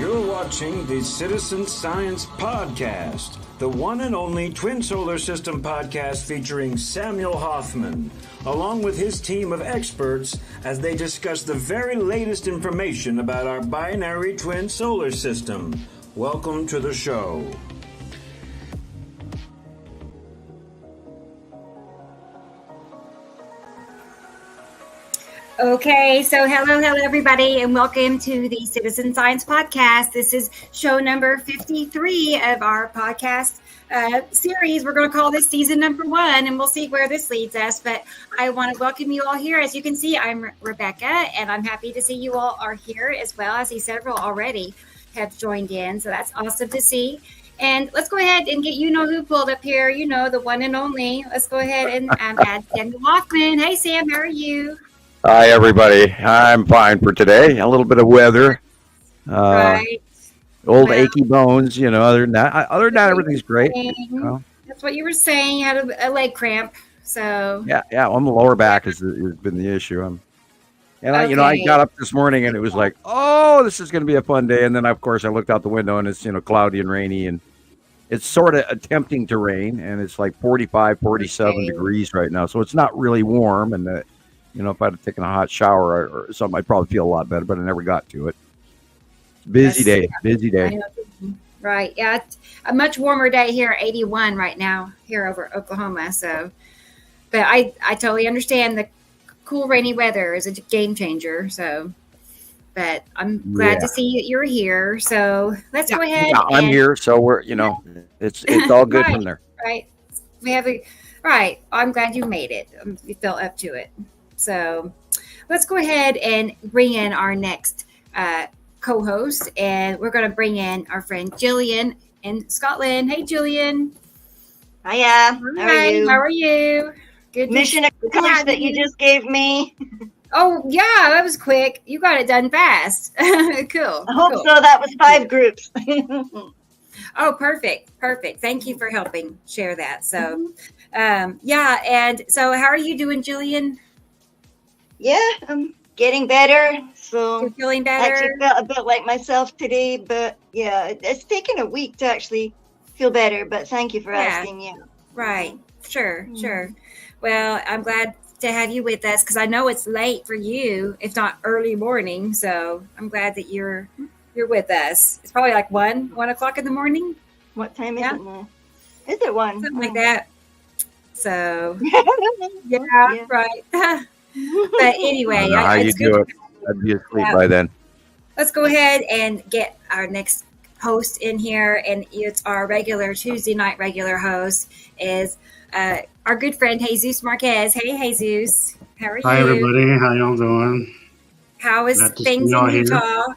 You're watching the Citizen Science Podcast, the one and only twin solar system podcast featuring Samuel Hofman, along with his team of experts as they discuss the very latest information about our binary twin solar system. Welcome to the show. Okay, so hello everybody, and welcome to the Citizen Science Podcast. This is show number 53 of our podcast series. We're going to call this season number 1, and we'll see where this leads us. But I want to welcome you all here. As you can see, I'm Rebecca, and I'm happy to see you all are here as well. I see several already have joined in, so that's awesome to see. And let's go ahead and get who pulled up here, the one and only. Let's go ahead and add Samuel Hofman. Hey, Sam, how are you? Hi, everybody. I'm fine for today. A little bit of weather. Right. Old achy bones, Other than that, everything's great. That's what you were saying. You had a leg cramp. So yeah. On the lower back has been the issue. I got up this morning and it was like, oh, this is going to be a fun day. And then, of course, I looked out the window and it's cloudy and rainy, and it's sort of attempting to rain, and it's like 45, 47 degrees right now. So it's not really warm, and if I'd have taken a hot shower or something, I'd probably feel a lot better, but I never got to it. Busy day. Right. Yeah. It's a much warmer day here, 81 right now here over Oklahoma. So, but I totally understand the cool rainy weather is a game changer. So, but I'm glad to see that you're here. So let's go ahead. Yeah, I'm here. So we're, it's all good from there. Right. We have right. I'm glad you made it. You felt up to it. So let's go ahead and bring in our next co-host, and we're going to bring in our friend Gillian in Scotland. Hey, Gillian. Hiya. How are you? Good. Mission accomplished that you just gave me. Oh, yeah, that was quick. You got it done fast. Cool. I hope so. That was 5 groups. Oh, perfect. Thank you for helping share that. So, and so how are you doing, Gillian? Yeah, I'm getting better. So you're feeling better? I actually felt a bit like myself today, but yeah, it's taken a week to actually feel better. But thank you for asking. Yeah. Right. Sure. Well, I'm glad to have you with us because I know it's late for you, if not early morning. So I'm glad that you're with us. It's probably like 1 o'clock in the morning. What time is it now? Is it 1? Something like that. So yeah. Right. But anyway, how you do it? I'd be asleep by then. Let's go ahead and get our next host in here, and it's our regular Tuesday night regular host is our good friend Jesus Marquez. Hey, Jesus, how are you? Hi, everybody. How y'all doing? How is things in Utah? Here.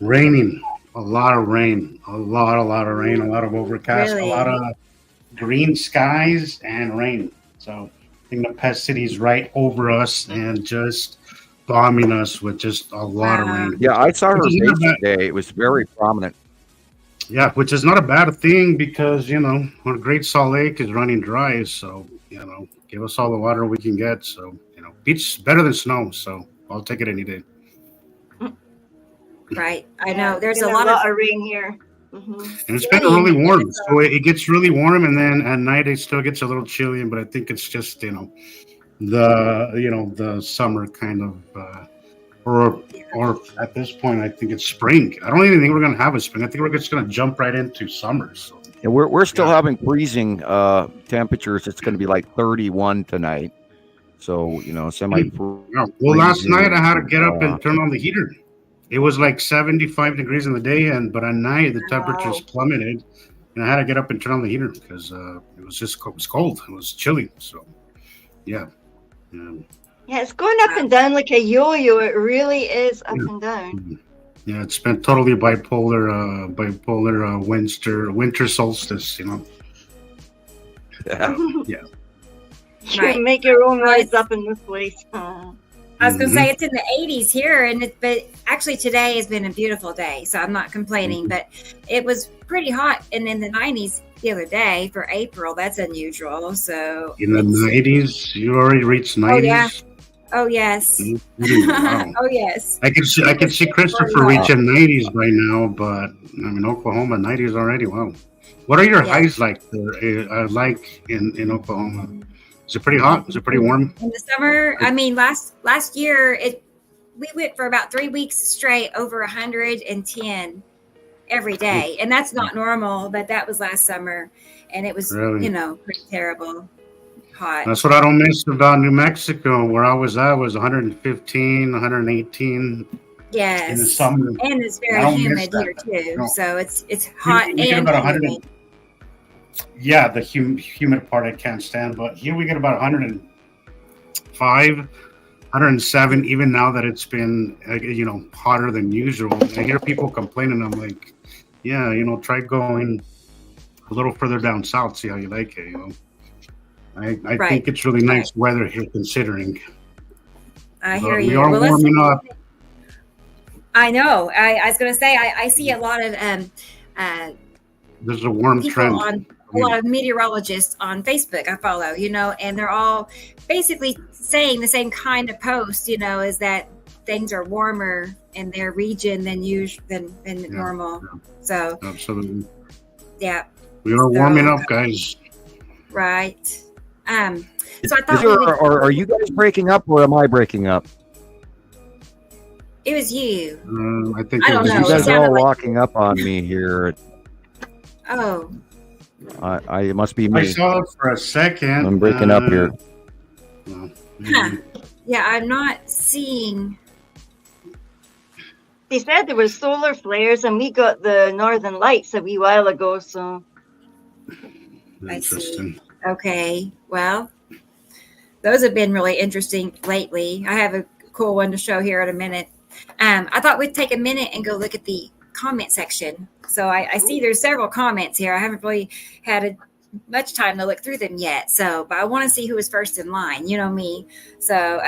Raining. A lot of rain. A lot of rain. A lot of overcast. Really? A lot of green skies and rain. So I think the pest city's right over us and just bombing us with just a lot of rain. Yeah, I saw her face today. It was very prominent. Yeah, which is not a bad thing because, our Great Salt Lake is running dry. So, give us all the water we can get. So, beach better than snow. So I'll take it any day. Right. I know. There's a lot of rain here. Mm-hmm. And it's been really warm. So it gets really warm, and then at night it still gets a little chilly. But I think it's just the summer kind of, or at this point I think it's spring. I don't even think we're gonna have a spring. I think we're just gonna jump right into summer. So yeah, we're still having freezing temperatures. It's going to be like 31 tonight. So semi. Well, last night I had to get up and turn on the heater. It was like 75 degrees in the day, but at night the temperatures plummeted, and I had to get up and turn on the heater because it was cold. It was chilly. So, yeah. Yeah, it's going up and down like a yo-yo. It really is up and down. Yeah, it's been totally bipolar winter solstice. Yeah. You can make your own rides up in this place. I was going to say it's in the 80s here, but actually today has been a beautiful day, so I'm not complaining. But it was pretty hot, and in the 90s the other day for April. That's unusual. So in the 90s, you already reached 90s. Oh yes. Wow. Oh yes. I can see Christopher reaching 90s by now, but I mean Oklahoma 90s already. Wow. What are your highs like there? Like in Oklahoma? Is it pretty hot? Is it pretty warm? In the summer, I mean, last year we went for about 3 weeks straight over 110 every day, and that's not normal. But that was last summer, and it was pretty terrible hot. That's what I don't miss about New Mexico, where I was at was 115, 118. Yes, in the summer, and it's very humid here too. No. So it's hot and humid. Yeah, the humid part I can't stand, but here we get about 105, 107. Even now that it's been hotter than usual, I hear people complaining. I'm like, yeah, try going a little further down south, see how you like it. I think it's really nice weather here considering. I hear you. We are warming up. I know. I was going to say I see a lot of there's a warm trend. A lot of meteorologists on Facebook I follow, and they're all basically saying the same kind of post, is that things are warmer in their region than normal. Yeah. So absolutely. Yeah. We are warming up, guys. Right. So I thought are you guys breaking up or am I breaking up? It was you. I think I don't know. You guys are all locking up on me here. Oh. It must be me. I saw it for a second. I'm breaking up here. Yeah, I'm not seeing. They said there were solar flares, and we got the northern lights a wee while ago. So. Interesting. Okay. Well, those have been really interesting lately. I have a cool one to show here in a minute. I thought we'd take a minute and go look at the comment section. So I see there's several comments here. I haven't really had much time to look through them yet. But I want to see who is first in line. You know me. So,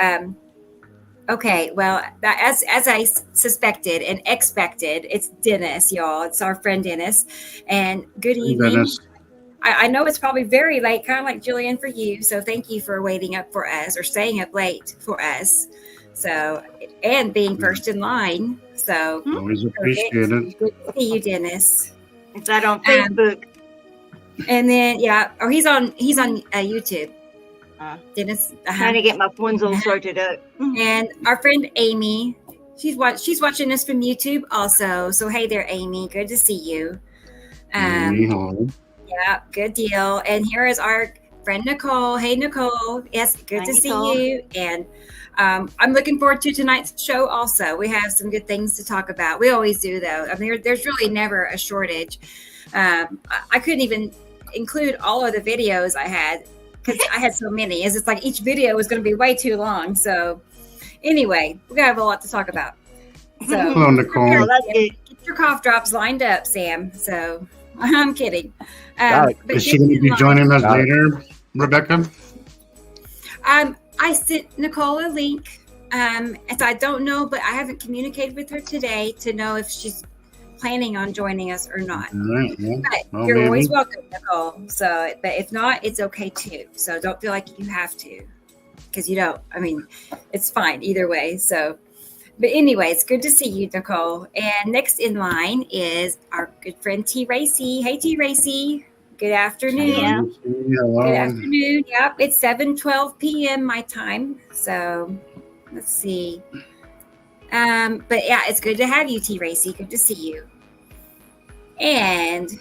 okay. Well, as I suspected and expected, it's Dennis, y'all. It's our friend Dennis. And good evening. Dennis. I know it's probably very late, kind of like Gillian for you. So thank you for waiting up for us or staying up late for us. So, and being first in line. So always appreciate it. Good to see you, Dennis. Is that on Facebook? And then he's on YouTube. Dennis, trying to get my phones all sorted out. And our friend Amy, she's watching us from YouTube also. So hey there, Amy, good to see you. Yeah, good deal. And here is our friend Nicolle. Hey, Nicolle. Yes, good to see you. And I'm looking forward to tonight's show also. We have some good things to talk about. We always do, though. I mean, there's really never a shortage. I couldn't even include all of the videos I had because I had so many. It's like each video was going to be way too long. So anyway, we're going to have a lot to talk about. So, hello, Nicolle. Get your cough drops lined up, Sam. So I'm kidding. Is she going to be joining us later, Rebecca? I sent Nicolle a link. And so I don't know, but I haven't communicated with her today to know if she's planning on joining us or not. Right, yeah. But you're always welcome, Nicolle. So, but if not, it's okay too. So don't feel like you have to, because you don't. I mean, it's fine either way. So, but anyway, it's good to see you, Nicolle. And next in line is our good friend T. Racy. Hey, T. Racy. Good afternoon. Hello. Good afternoon. Yep, it's 7:12 p.m. my time. So let's see. But yeah, it's good to have you, T. Racy. Good to see you. And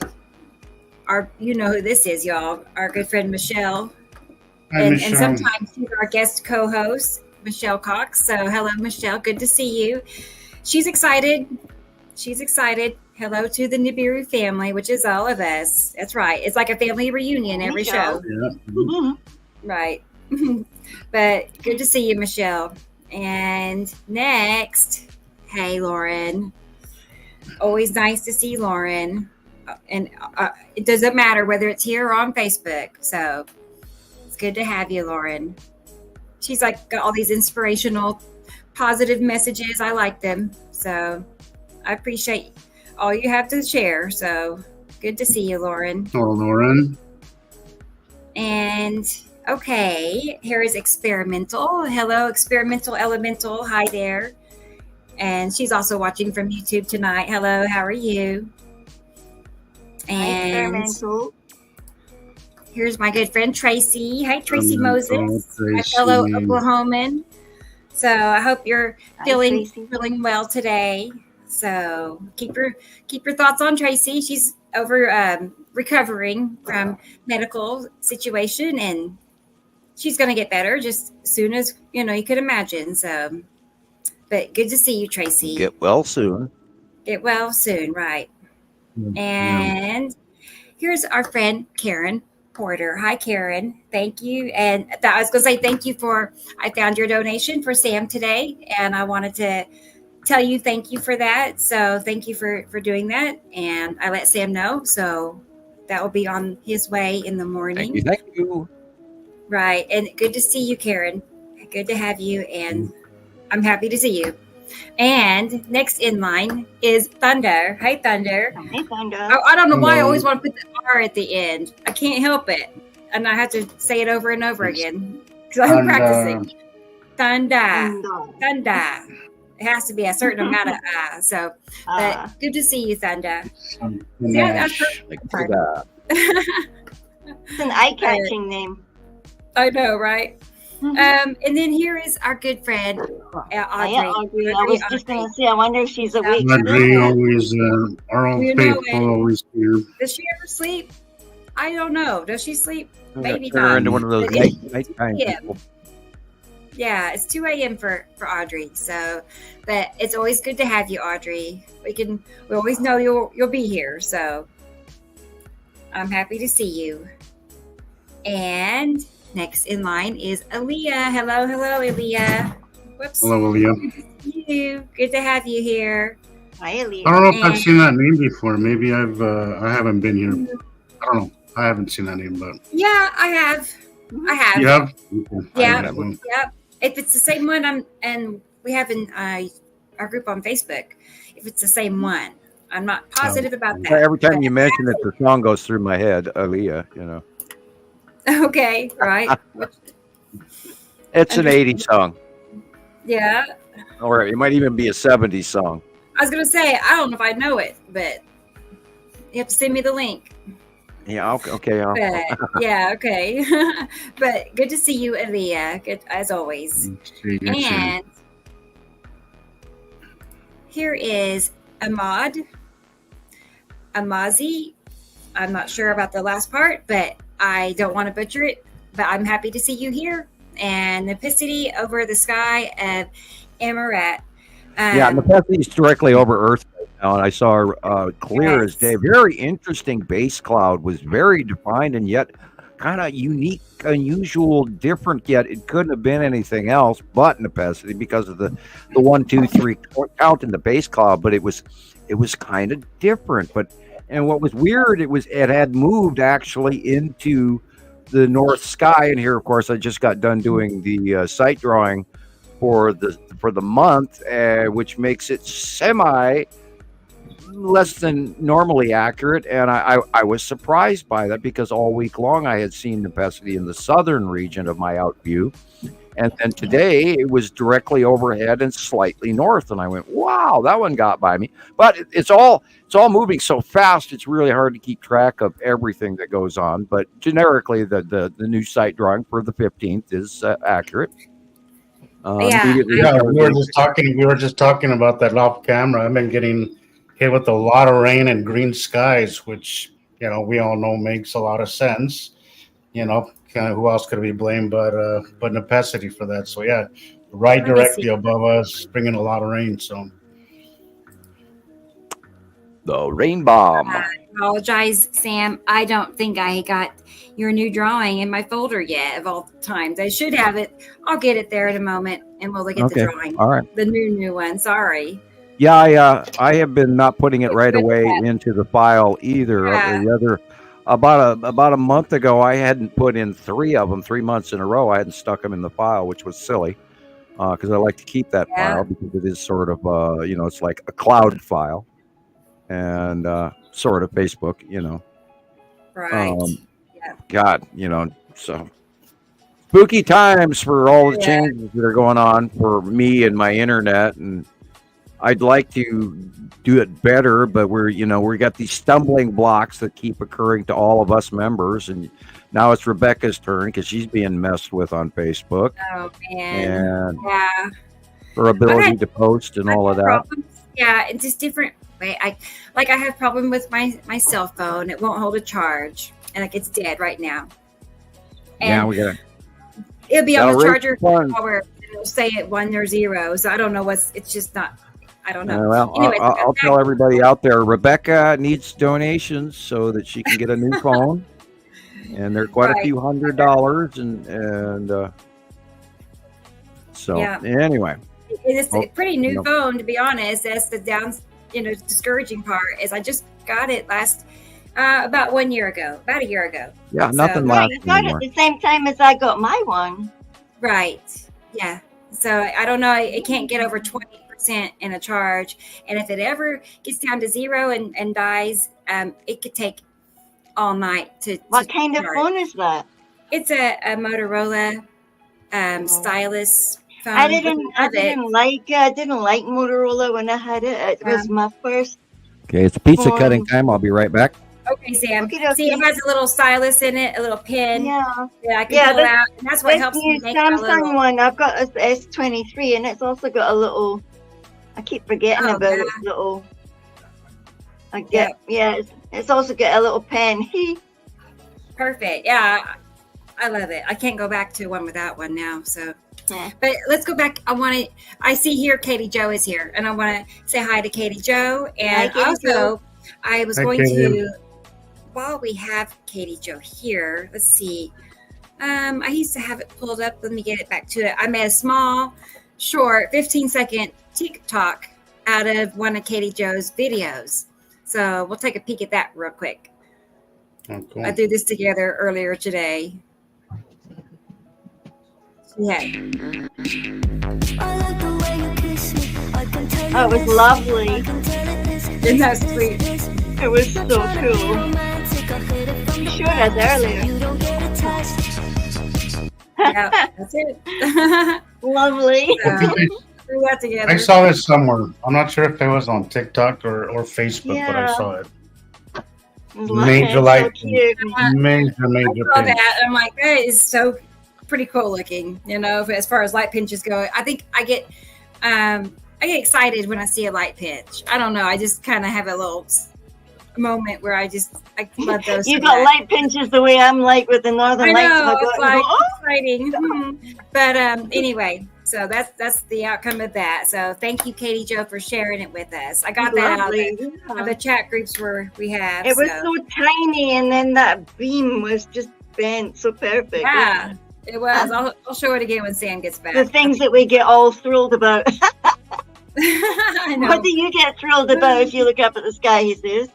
you know who this is, y'all. Our good friend Michelle. Hi, Michelle. And sometimes she's our guest co-host, Michelle Cox. So hello, Michelle. Good to see you. She's excited. Hello to the Nibiru family, which is all of us. That's right. It's like a family reunion every show. Yeah. Right. But good to see you, Michelle. And next, hey, Lauren. Always nice to see Lauren. And it doesn't matter whether it's here or on Facebook. So it's good to have you, Lauren. She's like got all these inspirational, positive messages. I like them. So I appreciate all you have to share. So good to see you, Lauren. Hello, Lauren. And Okay, here is Experimental. Hello, Experimental Elemental. Hi there. And she's also watching from YouTube tonight. Hello, how are you? And Experimental. here's my good friend Tracy. Hi, Tracy Experimental, Moses, my Tracy. fellow Oklahoman. So I hope you're Hi, feeling Tracy. well today. So keep your thoughts on Tracy. She's over recovering from medical situation, and she's going to get better just as soon as you could imagine. So, but good to see you, Tracy. Get well soon. Get well soon, right? Yeah. And here's our friend Karen Porter. Hi, Karen. Thank you. And I was going to say thank you I found your donation for Sam today, and I wanted to tell you thank you for that. So thank you for doing that. And I let Sam know. So that will be on his way in the morning. Thank you. Right. And good to see you, Karen. Good to have you. And I'm happy to see you. And next in line is Thunder. Hi, Thunder. Hi, Thunder. I don't know why I always want to put the R at the end. I can't help it. And I have to say it over and over again because I'm practicing. Thunder. Thunder. It has to be a certain amount of So, but good to see you, Thunder. Yeah, that's Like perfect. It's an eye-catching name. I know, right? And then here is our good friend Audrey. Hi, Audrey. I was just going to say, I wonder if she's awake. Audrey always, our own faithful, always here. Does she ever sleep? I don't know. Does she sleep? Maybe Turn her not. into one of those nighttime people. Yeah, it's 2 a.m. for Audrey. So, but it's always good to have you, Audrey. We always know you'll be here. So I'm happy to see you. And next in line is Aaliyah. Hello, Aaliyah. Whoops. Hello, Aaliyah. Good to see you. Good to have you here. Hi, Aaliyah. I don't know if I've seen that name before. Maybe I haven't been here. I don't know. I haven't seen that name, but yeah, I have. you have? Yeah. Yep. If it's the same one, and we have in our group on Facebook. If it's the same one, I'm not positive about that. Every time you mention it, the song goes through my head, Aaliyah. Okay, right. It's an 80s song. Yeah. Or it might even be a 70s song. I was going to say, I don't know if I know it, but you have to send me the link. Yeah, okay. Yeah, okay. But good to see you, Aaliyah. Good as always. And here is Amazi. I'm not sure about the last part, but I don't want to butcher it. But I'm happy to see you here. And Nepicity over the sky of Amarat. Nepicity is directly over Earth right now, and I saw clear as day. Very interesting base cloud, was very defined and yet kind of unique, unusual, different. Yet it couldn't have been anything else but Nepicity because of the 1, 2, 3 count in the base cloud. But it was kind of different. And what was weird, it had moved actually into the north sky. And here, of course, I just got done doing the site drawing for the month, which makes it less than normally accurate. And I was surprised by that because all week long I had seen Nepicity in the southern region of my out view. And then today it was directly overhead and slightly north. And I went, wow, that one got by me. But it's all moving so fast, it's really hard to keep track of everything that goes on. But generically, the new site drawing for the 15th is accurate. We were just talking about that off camera. I've been getting hit with a lot of rain and green skies, which we all know makes a lot of sense. Kind of who else could we blame but Nepicity for that? So yeah, right directly above us, bringing a lot of rain. So the rain bomb. I apologize, Sam. I don't think I got your new drawing in my folder yet. Of all times, I should have it. I'll get it there in a moment, and we'll look at the drawing. All right, the new one. Sorry. Yeah, I have been not putting it right away into the file either. Yeah. About a month ago, I hadn't put in 3 of them 3 months in a row. I hadn't stuck them in the file, which was silly because I like to keep that file because it is sort of it's like a cloud file and sort of Facebook, Right. God, so spooky times for all the changes that are going on for me and my internet, and I'd like to do it better, but we got these stumbling blocks that keep occurring to all of us members, and now it's Rebecca's turn because she's being messed with on Facebook. Oh man, and yeah, her ability to post and all of that. Problems. Yeah, it's just different way. I have problem with my cell phone. It won't hold a charge, and it's dead right now. And we got it'll be on the charger power. It'll say it 1 or 0. So I don't know it's just not. I don't know. Well, anyways, I'll tell everybody out there, Rebecca needs donations so that she can get a new phone. And they're quite a few $100s. And so anyway. It's a pretty new phone, to be honest. That's the discouraging part is I just got it about 1 year ago, about a year ago. Yeah, nothing lasts It's not at the same time as I got my one. Right. Yeah. So I don't know. It can't get over 20% in a charge. And if it ever gets down to 0 and dies, it could take all night to What kind of phone is that? It's a Motorola stylus phone. I didn't like Motorola when I had it. It was my first. Okay, it's pizza cutting time. I'll be right back. Okay, Sam. See, it has a little stylus in it, a little pin. Yeah. I can pull out. And that's what helps me make Samsung one. I've got a S23, and it's also got a little. I keep forgetting about it. Little. It's also got a little pen. Perfect. Yeah, I love it. I can't go back to one without one now. So, but let's go back. I see here Katie Jo is here, and I want to say hi to Katie Jo. And also, I was going to, while we have Katie Jo here, let's see. I used to have it pulled up. Let me get it back to it. I made a small, short, 15-second TikTok out of one of Katie Jo's videos. So we'll take a peek at that real quick. Oh, cool. I threw this together earlier today. Yeah. Oh, it was lovely. Isn't that sweet? It was so cool. You showed us earlier. Yeah, that's it. Lovely. Threw that together. I saw this somewhere. I'm not sure if it was on TikTok or Facebook, but I saw it. Major light, major. I saw that. I'm like, that is so pretty cool looking. As far as light pinches go, I think I get excited when I see a light pinch. I don't know. I just kind of have a little moment where I love those. You got light pinches the way I'm like with the Northern Lights. I know, it's like exciting. But anyway. So that's the outcome of that. So thank you, Katie Jo, for sharing it with us. I got that out of the chat groups where we have. It was so tiny, and then that beam was just bent so perfect. Yeah, it was. I'll show it again when Sam gets back. The things that we get all thrilled about. I know. What do you get thrilled about if you look up at the sky, he says?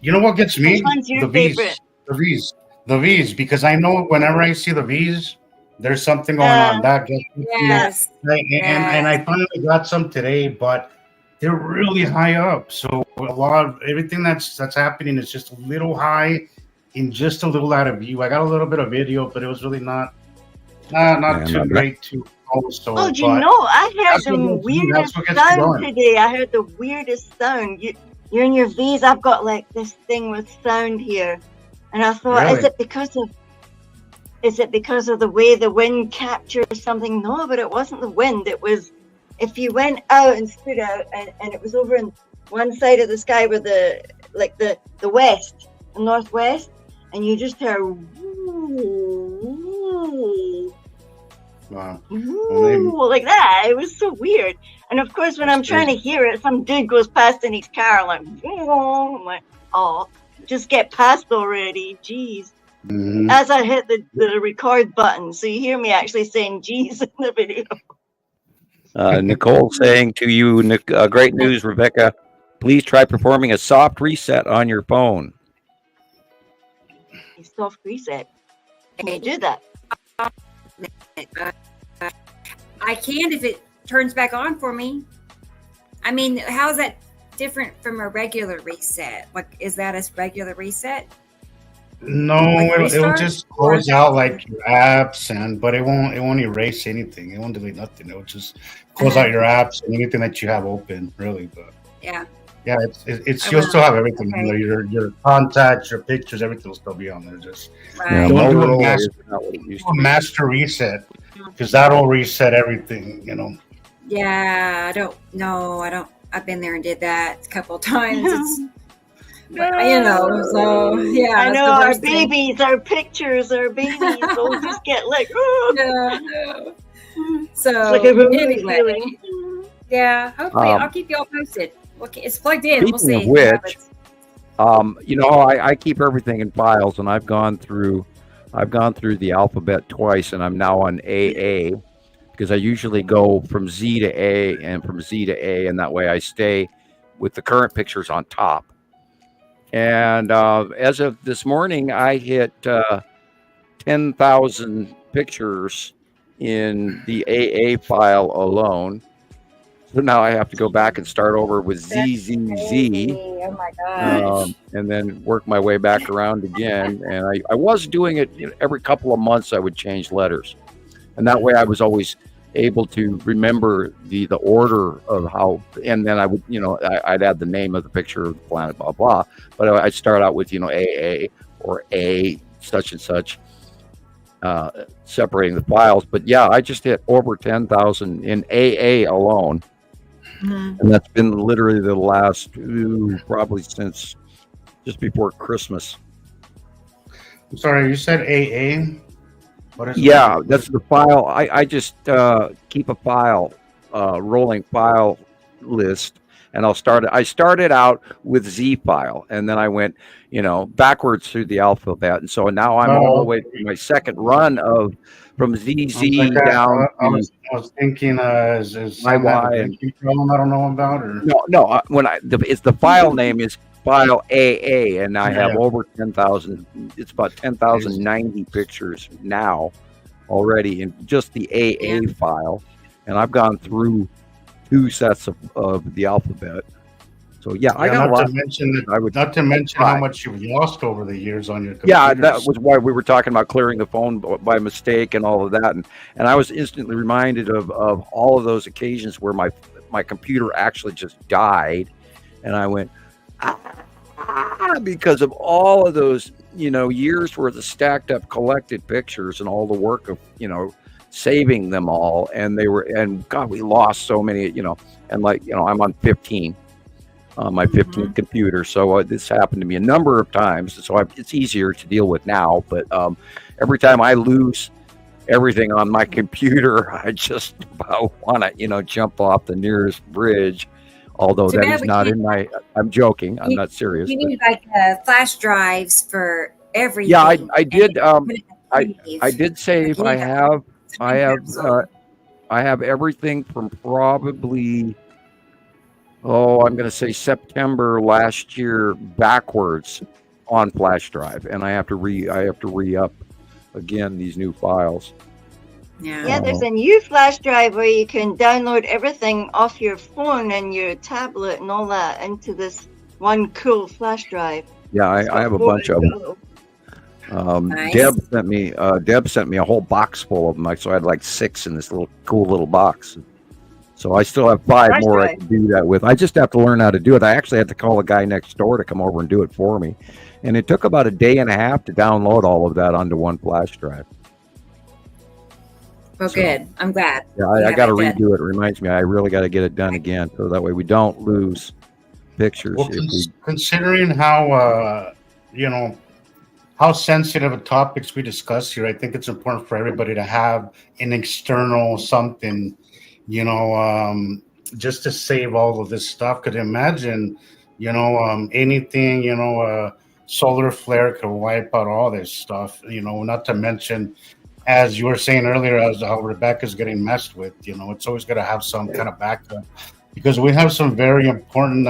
You know what gets me? Which one's your favorite? The V's, because I know whenever I see the V's, there's something going on. That gets me. Yes. And I finally got some today, but they're really high up. So a lot of everything that's happening is just a little high and just a little out of view. I got a little bit of video, but it was really not too great to post. Oh, do you know? I heard the weirdest sound today. I heard the weirdest sound. You're in your V's. I've got like this thing with sound here, and I thought, really? Is it because of the way the wind captures something? No, but it wasn't the wind. It was if you went out and stood out and it was over in one side of the sky with the west, the northwest, and you just heard wow. Like that. It was so weird. And of course, when I'm trying to hear it, some dude goes past in his car like, I'm like, oh, just get past already. Jeez. Mm-hmm. As I hit the record button, so you hear me actually saying "jeez" in the video. Nicolle saying to you, great news, Rebecca. Please try performing a soft reset on your phone. A soft reset. Can you do that? I can if it turns back on for me. I mean, how is that different from a regular reset? Like, is that a regular reset? No, Like it'll restart? just close out like your apps, but it won't erase anything. It won't delete nothing. It'll just close out your apps and anything that you have open, really. But Yeah. yeah, it's I you'll will. still have everything. Okay. Your contacts, your pictures, everything will still be on there. Just Right. don't do a Motorola is not what it used to be. master reset because that'll reset everything. Yeah, I don't. I've been there and did that a couple of times. It's, so yeah. I it's know the our worst thing. babies, our pictures, our babies, they'll just get like, oh. No. So It's like a movie anyway, feeling. yeah. Hopefully, I'll keep you all posted. Okay, it's plugged in. We'll Speaking see. of which, I keep everything in files, and I've gone through the alphabet twice, and I'm now on AA because I usually go from Z to A and from Z to A, and that way I stay with the current pictures on top. And as of this morning, I hit 10,000 pictures in the AA file alone. So now I have to go back and start over with ZZZ. Oh my gosh. And then work my way back around again. And I was doing it every couple of months. I would change letters, and that way I was always able to remember the order of how. And then I would, I'd add the name of the picture of the planet, blah blah. But I'd start out with AA or A such and such, separating the files. But yeah, I just hit over 10,000 in AA alone. Mhm. And that's been literally the last, probably since just before Christmas. I'm sorry, you said AA. What is Yeah, that's the file. I just keep a file, rolling file list, and I started out with Z file, and then I went, backwards through the alphabet, and so now I'm all the way through my second run from ZZ down. I was thinking, is My Y and problem I don't know about, or no. It's the file name is file AA, and I have over 10,000. It's about 10,090 pictures now already in just the AA file, and I've gone through 2 sets of the alphabet. So yeah, I got a lot. Not to mention how much you've lost over the years on your computer. Yeah, that was why we were talking about clearing the phone by mistake and all of that, and I was instantly reminded of all of those occasions where my computer actually just died, and I went because of all of those years worth of stacked up collected pictures and all the work of saving them all, and God, we lost so many, and I'm on 15. On my 15th computer, so this happened to me a number of times. So it's easier to deal with now. But every time I lose everything on my computer, I just about want to, jump off the nearest bridge. Although that is not in my. I'm joking. I'm not serious. You need like flash drives for everything. Yeah, I did. I did save. I have everything from probably. I'm going to say September last year backwards on flash drive, and I have to re-up again these new files. Yeah, there's a new flash drive where you can download everything off your phone and your tablet and all that into this one cool flash drive. Yeah, I have a bunch of them. Nice. Deb sent me a whole box full of them. So I had like 6 in this cool little box. So I still have 5 more I can do that with. I just have to learn how to do it. I actually had to call a guy next door to come over and do it for me. And it took about a day and a half to download all of that onto one flash drive. Well, good. I'm glad. Yeah, I got to redo it. It reminds me, I really got to get it done again. So that way we don't lose pictures. Well, considering how, how sensitive of topics we discuss here, I think it's important for everybody to have an external something, just to save all of this stuff. Because imagine, anything, solar flare could wipe out all this stuff, not to mention, as you were saying earlier, as how Rebecca's getting messed with, it's always got to have some kind of backup, because we have some very important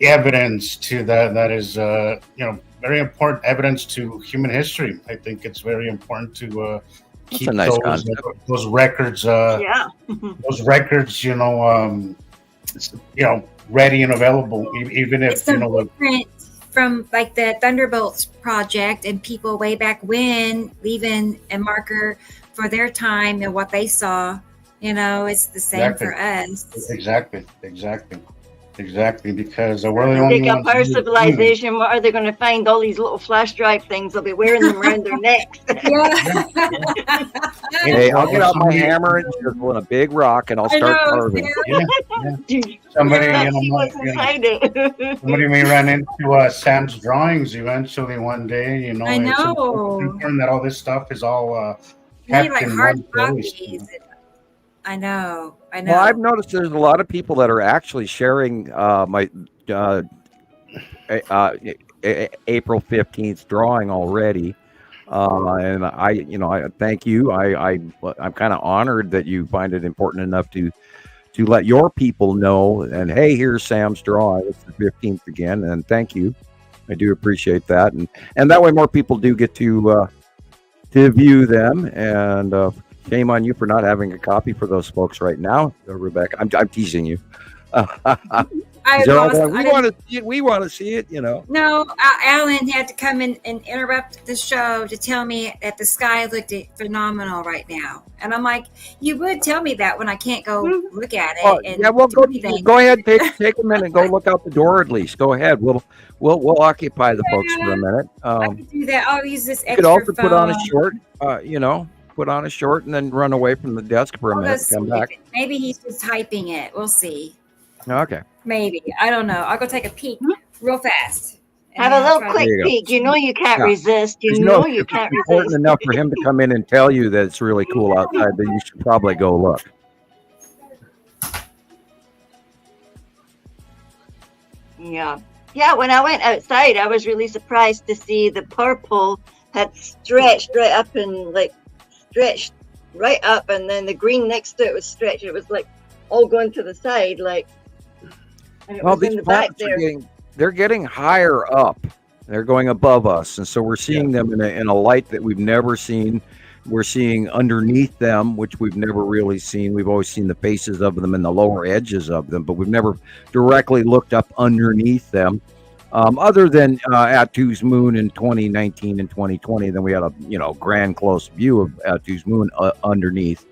evidence to that is, very important evidence to human history. I think it's very important to keep those records, those records, ready and available, even if, from like the Thunderbolts project and people way back when leaving a marker for their time and what they saw. It's the same for us. Exactly. Because we're the They only dig up ones. our civilization. What are they going to find? All these little flash drive things. They'll be wearing them around their necks. Yeah. Hey, I'll get out my hammer and chisel and a big rock, and I'll start carving. Somebody, Let's see what's inside it. somebody may run into Sam's drawings eventually one day. I know. Confirm that all this stuff is all Need kept like in hard one place. copies. I know. Well, I've noticed there's a lot of people that are actually sharing my April 15th drawing already. And I thank you. I'm kind of honored that you find it important enough to let your people know. And hey, here's Sam's drawing. It's the 15th again. And thank you. I do appreciate that. And that way more people do get to view them. And shame on you for not having a copy for those folks right now, Rebecca. I'm teasing you. We want to see it, No, Alan had to come in and interrupt the show to tell me that the sky looked phenomenal right now. And I'm like, you would tell me that when I can't go look at it. Go ahead, take a minute, go look out the door at least. Go ahead. We'll occupy the folks for a minute. I could do that. I'll use this extra you could also phone. put on a short and then run away from the desk for a minute and come back. Maybe he's just typing it. We'll see. Okay. Maybe. I don't know. I'll go take a peek real fast. Have a little quick peek. You can't resist. You can't resist. It's important enough for him to come in and tell you that it's really cool outside, that you should probably go look. Yeah. Yeah, when I went outside, I was really surprised to see the purple had stretched right up, and then the green next to it was stretched. It was like all going to the side, and it was in the back there. They're getting higher up. They're going above us, and so we're seeing them in a light that we've never seen. We're seeing underneath them, which we've never really seen. We've always seen the faces of them and the lower edges of them, but we've never directly looked up underneath them. Other than Attu's moon in 2019 and 2020, then we had a grand close view of Attu's moon underneath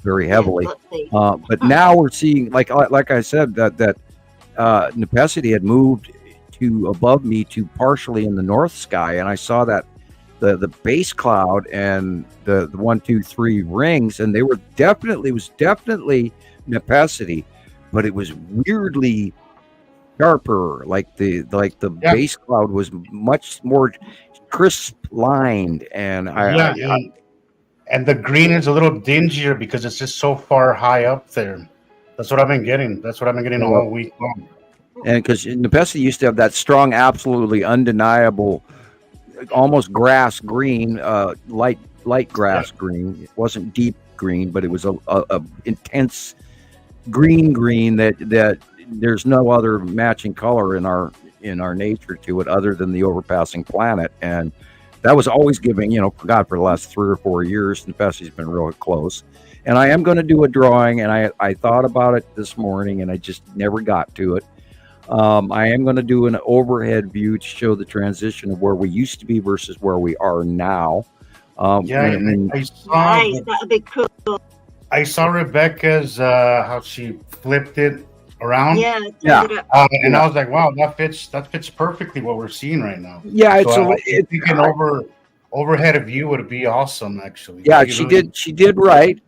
very heavily. But now we're seeing, like I said, that Nepesity had moved to above me to partially in the north sky, and I saw that the base cloud and the 1, 2, 3 rings, and it was definitely Nepesity, but it was weirdly sharper. Like the base cloud was much more crisp lined, and and the green is a little dingier because it's just so far high up there. That's what I've been getting. All week long. And because Nepesity used to have that strong, absolutely undeniable, almost grass green, light grass green. It wasn't deep green, but it was a intense green that there's no other matching color in our nature to it other than the overpassing planet. And that was always giving, for the last 3 or 4 years, Nepesity's been real close. And I am going to do a drawing, and I thought about it this morning, and I just never got to it. I am going to do an overhead view to show the transition of where we used to be versus where we are now. That'd be cool. I saw Rebecca's how she flipped it around. And I was like, wow, that fits perfectly what we're seeing right now. Yeah, so I think an overhead view would be awesome, actually. Yeah, she did right.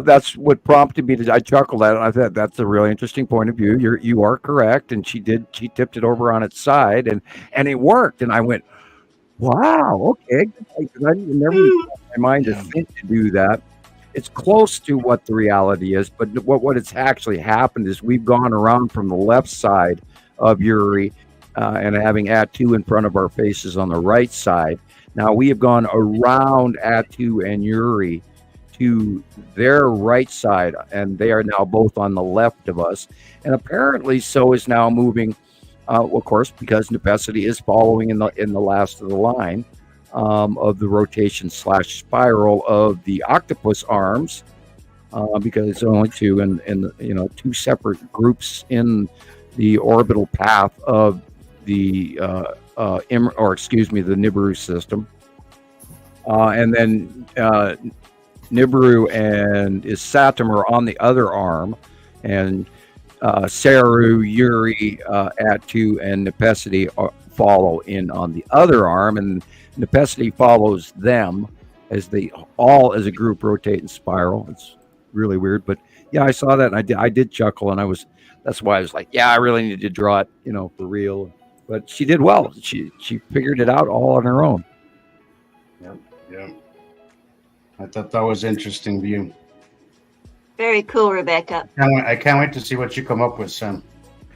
That's what prompted me to. I chuckled at it. I thought that's a really interesting point of view. You are correct, and she tipped it over on its side, and it worked. And I went, wow, okay. I never in my mind to think to do that. It's close to what the reality is, but what has actually happened is we've gone around from the left side of Uri and having Attu in front of our faces on the right side. Now we have gone around Attu and Uri to their right side, and they are now both on the left of us. And apparently, so is now moving, of course, because Nepesity is following in the last of the line of the rotation / spiral of the octopus arms, because it's only two, and two separate groups in the orbital path of the the Nibiru system. And then Nibiru and Saturn are on the other arm, and Saru, Uri, Atu, and Nepesity follow in on the other arm, and Nepesity follows them as they all as a group rotate and spiral. It's really weird, but yeah, I saw that and I did chuckle, and that's why I was like, yeah, I really need to draw it, for real. But she did well. She figured it out all on her own. Yeah. I thought that was interesting view. Very cool, Rebecca. I can't wait to see what you come up with, Sam.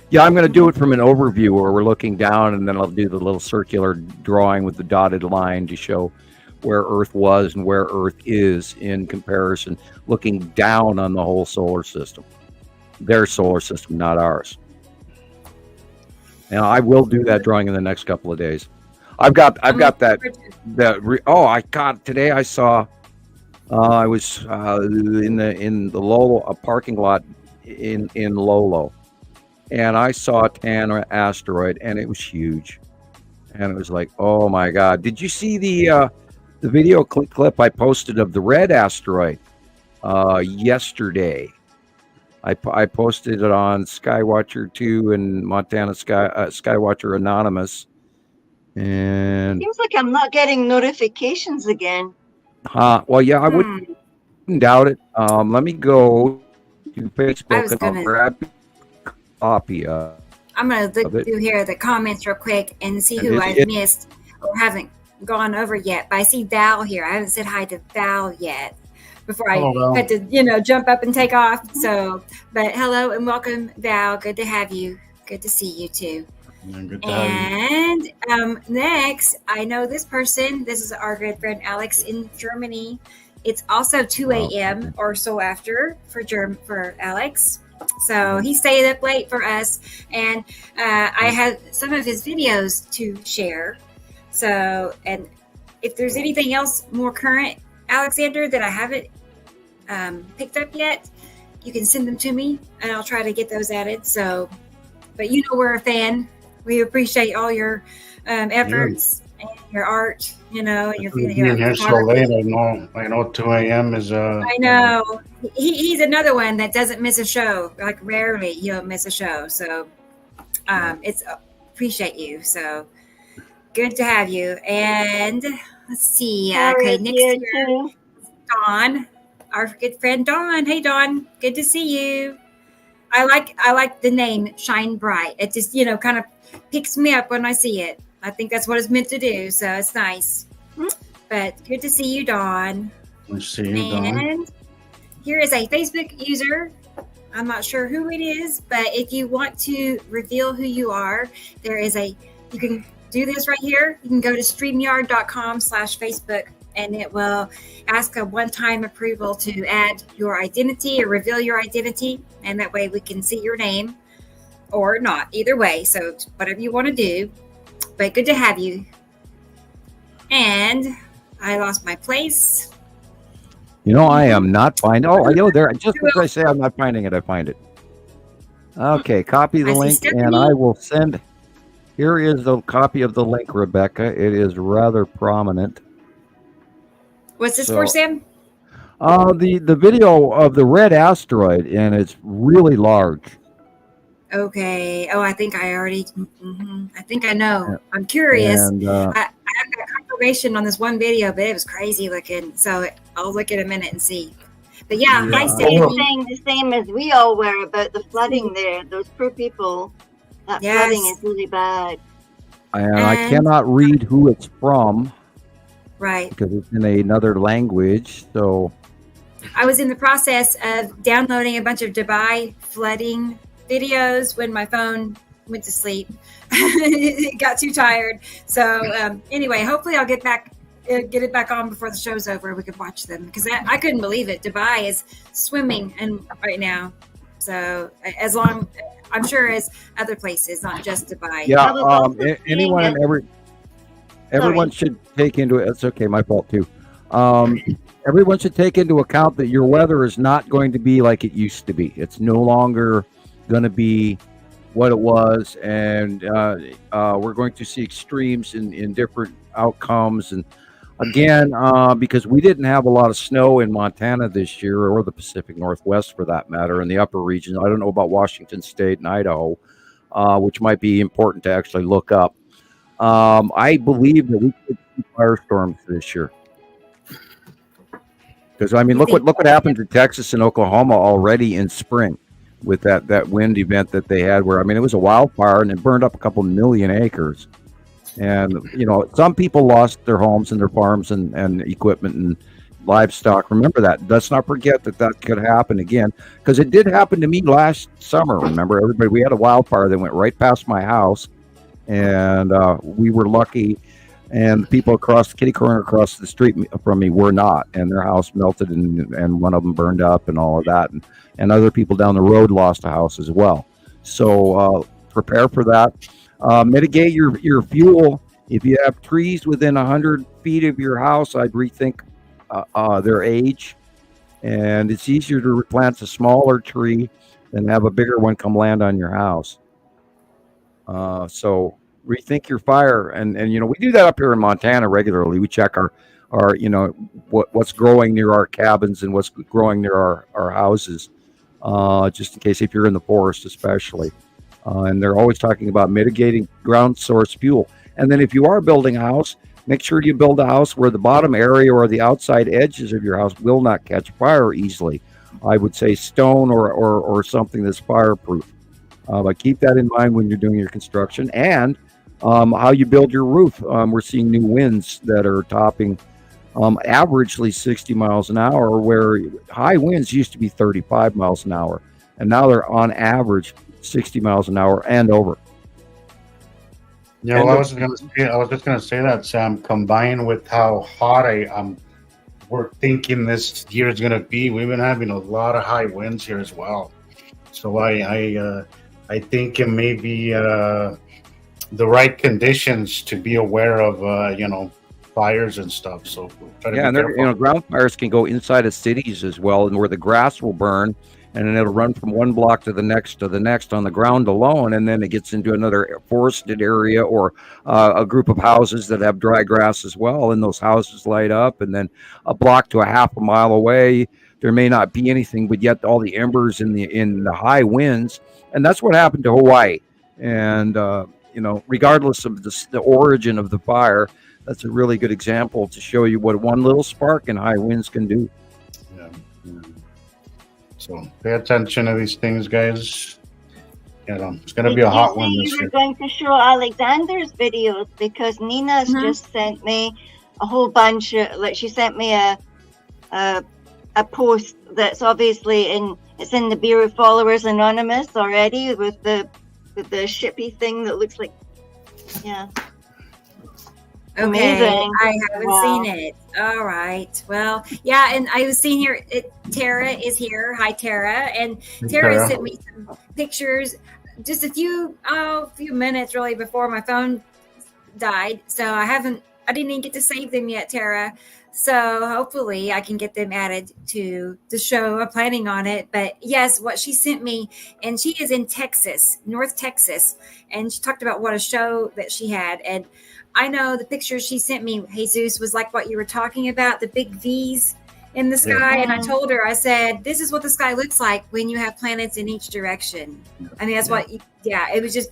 Yeah, I'm going to do it from an overview where we're looking down, and then I'll do the little circular drawing with the dotted line to show where Earth was and where Earth is in comparison, looking down on the whole solar system. Their solar system, not ours. And I will do that drawing in the next couple of days. I've got that. Today I saw. I was in the Lolo parking lot in Lolo, and I saw a Tan asteroid, and it was huge, and it was like, oh my God! Did you see the video clip I posted of the red asteroid yesterday? I posted it on Skywatcher 2 and Montana Skywatcher Anonymous. And seems like I'm not getting notifications again. Well, yeah, I wouldn't doubt it. Let me go to Facebook and I'll grab a copy of I'm going to look through here the comments real quick and see who I've missed or haven't gone over yet. But I see Val here. I haven't said hi to Val yet before I had to, jump up and take off. So, but hello and welcome, Val. Good to have you. Good to see you too. And next, I know this person. This is our good friend Alex in Germany. It's also 2 a.m. or so after for Alex. So he stayed up late for us, and I have some of his videos to share. So, and if there's anything else more current, Alexander, that I haven't picked up yet, you can send them to me, and I'll try to get those added. So, but we're a fan. We appreciate all your efforts and your art, and your feeling. Being here so late, I know 2 a.m. is I know. He's another one that doesn't miss a show. Like rarely he'll miss a show. So it's appreciate you. So good to have you. And let's see. Okay, next year, Dawn, our good friend Dawn. Hey Dawn, good to see you. I like the name Shine Bright. It just kind of picks me up when I see it. I think that's what it's meant to do. So it's nice. But good to see you, Dawn. Let's see you, Dawn. And here is a Facebook user. I'm not sure who it is, but if you want to reveal who you are, you can do this right here. You can go to StreamYard.com/Facebook, and it will ask a one-time approval to add your identity or reveal your identity. And that way we can see your name or not, either way. So whatever you want to do, but good to have you. And I lost my place. I am not finding. Oh, are you there? Just as I say I'm not finding it, I find it. Okay, copy the link, and I will send. Here is the copy of the link, Rebecca. It is rather prominent. What's this for, Sam? The video of the red asteroid, and it's really large. Okay. Oh, I think I already. I think I know. Yeah. I'm curious. And, I have got confirmation on this one video, but it was crazy looking. So I'll look in a minute and see. But yeah, I say the same as we all were about the flooding there. Those poor people. That flooding is really bad. And I cannot read who it's from. Right. Because it's in another language. So I was in the process of downloading a bunch of Dubai flooding videos when my phone went to sleep. It got too tired. So anyway, hopefully I'll get it back on before the show's over. We could watch them because I couldn't believe it. Dubai is swimming right now. So I'm sure as other places, not just Dubai. Yeah. Everyone should take into it. It's okay. My fault too. Everyone should take into account that your weather is not going to be like it used to be. It's no longer going to be what it was, and we're going to see extremes in different outcomes. And again, because we didn't have a lot of snow in Montana this year, or the Pacific Northwest for that matter, in the upper regions. I don't know about Washington State and Idaho, which might be important to actually look up. I believe that we could see firestorms this year. Because I mean, look what happened to Texas and Oklahoma already in spring with that wind event that they had, where I mean, it was a wildfire and it burned up a couple million acres. And some people lost their homes and their farms and equipment and livestock. Remember that. Let's not forget that could happen again, because it did happen to me last summer. Remember, everybody, we had a wildfire that went right past my house, and we were lucky. And the people across the kitty corner across the street from me were not, and their house melted, and one of them burned up, and all of that, and other people down the road lost a house as well. So prepare for that. Mitigate your fuel. If you have trees within 100 feet of your house, I'd rethink their age, and it's easier to replant a smaller tree than have a bigger one come land on your house. So rethink your fire, and we do that up here in Montana regularly. We check our what's growing near our cabins and what's growing near our houses, just in case, if you're in the forest especially. And they're always talking about mitigating ground source fuel. And then if you are building a house, make sure you build a house where the bottom area or the outside edges of your house will not catch fire easily. I would say stone or something that's fireproof. But keep that in mind when you're doing your construction, and how you build your roof. We're seeing new winds that are topping averagely 60 miles an hour, where high winds used to be 35 miles an hour, and now they're on average 60 miles an hour and over. Yeah, well, I was just gonna say that, Sam, combined with how hot we're thinking this year is gonna be. We've been having a lot of high winds here as well. So I think it may be the right conditions to be aware of fires and stuff. So and ground fires can go inside of cities as well, and where the grass will burn, and then it'll run from one block to the next on the ground alone, and then it gets into another forested area or a group of houses that have dry grass as well, and those houses light up, and then a block to a half a mile away there may not be anything, but yet all the embers in the high winds. And that's what happened to Hawaii. And regardless of the origin of the fire, that's a really good example to show you what one little spark in high winds can do. Yeah. So pay attention to these things, guys. It's going to be a hot one this year. You were going to show Alexander's videos, because Nina's just sent me a whole bunch. She sent me a post that's obviously it's in the Nibiru Followers Anonymous already, with the shippy thing that looks like, Okay, amazing. I haven't seen it. All right. Well, yeah, and I was seeing here, Tara is here. Hi, Tara. And Tara sent me some pictures just a few minutes really before my phone died. So I didn't even get to save them yet, Tara. So hopefully I can get them added to the show. I'm planning on it. But yes, what she sent me, and she is in Texas, North Texas, and she talked about what a show that she had. And I know the pictures she sent me, Jesus, was like what you were talking about, the big V's in the sky. And I told her, I said, this is what the sky looks like when you have planets in each direction. I mean, that's it was just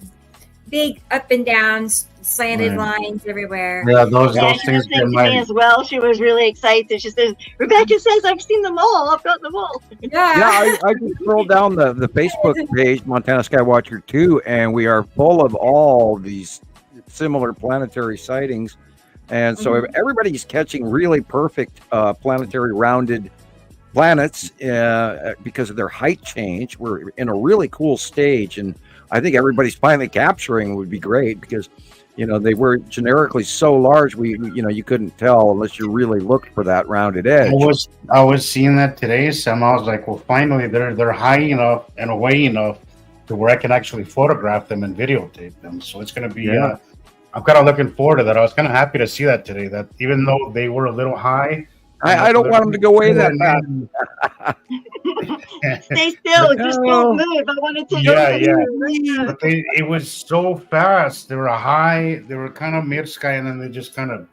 big up and down, slanted lines everywhere. Yeah, those things to me as well. She was really excited. She says, Rebecca says, I've seen them all. I've got them all. I just scrolled down the Facebook page, Montana Skywatcher 2, and we are full of all these similar planetary sightings. And so everybody's catching really perfect planetary rounded planets because of their height change. We're in a really cool stage, and I think everybody's finally capturing would be great, because they were generically so large you couldn't tell unless you really looked for that rounded edge. I was seeing that today, Sam. I was like, well, finally they're high enough and away enough to where I can actually photograph them and videotape them. So it's going to be I'm kind of looking forward to that. I was kind of happy to see that today, that even though they were a little high, I don't want them to go away that fast. Stay still, just don't move. I want to take a picture right now. But it was so fast. They were high, they were kind of mid-sky, and then they just kind of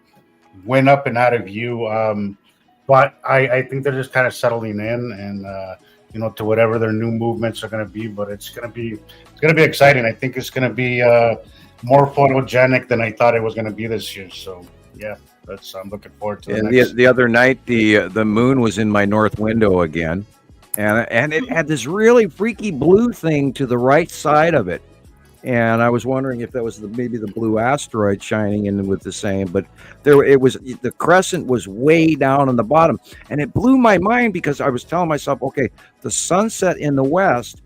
went up and out of view. But I think they're just kind of settling in, and to whatever their new movements are going to be. But it's going to be exciting. I think it's going to be more photogenic than I thought it was going to be this year. So yeah, I'm looking forward to it. And the other night, the moon was in my north window again, and it had this really freaky blue thing to the right side of it. And I was wondering if that was maybe the blue asteroid shining in with the same, but the crescent was way down on the bottom, and it blew my mind because I was telling myself, okay, the sunset in the west,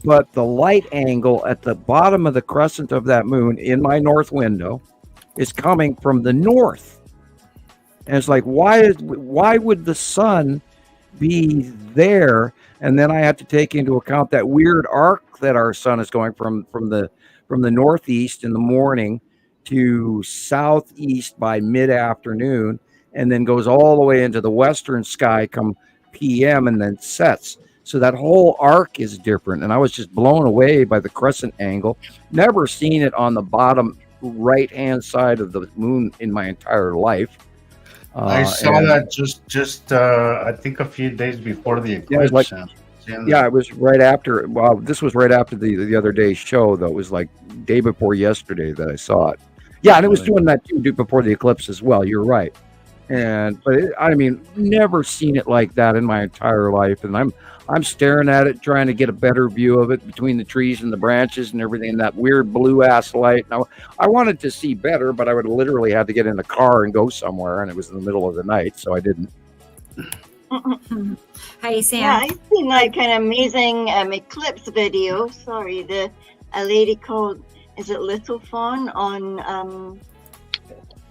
but the light angle at the bottom of the crescent of that moon in my north window is coming from the north. And it's like, why would the sun be there? And then I had to take into account that weird arc that our sun is going from the northeast in the morning to southeast by mid-afternoon, and then goes all the way into the western sky come PM and then sets. So that whole arc is different, and I was just blown away by the crescent angle. Never seen it on the bottom right-hand side of the moon in my entire life. I saw that just I think a few days before the eclipse. It was right after. Well, this was right after the other day's show, though. It was like day before yesterday that I saw it. Yeah, and it was doing that too before the eclipse as well. You're right. Never seen it like that in my entire life. And I'm staring at it, trying to get a better view of it between the trees and the branches and everything, that weird blue ass light. Now, I wanted to see better, but I would have literally had to get in the car and go somewhere, and it was in the middle of the night, so I didn't. Hi, Sam. Yeah, I've seen that kind of amazing eclipse video. Sorry, a lady called, is it Little Fawn on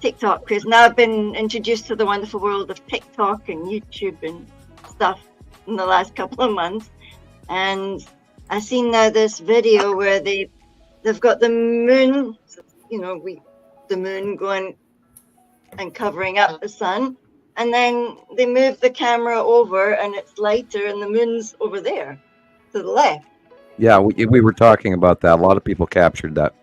TikTok? Because now I've been introduced to the wonderful world of TikTok and YouTube and stuff in the last couple of months, and I've seen now this video where they've got the moon, the moon going and covering up the sun, and then they move the camera over and it's lighter and the moon's over there to the left. Yeah, we were talking about that. A lot of people captured that.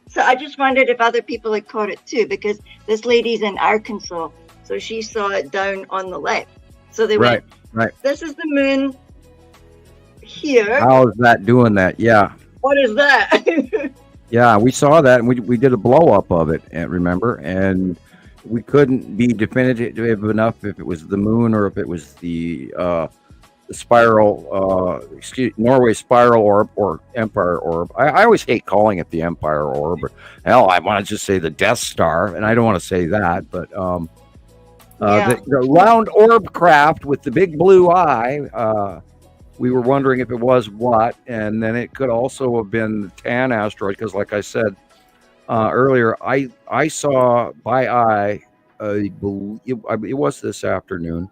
So I just wondered if other people had caught it too, because this lady's in Arkansas, so she saw it down on the left. So they went, right. This is the moon here. How is that doing that? Yeah. What is that? Yeah, we saw that, and we did a blow up of it, remember? And we couldn't be definitive enough if it was the moon or if it was the spiral, Norway spiral orb or Empire orb. I always hate calling it the Empire orb. Or, hell, I want to just say the Death Star, and I don't want to say that, but the round orb craft with the big blue eye, we were wondering if it was what, and then it could also have been the Tan asteroid, because like I said earlier, I saw by eye, it was this afternoon,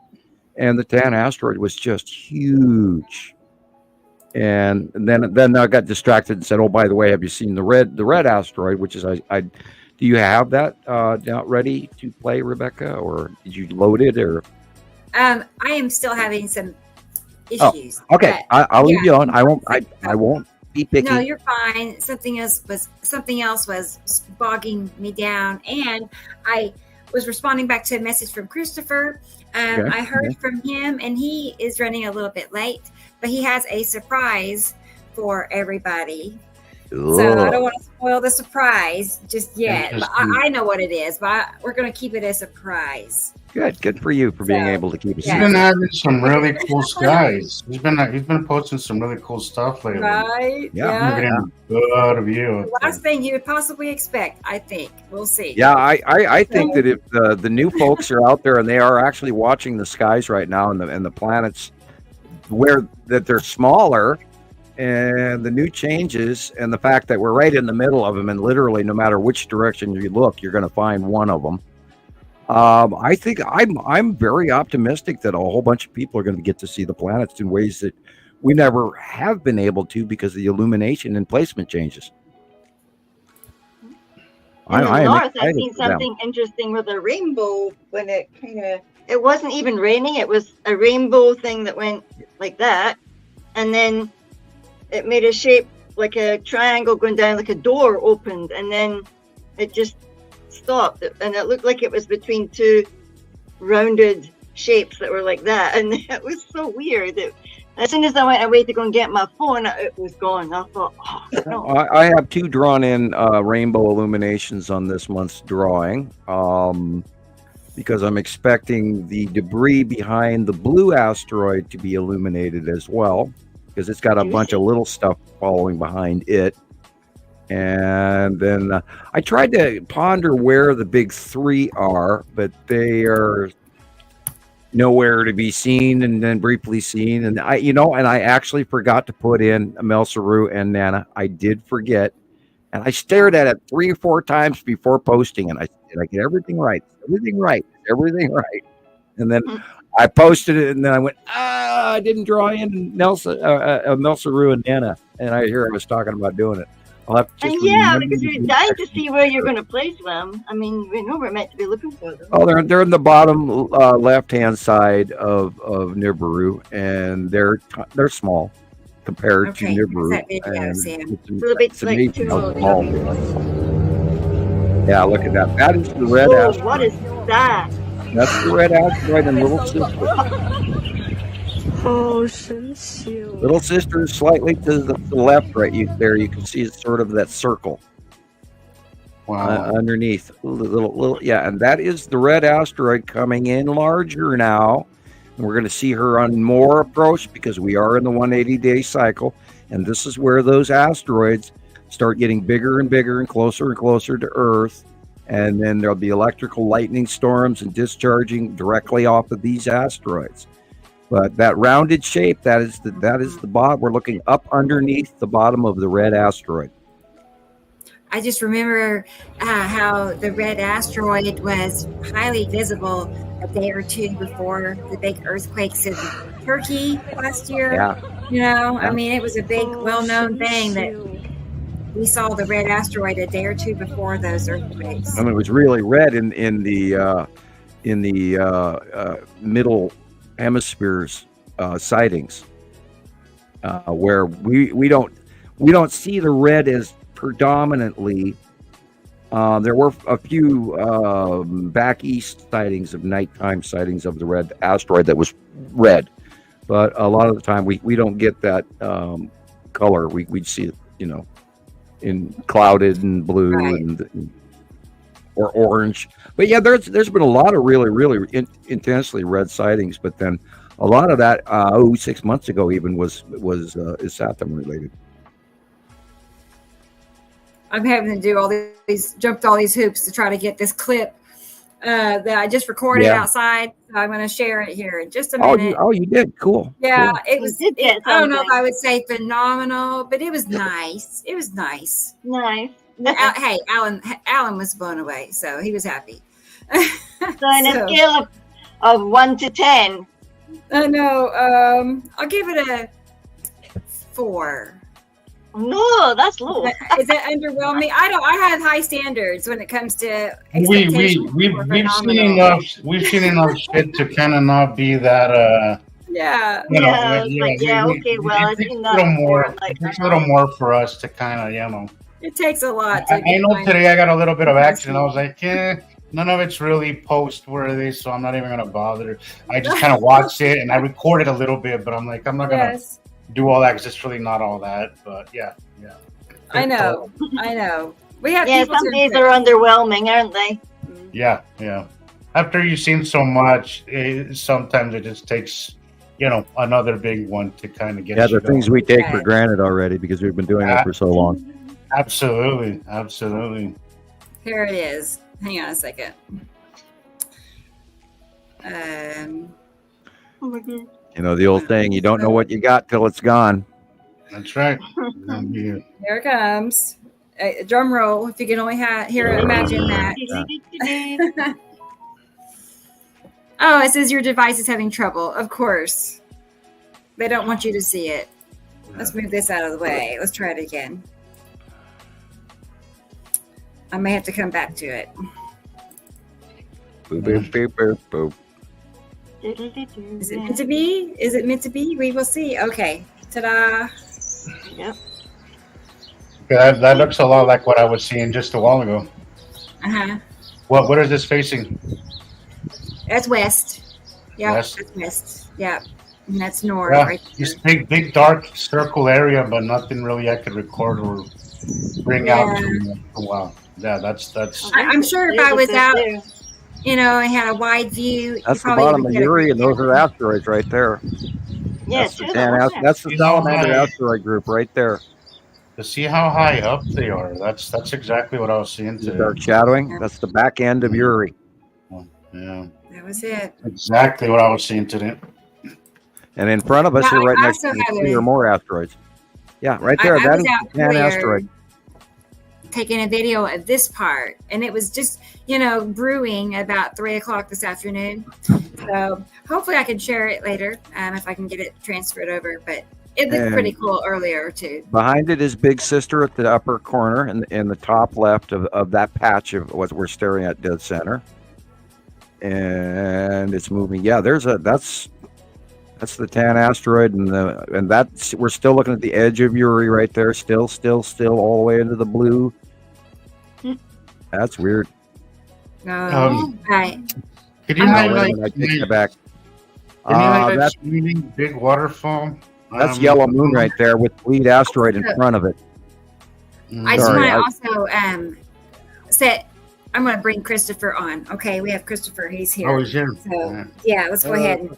and the Tan asteroid was just huge. And then I got distracted and said, "Oh, by the way, have you seen the red asteroid?" Which is do you have that ready to play, Rebecca, or did you load it? Or I am still having some issues. Oh, okay, I'll leave you on. I won't be picky. No, you're fine. Something else was bogging me down, and I was responding back to a message from Christoper. I heard from him, and he is running a little bit late, but he has a surprise for everybody. Ooh. So I don't want to spoil the surprise just yet. But I know what it is, but we're going to keep it a surprise. Good for you for being able to keep it. He's been having some really cool skies. He's been posting some really cool stuff lately. Right? Yeah. Getting a good view. The last thing you would possibly expect, I think. We'll see. Yeah, I think that if the new folks are out there and they are actually watching the skies right now and the planets where that they're smaller, and the new changes and the fact that we're right in the middle of them, and literally no matter which direction you look, you're going to find one of them. I think I'm very optimistic that a whole bunch of people are going to get to see the planets in ways that we never have been able to because of the illumination and placement changes. In the north, I've seen something interesting with a rainbow when it kind of it wasn't even raining. It was a rainbow thing that went like that. And then it made a shape like a triangle going down, like a door opened. And then it just stopped. And it looked like it was between two rounded shapes that were like that. And it was so weird. As soon as I went away to go and get my phone, it was gone. I thought, oh, no. I have 2 drawn in rainbow illuminations on this month's drawing because I'm expecting the debris behind the blue asteroid to be illuminated as well, because it's got a bunch of little stuff following behind it. And then I tried to ponder where the big 3 are, but they are nowhere to be seen, and then briefly seen. And I actually forgot to put in Melsaru and Nana. I did forget, and I stared at it 3 or 4 times before posting, and I said, I get everything right, and then I posted it, and then I went, I didn't draw in Melsaru and Nana, and I was talking about doing it. I'll have to because we're dying to see where you're going to place them. I mean, we know we're meant to be looking for them. Oh, they're in the bottom left-hand side of Nibiru, and they're small compared to Nibiru. It's like too small. Yeah, look at that. That is the red asteroid. What is that? That's the red asteroid and Little Sister. Little Sister is slightly to the left, right there. You can see it's sort of that circle. Wow. Underneath, little, and that is the red asteroid coming in larger now. And we're going to see her on more approach because we are in the 180-day cycle, and this is where those asteroids start getting bigger and bigger and closer to Earth, and then there'll be electrical lightning storms and discharging directly off of these asteroids. But that rounded shape, that is the bottom. We're looking up underneath the bottom of the red asteroid. I just remember how the red asteroid was highly visible a day or 2 before the big earthquakes in Turkey last year. Yeah. I mean, it was a big, well-known thing that we saw the red asteroid a day or 2 before those earthquakes. I mean, it was really red in the middle hemisphere's sightings, where we don't see the red as predominantly. There were a few back east sightings of nighttime sightings of the red asteroid that was red, but a lot of the time we don't get that color. We'd see it, in clouded and blue, right, or orange. But yeah, there's been a lot of really intensely red sightings, but then a lot of that 6 months ago even is Saturn related. I'm having to do jumped all these hoops to try to get this clip that I just recorded outside. So I'm going to share it here in just a minute. You did? Cool. Yeah, cool. It was. I don't know if I would say phenomenal, but it was nice. It was nice. Nice. Hey, Alan was blown away, so he was happy. So on a scale of 1 to 10. No, I'll give it a 4. No, that's low. Is that underwhelming? I have high standards when it comes to we've seen enough. We've seen enough shit to kind of not be that. It takes a little more for us to kind of, It takes a lot. I know today I got a little bit of action. I was like, none of it's really post-worthy, so I'm not even gonna bother. I just kind of watched it and I recorded a little bit, but I'm like, I'm not gonna do all that because it's really not all that. But yeah. I know. We have some days are underwhelming, aren't they? Yeah. After you've seen so much, sometimes it just takes, another big one to kind of get. Yeah, the things we take for granted already because we've been doing it for so long. Absolutely. Here it is. Hang on a second. The old saying, you don't know what you got till it's gone. That's right. Here it comes. Drum roll, if you can only imagine that. Oh, it says your device is having trouble. Of course. They don't want you to see it. Let's move this out of the way. Let's try it again. I may have to come back to it. Boop, boop, boop, boop, boop. Is it meant to be? Is it meant to be? We will see. Okay. Ta-da. Yep. Okay, that looks a lot like what I was seeing just a while ago. Uh-huh. What is this facing? That's west. Yeah, West. that's west. Yeah. And that's north, Yeah, right this there. big dark circle area, but nothing really I could record or bring out. Wow. Yeah, that's. I'm sure if I was out, you know, and had a wide view. That's the bottom of Uri, and those are asteroids right there. Yeah, That's the salamander asteroid group right there. To see how high up they are, that's exactly what I was seeing today. Dark shadowing. That's the back end of Uri. Yeah, that was it. Exactly what I was seeing today. And in front of us, Well, you're right I next to also have 3 or more asteroids. Yeah, right there. I That was is out an there asteroid. taking a video of this part, and it was just, you know, brewing about 3 o'clock this afternoon. So hopefully I can share it later if I can get it transferred over. But it looked pretty cool earlier too. Behind it is Big Sister at the upper corner, and in the top left of that patch of what we're staring at, dead center. And it's moving. Yeah, that's the tan asteroid, and that's, we're still looking at the edge of Uri right there, still all the way into the blue. That's weird. Right. Could you highlight? I take it back. Can you highlight That's big waterfall? Yellow Moon right there with the lead asteroid in front of it. I just want to also say, I'm going to bring Christoper on. Okay, we have Christoper. He's here. Oh, he's here. So, yeah, let's go ahead.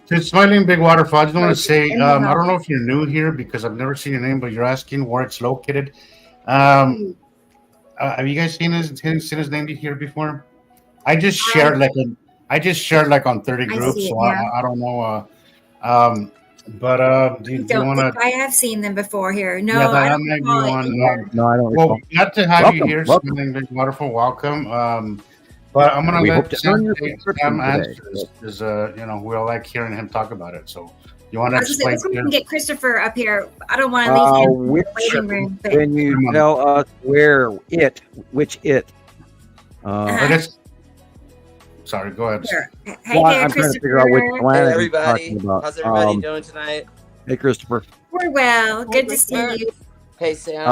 To Smiling Big Waterfall, I just want to say, I don't know if you're new here because I've never seen your name, but you're asking where it's located. Have you guys seen his name here before? I just shared like on 30 groups, so I don't know. But do you want to? I have seen them before here. No, yeah, I don't. No, I don't. Well, glad to have you here, Smiling Big Waterfall. Welcome. But I'm gonna let Sam answer this because you know we all like hearing him talk about it. So you want to explain? Let's get Christoper up here. I don't want to leave him in the waiting room. But... Can you tell us which it? Sorry, go ahead. Sure. Hey well, there, I'm trying to figure out which planet hey, everybody. He's talking about. How's everybody doing tonight? Hey, Christoper. We're well. Good to see you. Hey, Sam.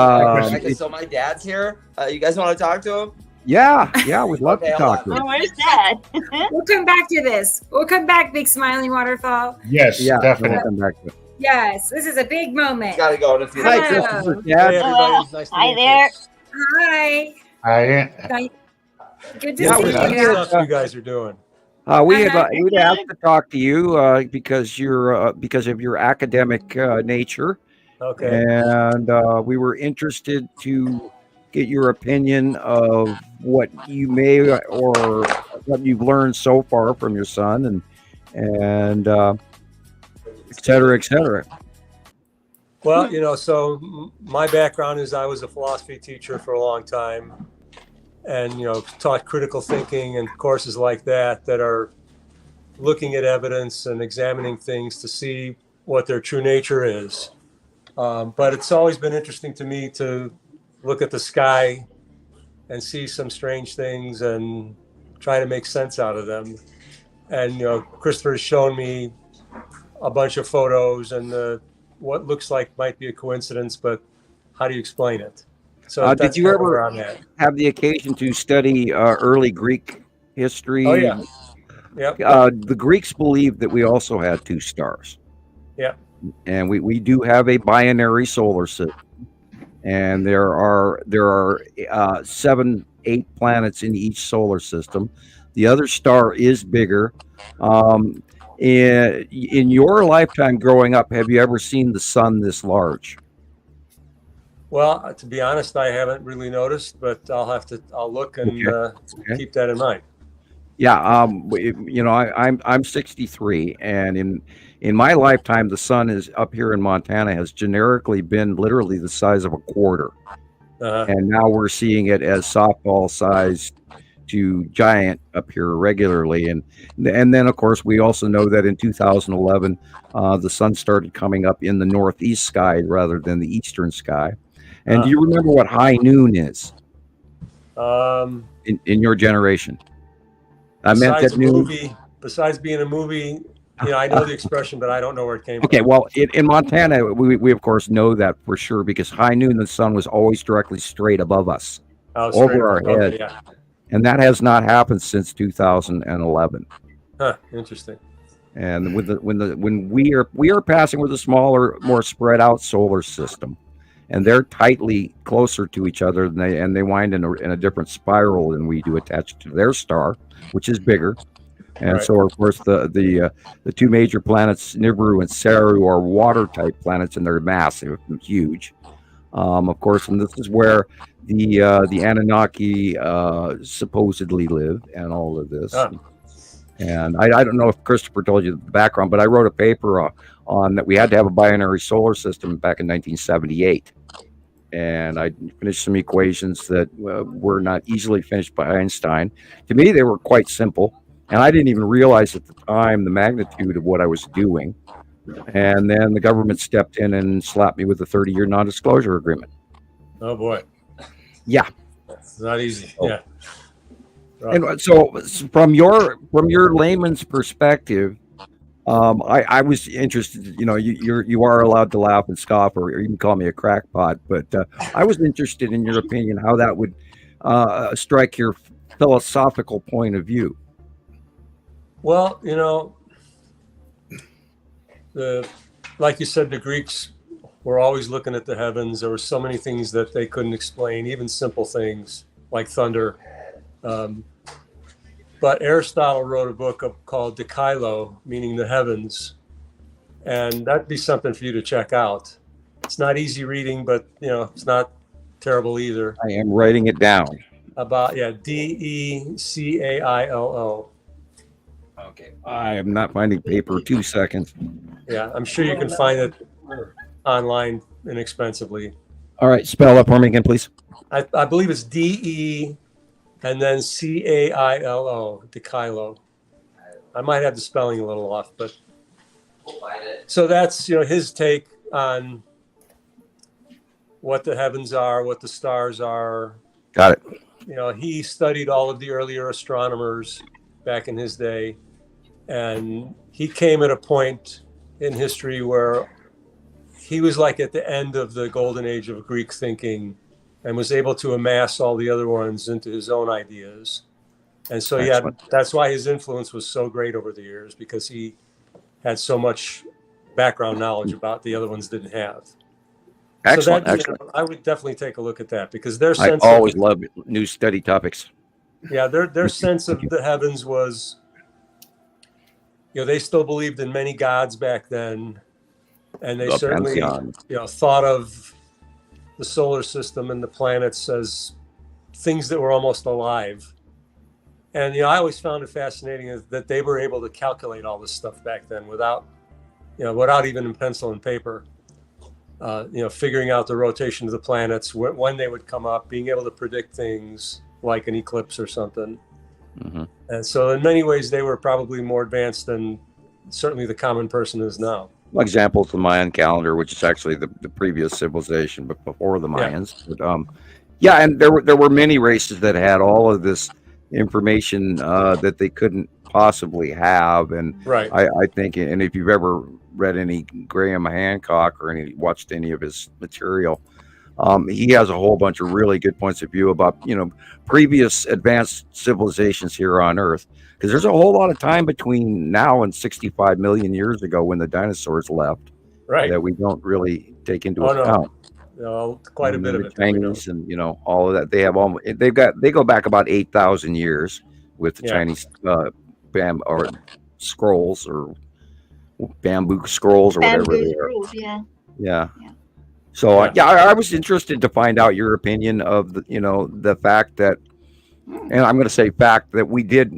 So my dad's here. You guys want to talk to him? Yeah, we'd love to talk to him. Oh, where's Dad? We'll come back to this. We'll come back, Big Smiling Waterfall. Yes, definitely. We'll come back to it. Yes, this is a big moment. Got to go in a few Hi, minutes. Christoper. Hey, everybody. Nice to Hi meet there. Hi. Hi. Good to Yeah, see you. Stuff you guys are doing. We'd have to talk to you because of your academic nature. Okay. And we were interested to get your opinion of what you may or what you've learned so far from your son, and et cetera, et cetera. Well, you know, so my background is I was a philosophy teacher for a long time, and you know, taught critical thinking and courses like that are looking at evidence and examining things to see what their true nature is. But it's always been interesting to me to look at the sky and see some strange things and try to make sense out of them. And, you know, Christoper has shown me a bunch of photos and what looks like might be a coincidence, but how do you explain it? So did you ever have the occasion to study early Greek history? Oh, yeah. Yep. The Greeks believed that we also had 2 stars. Yeah. And we do have a binary solar system. And there are 7, 8 planets in each solar system. The other star is bigger. In your lifetime growing up, have you ever seen the sun this large? Well, to be honest, I haven't really noticed, but I'll look and keep that in mind. Yeah, you know, I'm 63, and in my lifetime, the sun is up here in Montana has generically been literally the size of a quarter, and now we're seeing it as softball size to giant up here regularly, and then of course we also know that in 2011, the sun started coming up in the northeast sky rather than the eastern sky. And do you remember what high noon is? In your generation? I meant that noon. besides being a movie, I know the expression, but I don't know where it came from. Okay, well, in Montana, we of course know that for sure because high noon the sun was always directly straight above us, over our head, yeah. and that has not happened since 2011. Huh, interesting. And when we are passing with a smaller, more spread out solar system, and they're tightly closer to each other, and they wind in a different spiral than we do, attached to their star, which is bigger. And so, of course, the two major planets, Nibiru and Saru, are water-type planets, and they're massive and huge. Of course, and this is where the Anunnaki supposedly live, and all of this. And I don't know if Christoper told you the background, but I wrote a paper on that we had to have a binary solar system back in 1978. And I finished some equations that were not easily finished by Einstein. To me, they were quite simple. And I didn't even realize at the time the magnitude of what I was doing. And then the government stepped in and slapped me with a 30-year non-disclosure agreement. Oh, boy. Yeah. It's not easy. Yeah. Right. And so from your layman's perspective, I was interested, you are allowed to laugh and scoff or even call me a crackpot, but I was interested in your opinion, how that would strike your philosophical point of view. Well, like you said, the Greeks were always looking at the heavens. There were so many things that they couldn't explain, even simple things like thunder. But Aristotle wrote a book called Dikylo, meaning the heavens. And that'd be something for you to check out. It's not easy reading, but, it's not terrible either. I am writing it down. About, Decailo. Okay. I am not finding paper. 2 seconds. Yeah, I'm sure you can find it online inexpensively. All right. Spell that for me again, please. I believe it's DE and then CAILO, Dikylo. I might have the spelling a little off, but we'll find it. So that's, his take on what the heavens are, what the stars are. Got it. He studied all of the earlier astronomers back in his day. And he came at a point in history where he was like at the end of the golden age of Greek thinking and was able to amass all the other ones into his own ideas. And so, that's why his influence was so great over the years, because he had so much background knowledge about the other ones didn't have. Excellent. I would definitely take a look at that, because their sense I always love new study topics. Yeah, their sense of the heavens was, they still believed in many gods back then, and they certainly, thought of the solar system and the planets as things that were almost alive. And I always found it fascinating that they were able to calculate all this stuff back then without even pencil and paper. Figuring out the rotation of the planets, when they would come up, being able to predict things like an eclipse or something. Mm-hmm. And so in many ways, they were probably more advanced than certainly the common person is now. Examples, the Mayan calendar, which is actually the previous civilization, but before the Mayans. Yeah. But, and there were many races that had all of this information that they couldn't possibly have. And right. I think, and if you've ever read any Graham Hancock or watched any of his material, he has a whole bunch of really good points of view about, previous advanced civilizations here on Earth. Because there's a whole lot of time between now and 65 million years ago when the dinosaurs left, right, that we don't really take into account. No, quite a bit of it. Chinese and all of that. They have they go back about 8,000 years with the Chinese scrolls or bamboo scrolls or whatever they are. Yeah. So I was interested to find out your opinion of the fact that, and I'm going to say fact that we did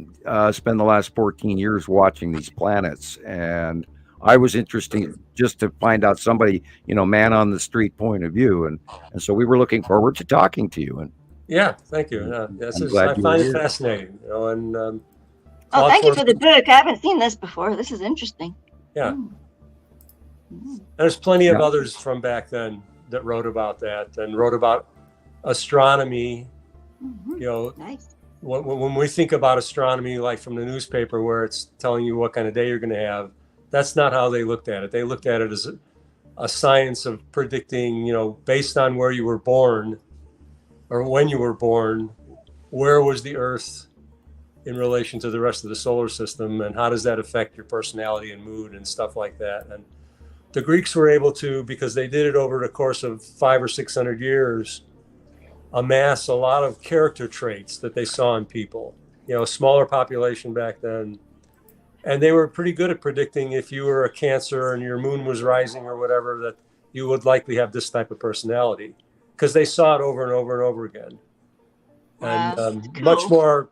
spend the last 14 years watching these planets, and I was interested just to find out somebody, man on the street point of view, and so we were looking forward to talking to you. And thank you. I find it fascinating. And thank you for the book. I haven't seen this before. This is interesting. Yeah. There's plenty of others from back then that wrote about that and wrote about astronomy, Nice. when we think about astronomy, like from the newspaper, where it's telling you what kind of day you're going to have, that's not how they looked at it. They looked at it as a science of predicting, based on where you were born or when you were born, where was the Earth in relation to the rest of the solar system, and how does that affect your personality and mood and stuff like that. And the Greeks were able to, because they did it over the course of 500 or 600 years, amass a lot of character traits that they saw in people. Smaller population back then, and they were pretty good at predicting if you were a Cancer and your moon was rising or whatever, that you would likely have this type of personality, because they saw it over and over and over again. Wow, And cool.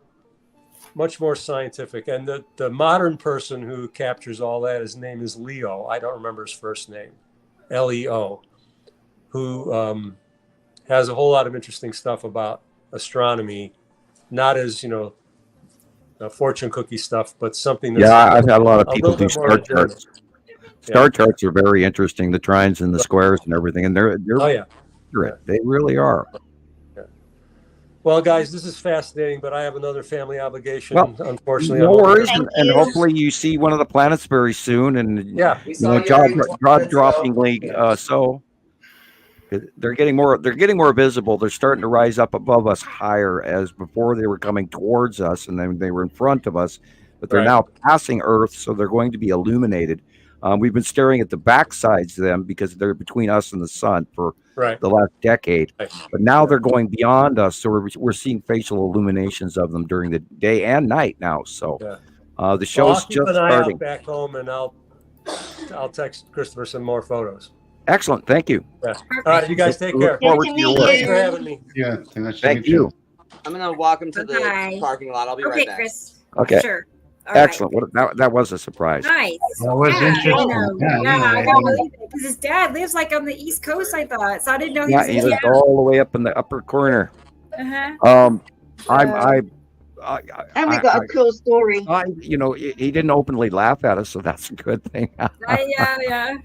much more scientific. And the modern person who captures all that, his name is Leo. I don't remember his first name, Leo, who has a whole lot of interesting stuff about astronomy, not as fortune cookie stuff, but something that's I've had a lot of people little do bit more star legitimate. charts. Star charts are very interesting, the trines and the squares and everything, and they're Oh yeah. accurate. They really are. Well, guys, this is fascinating, but I have another family obligation. Well, Unfortunately, no I'm over worries, there. and hopefully you see one of the planets very soon, and Yeah. We saw jaw Yuri 20 minutes ago. droppingly so. They're getting more visible. They're starting to rise up above us higher, as before they were coming towards us, and then they were in front of us, but they're Right. now passing Earth, so they're going to be illuminated. We've been staring at the backsides of them because they're between us and the sun for Right. the last decade, Right. but now they're going beyond us, so we're seeing facial illuminations of them during the day and night now. So Yeah. the Well, I'll show's keep just an eye starting. out back home, and I'll text Christoper some more photos. Excellent, thank you. Yeah. All right, you guys take care. Look forward Good to to your meet work. Thanks for having me. Yeah, Thank you. I'm gonna walk him to the Bye. parking lot. I'll be Okay, right back. Chris. Okay. Sure. All right. Excellent. That was a surprise. Nice. That was Yeah, interesting. I know. Yeah, Yeah, I yeah. don't believe it, because his dad lives like on the East Coast, I thought. So I didn't know he Yeah, was he in lives all the way up in the upper corner. Uh-huh. And And we got a cool story. he didn't openly laugh at us, so that's a good thing. Yeah.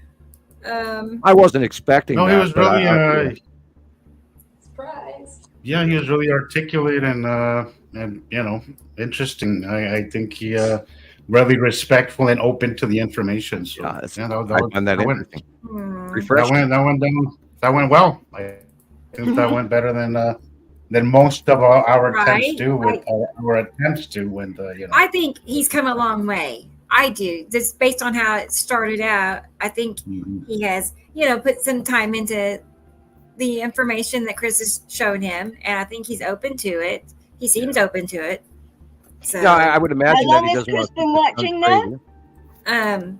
I wasn't expecting No, that. he was but really Surprise. yeah, he was really articulate and interesting. I think he really respectful and open to the information. So I that find that went, interesting. Hmm. Refreshing. that went well. I think that went better than most of our attempts Right. do with our attempts to when I think he's come a long way. I do. Just based on how it started out, I think Mhm. he has, put some time into the information that Chris has shown him, and I think he's open to it. He seems open to it. So, Yeah, I would imagine How that long he has doesn't want Chris to been watching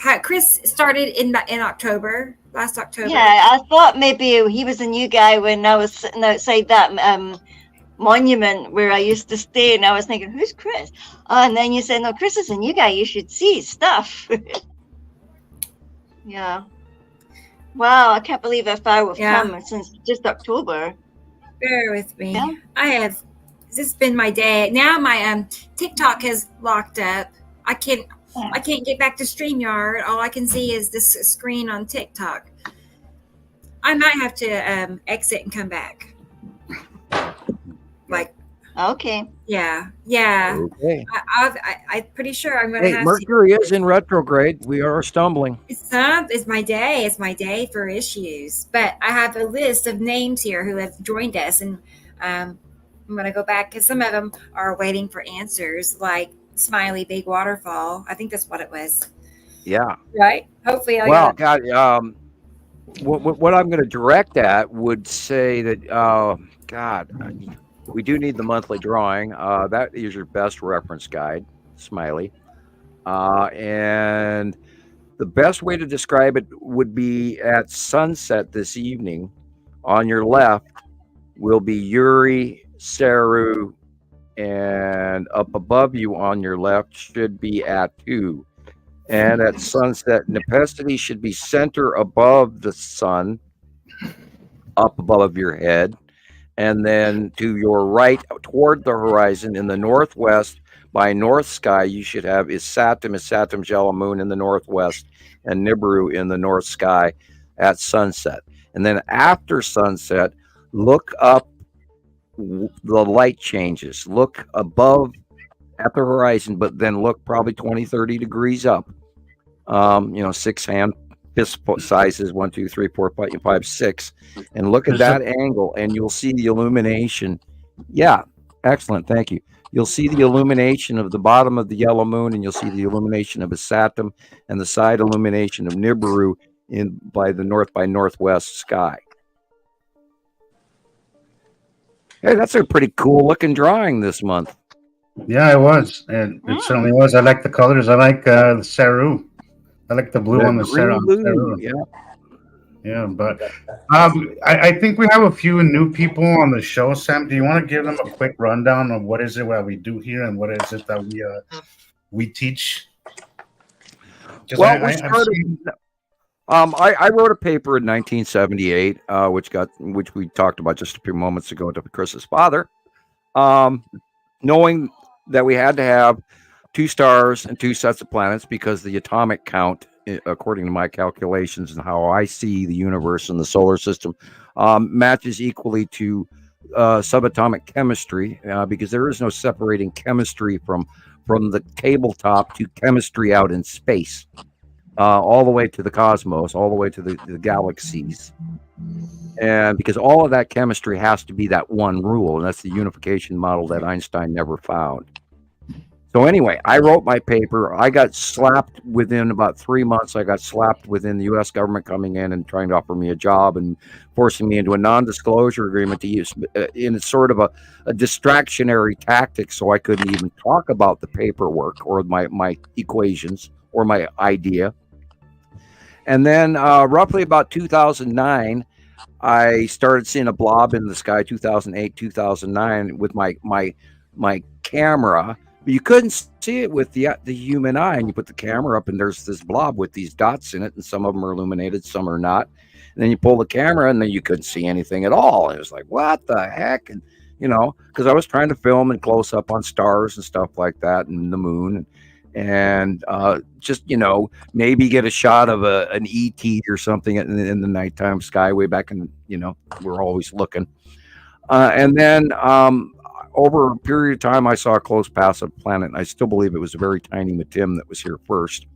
now? Chris started in October, last October. Yeah, I thought maybe he was a new guy when I was sitting outside that monument where I used to stay, and I was thinking, who's Chris? And then you said, no, Chris is a new guy. You should see his stuff. Yeah. Wow, I can't believe how far we've come since just October. Bear with me. Yeah. This has been my day. Now my TikTok has locked up. I can't get back to StreamYard. All I can see is this screen on TikTok. I might have to exit and come back. Okay. Yeah. Okay. I'm pretty sure I'm going to Hey, have Mercury is in retrograde. We are stumbling. It's my day. It's my day for issues. But I have a list of names here who have joined us, and I'm going to go back because some of them are waiting for answers, like Smiley Big Waterfall. I think that's what it was. Yeah. Right? Hopefully, God, what I'm going to direct at would say that, we do need the monthly drawing. That is your best reference guide, Smiley. And the best way to describe it would be at sunset this evening. On your left will be Uri, Saru, and up above you on your left should be Atu. And at sunset, Nepenthe should be center above the sun, up above your head. And then to your right, toward the horizon in the northwest, by north sky, you should have Isatim Jalamoon in the northwest, and Nibiru in the north sky at sunset. And then after sunset, look up the light changes. Look above at the horizon, but then look probably 20, 30 degrees up. 6 hand fist sizes, 1, 2, 3, 4, 5, 6, and look at that angle, and you'll see the illumination. Yeah, excellent. Thank you. You'll see the illumination of the bottom of the yellow moon, and you'll see the illumination of Saturn and the side illumination of Nibiru by the north by northwest sky. Hey, that's a pretty cool looking drawing this month. Yeah, it was. And it certainly was. I like the colors. I like the Saru. I like the blue on the Saru. Yeah. Yeah, but I think we have a few new people on the show. Sam, do you want to give them a quick rundown of what is it that we do here and what is it that we teach? Well, I wrote a paper in 1978, which we talked about just a few moments ago to Chris's father, knowing that we had to have 2 stars and 2 sets of planets because the atomic count, according to my calculations and how I see the universe and the solar system, matches equally to subatomic chemistry, because there is no separating chemistry from the tabletop to chemistry out in space, all the way to the cosmos, all the way to the galaxies. And because all of that chemistry has to be that one rule, and that's the unification model that Einstein never found. So anyway, I wrote my paper. I got slapped within about 3 months. I got slapped within the U.S. government coming in and trying to offer me a job and forcing me into a non-disclosure agreement to use in sort of a distractionary tactic, so I couldn't even talk about the paperwork or my equations or my idea. And then roughly about 2009, I started seeing a blob in the sky. 2008, 2009, with my camera. But you couldn't see it with the human eye, and you put the camera up and there's this blob with these dots in it, and some of them are illuminated, some are not. And then you pull the camera and then you couldn't see anything at all. And it was like, what the heck? And because I was trying to film and close up on stars and stuff like that, and the moon, and just maybe get a shot of an ET or something in the nighttime sky way back in, we're always looking. And then over a period of time, I saw a close passive planet, and I still believe it was a very tiny Matim that was here first,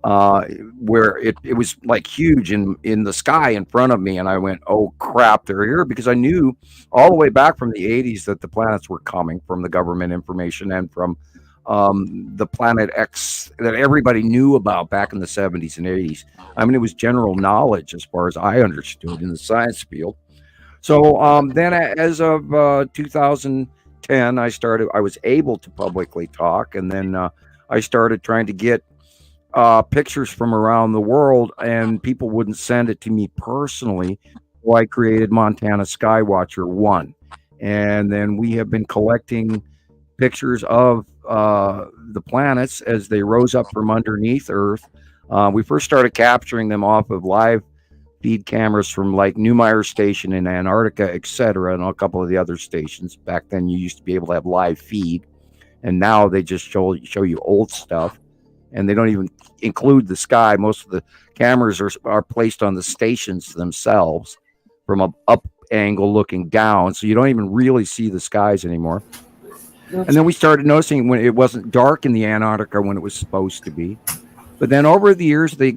where it was like huge in the sky in front of me, and I went, oh crap, they're here, because I knew all the way back from the 80s that the planets were coming from the government information and from the Planet X that everybody knew about back in the 70s and 80s. I mean, it was general knowledge as far as I understood in the science field. So then as of 2010, I was able to publicly talk, and then I started trying to get pictures from around the world, and people wouldn't send it to me personally. So I created Montana Skywatcher 1, and then we have been collecting pictures of the planets as they rose up from underneath Earth. We first started capturing them off of live feed cameras from like Neumeyer Station in Antarctica, etc., and a couple of the other stations. Back then, you used to be able to have live feed, and now they just show you old stuff, and they don't even include the sky. Most of the cameras are placed on the stations themselves from a up angle looking down, so you don't even really see the skies anymore. And then we started noticing when it wasn't dark in the Antarctica when it was supposed to be. But then over the years, they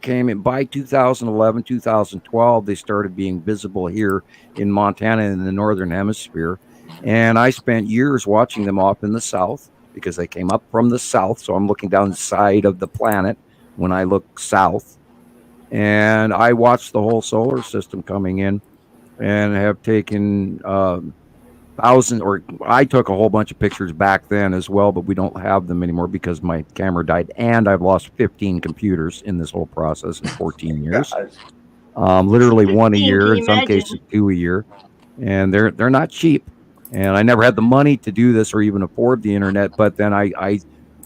came in by 2011, 2012, they started being visible here in Montana in the northern hemisphere. And I spent years watching them off in the south because they came up from the south. So I'm looking down the side of the planet when I look south. And I watched the whole solar system coming in and have taken I took a whole bunch of pictures back then as well, but we don't have them anymore because my camera died, and I've lost 15 computers in this whole process in 14 years. Literally one a year, in some cases 2 a year, and they're not cheap. And I never had the money to do this or even afford the internet, but then I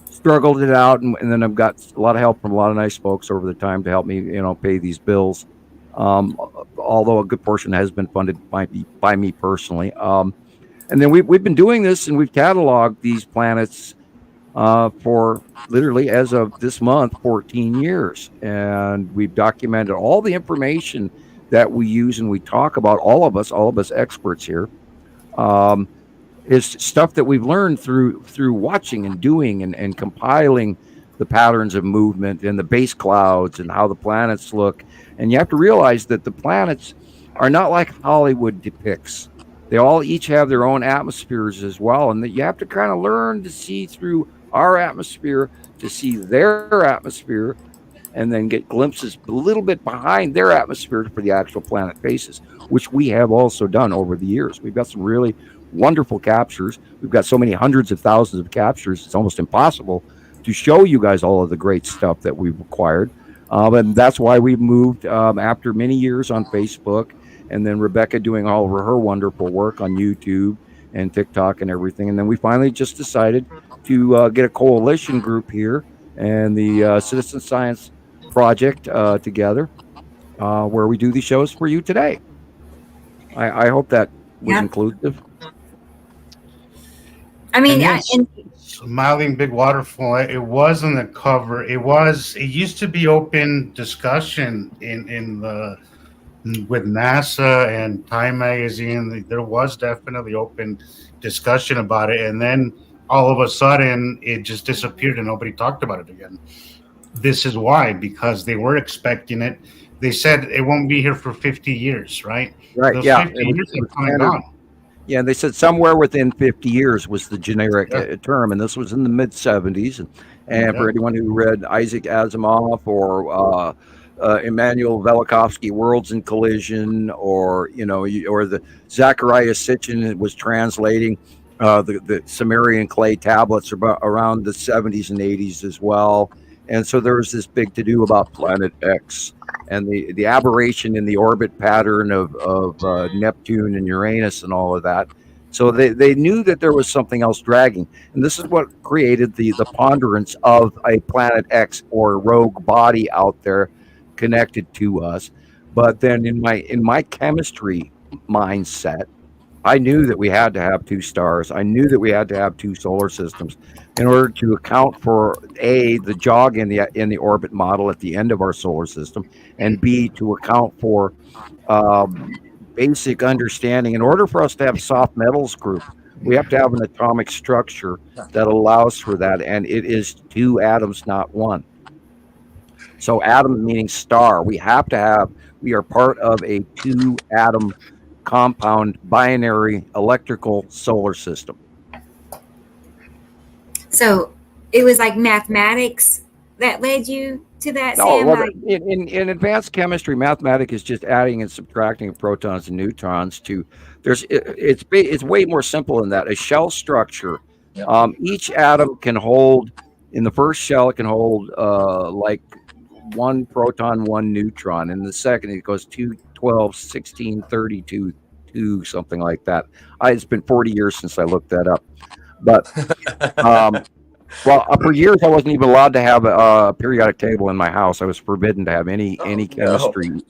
struggled it out, and then I've got a lot of help from a lot of nice folks over the time to help me, pay these bills. Although a good portion has been funded by me personally. And then we've been doing this, and we've cataloged these planets for literally, as of this month, 14 years. And we've documented all the information that we use and we talk about, all of us experts here. is stuff that we've learned through watching and doing and compiling the patterns of movement and the base clouds and how the planets look. And you have to realize that the planets are not like Hollywood depicts. They all each have their own atmospheres as well, and that you have to kind of learn to see through our atmosphere to see their atmosphere, and then get glimpses a little bit behind their atmosphere for the actual planet faces, which we have also done over the years. We've got some really wonderful captures. We've got so many hundreds of thousands of captures, it's almost impossible to show you guys all of the great stuff that we've acquired. And that's why we moved after many years on Facebook, and then Rebecca doing all of her wonderful work on YouTube and TikTok and everything. And then we finally just decided to get a coalition group here and the Citizen Science Project together, where we do these shows for you today. I hope that was inclusive. I mean, Smiling Big Waterfall, it wasn't a cover. It used to be open discussion with NASA and Time Magazine. There was definitely open discussion about it, and then all of a sudden it just disappeared and nobody talked about it again. This is why, because they were expecting it. They said it won't be here for 50 years, right? Right. Those Yeah. 50 years are coming on. Yeah, and they said somewhere within 50 years was the generic term, and this was in the mid 70s. And for anyone who read Isaac Asimov or Immanuel Velikovsky, Worlds in Collision, or the Zachariah Sitchin was translating the Sumerian clay tablets around the 70s and 80s as well. And so there was this big to-do about Planet X and the aberration in the orbit pattern of Neptune and Uranus and all of that. So they knew that there was something else dragging. And this is what created the ponderance of a Planet X or rogue body out there connected to us. But then in my chemistry mindset, I knew that we had to have two stars. I knew that we had to have two solar systems in order to account for the jog in the orbit model at the end of our solar system, and B, to account for basic understanding. In order for us to have a soft metals group, we have to have an atomic structure that allows for that, and it is two atoms, not one. So atom meaning star. We are part of a two atom compound binary electrical solar system. So it was like mathematics that led you to that, No, Sam? well, in advanced chemistry, mathematics is just adding and subtracting of protons and neutrons to. It's way more simple than that. A shell structure. Each atom can hold, in the first shell, it can hold like one proton, one neutron. In the second, it goes 2, 12, 16, 32, 2, something like that. It's been 40 years since I looked that up. But for years I wasn't even allowed to have a periodic table in my house. I was forbidden to have any chemistry,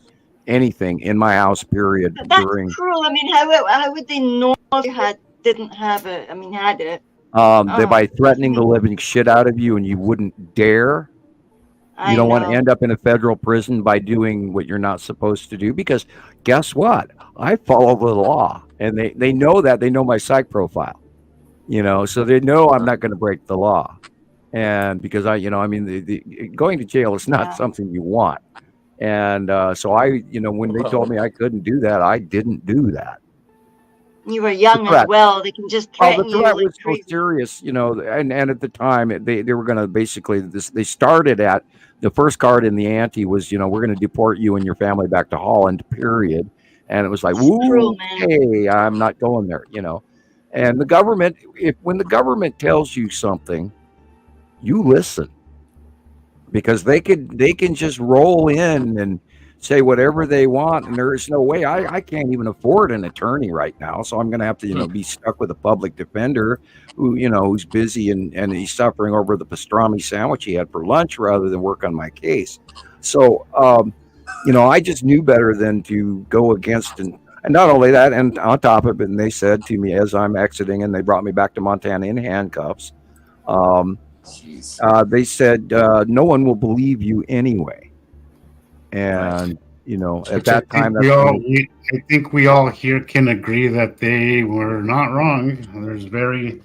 anything in my house. Period. But that's cruel. I mean, how would they know if you didn't have it? I mean, had it. By threatening the living shit out of you, and you wouldn't dare. You don't want to end up in a federal prison by doing what you're not supposed to do, because guess what? I follow the law, and they know that. They know my psych profile. So they know I'm not going to break the law. And because going to jail is not something you want. And so when they told me I couldn't do that, I didn't do that. You were young as well. They can just threaten you. The threat was crazy. So serious, and at the time they were going to basically they started at the first card in the ante was, we're going to deport you and your family back to Holland, period. And it was like, woo, hey, I'm not going there, And the government, when the government tells you something, you listen, because they can just roll in and say whatever they want, and there is no way. I can't even afford an attorney right now, so I'm going to have to be stuck with a public defender who's busy and he's suffering over the pastrami sandwich he had for lunch rather than work on my case. So I just knew better than to go against and not only that, and on top of it, and they said to me as I'm exiting, and they brought me back to Montana in handcuffs. They said no one will believe you anyway. And At that time, I think we all here can agree that they were not wrong. There's very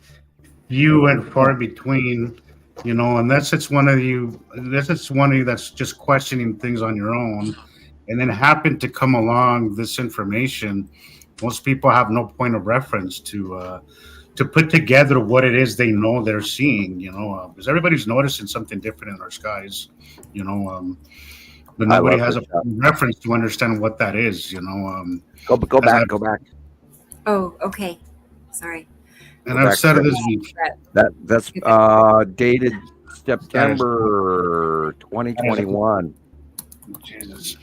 few and far between, unless it's one of you that's just questioning things on your own, and then happen to come along this information. Most people have no point of reference to put together what it is they know they're seeing, because everybody's noticing something different in our skies, but nobody has a reference to understand what that is, Go back. Oh, okay. Sorry. And I've said this week. That's dated September 2021. Jesus.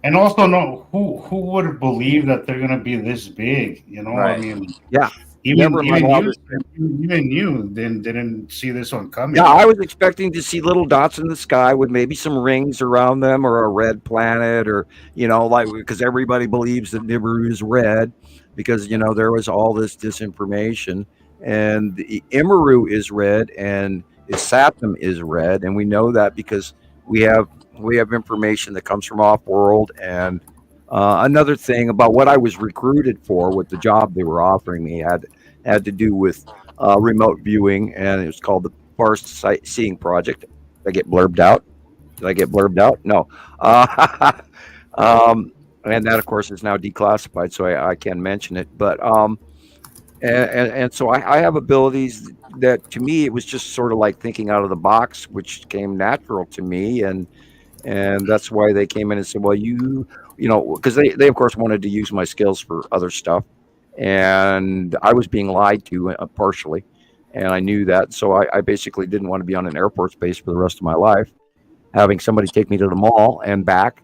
And also, no, who would believe that they're going to be this big? Right. I mean, yeah. Even you didn't see this one coming. Yeah, I was expecting to see little dots in the sky with maybe some rings around them, or a red planet, or because everybody believes that Nibiru is red, because there was all this disinformation, and the Imaru is red and the Saturn is red, and we know that because we have information that comes from off-world. And another thing about what I was recruited for, with the job they were offering me, had to do with remote viewing, and it was called the Forest Sightseeing Project. Did I get blurbed out? No. And that, of course, is now declassified, so I can't mention it. But and so I have abilities that, to me, it was just sort of like thinking out of the box, which came natural to me, and that's why they came in and said, well, because they of course wanted to use my skills for other stuff, and I was being lied to partially, and I knew that, so I basically didn't want to be on an Air Force base for the rest of my life, having somebody take me to the mall and back.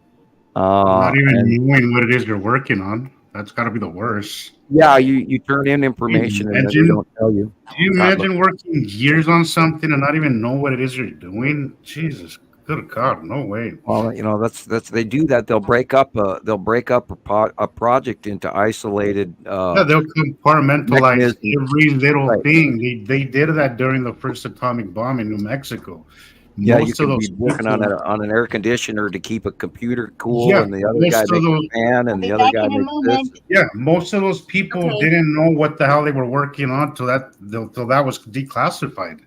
Not even knowing what it is you're working on. That's got to be the worst. Yeah, you turn in information and they don't tell you. Do you imagine working years on something and not even know what it is you're doing? Jesus, good God, no way. Well, that's they do that. They'll break up a project into isolated. They'll compartmentalize every little thing. They did that during the first atomic bomb in New Mexico. Yeah, you could be working on an air conditioner to keep a computer cool, and the other guy makes a fan, and the other guy makes this. Yeah, most of those people didn't know what the hell they were working on till that was declassified.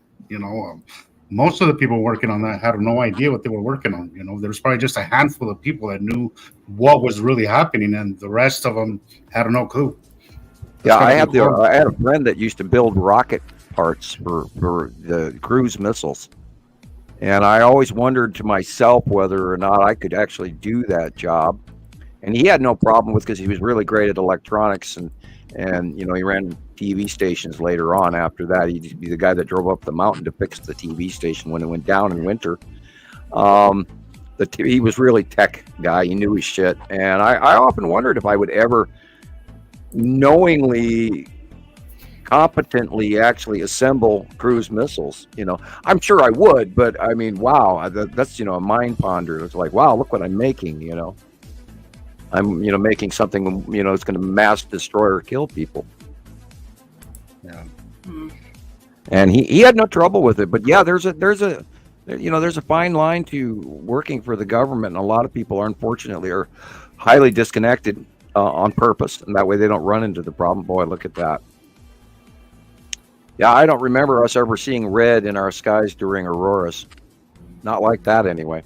Most of the people working on that had no idea what they were working on. There was probably just a handful of people that knew what was really happening, and the rest of them had no clue. I had a friend that used to build rocket parts for the cruise missiles. And I always wondered to myself whether or not I could actually do that job. And he had no problem with, because he was really great at electronics, and he ran TV stations later on. After that, he'd be the guy that drove up the mountain to fix the TV station when it went down in winter. He was really tech guy. He knew his shit. And I often wondered if I would ever knowingly, competently actually assemble cruise missiles. I'm sure I would, but I mean, wow, that's a mind ponder. It's like, wow, look what I'm making. I'm making something it's going to mass destroy or kill people. Yeah. And he had no trouble with it. But yeah, there's a fine line to working for the government, and a lot of people unfortunately are highly disconnected on purpose, and that way they don't run into the problem. Boy, look at that. Yeah, I don't remember us ever seeing red in our skies during auroras. Not like that, anyway.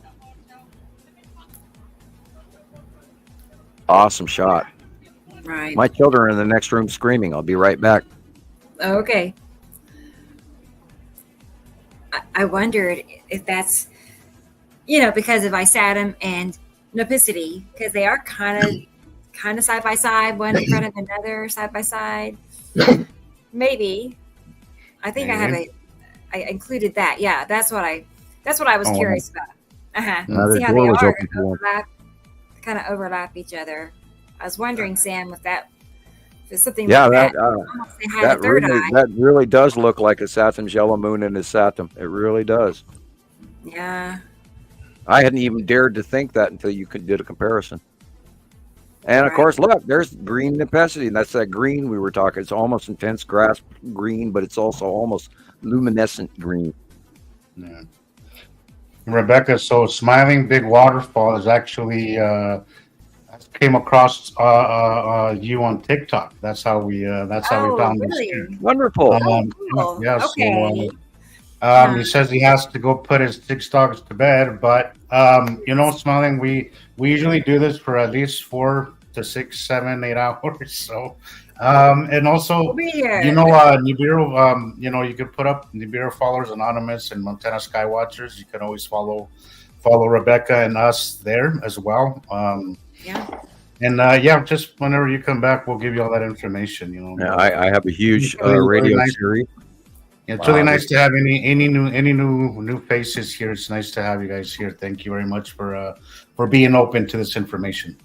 Awesome shot. Right. My children are in the next room screaming. I'll be right back. Okay. I wondered if that's, because of Isatum and Nopicity, because they are kind of side by side, one in front of another, side by side. Maybe. I think I included that. Yeah, that's what I was curious about. See how they are kind of overlap each other. I was wondering, Sam, if it's something like that. That really does look like a Saturn's yellow moon in his Saturn. It really does. Yeah. I hadn't even dared to think that until you did a comparison. And of course, look, there's green Nipacity, and that's that green we were talking. It's almost intense grass green, but it's also almost luminescent green. Yeah. Rebecca, so Smiling Big Waterfall is actually came across you on TikTok. That's how we found this really? here. Wonderful. Cool. Yeah. Okay. So he says he has to go put his 6 dogs to bed, but Smiling, we usually do this for at least 4 to 6, 7, 8 hours. So and also We'll be here. Nibiru, you can put up Nibiru Followers Anonymous and Montana Skywatchers. You can always follow Rebecca and us there as well. Yeah. And just whenever you come back, we'll give you all that information. Yeah, I have a huge Really, really radio nice. series. It's really nice to have any new faces here. It's nice to have you guys here. Thank you very much for being open to this information.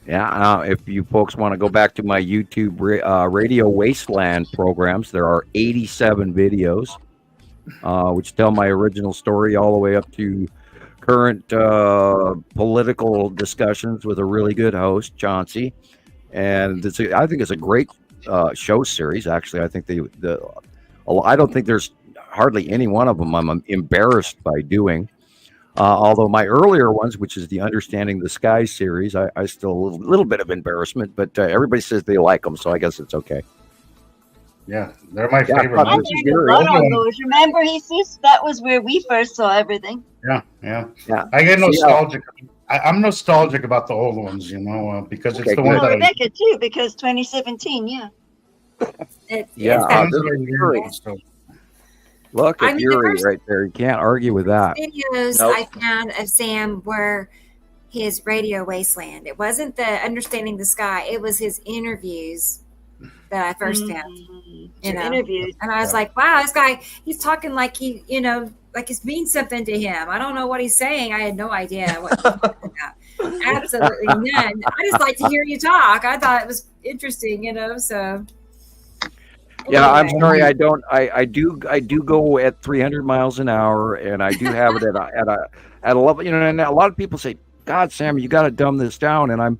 Yeah, if you folks want to go back to my YouTube Radio Wasteland programs, there are 87 videos, which tell my original story all the way up to current political discussions with a really good host, Chauncey. And I think it's a great show series. Actually, I think I don't think there's hardly any one of them I'm embarrassed by doing. Although my earlier ones, which is the Understanding the Sky series, I still a little bit of embarrassment, but everybody says they like them, so I guess it's okay. Yeah, they're my favorite. I learned a lot on those. Remember, Jesus? That was where we first saw everything. Yeah. I get nostalgic. I'm nostalgic about the old ones, because it's the one that Rebecca too, because 2017, yeah. Look at Yuri right there. You can't argue with that. Videos I found of Sam were his Radio Wasteland. It wasn't the Understanding the Sky. It was his interviews that I first found. Interviews. And I was like, wow, this guy, he's talking like he, like it means something to him. I don't know what he's saying. I had no idea what he's talking about. Absolutely none. I just like to hear you talk. I thought it was interesting, so. Yeah, I'm sorry. I don't. I do go at 300 miles an hour, and I do have it at a level. And a lot of people say, "God, Sam, you got to dumb this down." And I'm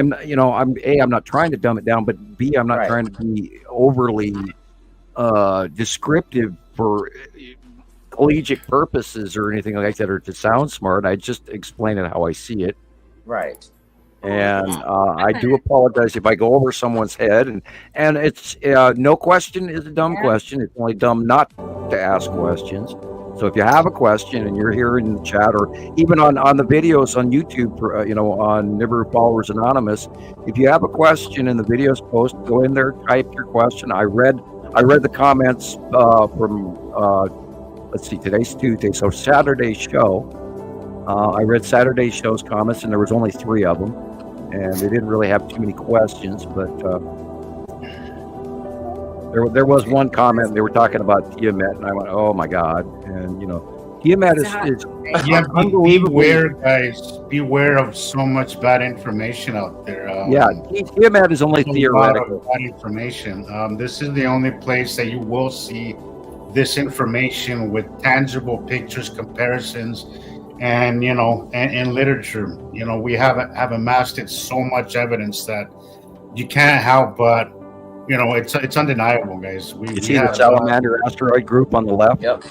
not trying to dumb it down, but B, I'm not trying to be overly descriptive for collegiate purposes or anything like that, or to sound smart. I just explain it how I see it. Right. And I do apologize if I go over someone's head, and it's no question is a dumb question. It's only dumb not to ask questions. So if you have a question and you're here in the chat, or even on the videos on YouTube, on Nibiru Followers Anonymous, if you have a question in the videos post, go in there, type your question. I read the comments from let's see, today's Tuesday, so Saturday's show. I read Saturday's show's comments, and there was only 3 of them. And they didn't really have too many questions, but there was one comment. They were talking about Tiamat, and I went, "Oh my God!" And Tiamat is beware, guys. Beware of so much bad information out there. Tiamat is only theoretical. Bad information. This is the only place that you will see this information with tangible pictures, comparisons. And and literature, we have amassed it so much evidence that you can't help but, it's undeniable, guys. You see the Salamander asteroid group on the left. Yep.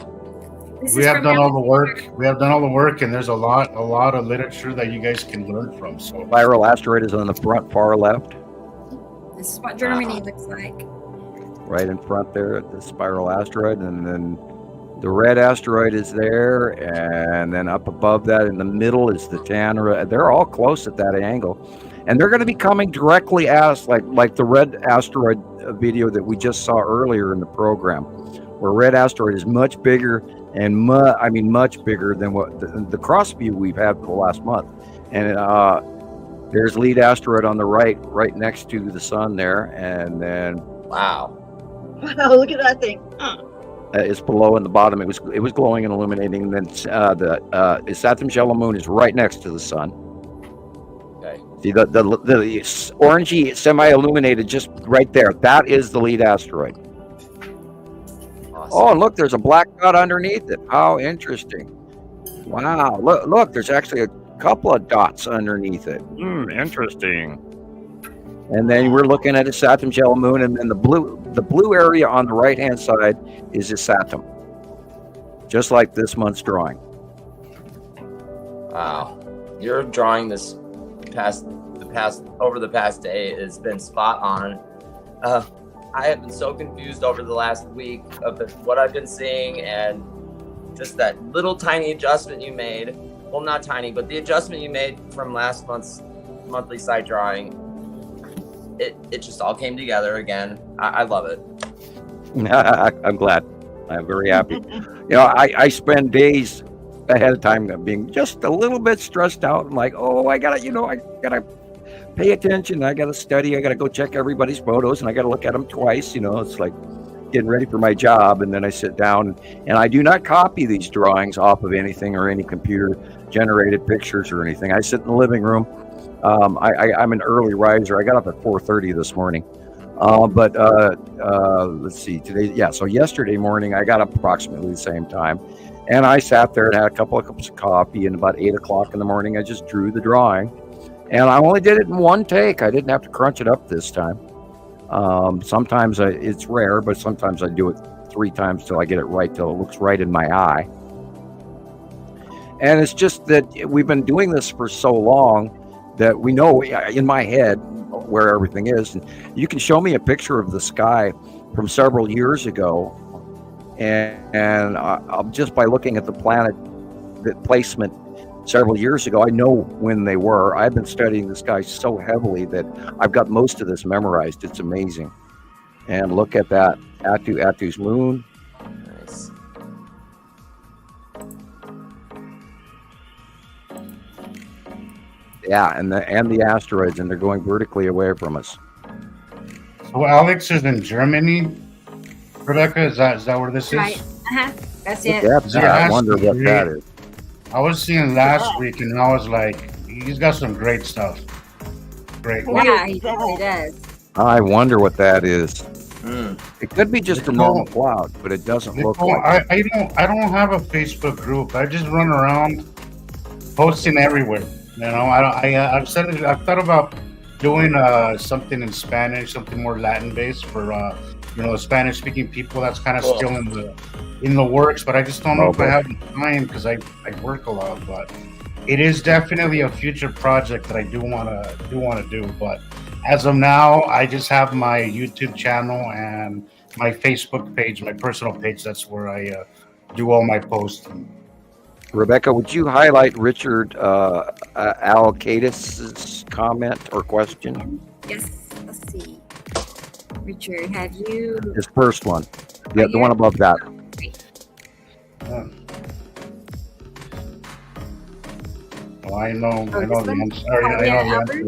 We have done all the work. And there's a lot of literature that you guys can learn from. So Spiral asteroid is on the front far left. This is what Germany looks like. Right in front there at the spiral asteroid, and then the red asteroid is there, and then up above that in the middle is the Tanra. They're all close at that angle, and they're going to be coming directly at us, like the red asteroid video that we just saw earlier in the program, where red asteroid is much bigger and much bigger than what the cross view we've had for the last month. And there's lead asteroid on the right next to the sun there, and then wow, look at that thing. It's below in the bottom. It was glowing and illuminating. And then the Saturn Shallow Moon is right next to the sun. Okay. See the orangey semi-illuminated just right there. That is the lead asteroid. Awesome. Oh, and look, there's a black dot underneath it. How interesting! Wow, look, there's actually a couple of dots underneath it. Interesting. And then we're looking at a Saturn Shallow Moon, and then the blue area on the right-hand side is a Saturn, just like this month's drawing. Wow, your drawing over the past day has been spot on. I have been so confused over the last week of what I've been seeing, and just that little tiny adjustment you made. Well, not tiny, but the adjustment you made from last month's monthly site drawing. It just all came together again. I love it. I'm glad. I'm very happy. I spend days ahead of time being just a little bit stressed out. I'm like, oh, I gotta pay attention. I gotta study. I gotta go check everybody's photos, and I gotta look at them twice. It's like getting ready for my job. And then I sit down, and I do not copy these drawings off of anything or any computer generated pictures or anything. I sit in the living room. I'm an early riser. I got up at 4:30 this morning. But let's see, today. Yeah. So yesterday morning, I got up approximately the same time, and I sat there and had a couple of cups of coffee, and about 8 o'clock in the morning, I just drew the drawing, and I only did it in one take. I didn't have to crunch it up this time. Sometimes it's rare, but sometimes I do it 3 times till I get it right, till it looks right in my eye. And it's just that we've been doing this for so long that we know in my head where everything is. And you can show me a picture of the sky from several years ago, and just by looking at the placement several years ago, I know when they were. I've been studying the sky so heavily that I've got most of this memorized. It's amazing. And look at that, Atu's moon. Nice. Yeah, and the asteroids, and they're going vertically away from us. So Alex is in Germany. Rebecca, is that where this Right. is? That's it. I wonder what that is. I was seeing last week, and I was like, he's got some great stuff. Great. Yeah, he does. I wonder what that is. Mm. It could be just a normal cloud, but it doesn't look like it. I don't have a Facebook group. I just run around posting everywhere. I've thought about doing something in Spanish, something more Latin based for Spanish speaking people. That's kind of still in the works, but I just don't know if I have the time because I work a lot. But it is definitely a future project that I do want to do. But as of now, I just have my YouTube channel and my Facebook page, my personal page. That's where I do all my posts. Rebecca, would you highlight Richard Alcadis' comment or question? Yes. Let's see. Richard, have you? His first one. Yeah, the one above that. Well, I know the answer. I know the answer.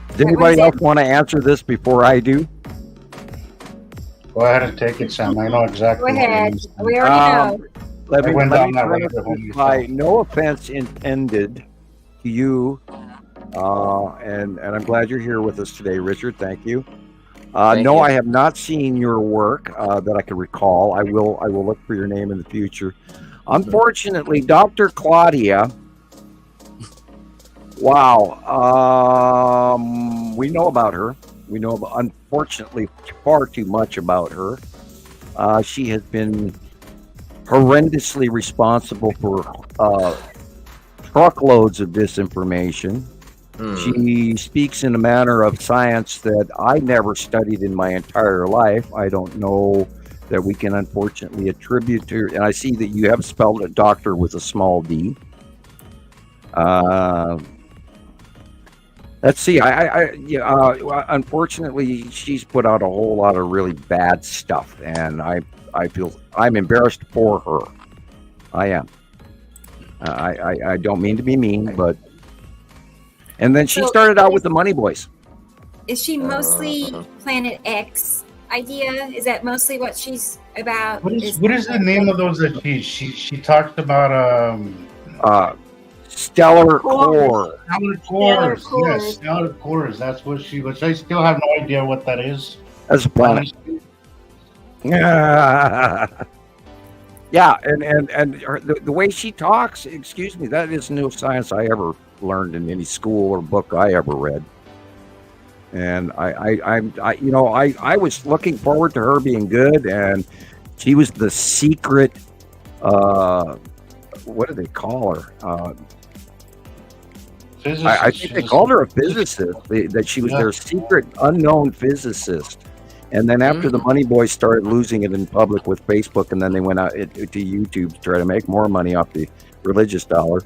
Does anybody else want to answer this before I do? Go ahead and take it, Sam. I know exactly. Go ahead. We already know. Let me clarify, no offense intended to you, and I'm glad you're here with us today, Richard. Thank you. Thank you. I have not seen your work that I can recall. I will look for your name in the future. Unfortunately, Dr. Claudia. Wow. We know about her. We know about, unfortunately, far too much about her. She has been horrendously responsible for truckloads of disinformation. She speaks in a manner of science that I never studied in my entire life. I don't know that we can unfortunately attribute to her. And I see that you have spelled a doctor with a small d. Let's see. Unfortunately, she's put out a whole lot of really bad stuff, and I feel I'm embarrassed for her. I am. I don't mean to be mean, but. And then she started out with the Money Boys. Is she mostly Planet X idea? Is that mostly what she's about? What is the name of those that she talked about? Stellar Core. Stellar Cores. Yes, Stellar Cores. That's what which I still have no idea what that is. That's a planet. Yeah, and the way she talks, excuse me, that is no science I ever learned in any school or book I ever read. And I was looking forward to her being good, and she was the secret what do they call her? Physicist. I think they called her a physicist. That she was their secret unknown physicist. And then after the money boys started losing it in public with Facebook, and then they went out to YouTube to try to make more money off the religious dollar.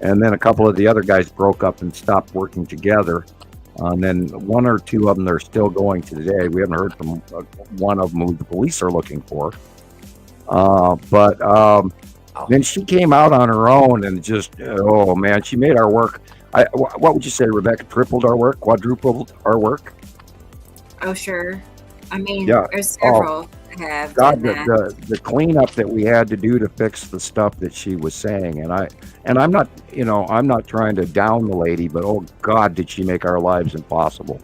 And then a couple of the other guys broke up and stopped working together. And then one or two of them are still going to today. We haven't heard from one of them who the police are looking for. But then she came out on her own and just, oh man, she made our work. What would you say, Rebecca? Tripled our work? Quadrupled our work? Oh, sure. I mean, there's several that have God, done that. the cleanup that we had to do to fix the stuff that she was saying, and I'm not, I'm not trying to down the lady, but oh God, did she make our lives impossible?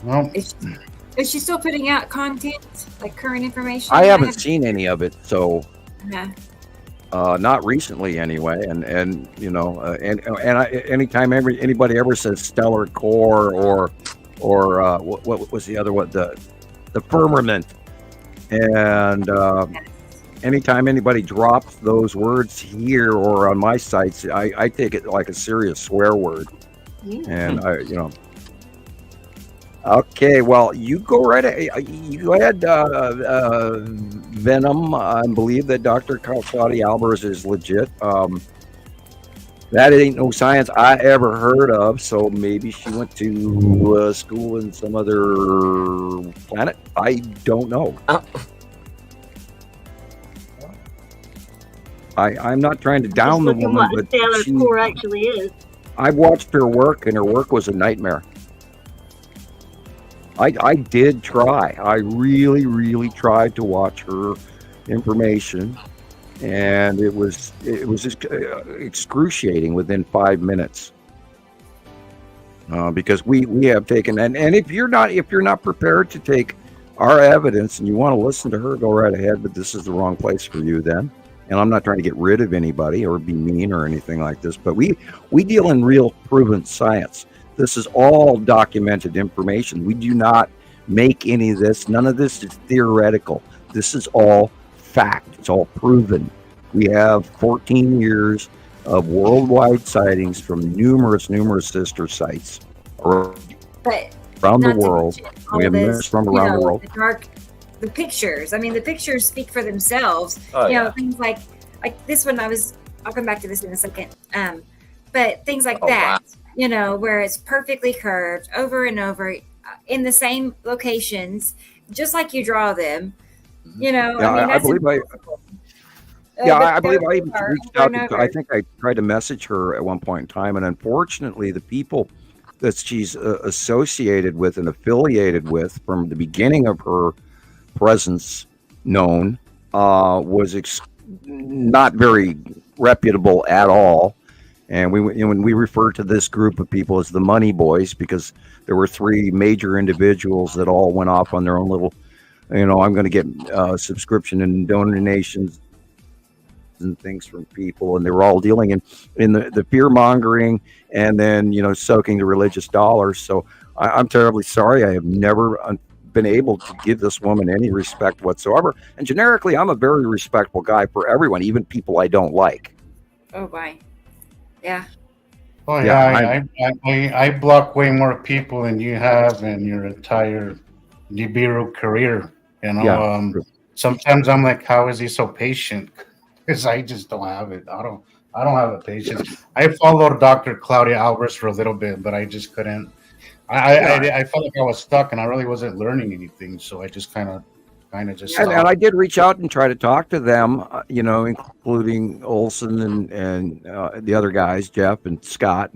Well, Is she still putting out content, like current information? I haven't seen any of it, so Yeah. not recently anyway. And anytime anybody ever says stellar core or what was the other one, the firmament, and anytime anybody drops those words here or on my sites, I take it like a serious swear word. And okay, well, you go right ahead. You go ahead, Venom. I believe that Dr. Claudia Albers is legit. That ain't no science I ever heard of, so maybe she went to school in some other planet. I don't know. I'm not trying to down the woman, what but a stellar core actually is. I watched her work, and her work was a nightmare. I did try. I really, really tried to watch her information, and it was just excruciating within 5 minutes. Because we have taken, and if you're not prepared to take our evidence and you want to listen to her, go right ahead. But this is the wrong place for you then. And I'm not trying to get rid of anybody or be mean or anything like this. But we deal in real proven science. This is all documented information. We do not make any of this. None of this is theoretical. This is all fact. It's all proven. We have 14 years of worldwide sightings from numerous sister sites around the world. We have this from around the world. The pictures. I mean, the pictures speak for themselves. Things like this one. I'll come back to this in a second. But things like that. Wow. Where it's perfectly curved over and over in the same locations, just like you draw them. I believe I even reached out. I think I tried to message her at one point in time, and unfortunately, the people that she's associated with and affiliated with from the beginning of her presence known was not very reputable at all. And when we refer to this group of people as the money boys, because there were three major individuals that all went off on their own little, I'm going to get subscription and donations and things from people, and they were all dealing in the fear mongering and then soaking the religious dollars. So I'm terribly sorry. I have never been able to give this woman any respect whatsoever. And generically, I'm a very respectful guy for everyone, even people I don't like. Oh, bye. Yeah. Oh yeah, I block way more people than you have in your entire Nibiru career. Sometimes I'm like, how is he so patient? Because I just don't have it. I don't have the patience. I followed Dr. Claudia Albers for a little bit, but I just couldn't. I felt like I was stuck, and I really wasn't learning anything. So I just kind of just. And I did reach out and try to talk to them, including Olson and the other guys, Jeff and Scott.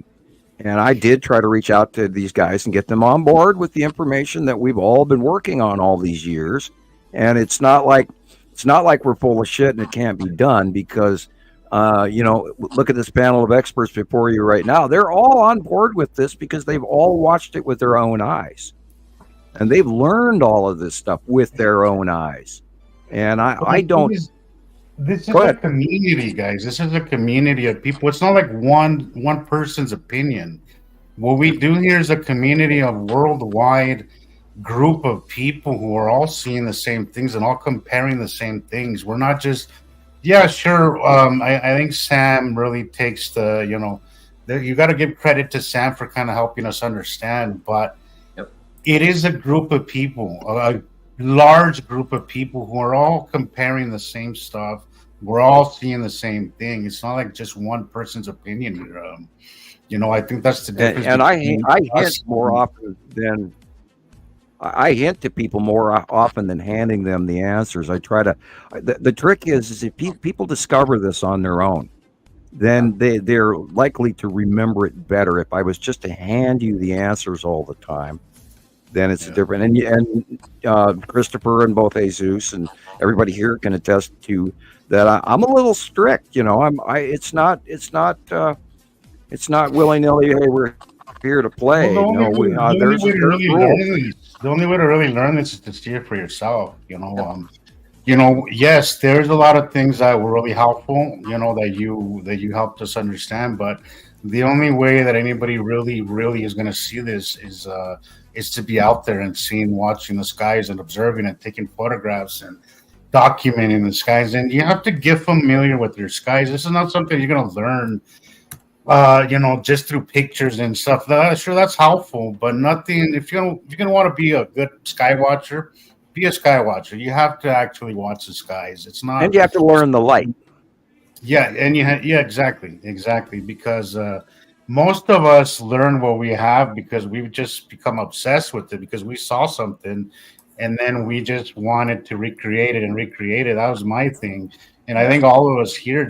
And I did try to reach out to these guys and get them on board with the information that we've all been working on all these years. And it's not like we're full of shit and it can't be done, because look at this panel of experts before you right now. They're all on board with this because they've all watched it with their own eyes. And they've learned all of this stuff with their own eyes. And I don't. This is a community, guys. This is a community of people. It's not like one person's opinion. What we do here is a community of worldwide group of people who are all seeing the same things and all comparing the same things. We're not just, yeah, sure. I think Sam really takes you got to give credit to Sam for kind of helping us understand, but it is a group of people, a large group of people who are all comparing the same stuff. We're all seeing the same thing. It's not like just one person's opinion here. I think that's the difference. And I hint more often than I hint to people more often than handing them the answers. I try to. The trick is if people discover this on their own, then they're likely to remember it better. If I was just to hand you the answers all the time, then it's different. And Christoper and both Jesus and everybody here can attest to that. I'm a little strict. It's not willy nilly. Hey, we're here to play. Well, the only way to really learn this is to see it for yourself. Yes, there's a lot of things that were really helpful. That you helped us understand, but the only way that anybody really is going to see this is to be out there and watching the skies and observing and taking photographs and documenting the skies. And you have to get familiar with your skies. This is not something you're going to learn just through pictures and stuff. Sure, that's helpful, but nothing. If you're gonna want to be a good sky watcher, be a sky watcher. You have to actually watch the skies. It's not, and you have to learn the light. Yeah, and exactly, because most of us learn what we have because we've just become obsessed with it because we saw something, and then we just wanted to recreate it. That was my thing. And I think all of us here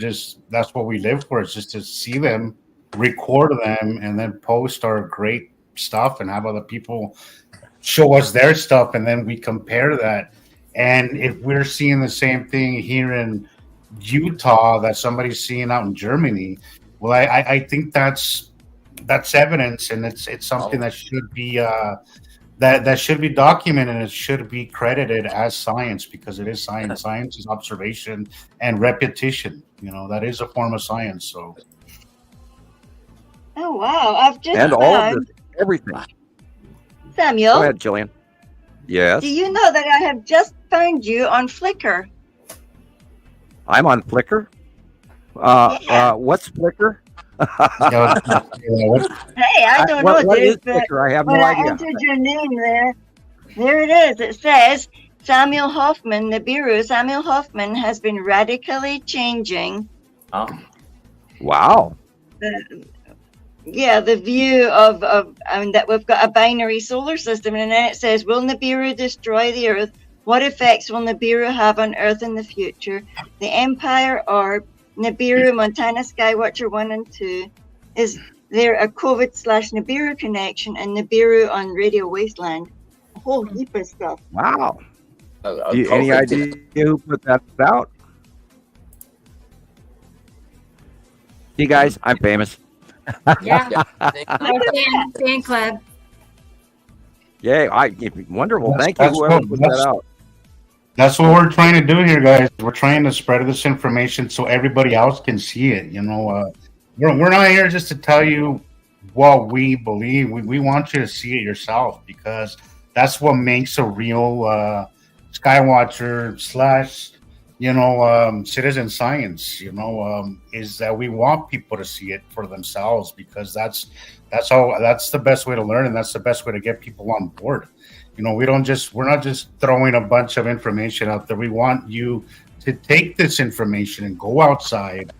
that's what we live for, is just to see them, record them, and then post our great stuff and have other people show us their stuff. And then we compare that. And if we're seeing the same thing here in Utah that somebody's seeing out in Germany, well, I think that's evidence. And it's something that should be, that should be documented. It should be credited as science because it is science. Science is observation and repetition. That is a form of science. So. Oh wow! I've just and all of this, everything. Samuel, go ahead, Gillian. Yes. Do you know that I have just found you on Flickr? I'm on Flickr. What's Flickr? Hey, I don't know what this, is Flickr? I have no when idea. I entered your name there it is. It says Samuel Hofman, Nibiru. Samuel Hofman has been radically changing. Oh. Wow. The view of that we've got a binary solar system, and then it says, will Nibiru destroy the Earth? What effects will Nibiru have on Earth in the future? The Empire Orb, Nibiru, Montana Skywatcher 1 and 2. Is there a COVID/Nibiru connection, and Nibiru on Radio Wasteland? A whole heap of stuff. Wow. Any idea who put that out? You guys, I'm famous. Yeah. Fan club. Yeah, wonderful. Thank you, whoever put that out. That's what we're trying to do here, guys. We're trying to spread this information so everybody else can see it. We're not here just to tell you what we believe. We want you to see it yourself because that's what makes a real skywatcher / citizen science. Is that we want people to see it for themselves because that's the best way to learn, and that's the best way to get people on board. We're not just throwing a bunch of information out there. We want you to take this information and go outside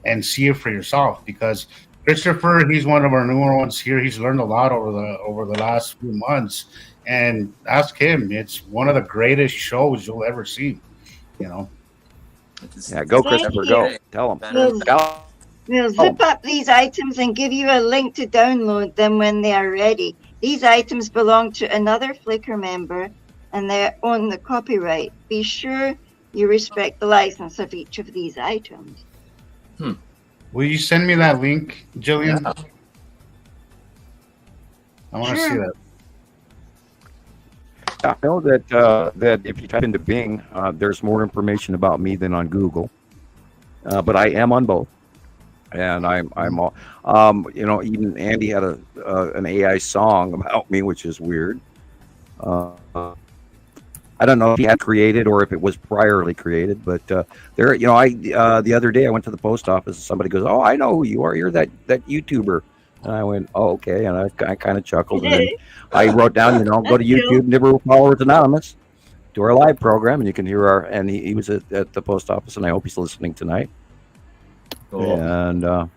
and see it for yourself. Because Christoper, he's one of our newer ones here. He's learned a lot over the last few months. And ask him. It's one of the greatest shows you'll ever see. Yeah, go Christoper, go. Tell him. We'll zip up these items and give you a link to download them when they are ready. These items belong to another Flickr member and they own the copyright. Be sure you respect the license of each of these items. Will you send me that link, Gillian? Yeah. I want to see that. I know that if you type into Bing, there's more information about me than on Google, but I am on both. And I'm all, even Andy had an AI song about me, which is weird. I don't know if he had created or if it was priorly created, but there, the other day I went to the post office and somebody goes, "Oh, I know who you are. You're that YouTuber." And I went, "Oh, okay." And I kind of chuckled. And then I wrote down, go to YouTube, Nibiru Followers Anonymous, do our live program, and you can hear and he was at the post office, and I hope he's listening tonight. Cool. And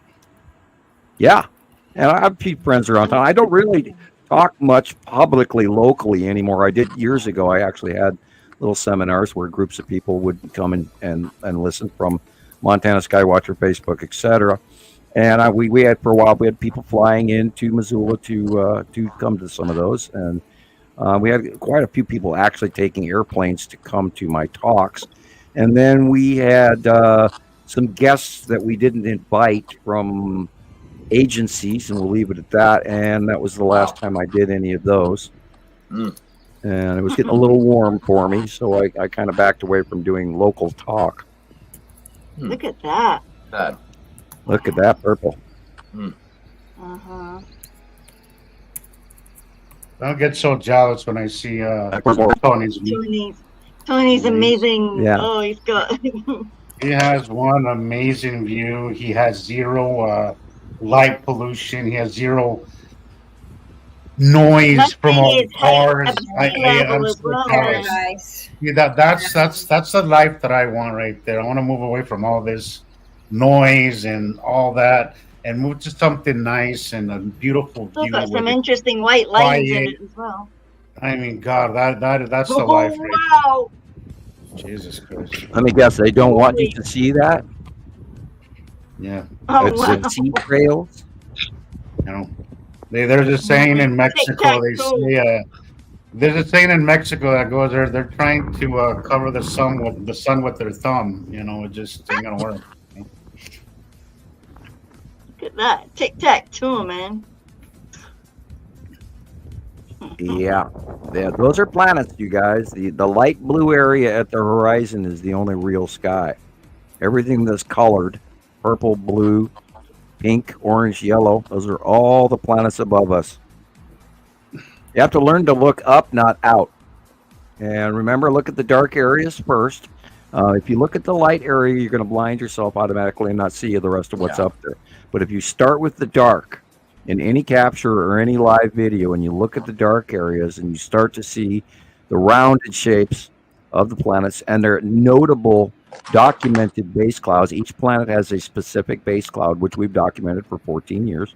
yeah, and I have a few friends around town. I don't really talk much publicly locally anymore. I did years ago. I actually had little seminars where groups of people would come and listen from Montana Skywatcher, Facebook, etc. And we had for a while, we had people flying into Missoula to come to some of those, and we had quite a few people actually taking airplanes to come to my talks. And then we had some guests that we didn't invite from agencies, and we'll leave it at that. And that was the last time I did any of those. And it was getting a little warm for me, so I kind of backed away from doing local talk. Look at that. Look at that purple. Uh-huh. I don't get so jealous when I see Tony's view. Tony's amazing. Yeah. Oh, he's got. He has one amazing view. He has zero light pollution. He has zero noise from all the cars. I'm so jealous. Nice. Yeah, that's the life that I want right there. I want to move away from all this noise and all that, and move to something nice and a beautiful view. Still got some interesting white lines in it as well. I mean, God, that's the life. Right Wow! Jesus Christ! Let me guess, they don't want you to see that. Yeah, it's sea trails. There's a saying in Mexico. They say there's a saying in Mexico that goes there. They're trying to cover the sun with their thumb. It just ain't gonna work. Look at that. Tic-tac-toe, man. Yeah, those are planets, you guys. The light blue area at the horizon is the only real sky. Everything that's colored, purple, blue, pink, orange, yellow, those are all the planets above us. You have to learn to look up, not out. And remember, look at the dark areas first. If you look at the light area, you're going to blind yourself automatically and not see the rest of what's up there. But if you start with the dark in any capture or any live video, and you look at the dark areas and you start to see the rounded shapes of the planets and their notable documented base clouds. Each planet has a specific base cloud, which we've documented for 14 years.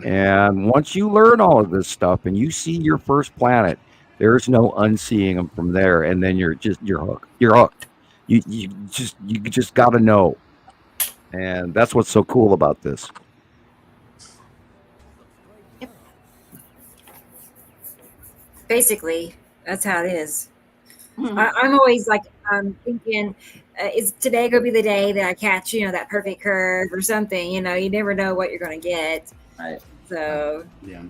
And once you learn all of this stuff and you see your first planet, there's no unseeing them from there. And then you're hooked. You're hooked. You just got to know. And that's what's so cool about this. Basically, that's how it is. I'm always like thinking, is today going to be the day that I catch, that perfect curve or something? You never know what you're going to get. Right. So, yeah.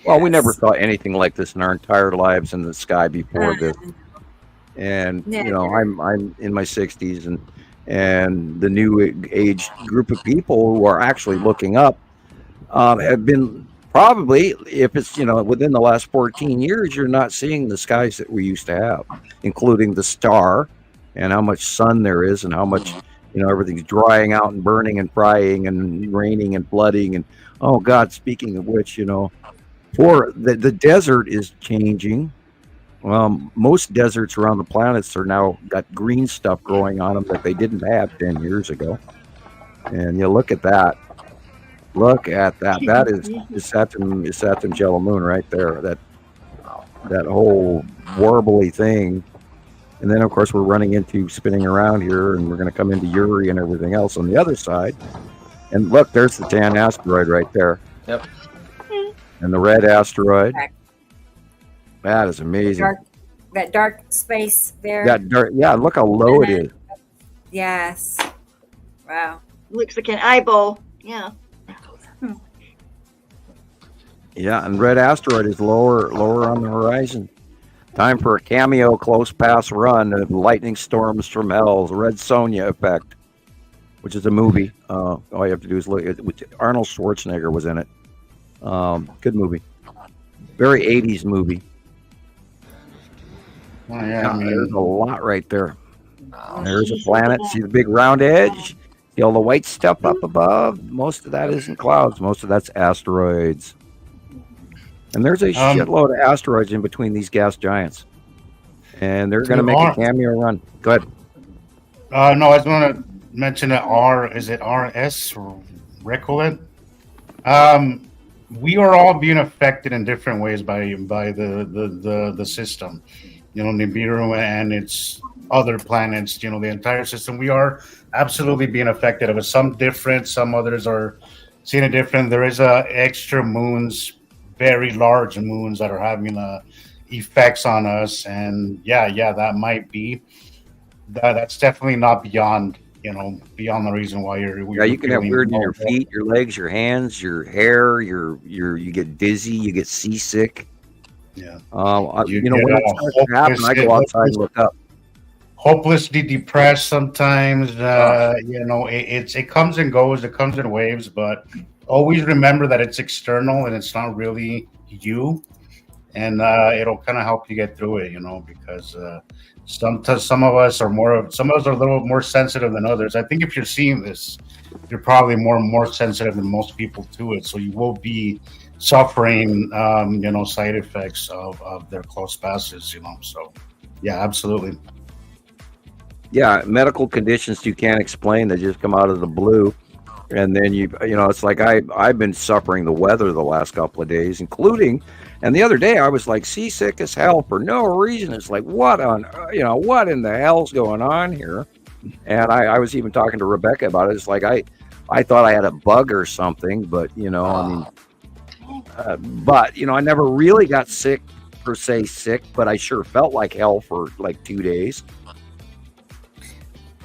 Well, we never saw anything like this in our entire lives in the sky before this. And I'm in my 60s, and the new age group of people who are actually looking up have been probably, if it's within the last 14 years, you're not seeing the skies that we used to have, including the star and how much sun there is and how much everything's drying out and burning and frying and raining and flooding. And oh God, speaking of which, for the desert is changing. Most deserts around the planets are now got green stuff growing on them that they didn't have 10 years ago. And you look at that. Look at that. That is Saturn Jello Moon right there. That whole warbly thing. And then, of course, we're running into spinning around here, and we're going to come into Uri and everything else on the other side. And look, there's the tan asteroid right there. Yep. And the red asteroid. That is amazing. That dark space there. That dark, yeah, look how low it is. Yes. Wow. Looks like an eyeball. Yeah. Yeah, and red asteroid is lower on the horizon. Time for a cameo close pass run of Lightning Storms from Hell's Red Sonja Effect, which is a movie. All you have to do is look at it. Arnold Schwarzenegger was in it. Good movie. Very 80s movie. Oh, yeah, I mean, there's a lot right there. Wow. There's a planet. See the big round edge? See all the white stuff up above? Most of that isn't clouds. Most of that's asteroids. And there's a shitload of asteroids in between these gas giants. And they're going to make a cameo run. Go ahead. No, I just want to mention that is it RS? Recollect? We are all being affected in different ways by the system. You know, Nibiru and its other planets, you know, the entire system. We are absolutely being affected of it. Some different, some others are seeing it different. There is extra moons, very large moons that are having effects on us. And yeah, that might be that's definitely not beyond the reason why you can have weird in your feet, your legs, your hands, your hair, you get dizzy, you get seasick. Yeah. When it starts to happen, I go outside and look up. Hopelessly depressed sometimes. It comes and goes. It comes in waves, but always remember that it's external and it's not really you. And it'll kind of help you get through it, because sometimes some of us are a little more sensitive than others. I think if you're seeing this, you're probably more sensitive than most people to it. So you will be suffering, side effects of their close passes, So, yeah, absolutely. Yeah, medical conditions you can't explain that just come out of the blue. And then it's like I've been suffering the weather the last couple of days, including, and the other day I was like seasick as hell for no reason. It's like, what in the hell's going on here? And I was even talking to Rebecca about it. It's like I thought I had a bug or something, but I never really got sick per se sick, but I sure felt like hell for like 2 days.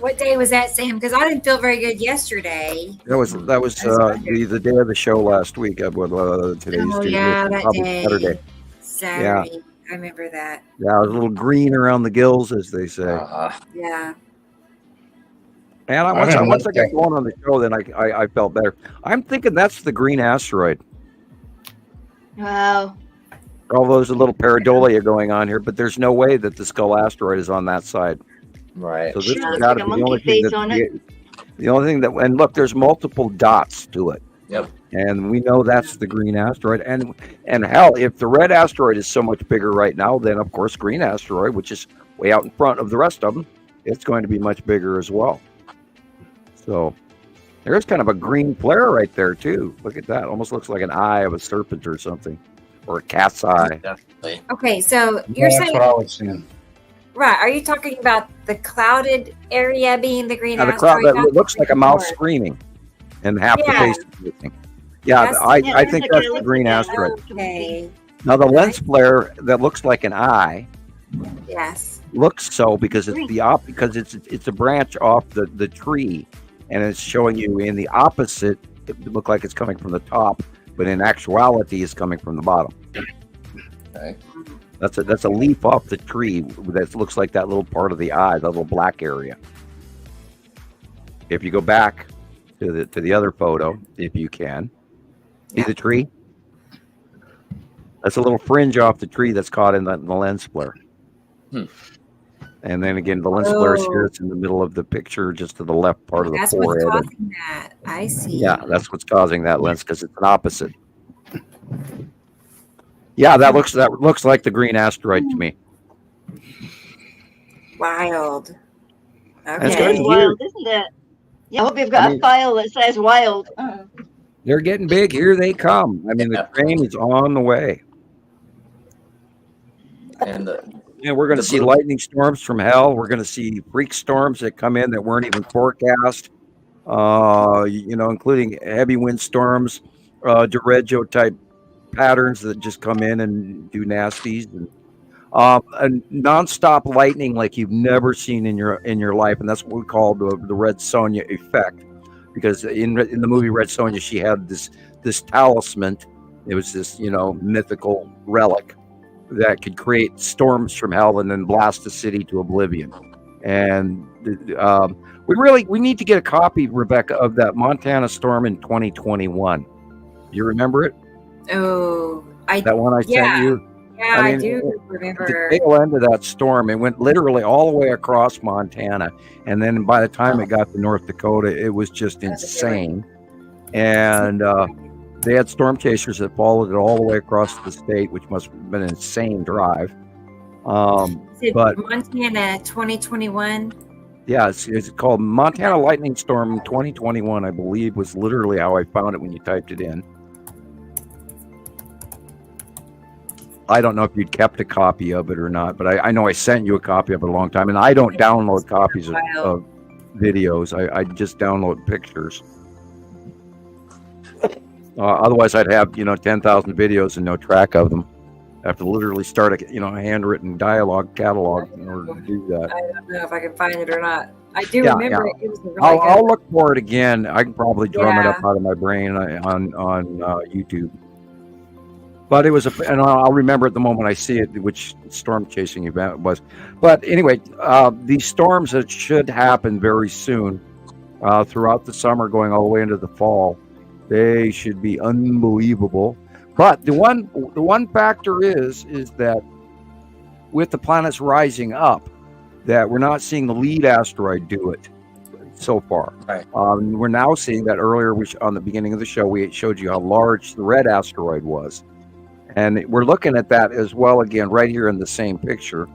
What day was that, Sam? Because I didn't feel very good yesterday. That was the day of the show last week. Today's that day. Saturday. Saturday. Yeah. I remember that. Yeah, I was a little green around the gills, as they say. Yeah. And once I got going on the show, then I felt better. I'm thinking that's the green asteroid. Wow. All those little pareidolia going on here, but there's no way that the skull asteroid is on that side. Right. So this has got to be the only thing that, and look, there's multiple dots to it. Yep. And we know that's the green asteroid. And hell, if the red asteroid is so much bigger right now, then of course green asteroid, which is way out in front of the rest of them, it's going to be much bigger as well. So there's kind of a green flare right there too. Look at that. Almost looks like an eye of a serpent or something, or a cat's eye. Definitely. Okay, so you're saying. That's what I was saying. Right. Are you talking about the clouded area being the green the asteroid? cloud that looks like a mouse screaming and half the face is missing. Yeah, I think that's the green asteroid. Okay. Now the lens flare that looks like an eye. Yes. Looks so because it's because it's a branch off the tree, and it's showing you in the opposite. It look like it's coming from the top, but in actuality, it's coming from the bottom. Okay. That's a leaf off the tree that looks like that little part of the eye, that little black area. If you go back to the other photo, if you can, see the tree? That's a little fringe off the tree that's caught in the lens flare. And then again, the lens flare is here. It's in the middle of the picture, just to the left part of the forehead. That's what's causing that. I see. Yeah, that's what's causing that lens because it's an opposite. Yeah, that looks like the green asteroid to me. Wild. Okay. It's wild, isn't it? Yeah, I hope you've got a file that says wild. They're getting big. Here they come. I mean, the train is on the way. And we're going to see lightning storms from hell. We're going to see freak storms that come in that weren't even forecast. Including heavy wind storms, derecho type patterns that just come in and do nasties, and nonstop lightning like you've never seen in your life, and that's what we call the Red Sonja effect. Because in the movie Red Sonja, she had this talisman. It was this mythical relic that could create storms from hell and then blast the city to oblivion. And we need to get a copy, Rebecca, of that Montana storm in 2021. You remember it? Oh, that one I sent you. Yeah, I do remember. The tail end of that storm, it went literally all the way across Montana. And then by the time it got to North Dakota, it was just insane. And they had storm chasers that followed it all the way across the state, which must have been an insane drive. But Montana 2021. Yeah, it's called Montana Lightning Storm 2021, I believe, was literally how I found it when you typed it in. I don't know if you'd kept a copy of it or not, but I know I sent you a copy of it a long time. And I don't download copies of videos. I just download pictures. Otherwise, I'd have 10,000 videos and no track of them. I have to literally start a handwritten dialogue catalog in order to do that. I don't know if I can find it or not. I do remember it. It was really I'll look for it again. I can probably drum it up out of my brain on YouTube. But it was and I'll remember it the moment I see it, which storm chasing event it was. But anyway, these storms that should happen very soon, throughout the summer, going all the way into the fall, they should be unbelievable. But the one factor is that with the planets rising up, that we're not seeing the lead asteroid do it so far. Right. We're now seeing that earlier, on the beginning of the show, we showed you how large the red asteroid was. And we're looking at that as well again, right here in the same picture,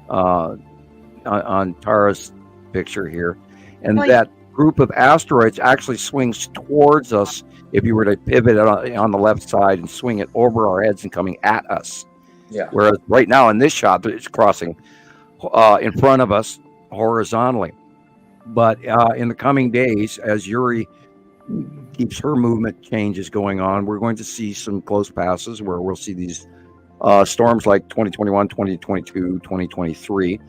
on Tara's picture here. And that group of asteroids actually swings towards us if you were to pivot it on the left side and swing it over our heads and coming at us. Yeah. Whereas right now in this shot, it's crossing in front of us horizontally. But in the coming days, as Yuri keeps her movement changes going on, we're going to see some close passes where we'll see these storms like 2021, 2022, 2023,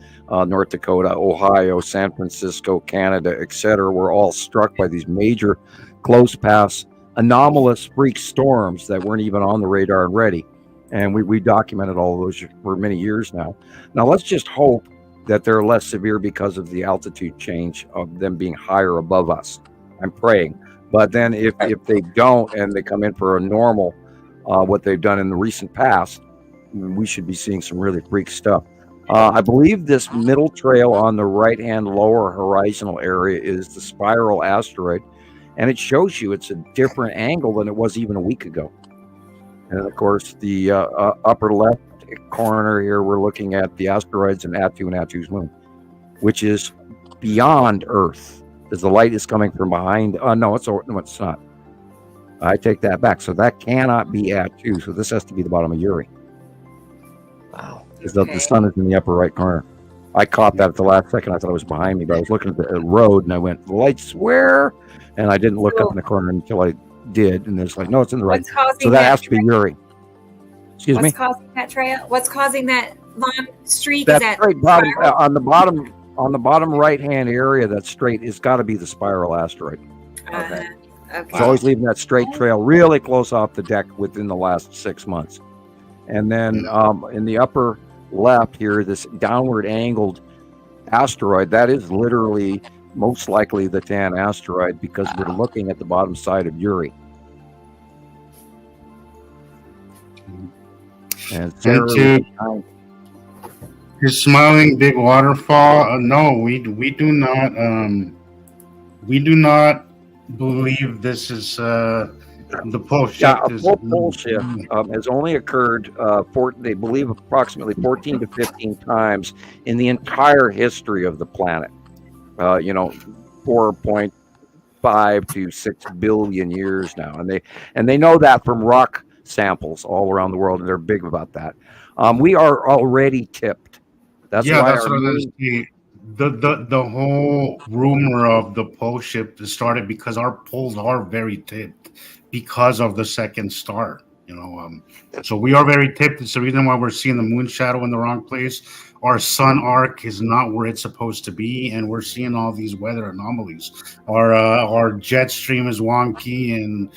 North Dakota, Ohio, San Francisco, Canada, etc. We're all struck by these major close pass anomalous freak storms that weren't even on the radar already. And we documented all of those for many years now. Now let's just hope that they're less severe because of the altitude change of them being higher above us. I'm praying. But then if they don't and they come in for a normal, what they've done in the recent past, we should be seeing some really freak stuff. I believe this middle trail on the right-hand lower horizontal area is the spiral asteroid, and it shows you it's a different angle than it was even a week ago. And of course, the upper left corner here, we're looking at the asteroids and Attu and Attu's moon, which is beyond Earth, as the light is coming from behind. No, it's not. I take that back. So that cannot be Attu. So this has to be the bottom of Yuri. Wow. Because the sun is in the upper right corner. I caught that at the last second. I thought it was behind me, but I was looking at the road and I went, the lights where? And I didn't look up in the corner until I did. And it's like, no, it's in the right. So that has to be Yuri. Excuse me? What's causing that trail? What's causing that long streak? That's is that right, bottom, on the bottom right-hand area, that's straight. It's got to be the spiral asteroid. Okay. It's always leaving that straight trail really close off the deck within the last 6 months. And then in the upper left here, this downward angled asteroid, that is literally most likely the Tan asteroid because we're looking at the bottom side of Yuri. And you're smiling big waterfall. No, we do not believe this is the pole shift. Yeah, a full pole shift has only occurred they believe approximately 14 to 15 times in the entire history of the planet. 4.5 to 6 billion years now, and they know that from rock samples all around the world, and they're big about that. We are already tipped. That's why the whole rumor of the pole shift started because our poles are very tipped because of the second star. So we are very tipped. It's the reason why we're seeing the moon shadow in the wrong place. Our sun arc is not where it's supposed to be, and we're seeing all these weather anomalies. Our jet stream is wonky, and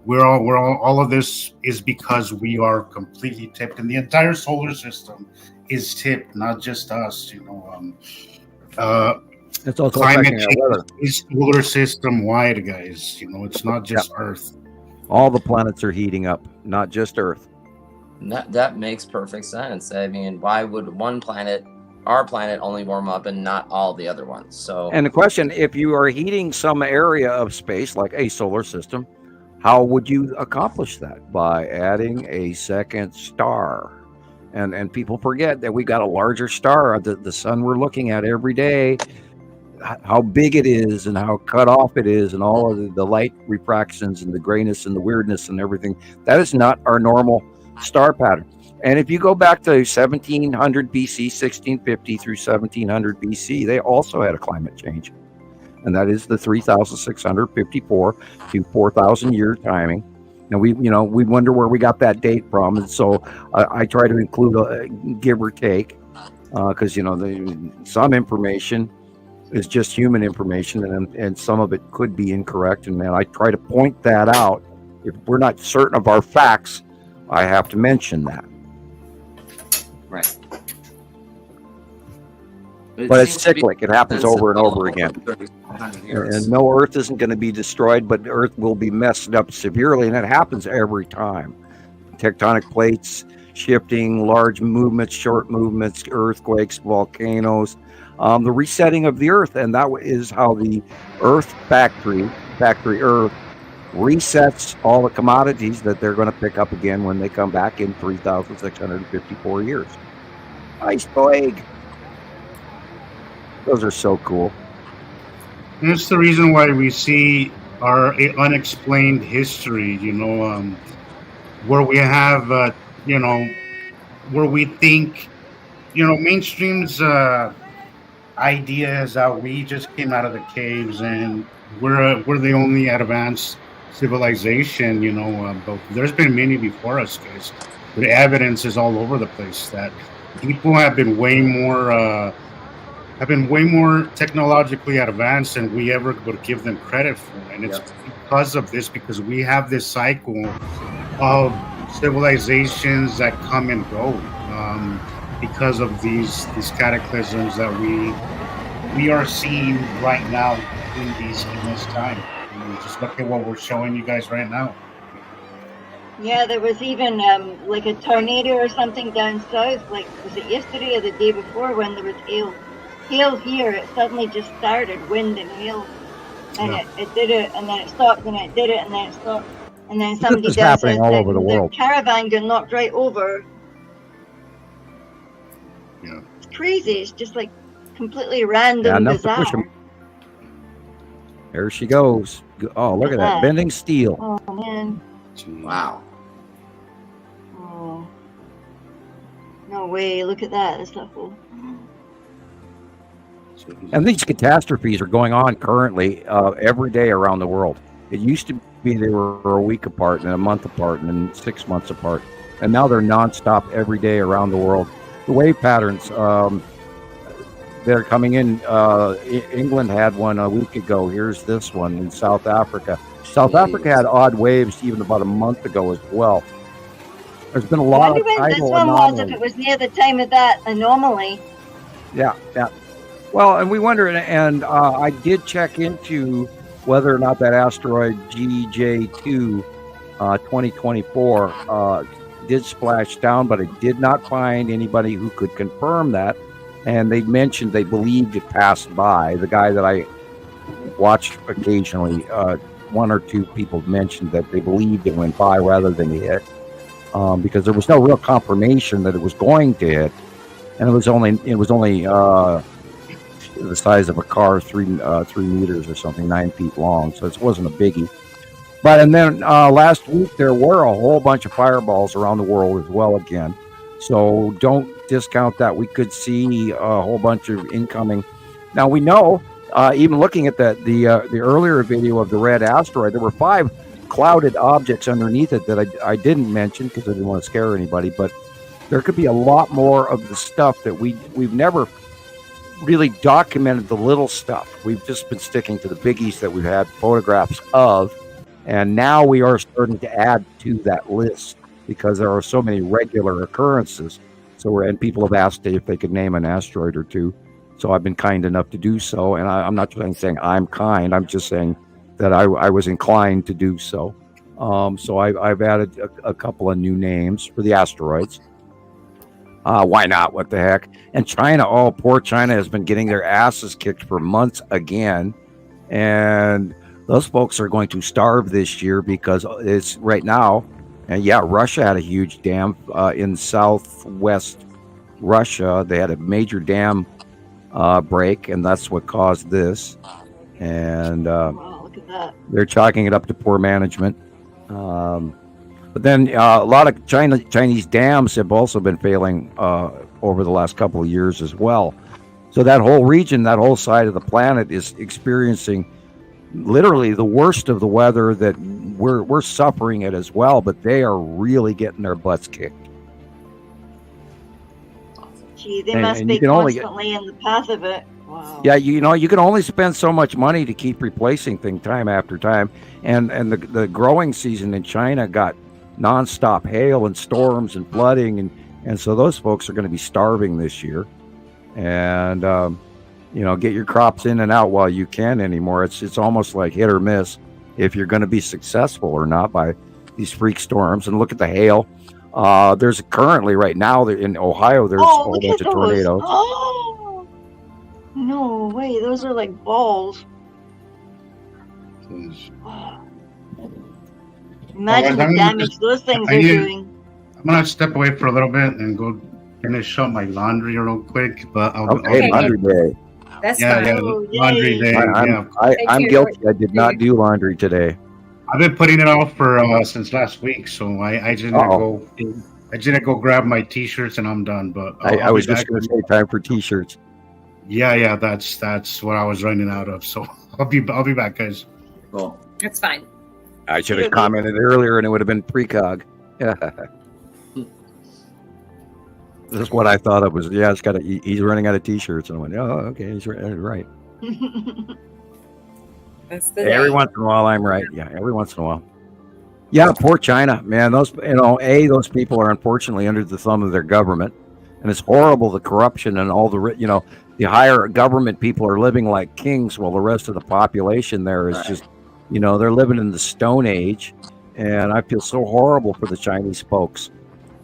all of this is because we are completely tipped, and the entire solar system is tipped, not just us. It's also climate change is solar system wide, guys. It's not just Earth. All the planets are heating up, not just Earth. That makes perfect sense. I mean, why would our planet, only warm up and not all the other ones? So, and the question, if you are heating some area of space like a solar system, how would you accomplish that? By adding a second star. And people forget that we got a larger star, the sun we're looking at every day, how big it is and how cut off it is, and all of the light refractions and the grayness and the weirdness and everything. That is not our normal star pattern. And if you go back to 1700 BC, 1650 through 1700 BC, they also had a climate change. And that is the 3,654 to 4,000 year timing. And we wonder where we got that date from. And so I try to include a give or take, because some information is just human information, and some of it could be incorrect. And I try to point that out. If we're not certain of our facts, I have to mention that. Right. But it's cyclic. It happens over and over again. And no, Earth isn't going to be destroyed, but Earth will be messed up severely, and it happens every time. Tectonic plates shifting, large movements, short movements, earthquakes, volcanoes, the resetting of the Earth, and that is how the Earth factory Earth, resets all the commodities that they're going to pick up again when they come back in 3,654 years. Nice egg. Those are so cool. And it's the reason why we see our unexplained history, where we have, where we think, mainstream's idea is that we just came out of the caves and we're the only advanced civilization, but there's been many before us, guys. The evidence is all over the place that people have been way more technologically advanced than we ever would give them credit for. And it's because of this, because we have this cycle of civilizations that come and go, because of these cataclysms that we are seeing right now in this time. Just look at what we're showing you guys right now. Yeah, there was even like a tornado or something down south, like was it yesterday or the day before, when there was hail here. It suddenly just started, wind and hail, and it did it, and then it stopped, and it did it, and then it stopped, and then somebody This is happening all over the world. Caravan got knocked right over. Yeah, it's crazy. It's just like completely random, bizarre. There she goes. Oh, look at that. Bending steel. Oh, man. Wow. Oh. No way. Look at that. That's not cool. And these catastrophes are going on currently every day around the world. It used to be they were a week apart and a month apart and then 6 months apart. And now they're nonstop every day around the world. The wave patterns, they're coming in. England had one a week ago. Here's this one in South Africa. South Africa had odd waves even about a month ago as well. There's been a lot of tidal this one anomalies. was, if it was near the time of that anomaly. Yeah. Well, and we wonder, and I did check into whether or not that asteroid GJ2 2024 did splash down, but I did not find anybody who could confirm that. And they mentioned they believed it passed by. The guy that I watched occasionally, one or two people mentioned that they believed it went by rather than hit, because there was no real confirmation that it was going to hit, and it was only the size of a car, 3 meters or something, 9 feet long. So it wasn't a biggie. But and then last week there were a whole bunch of fireballs around the world as well again. So don't discount that. We could see a whole bunch of incoming. Now we know, even looking at the earlier video of the red asteroid, there were 5 clouded objects underneath it that I didn't mention because I didn't want to scare anybody. But there could be a lot more of the stuff that we've never really documented, the little stuff. We've just been sticking to the biggies that we've had photographs of, and now we are starting to add to that list because there are so many regular occurrences. And people have asked if they could name an asteroid or two. So I've been kind enough to do so. And I'm not saying I'm kind. I'm just saying that I was inclined to do so. So I've added a couple of new names for the asteroids. Why not? What the heck? And China, oh, poor China has been getting their asses kicked for months again. And those folks are going to starve this year because it's right now. And yeah, Russia had a huge dam in southwest Russia. They had a major dam break, and that's what caused this. And Wow, look at that. they're chalking it up to poor management. But then a lot of Chinese dams have also been failing over the last couple of years as well. So that whole region, that whole side of the planet is experiencing literally the worst of the weather that we're suffering it as well, but they are really getting their butts kicked. Gee, they And- must and be you can only constantly in the path of it. Wow. Yeah, you can only spend so much money to keep replacing things time after time. And the growing season in China got nonstop hail and storms and flooding, and so those folks are going to be starving this year. And get your crops in and out while you can anymore. It's almost like hit or miss if you're going to be successful or not by these freak storms. And look at the hail. There's currently right now in Ohio there's a whole look bunch at of those. tornadoes. Oh, no way. Those are like balls. Oh. Imagine the I'm damage those things I are need- doing. I'm gonna step away for a little bit and go finish up my laundry real quick. But I'll Okay, be back. laundry day. That's Yeah, fine. yeah, Oh, laundry yay. day. Yeah, I'm you. guilty. I did not do laundry today. I've been putting it off for since last week, so I didn't Uh-oh. go. I didn't go grab my t-shirts and I'm done. But I I'll was be just back. going to say time for t-shirts. Yeah, that's what I was running out of. So I'll be back, guys. Cool. That's fine. I should have commented earlier, and it would have been precog. Yeah. This is what I thought it was. Yeah, he's running out of t-shirts, and I went, oh, okay, he's right. That's the Every day. once in a while, I'm right. Yeah, every once in a while. Yeah, poor China, man. Those people are unfortunately under the thumb of their government, and it's horrible, the corruption and all the the higher government people are living like kings, while the rest of the population there is just, they're living in the Stone Age, and I feel so horrible for the Chinese folks.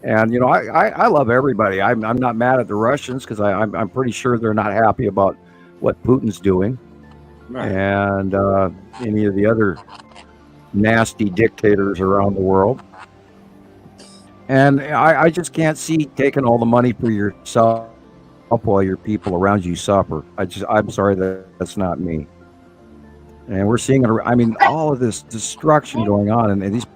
And I love everybody. I'm not mad at the Russians because I'm pretty sure they're not happy about what Putin's doing, and any of the other nasty dictators around the world. And I just can't see taking all the money for yourself while your people around you suffer. I'm sorry that's not me. And we're seeing all of this destruction going on, and these,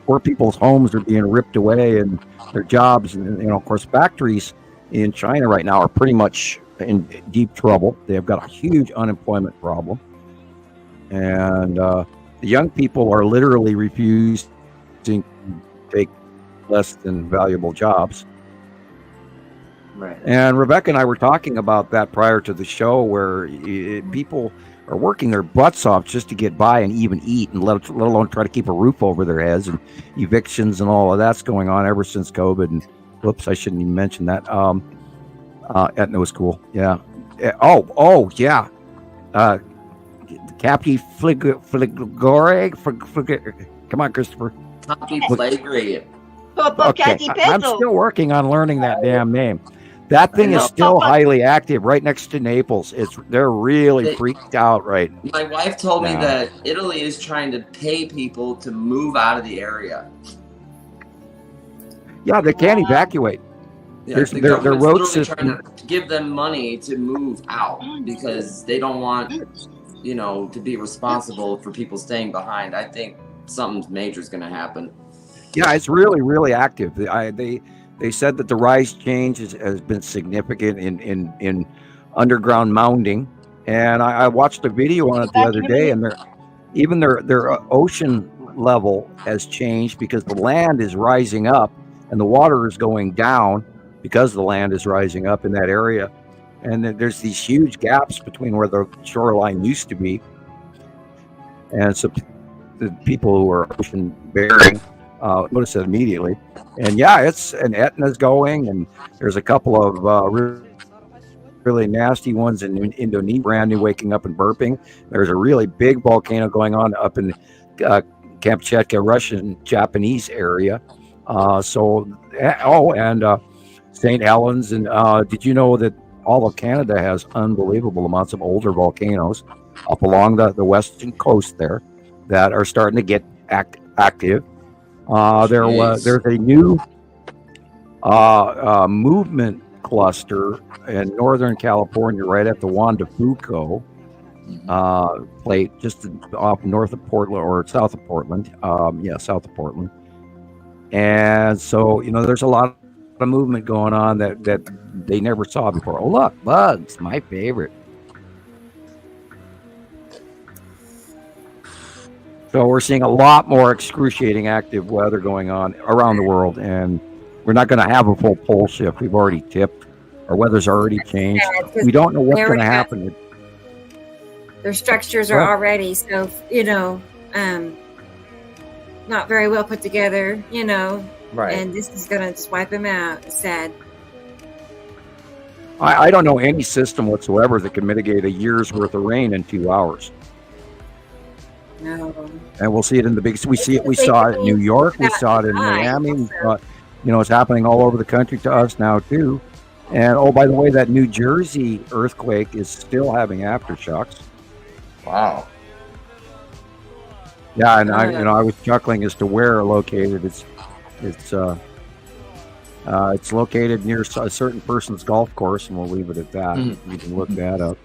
poor people's homes are being ripped away and their jobs, and of course factories in China right now are pretty much in deep trouble. They've got a huge unemployment problem, and the young people are literally refusing to take less than valuable jobs. Right. And Rebecca and I were talking about that prior to the show, where people are working their butts off just to get by and even eat, and let alone try to keep a roof over their heads, and evictions and all of that's going on ever since COVID. And whoops, I shouldn't even mention that. Etna was cool. Yeah. Oh, yeah. Cappy Fligore. Come on, Christopher. Cappy Fligore. Okay, I'm still working on learning that damn name. That thing is still highly active right next to Naples. They're really freaked out, right? My wife told me that Italy is trying to pay people to move out of the area. Yeah, they can't evacuate. Yeah, Their road literally system. trying to give them money to move out because they don't want, to be responsible for people staying behind. I think something major is going to happen. Yeah, it's really, really active. They said that the rise change has been significant in underground mounding, and I watched a video on it the other day, and their ocean level has changed because the land is rising up and the water is going down because the land is rising up in that area, and then there's these huge gaps between where the shoreline used to be, and so the people who are ocean bearing notice it immediately. And Etna's going, and there's a couple of really nasty ones in Indonesia, brand new, waking up and burping. There's a really big volcano going on up in Kamchatka, Russian, Japanese area. And St. Helens. And did you know that all of Canada has unbelievable amounts of older volcanoes up along the western coast there that are starting to get active? There's a new movement cluster in Northern California, right at the Juan de Fuco plate, just off north of Portland or south of Portland. South of Portland. And so, there's a lot of movement going on that they never saw before. Oh, look, bugs, my favorite. So we're seeing a lot more excruciating active weather going on around the world, and we're not going to have a full pole shift. We've already tipped. Our weather's already changed. We don't know what's going to happen. Their structures are already so, not very well put together, Right. And this is going to just wipe them out. It's sad. I don't know any system whatsoever that can mitigate a year's worth of rain in 2 hours. No. And we'll see it in the big. We saw it in New York. We saw it in Miami. We saw it, it's happening all over the country to us now too. And oh, by the way, that New Jersey earthquake is still having aftershocks. Wow. Yeah, and I was chuckling as to where located. It's located near a certain person's golf course, and we'll leave it at that. You can look that up.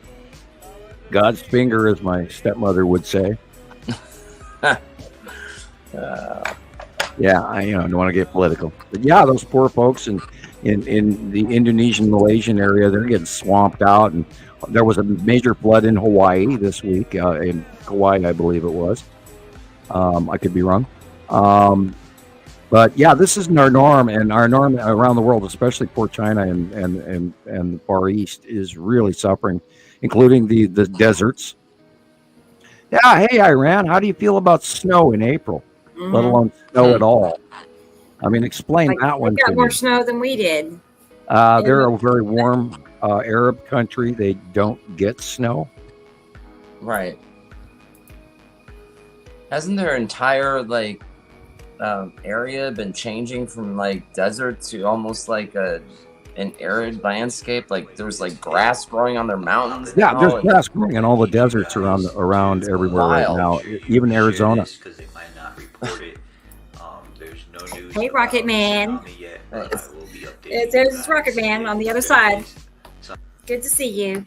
God's finger, as my stepmother would say. I don't want to get political, but those poor folks in the Indonesian Malaysian area, they're getting swamped out. And there was a major flood in Hawaii this week, in Kauai, I believe it was. I could be wrong. But this isn't our norm, and our norm around the world, especially poor China and the Far East, is really suffering, including the deserts. Yeah, hey Iran, how do you feel about snow in April, let alone snow at all? I mean, explain that one. They got more snow than we did. They're a very warm Arab country. They don't get snow. Right. Hasn't their entire area been changing from desert to almost like an arid landscape? There's grass growing on their mountains. Yeah, there's grass growing in all the deserts around everywhere right now, even Arizona. Because they might not report it. There's no news. Hey, Rocket Man. There's Rocket Man on the other side. Good to see you.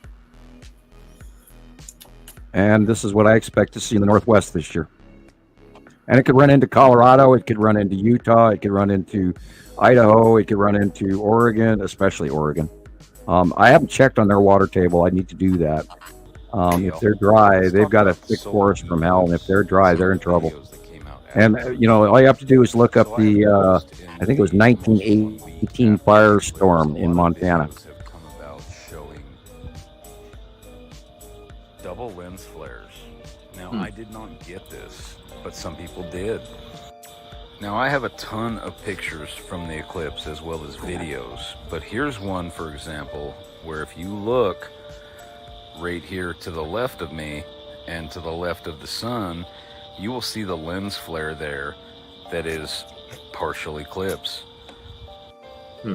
And this is what I expect to see in the Northwest this year. And it could run into Colorado, it could run into Utah, it could run into Idaho, it could run into Oregon, especially Oregon. I haven't checked on their water table. I need to do that. If they're dry, they've got a thick forest from hell, and if they're dry, they're in trouble. And, all you have to do is look up the, I think it was 1918 firestorm in Montana. Double lens flares. Now, I did not get this, but some people did. Now, I have a ton of pictures from the eclipse as well as videos, but here's one, for example, where if you look right here to the left of me and to the left of the sun, you will see the lens flare there that is partial eclipse.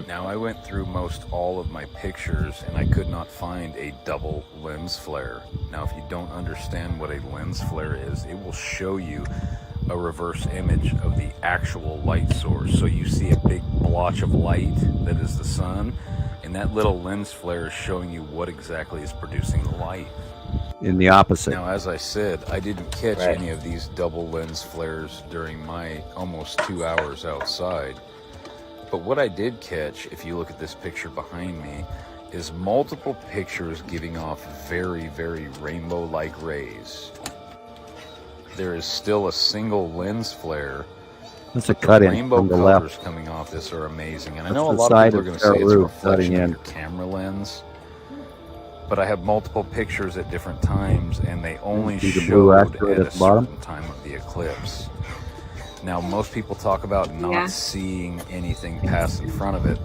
Now, I went through most all of my pictures and I could not find a double lens flare. Now, if you don't understand what a lens flare is, it will show you a reverse image of the actual light source. So you see a big blotch of light that is the sun, and that little lens flare is showing you what exactly is producing the light. In the opposite. Now, as I said, I didn't catch any of these double lens flares during my almost 2 hours outside. But what I did catch, if you look at this picture behind me, is multiple pictures giving off very, very rainbow-like rays. There is still a single lens flare. That's a cut in rainbow from the colors left. coming off this are amazing. And I That's know a the lot of side people are of going to say it's a Peru reflection cutting of in. your camera lens. But I have multiple pictures at different times, and they only See the blue showed asteroid at at a the bottom? certain time of the eclipse. Now, most people talk about not seeing anything pass in front of it,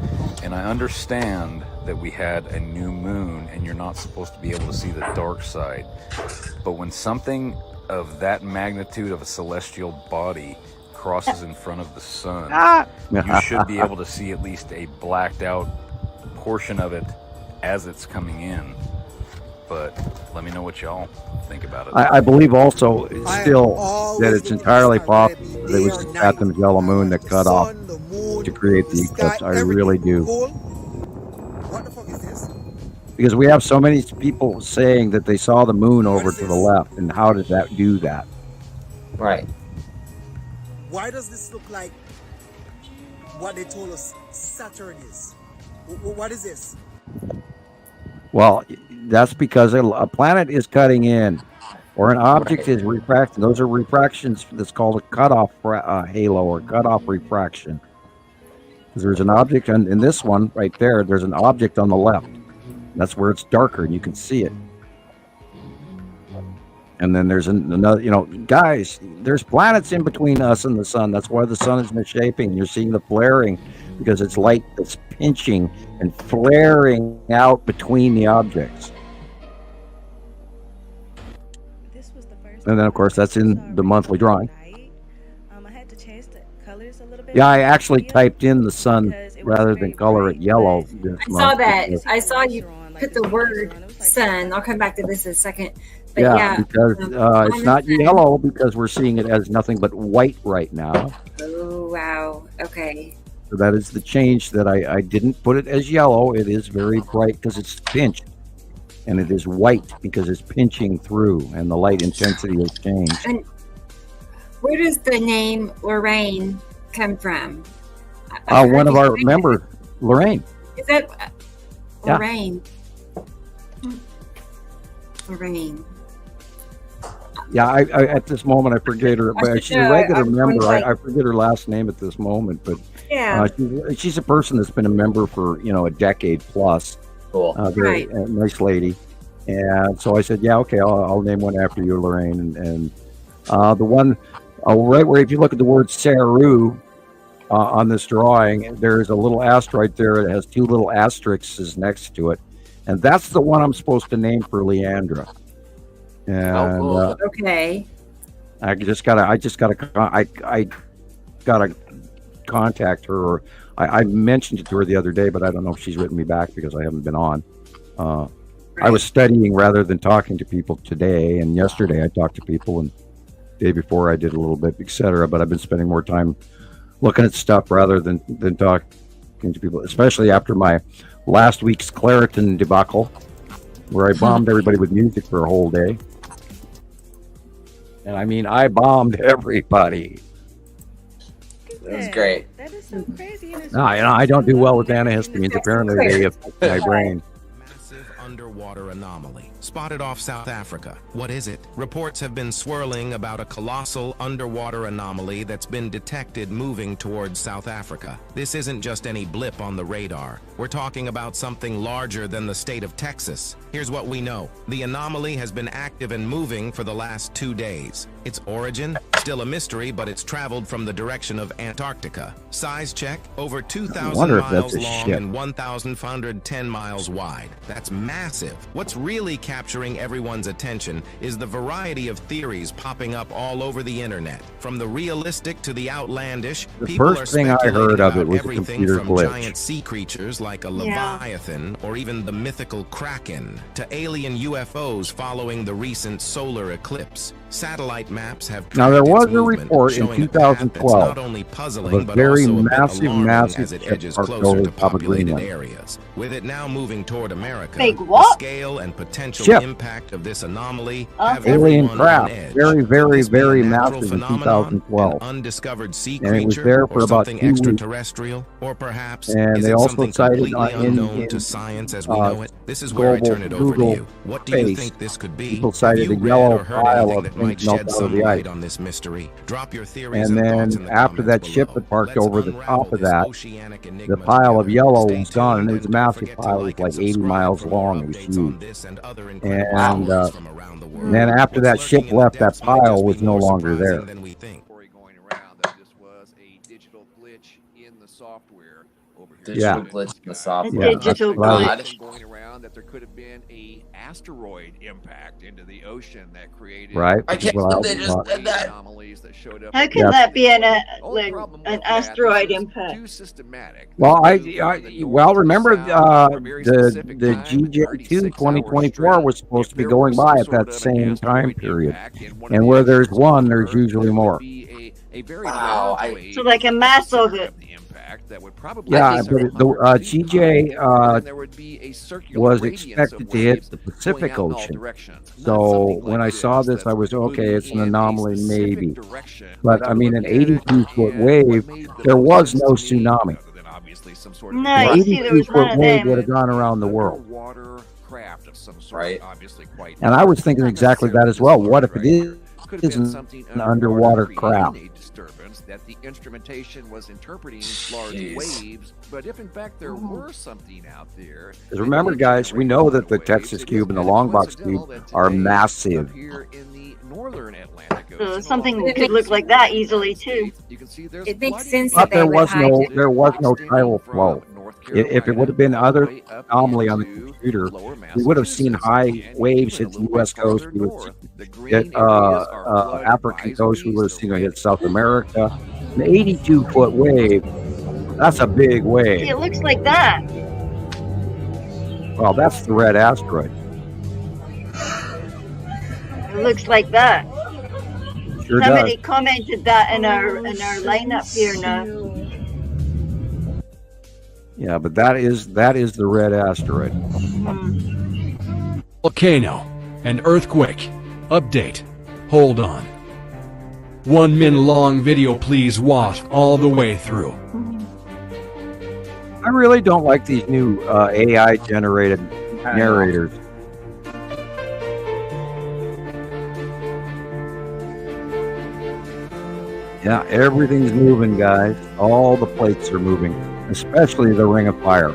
and I understand that we had a new moon, and you're not supposed to be able to see the dark side. But when something of that magnitude of a celestial body crosses in front of the sun, you should be able to see at least a blacked out portion of it as it's coming in. But let me know what y'all think about it. I believe also still that it's entirely possible that it was Saturn's yellow moon that cut off to create the eclipse. I really do. What the fuck is this? Because we have so many people saying that they saw the moon over to the left, and how did that do that? Right. Why does this look like what they told us Saturn is? What is this? Well, that's because a planet is cutting in, or an object is refracting. Those are refractions. That's called a cutoff halo or cutoff refraction. Because there's an object in this one right there. There's an object on the left. That's where it's darker and you can see it. And then there's another, guys, there's planets in between us and the sun. That's why the sun is misshapen. You're seeing the flaring because it's light that's pinching and flaring out between the objects. This was the first And then, of course, that's in the monthly drawing. I had to change the colors a little bit. Yeah, I actually typed in the sun rather than color it yellow. I saw that. I saw you put the word sun. I'll come back to this in a second. But yeah, because it's not yellow because we're seeing it as nothing but white right now. Oh, wow. Okay. So that is the change that I didn't put it as yellow. It is very bright because it's pinched. And it is white because it's pinching through and the light intensity has changed. And where does the name Lorraine come from? One of our members, Lorraine. Is that Lorraine? Yeah. Lorraine. Yeah, I at this moment I forget her, but she's a regular member. I forget her last name at this moment, but yeah, she's a person that's been a member for a decade plus. Cool, very nice lady. And so I said, yeah, okay, I'll name one after you, Lorraine. And the one right where if you look at the word Saru on this drawing, there's a little asteroid there that has two little asterisks next to it, and that's the one I'm supposed to name for Leandra. And okay, I gotta contact her. Or I mentioned it to her the other day, but I don't know if she's written me back because I haven't been on. I was studying rather than talking to people today, and yesterday I talked to people, and the day before I did a little bit, etc. But I've been spending more time looking at stuff rather than talking to people, especially after my last week's Claritin debacle, where I bombed everybody with music for a whole day. And I mean, I bombed everybody. That was great. That is so crazy. No, I don't do well with antihistamines. Apparently, they affect my brain. Massive underwater anomaly spotted off South Africa. What is it? Reports have been swirling about a colossal underwater anomaly that's been detected moving towards South Africa. This isn't just any blip on the radar. We're talking about something larger than the state of Texas. Here's what we know. The anomaly has been active and moving for the last 2 days. Its origin? Still a mystery, but it's traveled from the direction of Antarctica. Size check? Over 2,000 miles long and 1,510 miles wide. That's massive. What's really capturing everyone's attention is the variety of theories popping up all over the internet. From the realistic to the outlandish, people are speculating about everything from giant sea creatures like a leviathan or even the mythical kraken to alien UFOs following the recent solar eclipse. Satellite maps have now there was a report in 2012 not only puzzling, of a very massive as it edges closer to populated areas. With it now moving toward America, the scale and potential impact of this anomaly have alien craft, very, very, very massive in 2012. Undiscovered sea and it was there for about 2 extraterrestrial, or perhaps and they also cited unknown to science as we know it. This is where I turn it over to you. What do you think this could be? People cited a yellow pile of might shed some light on this mystery. Drop your theories and then after that ship had parked over the top of that, the pile of yellow was gone, and it was a massive pile. It was like 80 miles long. It was huge. And then after that ship left, that pile was no longer there. Digital glitch in the software. A digital glitch. Going around that there could have been a asteroid impact into the ocean that created. Right. I can't believe they just did that. Anomalies that showed up. How can that be an asteroid impact? Too systematic. Well, remember the GJ2 2024 was supposed to be going by at that same time period, and where there's one, there's usually more. Wow, so like a mass of it. Yeah, but the GJ was expected to hit the Pacific Ocean. So when I saw this, I was okay. It's an anomaly, maybe. But I mean, an 82-foot wave, there was no tsunami. No, the you see, there was 82-foot none wave of would have them. gone around the world. Right. And I was thinking exactly that as well. What if it is an underwater craft? That the instrumentation was interpreting large waves, but if in fact there were something out there. Because remember, guys, we know that the Texas cube and the Longbox cube are massive. Northern Atlantic So something could look like that easily too. It makes sense But that they would hide it. there was no tidal flow. If it would have been other anomaly on the computer, we would have seen high waves hit the U.S. coast. We would hit African coast. We would have seen it hit South America. An 82-foot wave. That's a big wave. See, it looks like that. Well, that's the red asteroid. It looks like that. Sure Somebody does. commented that in our lineup here now. Yeah, but that is the red asteroid. Volcano. An earthquake. Update. Hold on. 1 minute long video, please watch all the way through. I really don't like these new AI generated narrators. Yeah, everything's moving, guys. All the plates are moving, especially the Ring of Fire.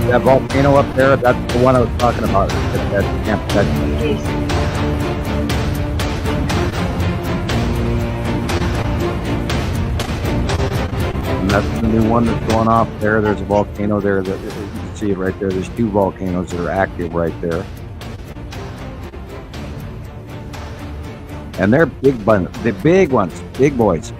That volcano up there, that's the one I was talking about. That camp. And that's the new one that's going off there. There's a volcano there that you can see it right there. There's 2 volcanoes that are active right there. And they're big ones, big boys.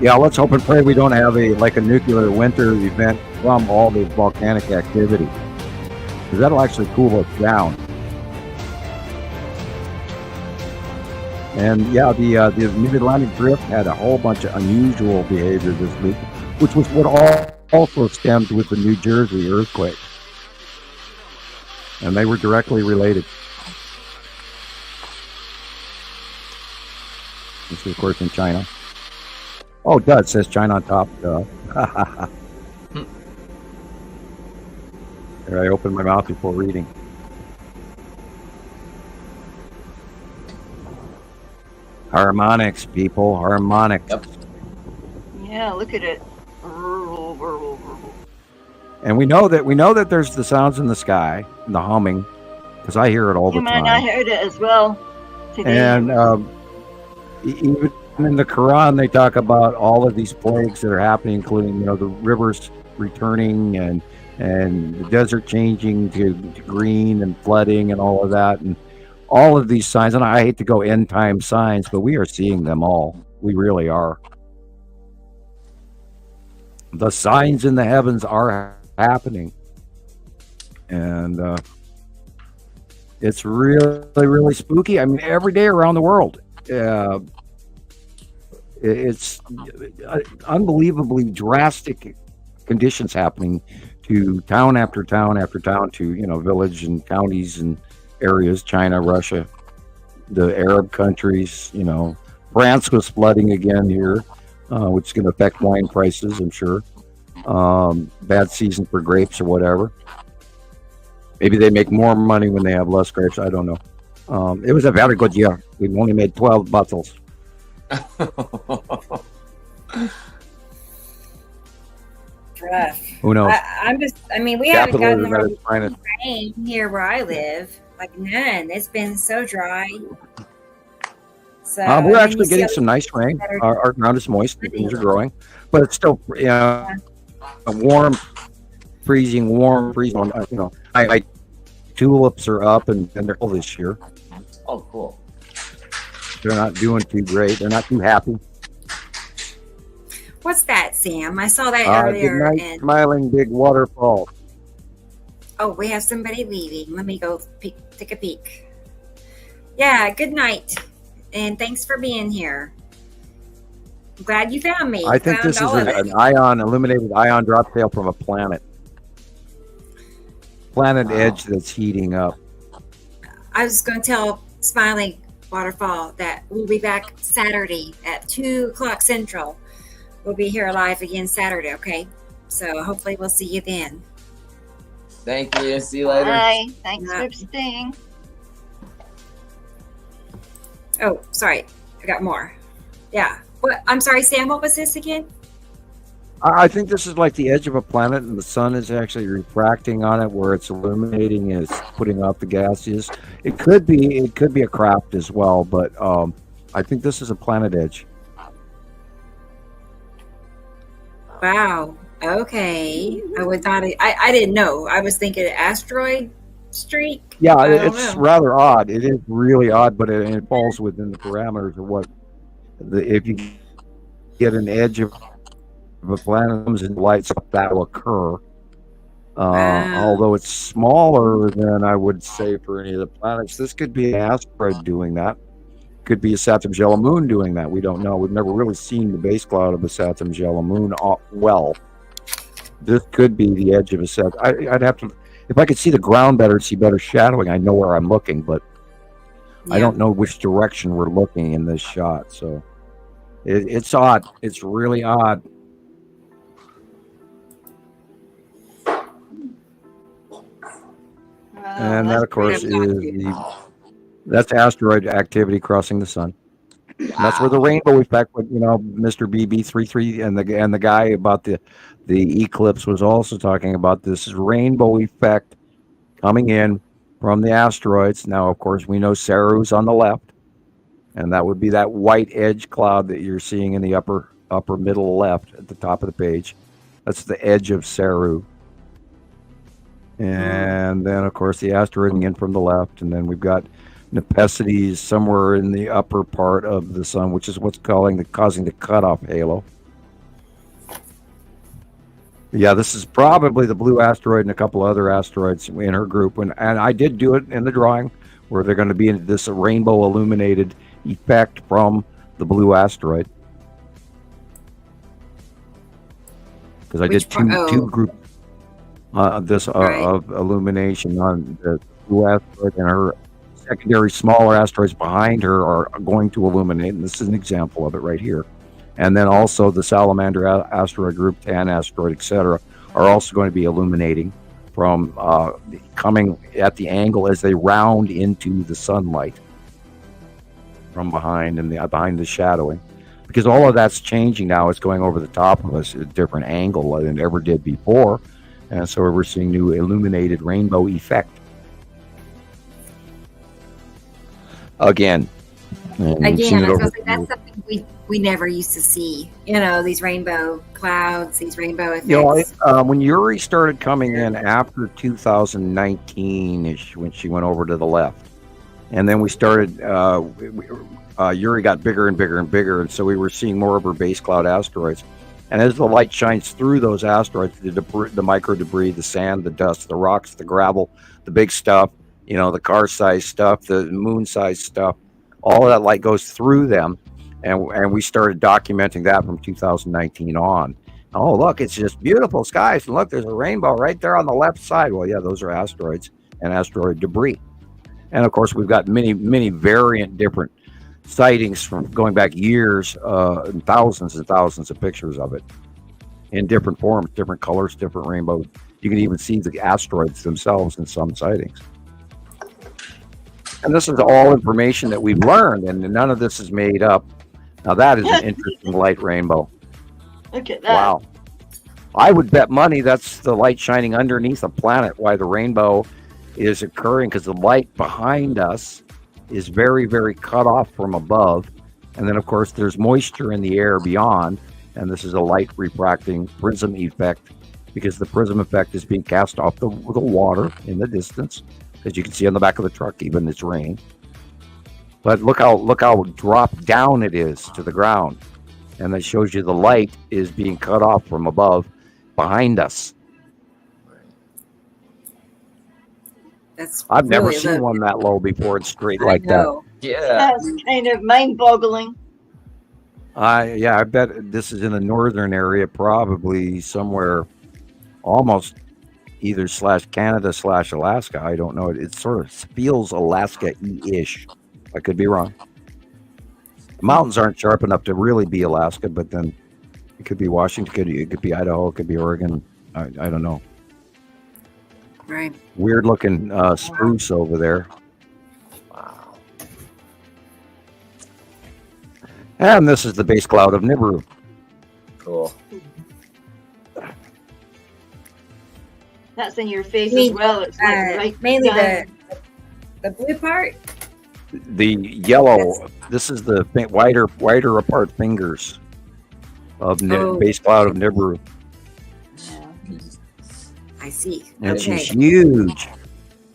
Yeah, let's hope and pray we don't have a nuclear winter event from all the volcanic activity, because that'll actually cool us down. And yeah, the Mid-Atlantic drift had a whole bunch of unusual behavior this week, which was what also stemmed with the New Jersey earthquake. And they were directly related. This is, of course, in China. Oh, it does. It says China on top. There, I opened my mouth before reading. Harmonics, people. Harmonics. Yep. Yeah, look at it. And we know that there's the sounds in the sky, and the humming, because I hear it all the time. I heard it as well today. And even in the Quran, they talk about all of these plagues that are happening, including the rivers returning and the desert changing to green and flooding and all of that, and all of these signs. And I hate to go end time signs, but we are seeing them all. We really are. The signs in the heavens are happening, and it's really, really spooky. I mean, every day around the world, it's unbelievably drastic conditions happening to town after town after town, to village and counties and areas. China, Russia, the Arab countries. France was flooding again here, which is going to affect wine prices, I'm sure. Bad season for grapes or whatever. Maybe they make more money when they have less grapes. I don't know. It was a very good year. We only made 12 bottles. rough. Who knows? We haven't gotten Capitalism at its finest. rain here where I live. Like none. It's been so dry. So We're actually getting some nice rain. Our ground is moist. The things are growing, but it's still, warm, freezing. My tulips are up and they're full this year. Oh, cool. They're not doing too great. They're not too happy. What's that, Sam? I saw that earlier. Good night, smiling big waterfall. Oh, we have somebody leaving. Let me go take a peek. Yeah, good night. And thanks for being here. I'm glad you found me. I think this is an illuminated ion drop tail from a planet. Planet edge that's heating up. I was going to tell Smiling Waterfall that we'll be back Saturday at 2 o'clock Central. We'll be here live again Saturday, okay? So hopefully we'll see you then. Thank you. See you later. Bye. Thanks for staying. Oh, sorry. I got more. Yeah. What? I'm sorry, Sam. What was this again? I think this is like the edge of a planet, and the sun is actually refracting on it, where it's illuminating and it's putting out the gases. It could be a craft as well, but I think this is a planet edge. Wow. Okay. I would not. I didn't know. I was thinking asteroid streak. Yeah, it's rather odd. It is really odd, but it falls within the parameters of what if you get an edge of a planet comes in light, that will occur. Although it's smaller than I would say for any of the planets, this could be an asteroid doing that. Could be a Saturn's yellow moon doing that. We don't know. We've never really seen the base cloud of a Saturn's yellow moon well. This could be the edge of a Saturn. I'd have to, if I could see the ground better, see better shadowing, I know where I'm looking, but I don't know which direction we're looking in this shot. So it's odd. It's really odd. And that, of course, that's asteroid activity crossing the sun. And that's where the rainbow effect, Mr. BB33 and the guy about the eclipse was also talking about. This is rainbow effect coming in from the asteroids. Now, of course, we know Saru's on the left, and that would be that white edge cloud that you're seeing in the upper middle left at the top of the page. That's the edge of Saru. And then, of course, the asteroid in from the left, and then we've got Nepesides somewhere in the upper part of the sun, which is what's causing the cutoff halo. Yeah, this is probably the blue asteroid and a couple other asteroids in her group, and I did do it in the drawing where they're going to be in this rainbow illuminated effect from the blue asteroid. Because I did two groups. Of illumination on the blue asteroid, and her secondary smaller asteroids behind her are going to illuminate, and this is an example of it right here. And then also the Salamander asteroid group, Tan asteroid, etc., are also going to be illuminating from coming at the angle as they round into the sunlight from behind and behind the shadowing, because all of that's changing now. It's going over the top of us at a different angle than it ever did before. And so we're seeing new illuminated rainbow effect. Again. That's something we never used to see. These rainbow clouds, these rainbow effects. When Yuri started coming in after 2019-ish, when she went over to the left. And then we started, Yuri got bigger and bigger and bigger, and so we were seeing more of her base cloud asteroids. And as the light shines through those asteroids, the micro debris, the sand, the dust, the rocks, the gravel, the big stuff, the car-sized stuff, the moon-sized stuff, all of that light goes through them. And we started documenting that from 2019 on. Oh, look, it's just beautiful skies. And look, there's a rainbow right there on the left side. Well, yeah, those are asteroids and asteroid debris. And, of course, we've got many, many variant different sightings from going back years, and thousands of pictures of it in different forms, different colors, different rainbows. You can even see the asteroids themselves in some sightings. And this is all information that we've learned, and none of this is made up. Now that is an interesting light rainbow. Look at that. Wow. I would bet money that's the light shining underneath a planet, why the rainbow is occurring, because the light behind us is very, very cut off from above. And then, of course, there's moisture in the air beyond, and this is a light refracting prism effect, because the prism effect is being cast off the water in the distance, as you can see on the back of the truck, even it's rain. But look how dropped down it is to the ground, and that shows you the light is being cut off from above behind us. I've never seen one that low before and straight like that. Yeah, that's kind of mind-boggling. Yeah, I bet this is in the northern area, probably somewhere almost either /Canada/Alaska. I don't know. It sort of feels Alaska-ish. I could be wrong. The mountains aren't sharp enough to really be Alaska, but then it could be Washington, it could be Idaho, it could be Oregon. I don't know. Right. Weird looking spruce over there. Wow. And this is the base cloud of Nibiru. Cool. That's in your face as well. It's like right mainly down. the blue part. The yellow. This is the wider apart fingers of base cloud of Nibiru. I see. And she's huge.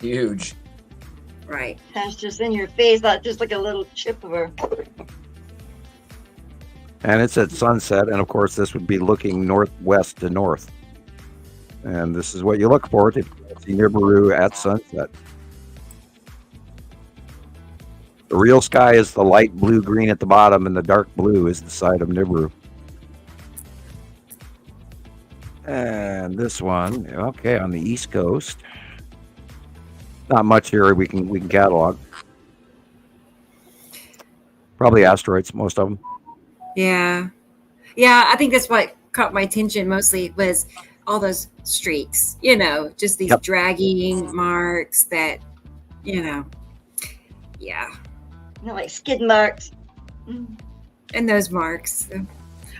Huge. Right. That's just in your face. That's just like a little chip of her. And it's at sunset, and of course this would be looking northwest to north. And this is what you look for to see Nibiru at sunset. The real sky is the light blue-green at the bottom, and the dark blue is the side of Nibiru. And this one, okay, on the east coast. Not much here we can catalog. Probably asteroids, most of them. Yeah. I think that's what caught my attention mostly was all those streaks. Just these dragging marks that, yeah. Like skid marks. And those marks.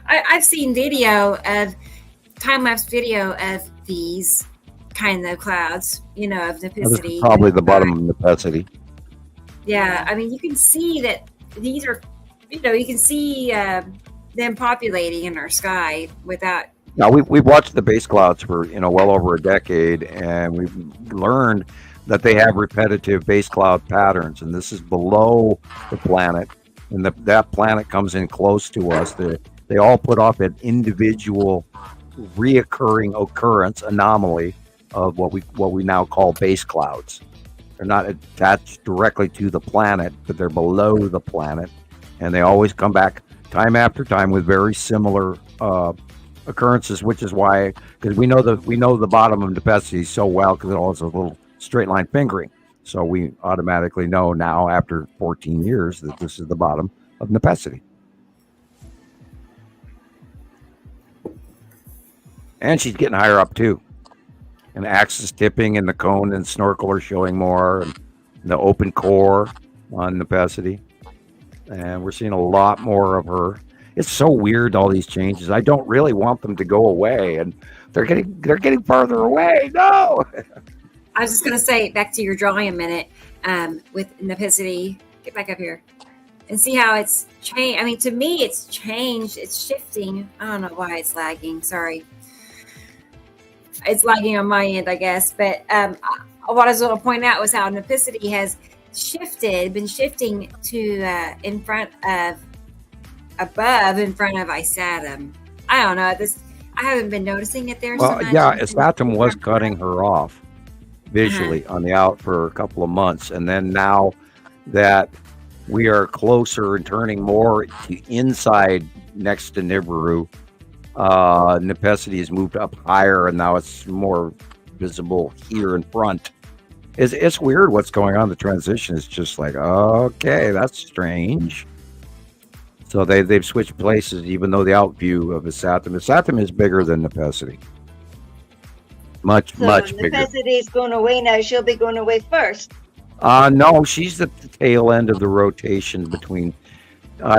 I've seen time-lapse video of these kind of clouds, of Nepicity. This is probably the bottom of Nepicity. Yeah, I mean, you can see that these are, you can see them populating in our sky without. Now, we've watched the base clouds for, well over a decade, and we've learned that they have repetitive base cloud patterns, and this is below the planet, and that planet comes in close to us. They all put off an individual reoccurring occurrence anomaly of what we now call base clouds. They're not attached directly to the planet, but they're below the planet, and they always come back time after time with very similar occurrences, which is why, because we know the bottom of Nepicity so well, because it all has a little straight line fingering, so we automatically know now after 14 years that this is the bottom of Nepicity. And she's getting higher up too. And axis tipping and the cone and snorkel are showing more, and the open core on Nepicity. And we're seeing a lot more of her. It's so weird, all these changes. I don't really want them to go away, and they're getting farther away. No. I was just gonna say, back to your drawing a minute, with Nepicity. Get back up here. And see how it's changed. I mean, to me, it's changed. It's shifting. I don't know why it's lagging. Sorry. It's lagging on my end, I guess. But what I was going to point out was how Nepicity has been shifting to in front of Isatum. I don't know. I haven't been noticing it there so much. Yeah, Isatum was cutting her off visually on the out for a couple of months. And then now that we are closer and turning more to inside next to Nibiru, Nepicity has moved up higher, and now it's more visible here in front. It's weird what's going on. The transition is just like, okay, that's strange. So they've switched places, even though the out view of Isatum is bigger than Nepicity. Much bigger. Nepicity's going away now. She'll be going away first. No, she's the tail end of the rotation between.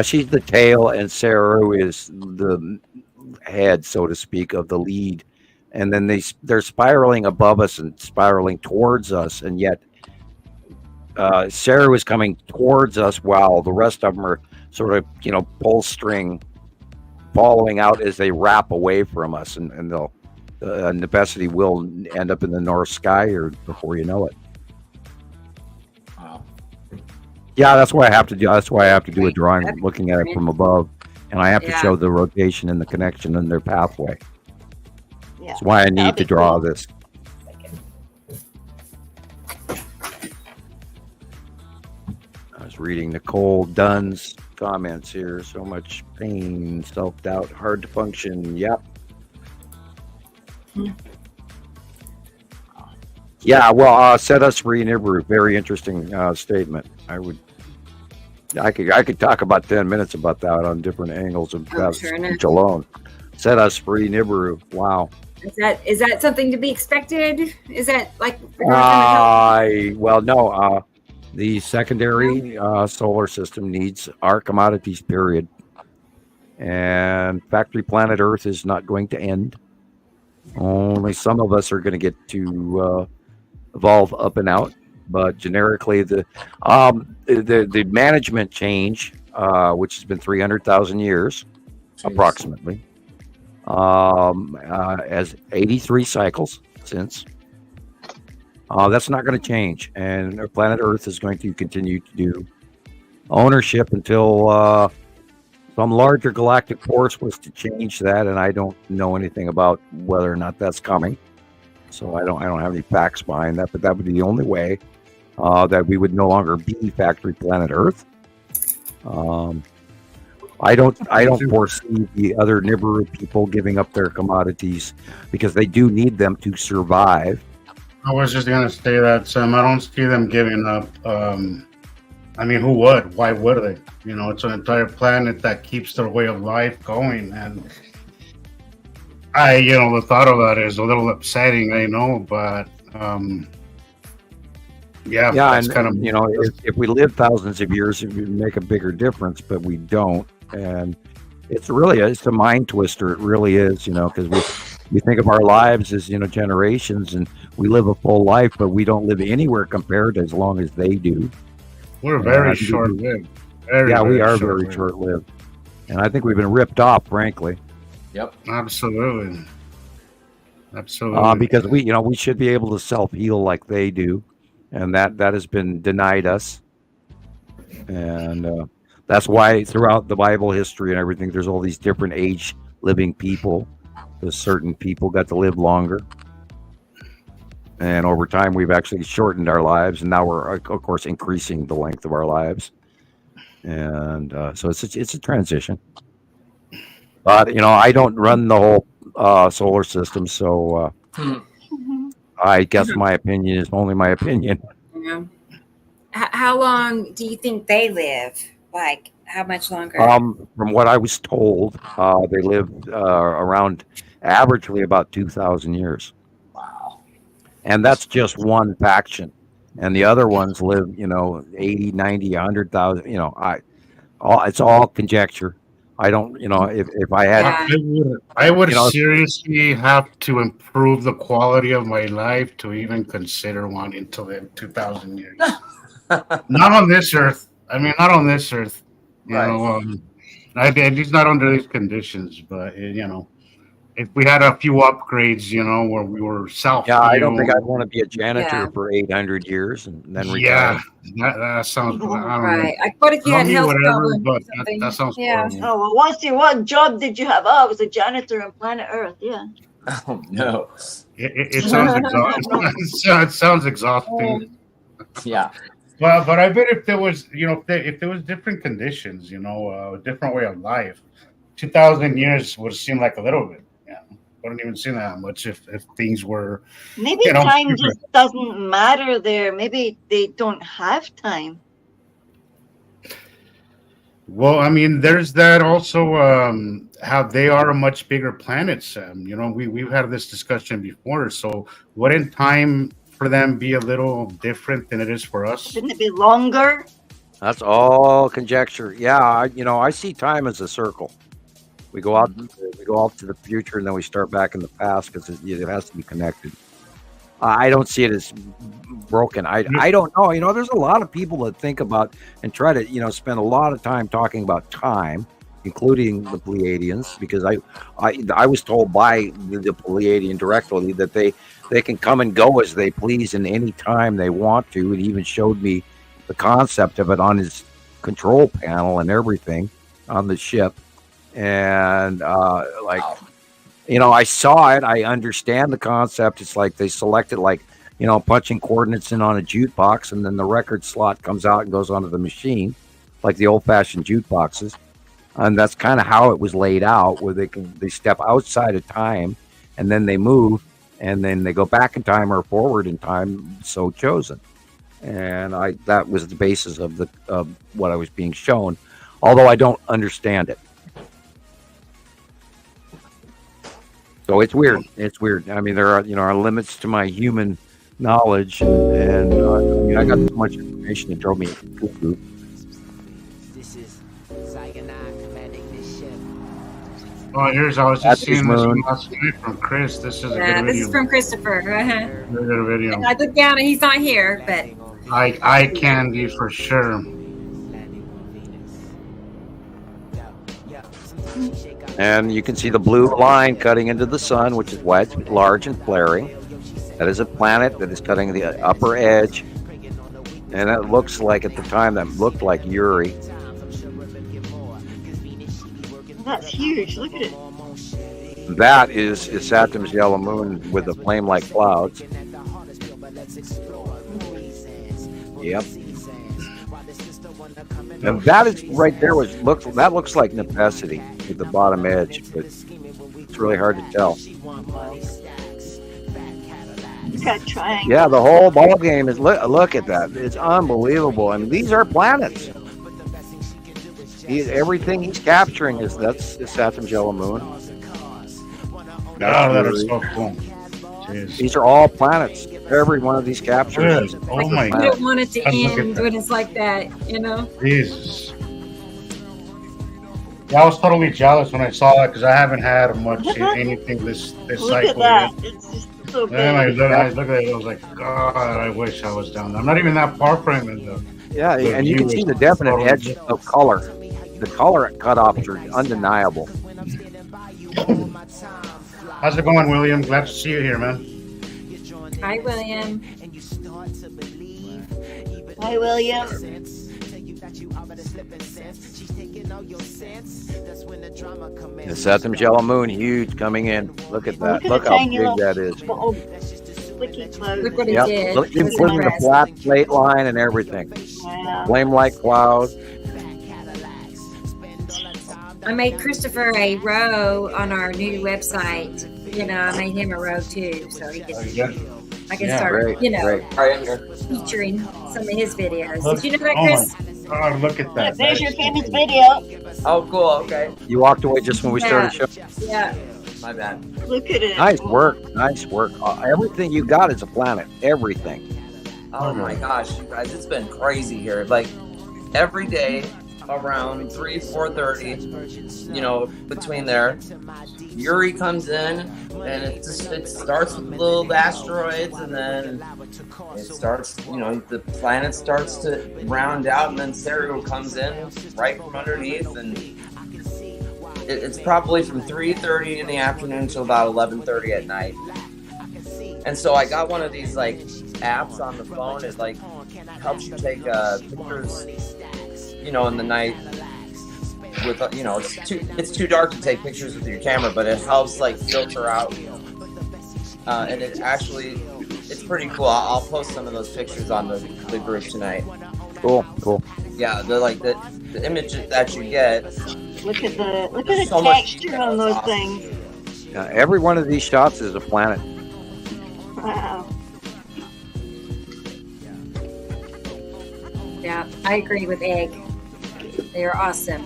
She's the tail, and Saru is the head, so to speak, of the lead, and then they're spiraling above us and spiraling towards us, and yet Sarah was coming towards us while the rest of them are sort of, pull string following out as they wrap away from us, and they'll Nebesity will end up in the North Sky or before you know it. Wow. Yeah, that's why I have to do. That's why I have to do a drawing looking at it from above, and I have to show the rotation and the connection in their pathway. Yeah. That's why I need to draw this. I was reading Nicolle Dunn's comments here. So much pain, self-doubt, hard to function. Yep. Yeah, well, set us free, Nibiru. Very interesting statement. I could talk about 10 minutes about that on different angles of that speech alone. Set us free, Nibiru. Wow. Is that something to be expected? Is that like? Well, no. The secondary solar system needs our commodities. Period. And factory planet Earth is not going to end. Only some of us are going to get to evolve up and out, but generically, the management change, which has been 300,000 years, approximately, as 83 cycles since. That's not going to change, and our planet Earth is going to continue to do ownership until some larger galactic force was to change that, and I don't know anything about whether or not that's coming. So I don't have any facts behind that, but that would be the only way that we would no longer be factory planet Earth. I don't foresee the other Nibiru people giving up their commodities because they do need them to survive. I was just gonna say that, Sam. I don't see them giving up. I mean, who would? Why would they? It's an entire planet that keeps their way of life going, and the thought of that is a little upsetting, I know, but that's and kind of if we live thousands of years, it would make a bigger difference, but we don't, and it's a mind twister. It really is, because we think of our lives as generations, and we live a full life, but we don't live anywhere compared to as long as they do. We're very short-lived. We are very short-lived, and I think we've been ripped off, frankly. Yep. Absolutely. Because we should be able to self-heal like they do, and that has been denied us. And that's why throughout the Bible history and everything, there's all these different age living people. There's certain people got to live longer. And over time, we've actually shortened our lives, and now we're, of course, increasing the length of our lives. And so it's a transition. But I don't run the whole solar system, so I guess my opinion is only my opinion. Yeah. How long do you think they live? Like, how much longer? From what I was told, they lived around averagely about 2,000 years. Wow. And that's just one faction. And the other ones live, 80, 90, 100,000, it's all conjecture. I don't, if I had... I would seriously have to improve the quality of my life to even consider wanting to live 2,000 years. Not on this Earth. I mean, not on this Earth. At least not under these conditions. But, if we had a few upgrades, where we were self. Yeah, I don't think I'd want to be a janitor for 800 years and then retire. Yeah, that sounds right. What if you had health problems? But that sounds horrible. Oh, well, what job did you have? Oh, I was a janitor on planet Earth. Yeah. Oh no. It sounds exhausting. It sounds exhausting. Yeah. But I bet if there was, if there was different conditions, a different way of life, 2,000 years would seem like a little bit. Wouldn't even seem that much if things were. Maybe time just doesn't matter there. Maybe they don't have time. Well, I mean, there's that also. How they are a much bigger planet, Sam. We've had this discussion before. So wouldn't time for them be a little different than it is for us? Shouldn't it be longer? That's all conjecture. Yeah, I see time as a circle. We go out to the future, and then we start back in the past because it has to be connected. I don't see it as broken. I don't know. You know, there's a lot of people that think about and try to, you know, spend a lot of time talking about time, including the Pleiadians, because I was told by the Pleiadian directly that they can come and go as they please in any time they want to. It even showed me the concept of it on his control panel and everything on the ship. And you know, I saw it. I understand the concept. It's like they selected, like, you know, punching coordinates in on a jukebox, and then the record slot comes out and goes onto the machine, like the old-fashioned jukeboxes. And that's kind of how it was laid out, where they step outside of time, and then they move, and then they go back in time or forward in time, so chosen. And that was the basis of what I was being shown, although I don't understand it. So it's weird. It's weird. I mean, there are limits to my human knowledge, and I mean, I got so much information that drove me cuckoo. Oh, I was just seeing this one last night from Chris. This is a good video. This is from Christoper. Good video. I looked down and he's not here, but eye candy for sure. And you can see the blue line cutting into the sun, which is why it's large and flaring. That is a planet that is cutting the upper edge. And it looks like, at the time, that looked like Uri. That's huge. Look at it. That is Saturn's yellow moon with the flame-like clouds. Yep. And that is right there. That looks like necessity at the bottom edge, but it's really hard to tell. Yeah, the whole ball game is look at that. It's unbelievable. I mean, these are planets. Everything he's capturing that's Saturn's yellow moon. That is so cool. Jeez. These are all planets. Every one of these captures. Oh my you God. don't want it to end when it's like that, you know? Jesus. Yeah, I was totally jealous when I saw that because I haven't had much anything this Look cycle. at that. It's just so big. And I looked at it, I was like, God, I wish I was down there. I'm not even that far from it, though. Yeah, and you can see the definite edge of color. The color cutoffs are undeniable. How's it going, William? Glad to see you here, man. Hi, William. Hi, William. The Saturn's yellow moon, huge, coming in. Look at that. Look how big that is. Look what he did. Look, including the flat plate line and everything. Wow. Flame-like cloud. I made Christoper a row on our new website. You know, I made him a row too, so he can. I can start, featuring some of his videos. Did you know that, Chris? Oh, look at that. There's your famous video. Oh, cool. Okay. You walked away just when we started showing. Yeah. My bad. Look at it. Nice work. Nice work. Everything you got is a planet. Everything. Oh my gosh, you guys, it's been crazy here. Like every day around 3-4:30, you know, between there, Uri comes in and it starts with little asteroids, and then it starts, you know, the planet starts to round out, and then Cereal comes in right from underneath, and it's probably from 3:30 in the afternoon until about 11:30 at night. And so I got one of these like apps on the phone. It like helps you take pictures, you know, in the night with, you know, it's too dark to take pictures with your camera, but it helps like filter out, and it's pretty cool. I'll post some of those pictures on the group tonight. Cool. Yeah, they're like the image that you get. Look at the so texture on those things. Every one of these shots is a planet. Wow. Yeah, I agree with Egg. They are awesome.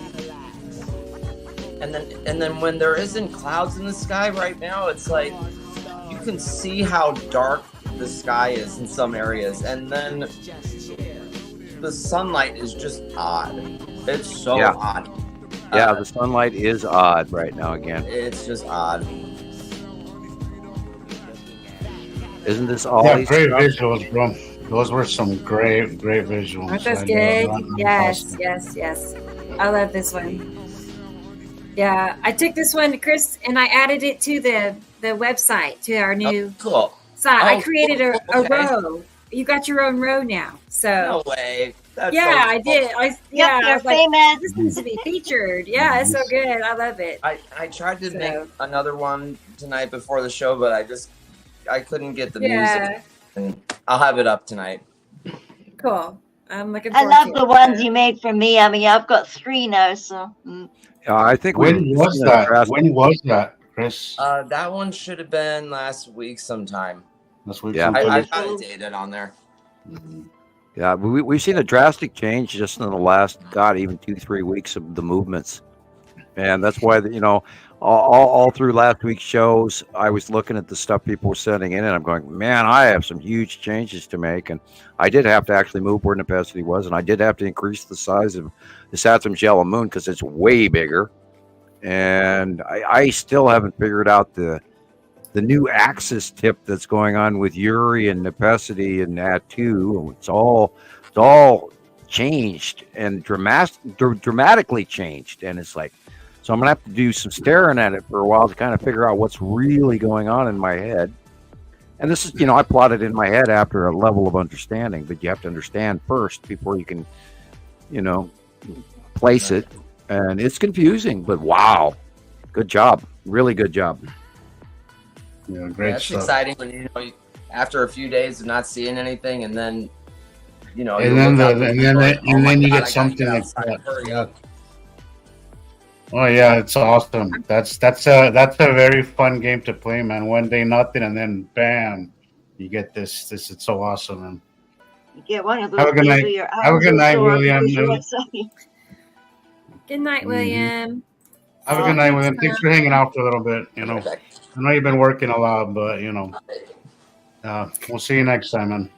And then when there isn't clouds in the sky right now, it's like you can see how dark the sky is in some areas, and then the sunlight is just odd. It's so odd. Yeah, the sunlight is odd right now again. It's just odd. Isn't this all Yeah, these great stuff? visuals, bro. Those were some great visuals. Aren't those I good? love that. Yes, Awesome. yes. I love this one. Yeah, I took this one, Chris, and I added it to the website, to our new Cool. site. I Oh, created a okay. row. You got your own row now. So No way. That's yeah, so I did. cool. I Yep, was you're like, famous. this needs to be featured. Yeah, it's so good. I love it. I tried to So- make another one tonight before the show, but I couldn't get the Yeah. music. And I'll have it up tonight. Cool. I'm looking I forward love to the it. ones you made for me. I mean, I've got 3 now, so. I think When we've was seen a that? drastic- When was that, Chris? That one should have been last week sometime. Last week. Yeah. I got it dated on there. Yeah, we've seen a drastic change just in the last, God, even 2-3 weeks of the movements, and that's why all through last week's shows, I was looking at the stuff people were sending in, and I'm going, man, I have some huge changes to make, and I did have to actually move where Nepacity was, and I did have to increase the size of the Saturn's yellow moon because it's way bigger, and I still haven't figured out the new axis tip that's going on with Uri and Nepacity and Atu. It's all changed and dramatically changed, and it's like, so I'm gonna have to do some staring at it for a while to kind of figure out what's really going on in my head. And this is, I plotted in my head after a level of understanding, but you have to understand first before you can, place it. And it's confusing, but wow, good job, really good job. Yeah, great That's stuff. exciting when after a few days of not seeing anything, and then And then you get something like that. Hurry Yeah. up. Oh yeah, it's awesome. That's a very fun game to play, man. One day nothing, and then bam, you get this. It's so awesome, man. You get one of those Have a good days night. where your Have a good arms are night, sore William. because you're excited. Good night, William. Have a good night with him. Thanks for hanging out for a little bit. I know you've been working a lot, but we'll see you next time, man.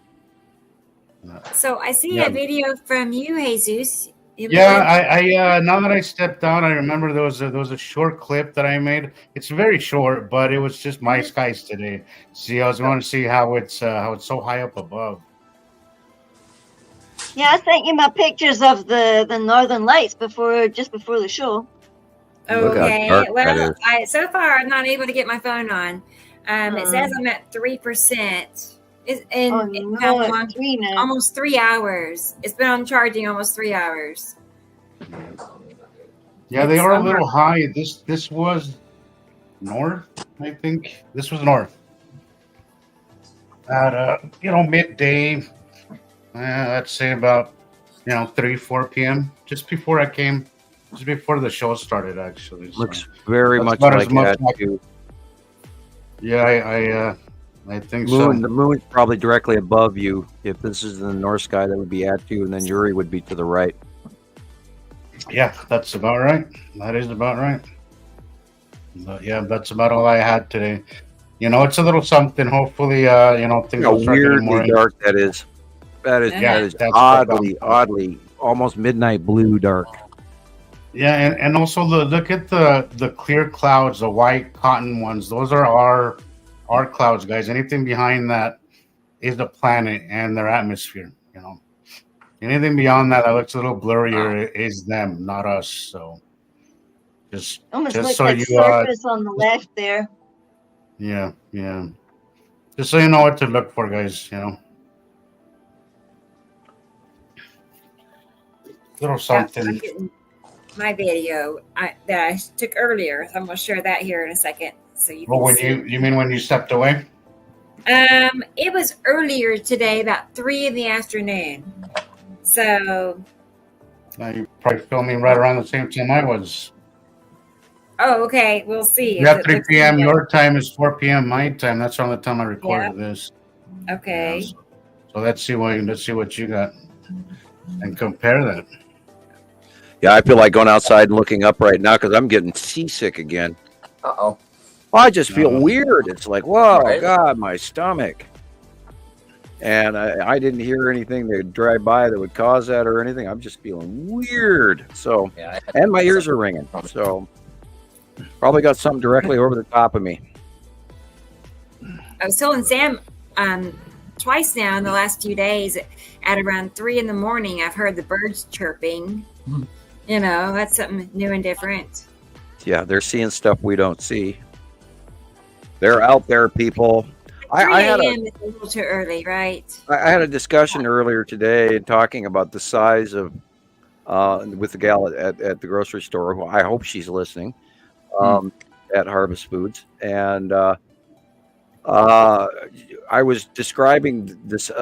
So I see Yeah. a video from you, Jesus. Yeah, I now that I stepped down, I remember there was a short clip that I made. It's very short, but it was just my skies today. See, I was going to see how it's so high up above. Yeah, I sent you my pictures of the Northern Lights just before the show. Okay. dark that Well, is. so far I'm not able to get my phone on. It says I'm at 3%. No, 3 now. Almost 3 hours. It's been on charging almost 3 hours. Yeah, they are a little high. This was north, I think. This was north. At midday. Let's say about 3-4 p.m. Just before I came. Just before the show started, actually. So Looks very that's much about like as much that too. Yeah, I think The so. moon's probably directly above you. If this is in the north sky, that would be Atu, and then Uri would be to the right. Yeah, that's about right. That is about right. But yeah, that's about all I had today. It's a little something. Hopefully, things How will start getting more. weirdly dark that is. That is that's oddly, almost midnight blue dark. Yeah, and also look at the clear clouds, the white cotton ones. Those are our clouds, guys. Anything behind that is the planet and their atmosphere. Anything beyond that looks a little blurrier is them, not us. So just Almost just looks so like you surface on the left there. yeah. Just so you know what to look for, guys. Little something. I'm getting my video that I took earlier. I'm going to share that here in a second, so you can Well, see. you mean when you stepped away? It was earlier today, about 3 in the afternoon. So, You're probably filming right around the same time I was. okay, we'll see. Yeah, If it 3 looks p.m. good. your time is 4 p.m. my time. That's around the time I recorded this. Okay. So let's see what you got and compare that. Yeah, I feel like going outside and looking up right now because I'm getting seasick again. Uh-oh. I just feel weird. It's like, whoa, Right. God, my stomach. And I didn't hear anything that would drive by that would cause that or anything. I'm just feeling weird. So, and my ears are ringing. So, probably got something directly over the top of me. I was telling Sam twice now in the last few days at around 3 a.m, I've heard the birds chirping. You know, that's something new and different. Yeah, they're seeing stuff we don't see. They're out there, people. 3 a.m. is a little too early, right? I had a discussion earlier today talking about the size of with the gal at the grocery store. Who I hope she's listening at Harvest Foods, and I was describing this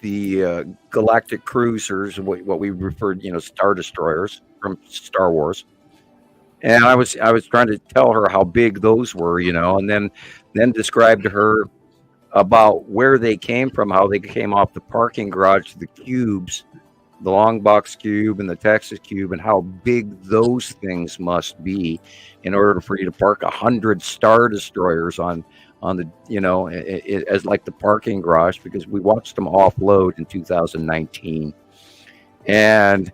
the galactic cruisers, what we referred, Star Destroyers from Star Wars. And I was trying to tell her how big those were, and then describe to her about where they came from, how they came off the parking garage, the cubes, the long box cube and the Texas cube, and how big those things must be in order for you to park 100 Star Destroyers on the, as like the parking garage, because we watched them offload in 2019. And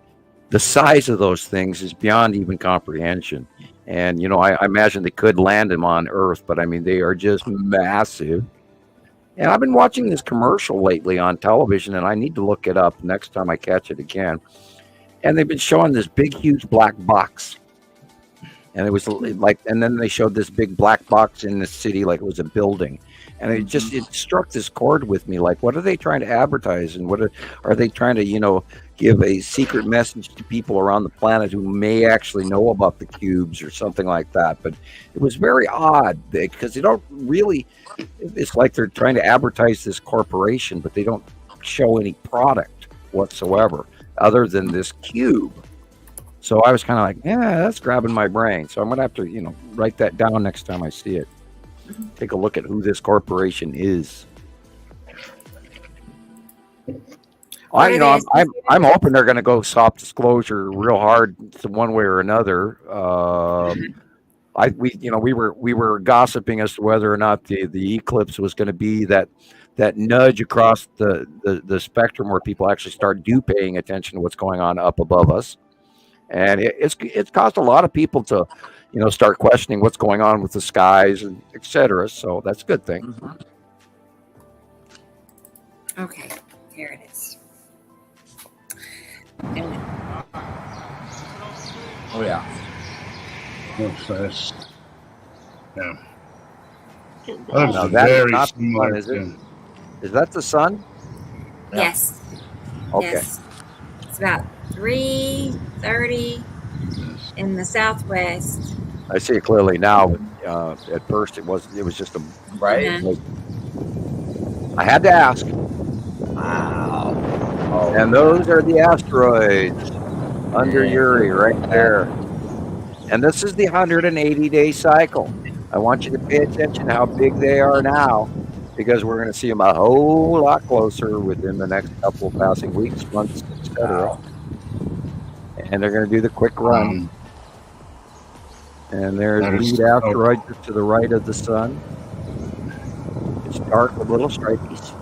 the size of those things is beyond even comprehension. And, I imagine they could land them on Earth, but I mean, they are just massive. And I've been watching this commercial lately on television, and I need to look it up next time I catch it again. And they've been showing this big, huge black box. And it was like, and then they showed this big black box in the city like it was a building. And it struck this chord with me. Like, what are they trying to advertise? And what are they trying to, give a secret message to people around the planet who may actually know about the cubes or something like that? But it was very odd because they don't really, it's like they're trying to advertise this corporation, but they don't show any product whatsoever other than this cube. So I was kind of like, yeah, that's grabbing my brain. So I'm going to have to, write that down next time I see it. Take a look at who this corporation is. I'm hoping they're going to go soft disclosure real hard one way or another. We were gossiping as to whether or not the eclipse was going to be that nudge across the spectrum where people actually start paying attention to what's going on up above us. And it's caused a lot of people to, start questioning what's going on with the skies and et cetera. So that's a good thing. Okay, here it is. Oh yeah. Yeah. Now that's not the sun, is it? Is that the sun? Yes. Okay. Yes. It's about 3:30 in the southwest. I see it clearly now. At first, it was just a right. I had to ask. Wow. Oh, and those are the asteroids under Uri right there. And this is the 180-day cycle. I want you to pay attention to how big they are now, because we're going to see them a whole lot closer within the next couple of passing weeks, months, etc. And they're going to do the quick run. And there's the lead asteroid just to the right of the sun. It's dark with little stripies.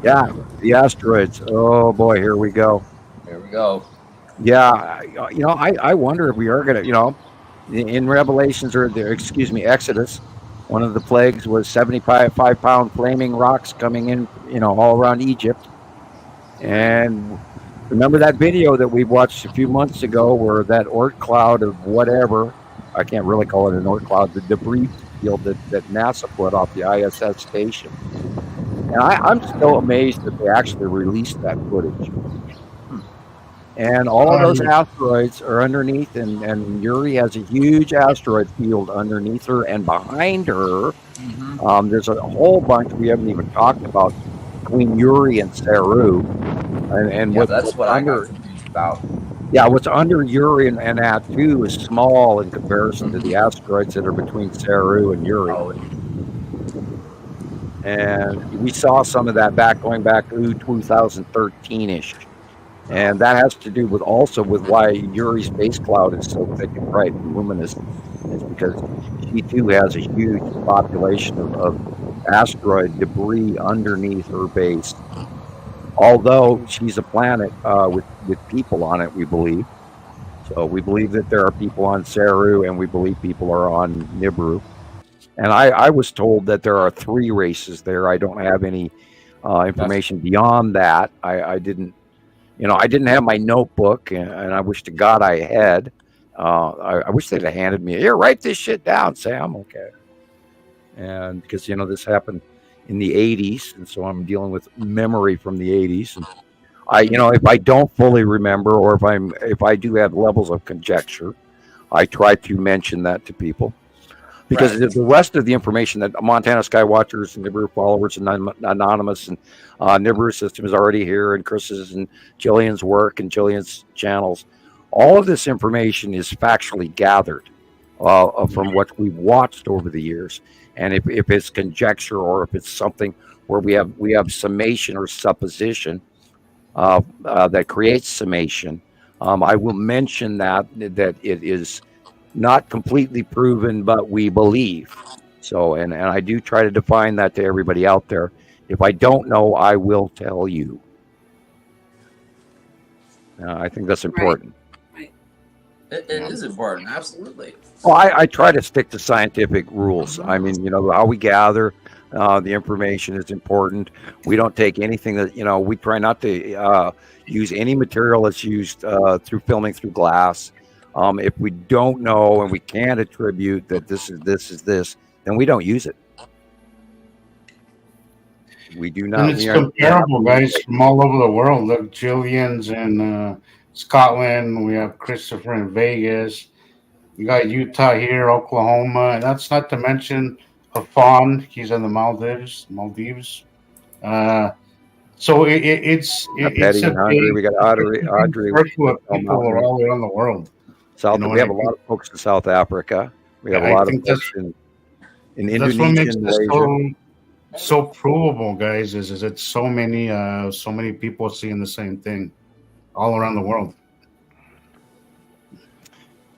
Yeah, the asteroids. Oh boy, here we go. Here we go. Yeah, I wonder if we are going to, in Revelations, Exodus, one of the plagues was 75-pound flaming rocks coming in, all around Egypt. And remember that video that we watched a few months ago where that Oort cloud of whatever, I can't really call it an Oort cloud, the debris field that NASA put off the ISS station. And I'm still amazed that they actually released that footage. And all of those asteroids are underneath, and Uri has a huge asteroid field underneath her, and behind her, there's a whole bunch we haven't even talked about between Uri and Saru. And that's what I got confused about. Yeah, what's under Uri and Atu is small in comparison to the asteroids that are between Saru and Uri. And we saw some of that going back to 2013-ish. And that has to do with why Uri's base cloud is so thick and bright and luminous. It's because she too has a huge population of asteroid debris underneath her base. Although she's a planet with people on it, we believe. So we believe that there are people on Saru, and we believe people are on Nibiru. And I was told that there are 3 races there. I don't have any information beyond that. I didn't have my notebook, and I wish to God I had. I wish they'd have handed me, here, write this shit down, Sam. Okay. And because, this happened in the 80s, and so I'm dealing with memory from the 80s. And if I don't fully remember, or if I do have levels of conjecture, I try to mention that to people. Because the rest of the information that Montana Skywatchers and Nibiru followers and Anonymous and Nibiru system is already here, and Chris's and Gillian's work and Gillian's channels, all of this information is factually gathered from what we've watched over the years. And if it's conjecture, or if it's something where we have summation or supposition that creates summation, I will mention that it is not completely proven, but we believe. So, and I do try to define that to everybody out there. If I don't know, I will tell you. I think that's important. Right. It is important, absolutely. Well, I try to stick to scientific rules. I mean, how we gather the information is important. We don't take anything that, we try not to use any material that's used through filming through glass. If we don't know and we can't attribute that this is this, then we don't use it. We do not. And it's comparable, guys, from all over the world. Look, Gillian's in Scotland. We have Christopher in Vegas. We got Utah here, Oklahoma. And that's not to mention Hofman. He's in the Maldives. So it's Hungary. We got Audrey. People are all around the world. We have a lot of folks in South Africa. We have a lot of folks in Indonesia. That's what makes it so provable, guys. Is it's so many people seeing the same thing all around the world.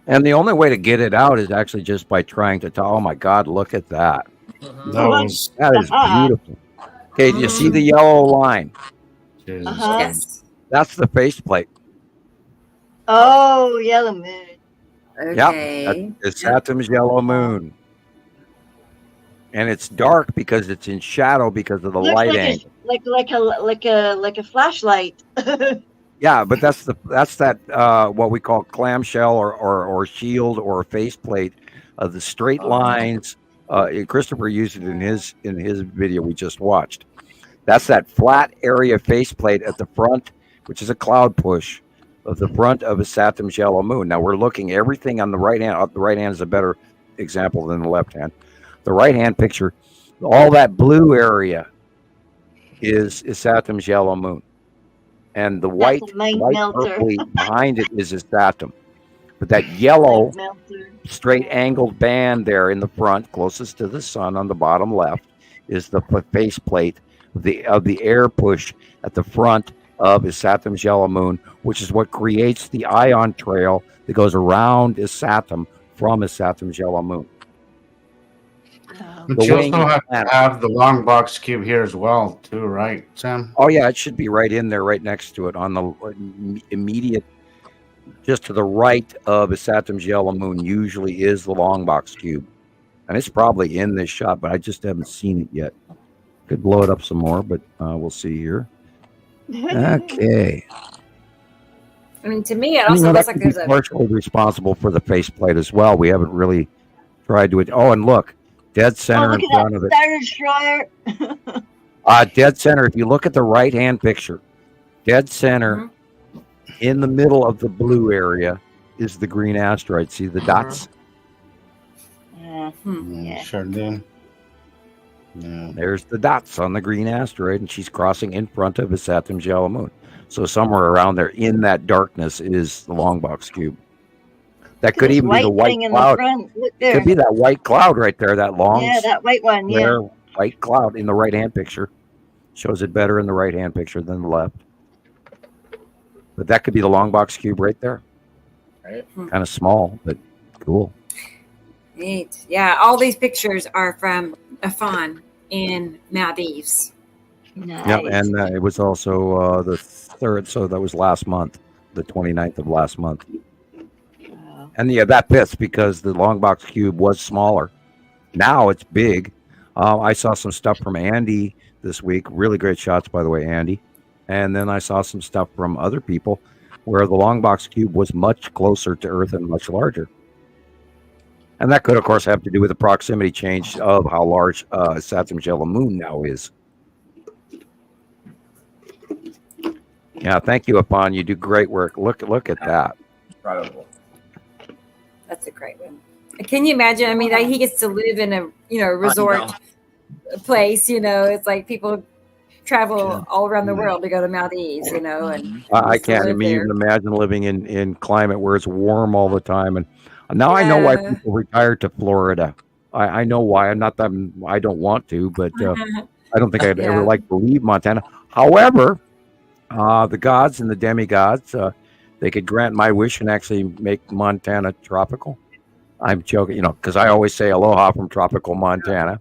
And the only way to get it out is actually just by trying to tell. Oh my God, look at that! That is beautiful. Okay, do you see the yellow line? Yes. That's the faceplate. Oh, yellow moon. Okay. Yep, it's Saturn's yellow moon, and it's dark because it's in shadow because of the light angle. Like a flashlight. Yeah, but that's that what we call clamshell or shield or faceplate of the straight lines. Christopher used it in his video we just watched. That's that flat area faceplate at the front, which is a cloud push of the front of a Saturn's yellow moon. Now we're looking everything on the right hand. The right hand is a better example than the left hand. The right hand picture, all that blue area is Saturn's yellow moon. And the white purpley behind it is a Saturn. But that yellow straight angled band there in the front, closest to the sun on the bottom left, is the faceplate of the air push at the front of Saturn's yellow moon, which is what creates the ion trail that goes around Saturn from Saturn's yellow moon. But you also have the long box cube here as well, too, right, Sam? Oh yeah, it should be right in there, right next to it, on the immediate, just to the right of Saturn's yellow moon. Usually is the long box cube, and it's probably in this shot, but I just haven't seen it yet. Could blow it up some more, but we'll see here. Okay. I mean, to me, it also looks like there's partially responsible for the faceplate as well. We haven't really tried to. Oh, and look. Dead center in front of it. Dead center. If you look at the right hand picture, dead center in the middle of the blue area is the green asteroid. See the dots? Yeah. Sure do. Yeah. There's the dots on the green asteroid, and she's crossing in front of Saturn's yellow moon. So somewhere around there in that darkness is the long box cube. That could even be the white cloud. It could be that white cloud right there, that long. Yeah, that white one. White cloud in the right-hand picture. Shows it better in the right-hand picture than the left. But that could be the long box cube right there. Right. Kind of small, but cool. Neat. Yeah, all these pictures are from Afan. in Maldives. Nice. Yep, and it was also the 3rd, so that was last month, the 29th of last month. Wow. And yeah, that fits because the long box cube was smaller. Now it's big. I saw some stuff from Andy this week. Really great shots, by the way, Andy. And then I saw some stuff from other people where the long box cube was much closer to Earth and much larger. And that could, of course, have to do with the proximity change of how large Saturn's yellow moon now is. Yeah, thank you, Apon. You do great work. Look at that. Incredible. That's a great one. Can you imagine? I mean, he gets to live in a resort place. It's like people travel all around the world to go to Maldives. And I can't even imagine living in climate where it's warm all the time. And now I know why people retire to Florida. I know why. I'm not that I don't want to, but I don't think I'd ever like to leave Montana. However, the gods and the demigods, they could grant my wish and actually make Montana tropical. I'm joking, because I always say aloha from tropical Montana.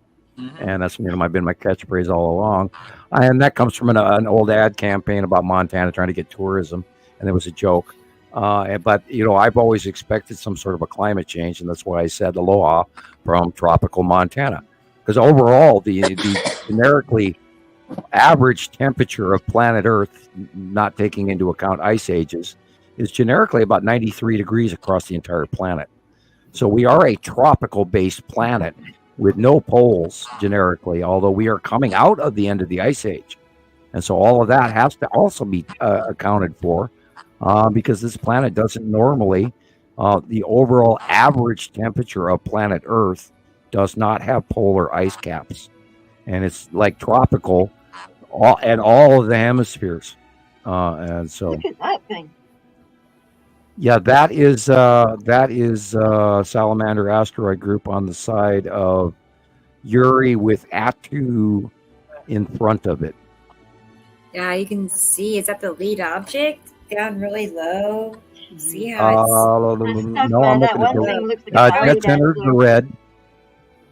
And that's been my catchphrase all along. And that comes from an old ad campaign about Montana trying to get tourism. And it was a joke. But, I've always expected some sort of a climate change. And that's why I said aloha from tropical Montana. Because overall, the generically average temperature of planet Earth, not taking into account ice ages, is generically about 93 degrees across the entire planet. So we are a tropical-based planet with no poles generically, although we are coming out of the end of the ice age. And so all of that has to also be accounted for because this planet doesn't normally, the overall average temperature of planet Earth does not have polar ice caps. And it's like tropical and all of the hemispheres. And so look at that thing. Yeah, that is Salamander asteroid group on the side of Uri with Atu in front of it. Yeah, you can see. Is that the lead object down really low? See how it's... No, I'm looking at the dead center, the red.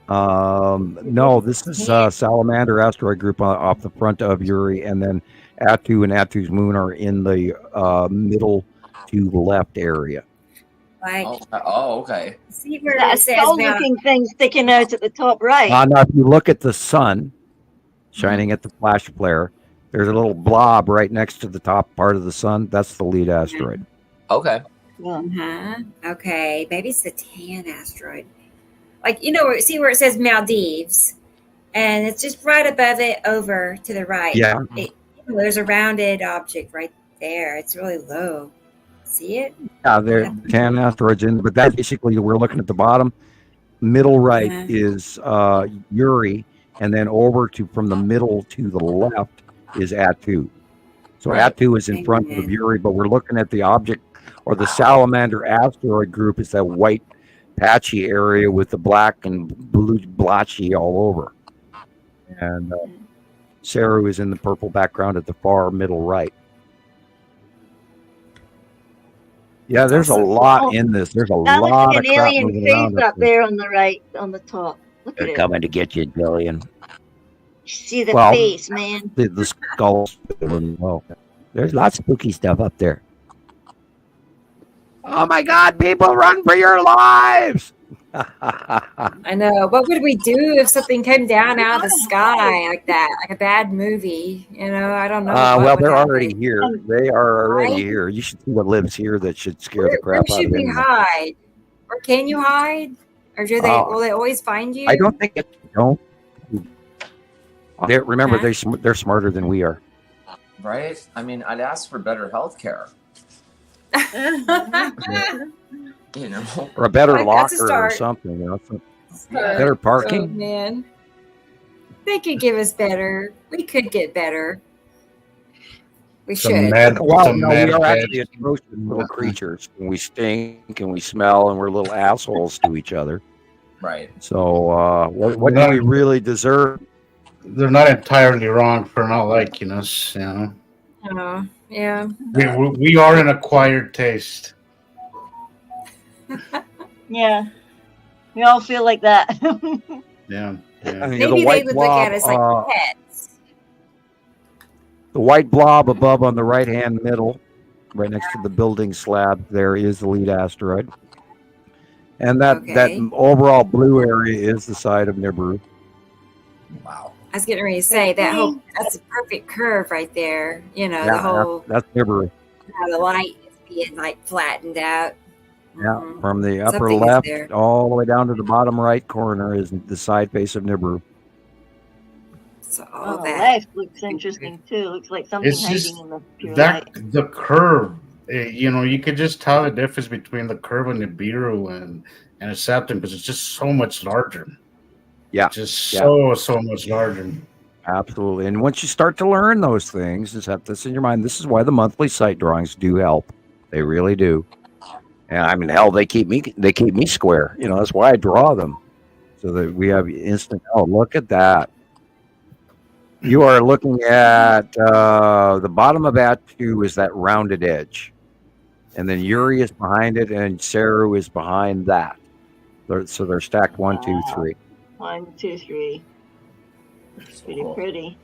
No, this is Salamander asteroid group off the front of Uri, and then Atu and Atu's moon are in the middle to the left area. Like, okay. See where that skull-looking thing sticking out at the top right. Now, if you look at the sun shining at the flash flare, there's a little blob right next to the top part of the sun. That's the lead asteroid. Okay. Okay, maybe it's the tan asteroid. Like, see where it says Maldives, and it's just right above it over to the right. Yeah. There's a rounded object right there. It's really low. See it? Yeah, there are 10 asteroids in, but that's basically, we're looking at the bottom. Middle right is Uri, and then over to from the middle to the left is Atu. So Atu is in front of Uri, but we're looking at the object or the Salamander asteroid group is that white patchy area with the black and blue blotchy all over. And Saru is in the purple background at the far middle right. Yeah, there's a lot in this. There's a lot like of an crap alien moving face around up there on the right, on the top. Look at They're it. coming to get you, Gillian. See the face, man. The skulls. Well, there's lots of spooky stuff up there. Oh my God, people, run for your lives! I know. What would we do if something came down out of the sky like that, like a bad movie? I don't know. Well, they're already here. They are already here. You should see what lives here that should scare the crap out of Where should we anyone. hide? Or can you hide? Or do they? Will they always find you? I don't think it. Don't. Remember, they're smarter than we are. Right? I mean, I'd ask for better health care. Or a better locker or something. Better parking. Oh, man. They could give us better. We could get better. We should. We are actually atrocious little creatures. And we stink and we smell and we're little assholes to each other. Right. So what do we really deserve? They're not entirely wrong for not liking us, Yeah. We are an acquired taste. Yeah. We all feel like that. Yeah. Maybe they would look at us like pets. The white blob above on the right-hand middle, right next to the building slab, there is the lead asteroid. And that overall blue area is the side of Nibiru. Wow. I was getting ready to say that's a perfect curve right there. You know, the whole that's Nibiru. The light is being like flattened out. Yeah, from the upper left all the way down to the bottom right corner is the side face of Nibiru. So that looks interesting too. Looks like something hiding in the pure light. The curve, you know, you could just tell the difference between the curve of Nibiru and a Saturn because it's just so much larger. Yeah, so much larger. Absolutely. And once you start to learn those things, just have this in your mind. This is why the monthly site drawings do help. They really do. And I mean, hell, they keep me square. You know, that's why I draw them, so that we have instant. Oh, look at that! You are looking at the bottom of Atu is that rounded edge, and then Uri is behind it, and Saru is behind that. So they're stacked 1, 2, 3. 1, 2, 3. It's pretty.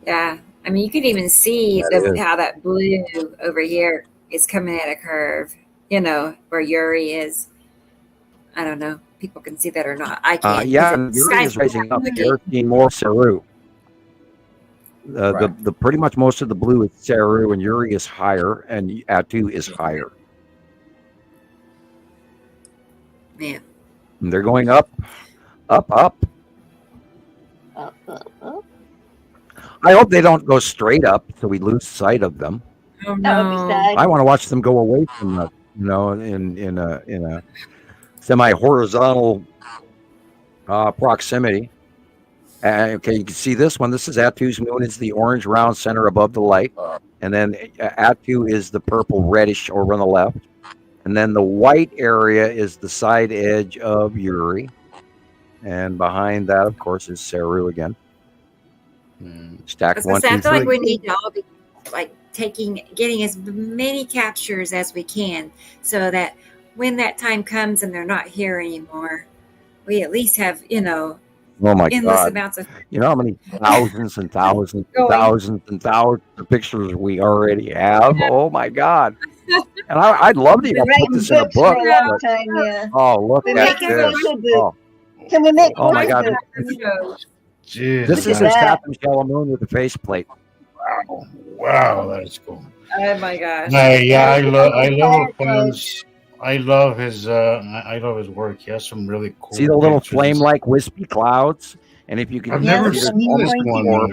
Yeah, I mean, you could even see how that blue over here is coming at a curve. You know, where Uri is. I don't know. People can see that or not. I can't. And Uri is rising up. You're seeing more Saru. The pretty much most of the blue is Saru, and Uri is higher, and Atu is higher. Man. And they're going up, up, up. Up, up, up. I hope they don't go straight up, so we lose sight of them. Oh, no. That would be sad. I want to watch them go away from us. You know, in a semi-horizontal proximity. Okay, you can see this one. This is Atu's moon. It's the orange round center above the light. And then Atu is the purple reddish over on the left. And then the white area is the side edge of Uri. And behind that, of course, is Saru again. Stack 1, 2, 3. I feel like we need to all be like getting as many captures as we can, so that when that time comes and they're not here anymore, we at least have, you know, endless amounts of. You know how many thousands and thousands and thousands and thousands of pictures we already have? Oh my God! And I'd love to put this in a book. Oh, look at this! Can we make? Oh my God! Jeez, this is a Saturn's yellow moon with a faceplate. Wow, that's cool. Oh my gosh! I love plans. I love his work. He has some really cool. See the little flame-like wispy clouds, and if you can, I've never seen this one.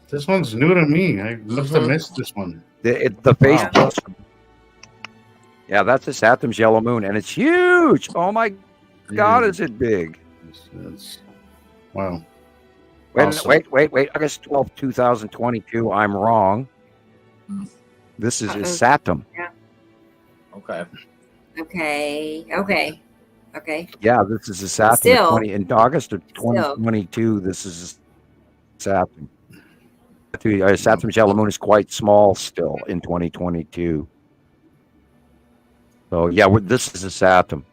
This one's new to me. I must have missed this one. The face. Wow. Yeah, that's the Saturn's yellow moon, and it's huge. Oh my God, is it big? Wow. Wait. August 12th, 2022. I'm wrong. This is Saturn. Yeah. Okay. Yeah, this is a Saturn. In August of 2022, this is a Saturn. Saturn's yellow moon is quite small still in 2022. So, yeah, this is a Saturn.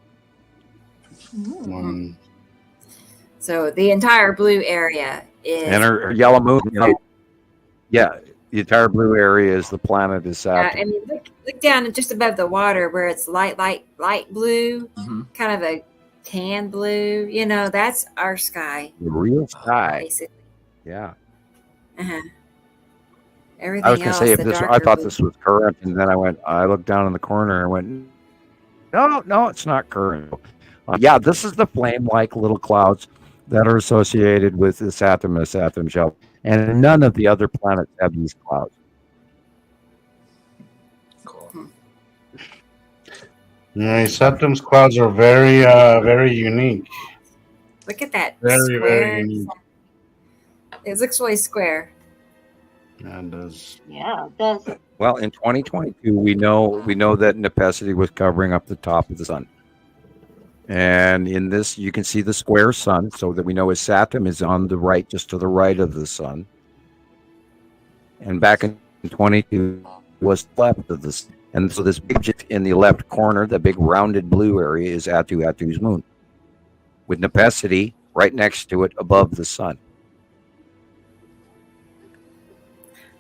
So the entire blue area is. And her yellow moon. Yeah, the entire blue area is the planet is Saturn. I mean, look down just above the water where it's light blue, kind of a tan blue. You know, that's our sky. The real sky. Basically. Yeah. Everything I was going to say, I thought this was current, and then I looked down in the corner and went, no, it's not current. Yeah, this is the flame-like little clouds that are associated with the Saturn shelf, and none of the other planets have these clouds. Cool. Yeah, Saturn's clouds are very, very unique. Look at that. Very, very unique. It looks really square. Yeah, it does. Yeah, it does. Well, in 2022, we know that Nepacity was covering up the top of the sun. And in this, you can see the square sun, so that we know Saturn is on the right, just to the right of the sun. And back in 22 was left of this. And so this big in the left corner, the big rounded blue area, is Atu's moon. With Nepacity right next to it above the sun.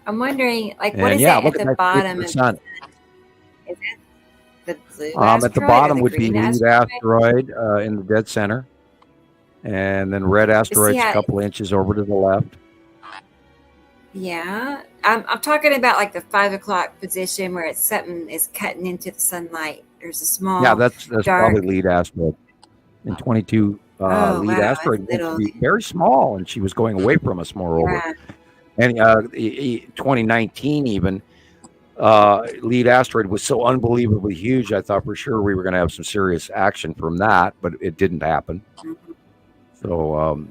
I'm wondering, like, what And is yeah, that look at at the that shape bottom of the of sun. Is it the blue At the asteroid or bottom the would be green lead asteroid in the dead center, and then red asteroids a how- couple inches over to the left. Yeah, I'm talking about like the 5 o'clock position where it's something is cutting into the sunlight. There's a small, Yeah, that's dark. probably lead asteroid. In 22, Oh, lead wow, asteroid it's went to little. be very small, and she was going away from us, moreover. Yeah. And 2019 even, lead asteroid was so unbelievably huge, I thought for sure we were going to have some serious action from that, but it didn't happen. So,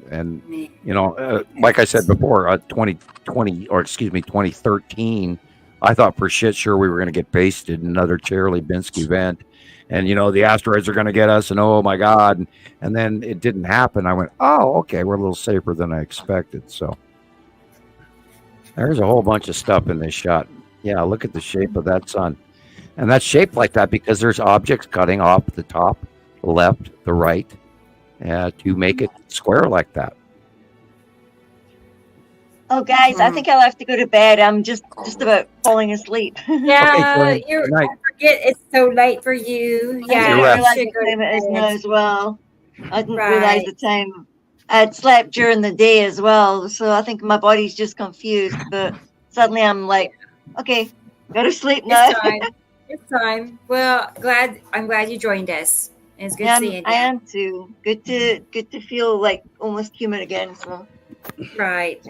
like I said before, 2013, I thought for sure we were going to get pasted in another Chelyabinsk event. And, the asteroids are going to get us, and oh my God. And then it didn't happen. I went, oh, okay, we're a little safer than I expected. So there's a whole bunch of stuff in this shot. Yeah, look at the shape of that sun. And that's shaped like that because there's objects cutting off the top, the left, the right, to make it square like that. Oh, guys, I think I'll have to go to bed. I'm just about falling asleep. Yeah, you forget it's so late for you. I Yeah, didn't you realize should the go to time it is now bed. as well. I didn't Right. realize the time. I'd slept during the day as well, so I think my body's just confused. But suddenly I'm like, okay, go to sleep now. It's time. It's time. Well, I'm glad you joined us. It's good seeing you. I am too. Good to feel like almost human again. So. Right.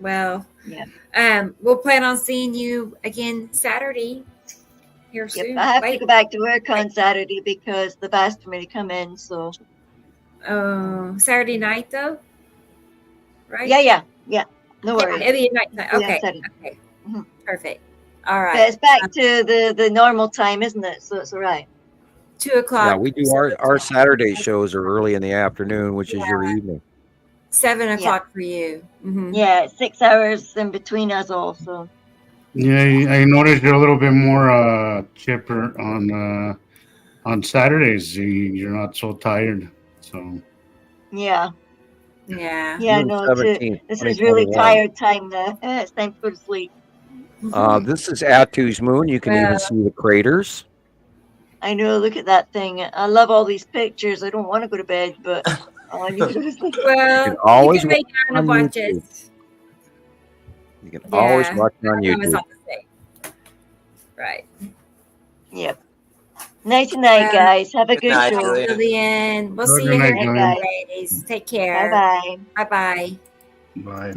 Well, yeah. We'll plan on seeing you again Saturday here soon. I have to go back to work on Saturday because they've asked for me to come in. So. Oh, Saturday night though, right? Yeah. No worries. It'll be night. Okay. Yeah, Okay. Perfect. All right. Yeah, it's back to the normal time, isn't it? So it's all right. 2 o'clock. Yeah, we do our Saturday shows are early in the afternoon, which is your evening. 7 o'clock for you. Mm-hmm. Yeah, 6 hours in between us all. So. Yeah, I noticed you're a little bit more chipper on Saturdays. You're not so tired. So. Yeah. Yeah. Yeah, no, this is really tired time now. It's time to go to sleep. This is Atu's moon. You can even see the craters. I know, look at that thing. I love all these pictures. I don't want to go to bed, but I need to go to sleep. Well, you can always lay down and watch it. You can always watch it on YouTube. Right. Yep. Night guys. Have a good night, show. Julian. We'll see you here next ladies. Take care. Bye-bye. Bye-bye. Bye.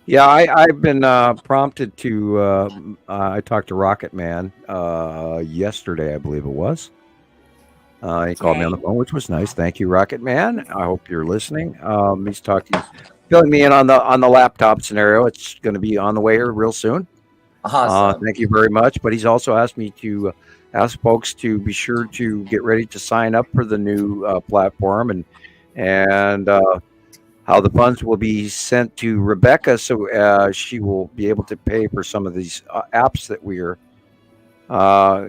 Yeah, I've been prompted to. I talked to Rocket Man yesterday, I believe it was. He called me on the phone, which was nice. Thank you, Rocket Man. I hope you're listening. He's filling me in on the laptop scenario. It's going to be on the way here real soon. Awesome. Thank you very much. But he's also asked me to ask folks to be sure to get ready to sign up for the new platform and how the funds will be sent to Rebecca so she will be able to pay for some of these apps that we are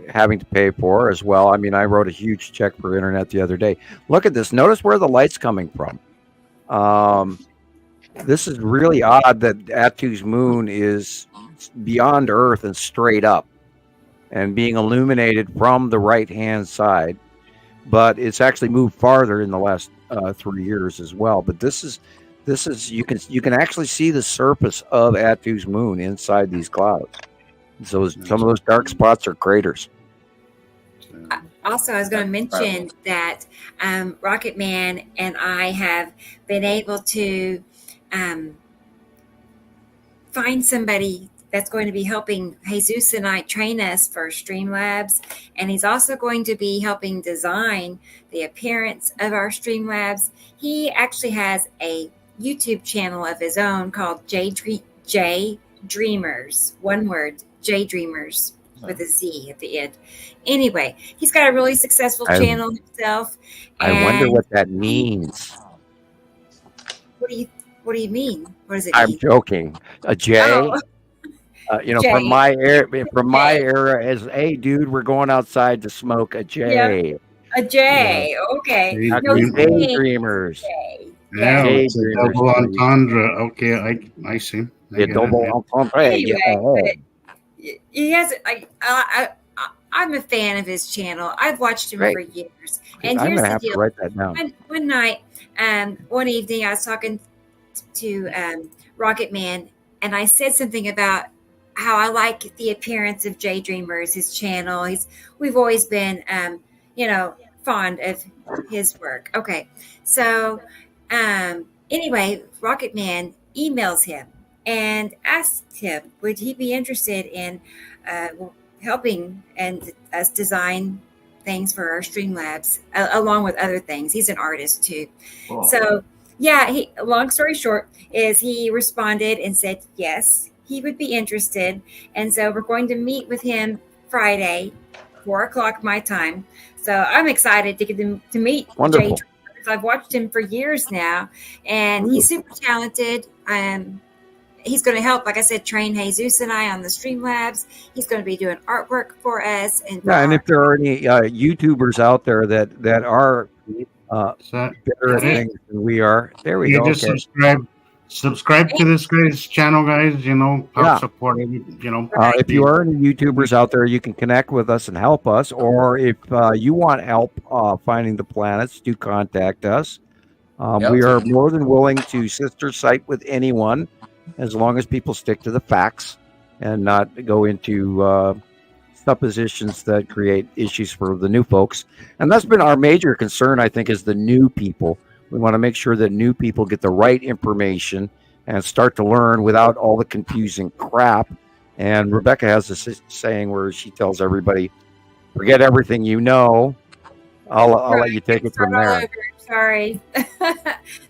having to pay for as well. I mean, I wrote a huge check for internet the other day. Look at this. Notice where the light's coming from. This is really odd that Atu's moon is beyond Earth and straight up and being illuminated from the right-hand side. But it's actually moved farther in the last 3 years as well. But this is you can actually see the surface of Atu's moon inside these clouds. So some of those dark spots are craters. Also, I was going to mention that Rocket Man and I have been able to find somebody that's going to be helping Jesus and I train us for Streamlabs. And he's also going to be helping design the appearance of our Streamlabs. He actually has a YouTube channel of his own called J Dreamers. One word, J Dreamers with a Z at the end. Anyway, he's got a really successful channel himself. I wonder what that means. What do you mean? What does it mean? I'm joking. A J. Oh. J. from my era as, hey, dude, we're going outside to smoke a J. Yeah. A J. Okay. No, he's Daydream. saying Daydreamers. J. Yeah, it's a Daydreamers. double entendre. Okay, I see. Yeah, double entendre. Anyway, Yeah. but he has. I'm a fan of his channel. I've watched him Great. for years. And I'm here's gonna the have deal. to write that down. One night, one evening, I was talking to Rocket Man, and I said something about how I like the appearance of Jay Dreamers, his channel. We've always been, fond of his work. Okay, so anyway, Rocket Man emails him and asked him, would he be interested in helping and us design things for our Streamlabs, along with other things. He's an artist too. Cool. So yeah, long story short is he responded and said yes, he would be interested. And so we're going to meet with him Friday, 4:00 my time. So I'm excited to get to meet Wonderful. Jay. I've watched him for years now, and he's super talented. He's going to help, like I said, train Jesus and I on the Streamlabs. He's going to be doing artwork for us. And if there are any YouTubers out there that are better at things than we are, there we go. Just subscribe to this guy's channel, guys. Help support it. If you are any YouTubers out there, you can connect with us and help us. Or if you want help finding the planets, do contact us. We are more than willing to sister site with anyone, as long as people stick to the facts and not go into suppositions that create issues for the new folks. And that's been our major concern, I think, is the new people. We want to make sure that new people get the right information and start to learn without all the confusing crap. And Rebecca has this saying where she tells everybody, forget everything you know. I'll let you take it from there. Sorry.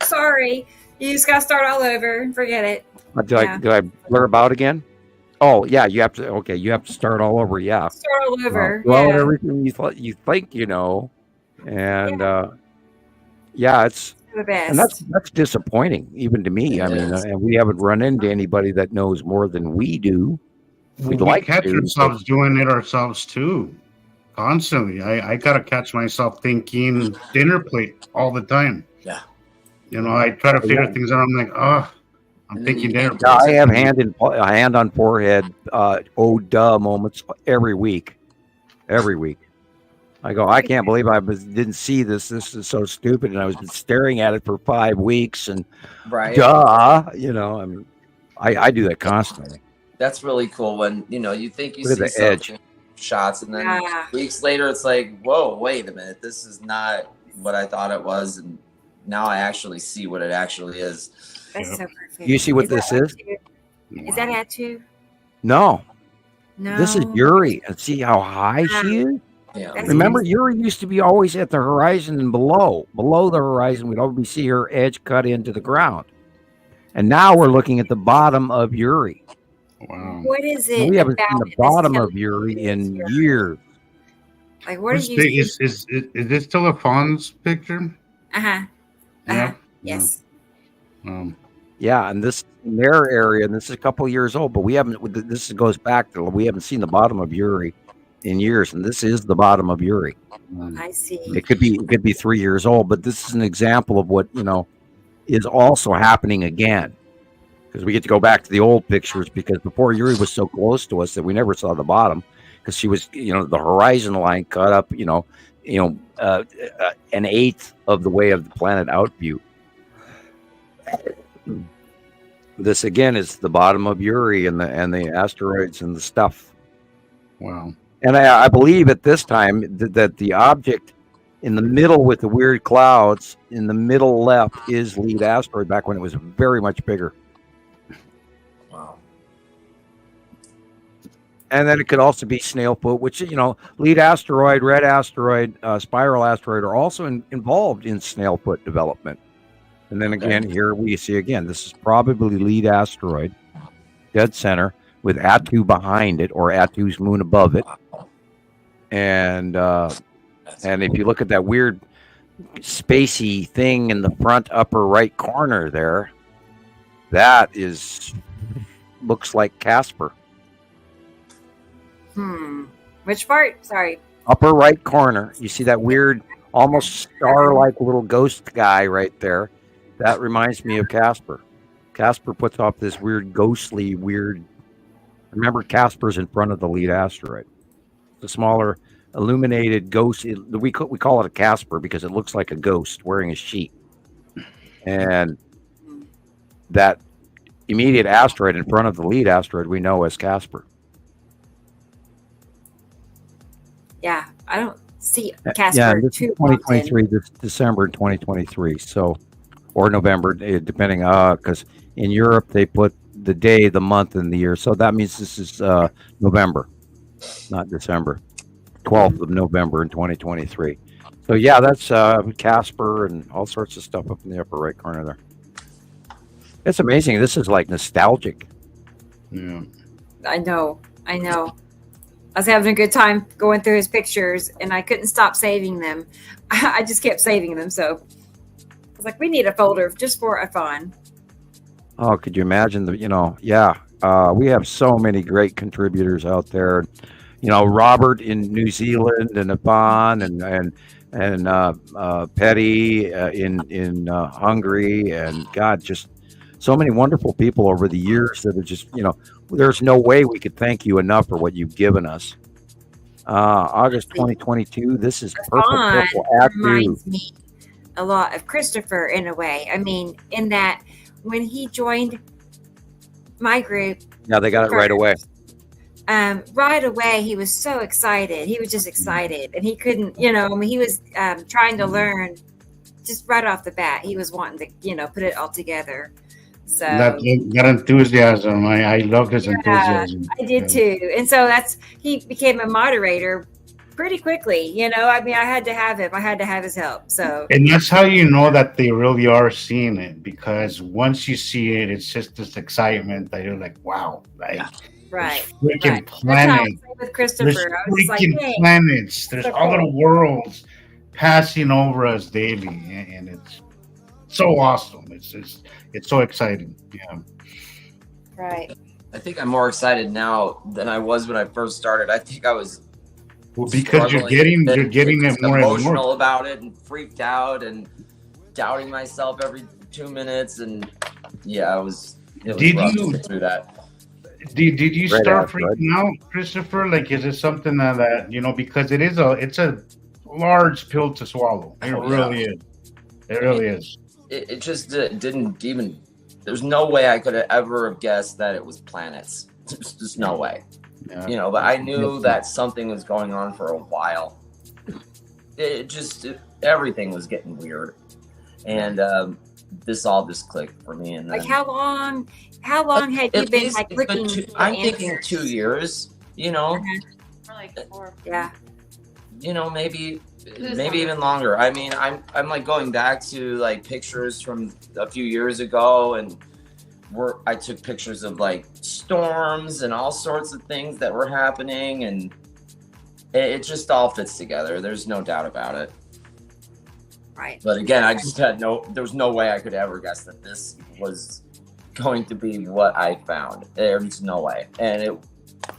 Sorry. You just got to start all over and forget it. Did I blur about again? Oh yeah, you have to start all over. Yeah, start all over. Everything you think you know, and it's the best. And that's disappointing even to me. And we haven't run into anybody that knows more than we do. We catch ourselves doing it ourselves too, constantly. I gotta catch myself thinking dinner plate all the time. Yeah, I try to figure things out. I'm like, I'm thinking dinner plate. I have hand on forehead, oh duh moments every week. I go, I can't believe I didn't see this. This is so stupid, and I was staring at it for 5 weeks, and duh, I do that constantly. That's really cool when you think you Look at see the edge. something, shots, and then weeks later it's like, whoa, wait a minute, this is not what I thought it was, and now I actually see what it actually is. That's so perfect. You see what this is? Is that Atu? No. No. This is Yuri, and see how high she is. Yeah. Remember, Yuri used to be always at the horizon and below the horizon. We'd always see her edge cut into the ground, and now we're looking at the bottom of Yuri. Wow. What is it? We haven't seen the bottom of Yuri in years. Like, what are you? Is this Telefon's picture? Yeah. Yes. Yeah, and this in their area, and this is a couple of years old, but we haven't. This goes back to we haven't seen the bottom of Yuri in years, and this is the bottom of Yuri. I see. It could be 3 years old, but this is an example of what is also happening again, because we get to go back to the old pictures, because before Yuri was so close to us that we never saw the bottom, because she was the horizon line cut up an eighth of the way of the planet out view. This again is the bottom of Yuri and the asteroids and the stuff. Wow. And I believe at this time that the object in the middle with the weird clouds in the middle left is lead asteroid, back when it was very much bigger. Wow. And then it could also be Snailfoot, which lead asteroid, red asteroid, spiral asteroid are also involved in Snailfoot development. And then again, here we see again, this is probably lead asteroid, dead center, with Atu behind it, or Atu's moon above it. And if you look at that weird spacey thing in the front upper right corner there, that looks like Casper. Which part? Sorry. upper right corner, you see that weird, almost star-like little ghost guy right there. That reminds me of Casper. Casper puts off this ghostly. Remember, Casper's in front of the lead asteroid. The smaller, illuminated ghost. We call it a Casper because it looks like a ghost wearing a sheet. And that immediate asteroid in front of the lead asteroid we know as Casper. Yeah, I don't see Casper Yeah, this too is 2023, this December 2023. So, or November, depending, because in Europe they put the day, the month, and the year. So that means this is November, not December. 12th of November in 2023. So yeah, that's Casper and all sorts of stuff up in the upper right corner there. It's amazing. This is like nostalgic. Yeah. I know. I was having a good time going through his pictures, and I couldn't stop saving them. I just kept saving them. So I was like, we need a folder just for fun. Oh, could you imagine we have so many great contributors out there. Robert in New Zealand and Yvonne and Petty in Hungary, and God, just so many wonderful people over the years that are just, there's no way we could thank you enough for what you've given us. August 2022, this is Purple Purple Act reminds me a lot of Christoper in a way. I mean, in that when he joined my group. Yeah, they got it right away. Right away, he was so excited. He was just excited, and he couldn't, he was trying to learn just right off the bat. He was wanting to, put it all together. So that enthusiasm, I loved his enthusiasm. I did too, and so he became a moderator pretty quickly. I had to have him. I had to have his help. So, and that's how you know that they really are seeing it, because once you see it, it's just this excitement that you're like, wow, right. Freaking planet. With Christoper, there's freaking planets. There's other worlds passing over us daily, and it's so awesome. It's so exciting. Yeah. Right. I think I'm more excited now than I was when I first started. I think I was because you're getting it more emotional and more about it and freaked out and doubting myself every 2 minutes, and yeah, it was rough to get through that. Did you start freaking out, Christoper? Like, is it something that because it's a large pill to swallow. It really is. It really is. It just didn't even. There's no way I could have ever guessed that it was planets. There's just no way. Yeah. But I knew that something was going on for a while. Everything was getting weird, and this all just clicked for me. And then, how long had you been looking? I'm thinking 2 years. For like 4. Yeah. Maybe even longer. I mean, I'm like going back to like pictures from a few years ago, and I took pictures of like storms and all sorts of things that were happening, and it just all fits together. There's no doubt about it. Right. But again, I just there was no way I could ever guess that this was going to be what I found. There's no way. And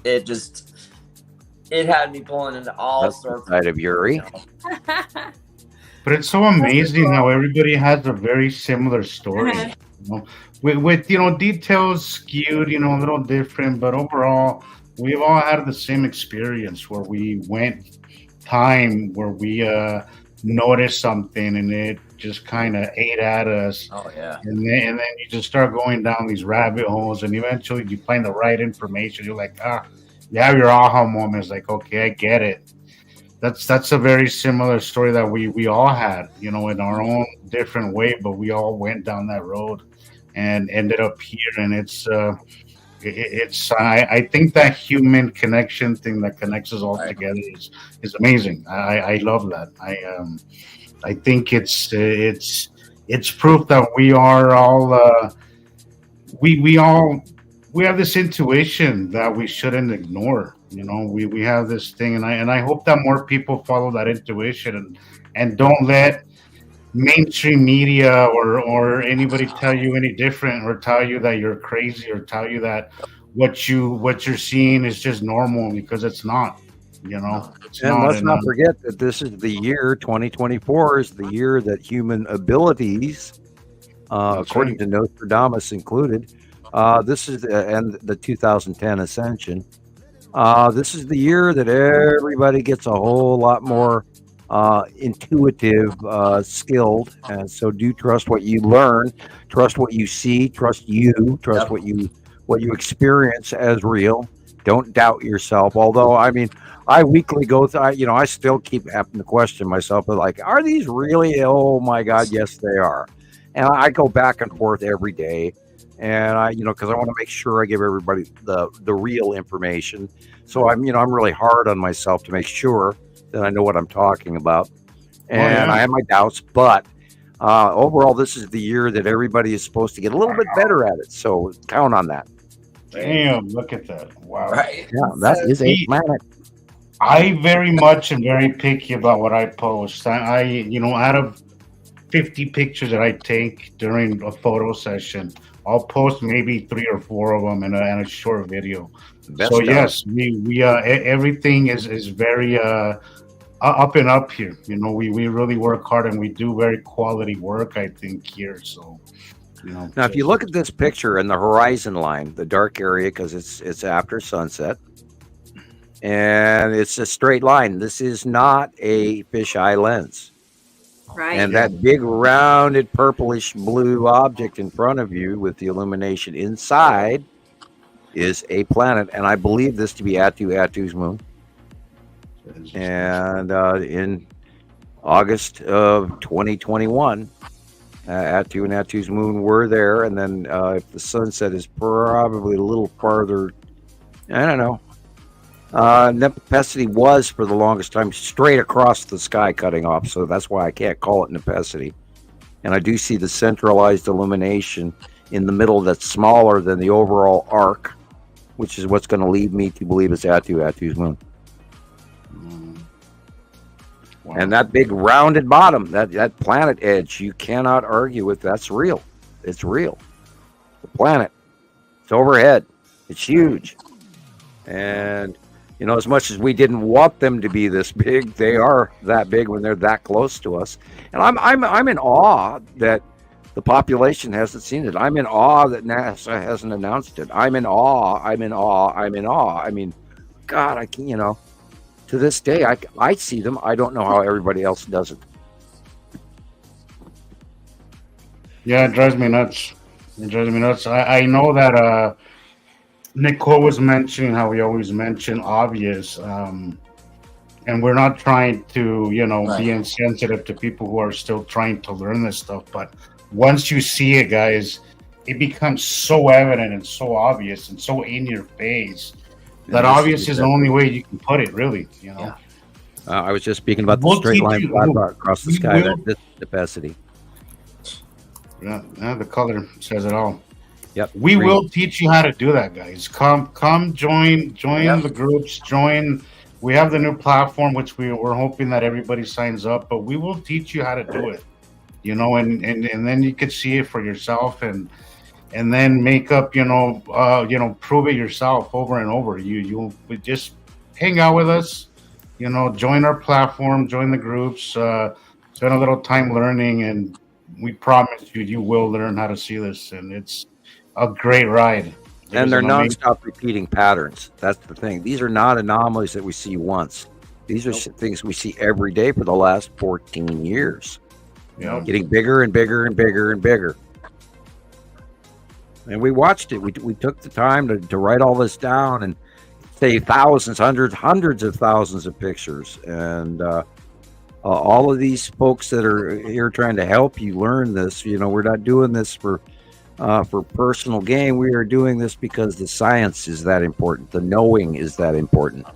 it had me pulling into all sorts of Yuri. But it's so amazing how everybody has a very similar story. With details skewed, a little different, but overall we've all had the same experience where we went time where we noticed something and it just kind of ate at us. Oh yeah. And then you just start going down these rabbit holes, and eventually you find the right information. You're like, you have your aha moment. It's like, okay, I get it. That's a very similar story that we all had, in our own different way, but we all went down that road and ended up here. And I think that human connection thing that connects us all together is amazing. I love that. I think it's proof that we are all we have this intuition that we shouldn't ignore. We have this thing, and I hope that more people follow that intuition and don't let mainstream media or anybody tell you any different, or tell you that you're crazy, or tell you that what you're seeing is just normal, because it's not. It's And not let's not forget that this is the year 2024 is the year that human abilities, according to Nostradamus included, this is and the 2010 ascension. This is the year that everybody gets a whole lot more intuitive, skilled, and so do trust what you learn, trust what you see, trust what you experience as real. Don't doubt yourself. Although, I mean, I weekly go through. I still keep having to question myself. But like, are these really? Oh my God, yes, they are. And I go back and forth every day, and because I want to make sure I give everybody the real information. So I'm really hard on myself to make sure that I know what I'm talking about. And I have my doubts, but overall, this is the year that everybody is supposed to get a little bit better at it. So count on that. Damn, look at that. Wow. Right. Yeah, that is a planet. I very much am very picky about what I post. I out of 50 pictures that I take during a photo session, I'll post maybe 3 or 4 of them in a short video. So yes, we everything is very up and up here. We really work hard and we do very quality work, I think, here. So now, if you look at this picture and the horizon line, the dark area, because it's after sunset, and it's a straight line. This is not a fisheye lens. Right. And that big rounded purplish blue object in front of you with the illumination inside is a planet, and I believe this to be Atu's moon. And in August of 2021, Atu and Atu's moon were there, and then if the sunset is probably a little farther, I don't know. Nepacity was for the longest time straight across the sky cutting off, so that's why I can't call it Nepacity. And I do see the centralized illumination in the middle that's smaller than the overall arc, which is what's going to lead me to believe it's Atu's moon. Wow. And that big rounded bottom, that planet edge, you cannot argue with. That's real. It's real. The planet. It's overhead. It's huge. And as much as we didn't want them to be this big, they are that big when they're that close to us. And I'm in awe that the population hasn't seen it. I'm in awe that NASA hasn't announced it. I'm in awe. I mean, God, I can, to this day, I see them. I don't know how everybody else does it. Yeah, it drives me nuts. I know that Nicolle was mentioning how we always mention obvious, and we're not trying to, be insensitive to people who are still trying to learn this stuff. But once you see it, guys, it becomes so evident and so obvious and so in your face that obvious is the only way you can put it, really. Yeah. I was just speaking about the straight line across the sky. That's Nepacity. Yeah, the color says it all. Yep. We will teach you how to do that, guys. Come join the groups, we have the new platform, which we're hoping that everybody signs up, but we will teach you how to do it, and then you could see it for yourself and then make up, prove it yourself over and over. You just hang out with us, join our platform, join the groups, spend a little time learning, and we promise you will learn how to see this, and it's a great ride. And they're non-stop repeating patterns. That's the thing. These are not anomalies that we see once. These are things we see every day for the last 14 years. Getting bigger and bigger and bigger and bigger. And we watched it. We took the time to write all this down and save thousands, hundreds of thousands of pictures. And all of these folks that are here trying to help you learn this, we're not doing this for personal gain. We are doing this because the science is that important. The knowing is that important.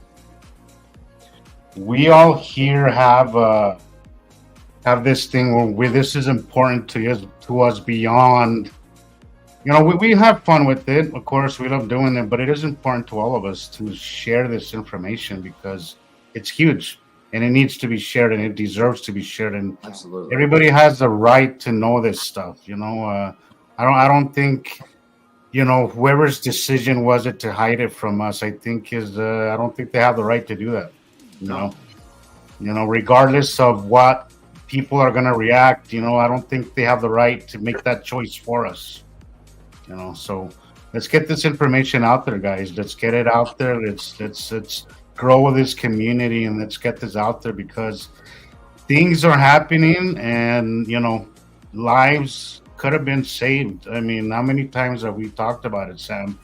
We all here have this thing where this is important to us beyond. We have fun with it. Of course, we love doing it, but it is important to all of us to share this information because it's huge and it needs to be shared and it deserves to be shared. And absolutely, everybody has the right to know this stuff. I don't think, whoever's decision was it to hide it from us, I don't think they have the right to do that. You know, regardless of what people are going to react, you know, I don't think they have the right to make that choice for us. You know, so let's get this information out there, guys. Let's get it out there. Let's grow this community, and let's get this out there, because things are happening, and you know, lives could have been saved. I mean, how many times have we talked about it, Sam?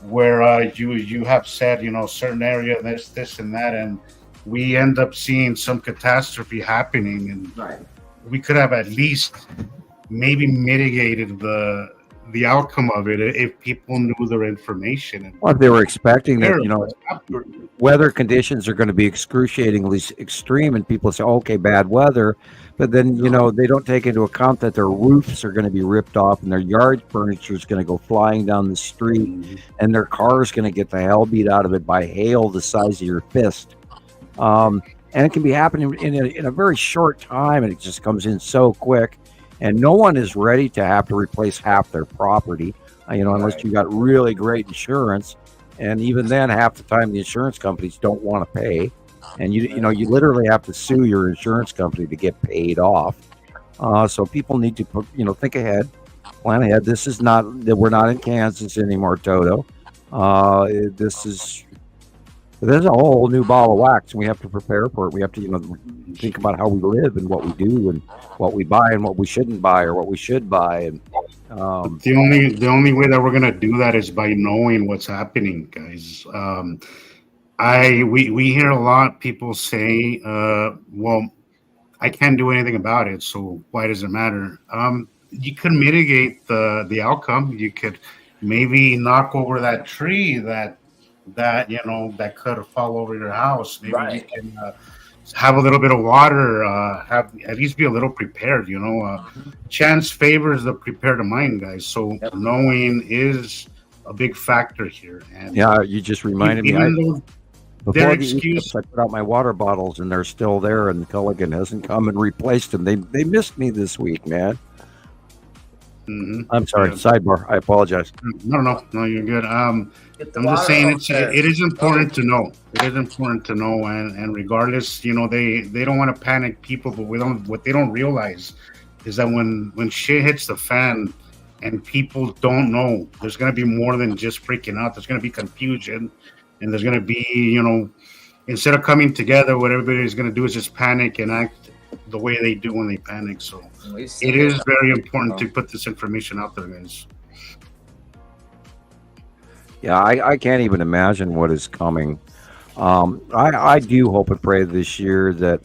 Where you have said, you know, certain area, this and that, and we end up seeing some catastrophe happening, and we could have at least maybe mitigated the outcome of it if people knew their information. And well, they were expecting that, you know, weather conditions are going to be excruciatingly extreme, and people say, okay, bad weather, but then, you know, they don't take into account that their roofs are going to be ripped off, and their yard furniture is going to go flying down the street, and their car is going to get the hell beat out of it by hail the size of your fist. And it can be happening in a very short time, and it just comes in so quick. And no one is ready to have to replace half their property, you know, unless you got really great insurance. And even then, half the time, the insurance companies don't want to pay. And you know, you literally have to sue your insurance company to get paid off. So people need to, you know, think ahead, plan ahead. This is not that we're not in Kansas anymore, Toto. There's a whole new ball of wax, and we have to prepare for it. We have to, you know, think about how we live and what we do and what we buy and what we shouldn't buy or what we should buy. And the only way that we're gonna do that is by knowing what's happening, guys. We hear a lot people say, "Well, I can't do anything about it, so why does it matter?" You could mitigate the outcome. You could maybe knock over that tree that you know that could fall over your house. Maybe you can have a little bit of water, have at least be a little prepared, you know. Chance favors the prepared mind, guys. So knowing is a big factor here. And yeah, you just reminded me. Before the Eclipse, I put out my water bottles, and they're still there, and Culligan hasn't come and replaced them. They missed me this week, man. I'm sorry. Sidebar. I apologize. No, you're good. I'm just saying it is important to know. It is important to know, and regardless, you know, they don't want to panic people, but what they don't realize is that when shit hits the fan and people don't know, there's going to be more than just freaking out. There's going to be confusion, and there's going to be, you know, instead of coming together, what everybody's going to do is just panic and act the way they do when they panic. So it is very important to put this information out there, guys. Yeah, I can't even imagine what is coming. I do hope and pray this year that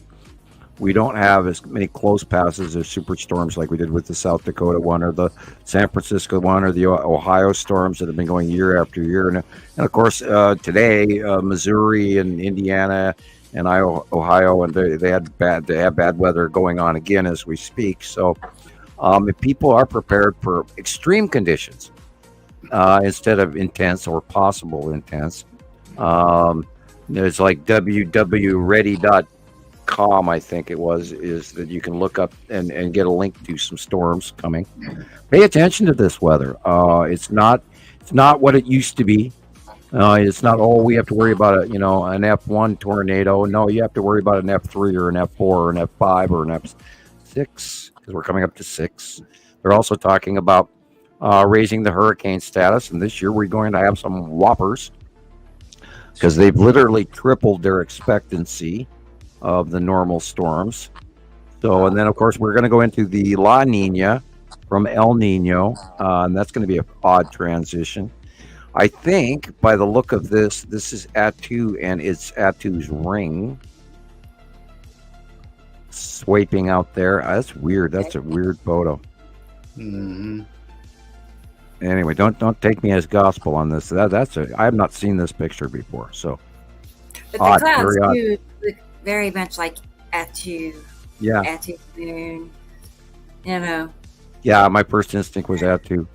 we don't have as many close passes or superstorms like we did with the South Dakota one or the San Francisco one or the Ohio storms that have been going year after year. And of course, today, Missouri and Indiana and Ohio, and they have bad weather going on again as we speak. So if people are prepared for extreme conditions instead of intense or possible intense, there's like www.ready.com, I think it was, is that you can look up and get a link to some storms coming. Pay attention to this weather. It's not what it used to be. It's not, we have to worry about an F1 tornado. No, you have to worry about an F3 or an F4 or an F5 or an F6, because we're coming up to 6. They're also talking about raising the hurricane status, and this year we're going to have some whoppers because they've literally tripled their expectancy of the normal storms. So, and then of course we're going to go into the La Nina from El Nino, and that's going to be an odd transition. I think by the look of this is Attu, and it's Attu's ring swiping out there. That's weird. That's a weird photo. Mm-hmm. Anyway, don't take me as gospel on this. I have not seen this picture before. So, but the clouds do look very much like Attu. Yeah. Attu moon. You know. Yeah, my first instinct was Attu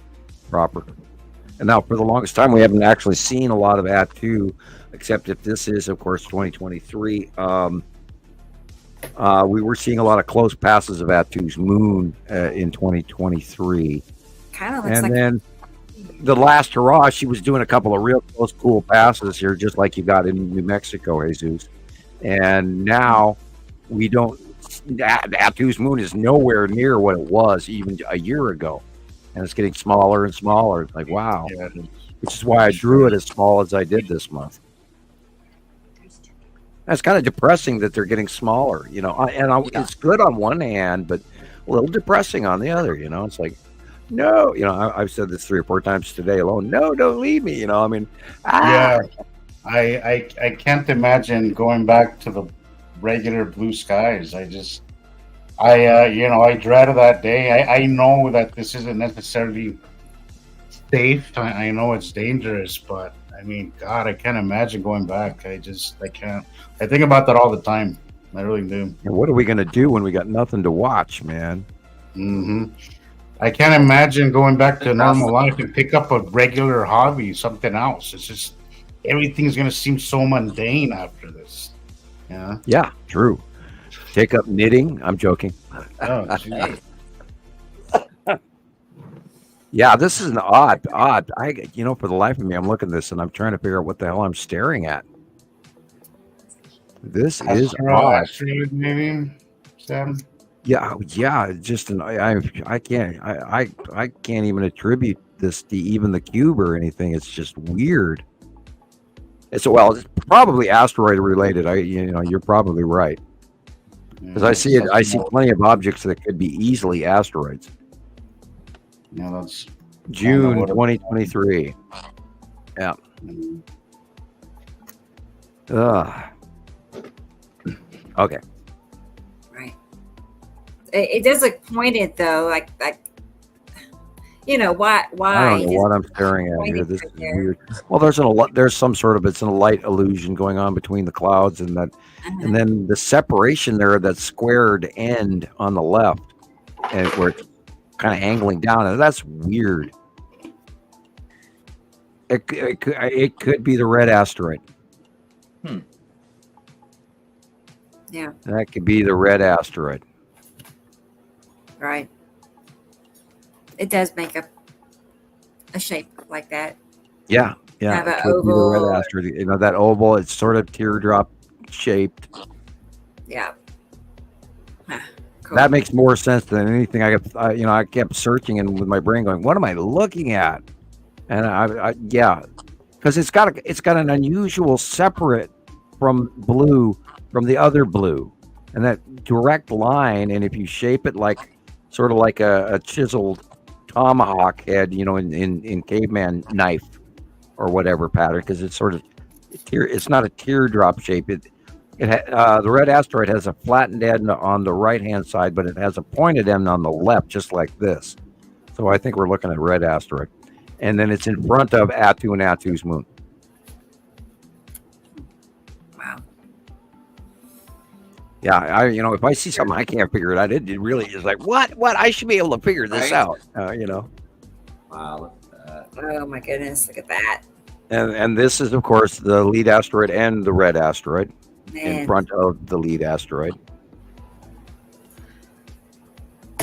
proper. And now, for the longest time, we haven't actually seen a lot of Attu, except if this is, of course, 2023. We were seeing a lot of close passes of Attu's moon in 2023. Kind of looks and then the last hurrah, she was doing a couple of real close, cool passes here, just like you got in New Mexico, Jesus. And now we don't. Atu's moon is nowhere near what it was even a year ago, and it's getting smaller and smaller. It's like, wow. Yeah. Which is why I drew it as small as I did this month. It's kind of depressing that they're getting smaller, it's good on one hand, but a little depressing on the other. It's like, no, I've said this 3 or 4 times today alone. No, don't leave me. Yeah, I can't imagine going back to the regular blue skies. I dread that day. I know that this isn't necessarily safe. I know it's dangerous, but I mean, God, I can't imagine going back. I can't. I think about that all the time. I really do. And what are we going to do when we got nothing to watch, man? Mm-hmm. I can't imagine going back to normal life and pick up a regular hobby, something else. It's just everything's going to seem so mundane after this. Yeah. Yeah, true. Take up knitting. I'm joking. Oh, geez. Yeah, this is an odd. For the life of me, I'm looking at this and I'm trying to figure out what the hell I'm staring at. This is odd. Asteroid, maybe, Sam? Yeah. Just I can't even attribute this to even the cube or anything. It's just weird. It's probably asteroid related. You're probably right, because I see plenty of objects that could be easily asteroids. Yeah, that's June 2023. Yeah. Okay. Right. It does look pointed though, like why? I don't know what I'm staring at here. This is weird. Well, there's some sort of it's a light illusion going on between the clouds and that, and then the separation there, that squared end on the left, and where it's kind of angling down, and that's weird. It could be the red asteroid. Yeah. That could be the red asteroid. Right. It does make a shape like that. Yeah. Have an It could be the oval. red asteroid. That oval, it's sort of teardrop shaped. Yeah. Cool. That makes more sense than anything. I kept searching and with my brain going, what am I looking at? And because it's got an unusual separate from the other blue, and that direct line. And if you shape it like sort of like a chiseled tomahawk head, in caveman knife or whatever pattern, because it's sort of it's not a teardrop shape. The red asteroid has a flattened end on the right hand side, but it has a pointed end on the left, just like this. So I think we're looking at red asteroid, and then it's in front of Atu and Atu's moon. Wow. Yeah, if I see something I can't figure it out, it really is like, what? I should be able to figure this out. Wow, look at that. Oh my goodness, look at that. And this is, of course, the lead asteroid and the red asteroid in front of the lead asteroid.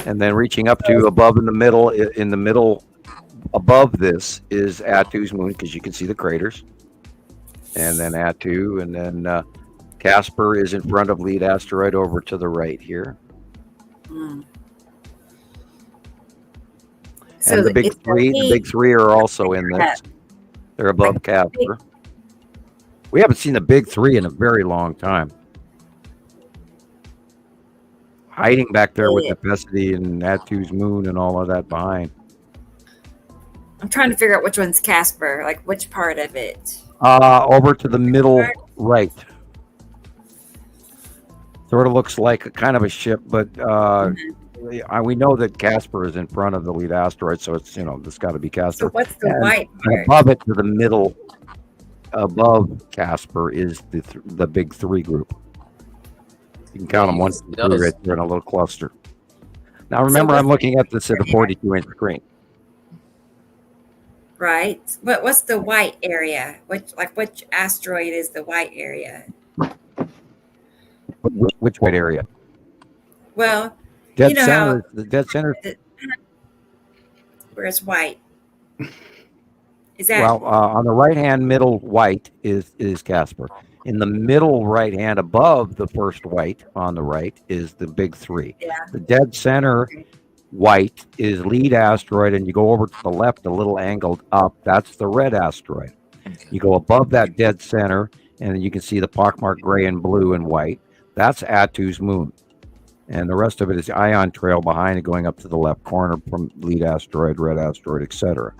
And then reaching up to above in the middle, above this is Atu's moon, because you can see the craters. And then Atu, and then Casper is in front of lead asteroid over to the right here. So and the big three are also in this. They're above Casper. We haven't seen the big three in a very long time. Hiding back there with Nepesity and Atu's moon and all of that behind. I'm trying to figure out which one's Casper, like which part of it. Over to the middle right. Sort of looks like a kind of a ship, but we know that Casper is in front of the lead asteroid, so it's it's got to be Casper. So what's the white part? Above it to the middle, above Casper is the big three group. You can count them 1, 2, 3 right there in a little cluster. Now remember, I'm looking at this at a 42-inch screen. Right, but what's the white area? Which asteroid is the white area? Which white area? Well, dead center. The dead center. Where it's white. Is that on the right hand middle white is Casper, In the middle right hand above the first white on the right is the big three. Yeah. The dead center white is lead asteroid, and you go over to the left a little angled up, that's the red asteroid. You go above that dead center, and you can see the pockmarked gray and blue and white. That's Attu's moon. And the rest of it is ion trail behind it going up to the left corner from lead asteroid, red asteroid, etc.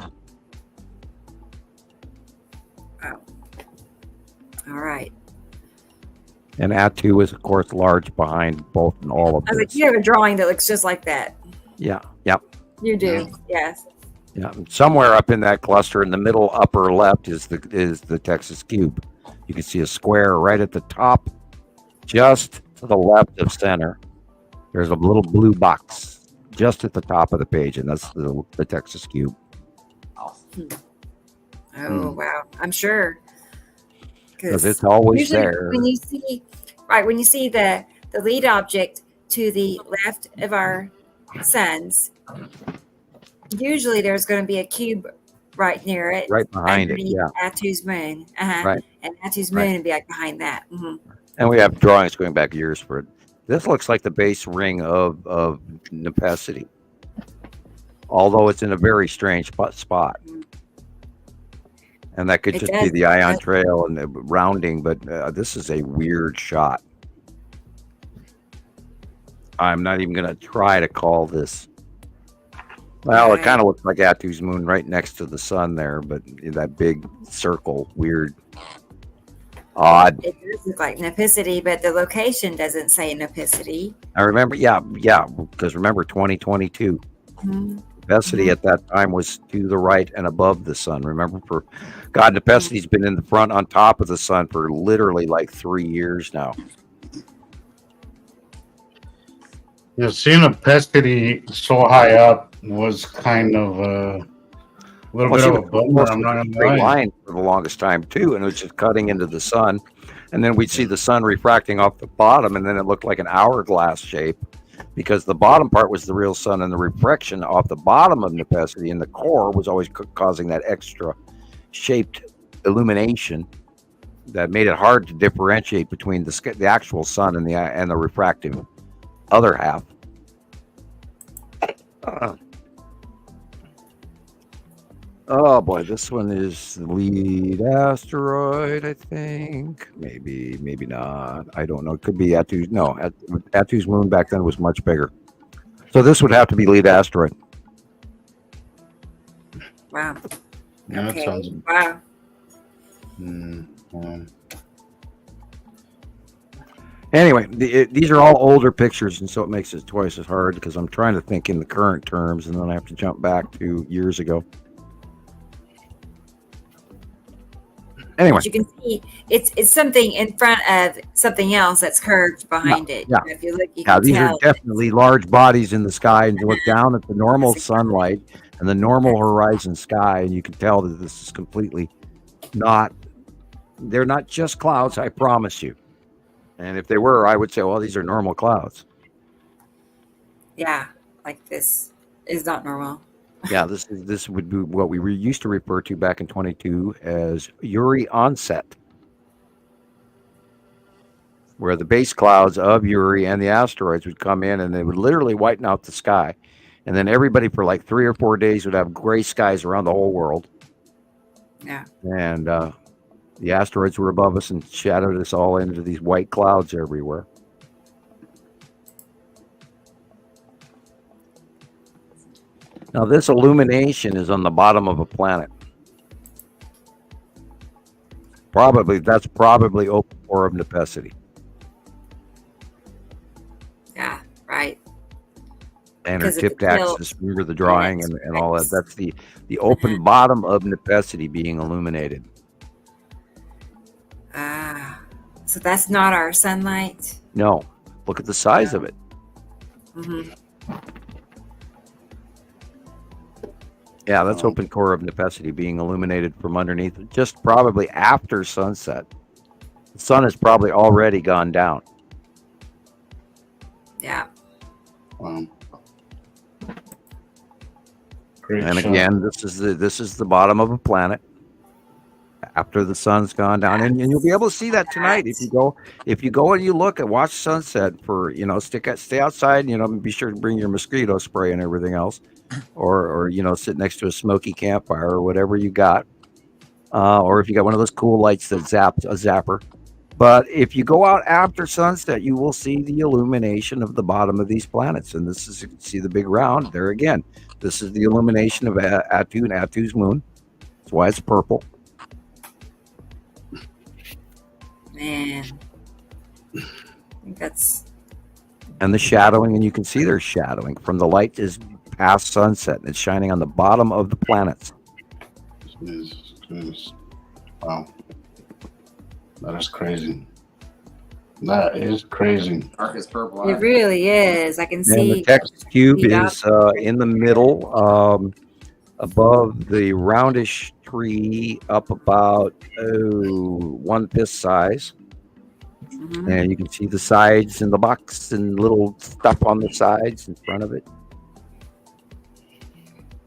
Wow. All right. And Attu is, of course, large behind both and all of I was like, this. you have a drawing that looks just like that. Yeah, yep. You do, yes. Yeah, somewhere up in that cluster in the middle upper left is the Texas cube. You can see a square right at the top, just to the left of center. There's a little blue box just at the top of the page, and that's the Texas cube. Oh, wow. I'm sure. Because it's always usually there. When you see the lead object to the left of our suns, usually there's going to be a cube right near it. Right behind it, underneath yeah. Attu's moon. Right. And Attu's moon would be like behind that. And we have drawings going back years for it. This looks like the base ring of Nepacity, although it's in a very strange spot. And that could just be the ion trail and the rounding, but this is a weird shot. I'm not even going to try to call this. Well, it kind of looks like Attu's moon right next to the sun there, but that big circle, weird, odd. It does look like Nepacity, but the location doesn't say Nepacity. I remember, yeah, because remember 2022. Nepacity at that time was to the right and above the sun. Remember, Nepacity's been in the front on top of the sun for literally like 3 years now. Yeah, seeing Nepacity so high up was kind of a little bit of a bummer. I'm not straight gonna lie. line for the longest time too, and it was just cutting into the sun, and then we'd see the sun refracting off the bottom, and then it looked like an hourglass shape because the bottom part was the real sun, and the refraction off the bottom of Nepacity and the core was always causing that extra shaped illumination that made it hard to differentiate between the actual sun and the refractive other half. Oh boy, this one is the lead asteroid, I think. Maybe not. I don't know. It could be Attu's. No, Attu's moon back then was much bigger. So this would have to be lead asteroid. Wow. Yeah, that sounds. Wow. Anyway, these are all older pictures, and so it makes it twice as hard because I'm trying to think in the current terms, and then I have to jump back to years ago. Anyway, But you can see it's something in front of something else that's curved behind it. Yeah. If you look, you can these tell. are definitely large bodies in the sky, and you look down at the normal sunlight and the normal horizon sky, and you can tell that this is completely they're not just clouds, I promise you. And if they were, I would say, well, these are normal clouds. Yeah, like this is not normal. Yeah, this would be what we used to refer to back in 22 as Uri onset, where the base clouds of Uri and the asteroids would come in and they would literally whiten out the sky. And then everybody for like 3 or 4 days would have gray skies around the whole world. Yeah. And the asteroids were above us and shadowed us all into these white clouds everywhere. Now, this illumination is on the bottom of a planet. That's probably open core of Nepacity. Yeah, right. And her Because of the tipped tilt. axis, remember the drawing and all that. That's the open bottom of Nepacity being illuminated. So that's not our sunlight. No, look at the size of it. Yeah, that's open core of Nepacity being illuminated from underneath, just probably after sunset. The sun has probably already gone down. Yeah. Wow. And again, this is the bottom of a planet. after the sun's gone down, and you'll be able to see that tonight if you go and you look and watch sunset for stay outside, be sure to bring your mosquito spray and everything else, or sit next to a smoky campfire or whatever you got, or if you got one of those cool lights that zaps a zapper. But if you go out after sunset, you will see the illumination of the bottom of these planets, and this is, you can see the big round there again. This is the illumination of Attu and Attu's moon. That's why it's purple. Man, I think that's. And the shadowing, and you can see there's shadowing from the light is past sunset, and it's shining on the bottom of the planets. Wow, that is crazy. That is crazy. Darkest purple. It really is. I can see. And the Texas cube is in the middle, above the roundish tree, up about 1/5 size. Mm-hmm. And you can see the sides and the box and little stuff on the sides in front of it.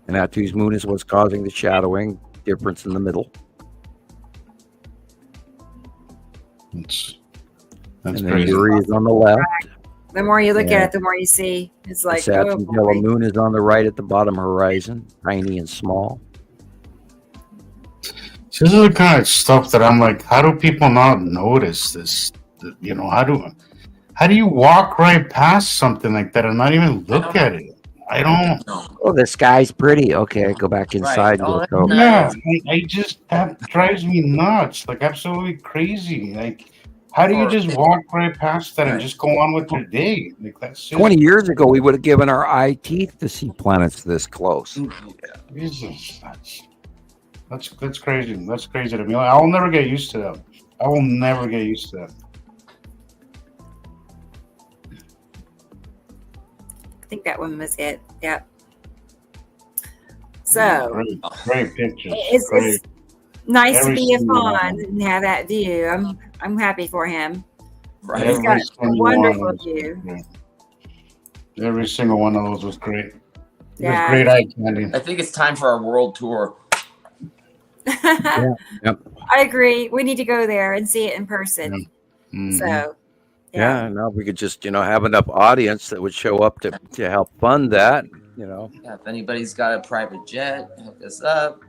And Attu's moon is what's causing the shadowing difference in the middle. That's and then Uri is on the left. The more you look at it, the more you see. It's like the Saturn's yellow moon is on the right at the bottom horizon, tiny and small. This is the kind of stuff that I'm like, how do people not notice this? How do you walk right past something like that and not even look at it? I don't. Oh, the sky's pretty. Okay, go back inside. Right. That drives me nuts. Like absolutely crazy. Like, how do you just walk right past that and just go on with your day? Like that's just... 20 years ago, we would have given our eye teeth to see planets this close. Jesus, that's crazy. That's crazy to me. I'll never get used to that. I will never get used to that. I think that one was it. Yep. So great pictures. It's nice to be a fawn and have that view. I'm happy for him. Right. He's got a wonderful view. Every single one of those was great. Yeah. It was great eye candy. I think it's time for our world tour. Yep. I agree. We need to go there and see it in person. Mm-hmm. So. Yeah, now we could just, have enough audience that would show up to help fund that, Yeah, if anybody's got a private jet, hook us up.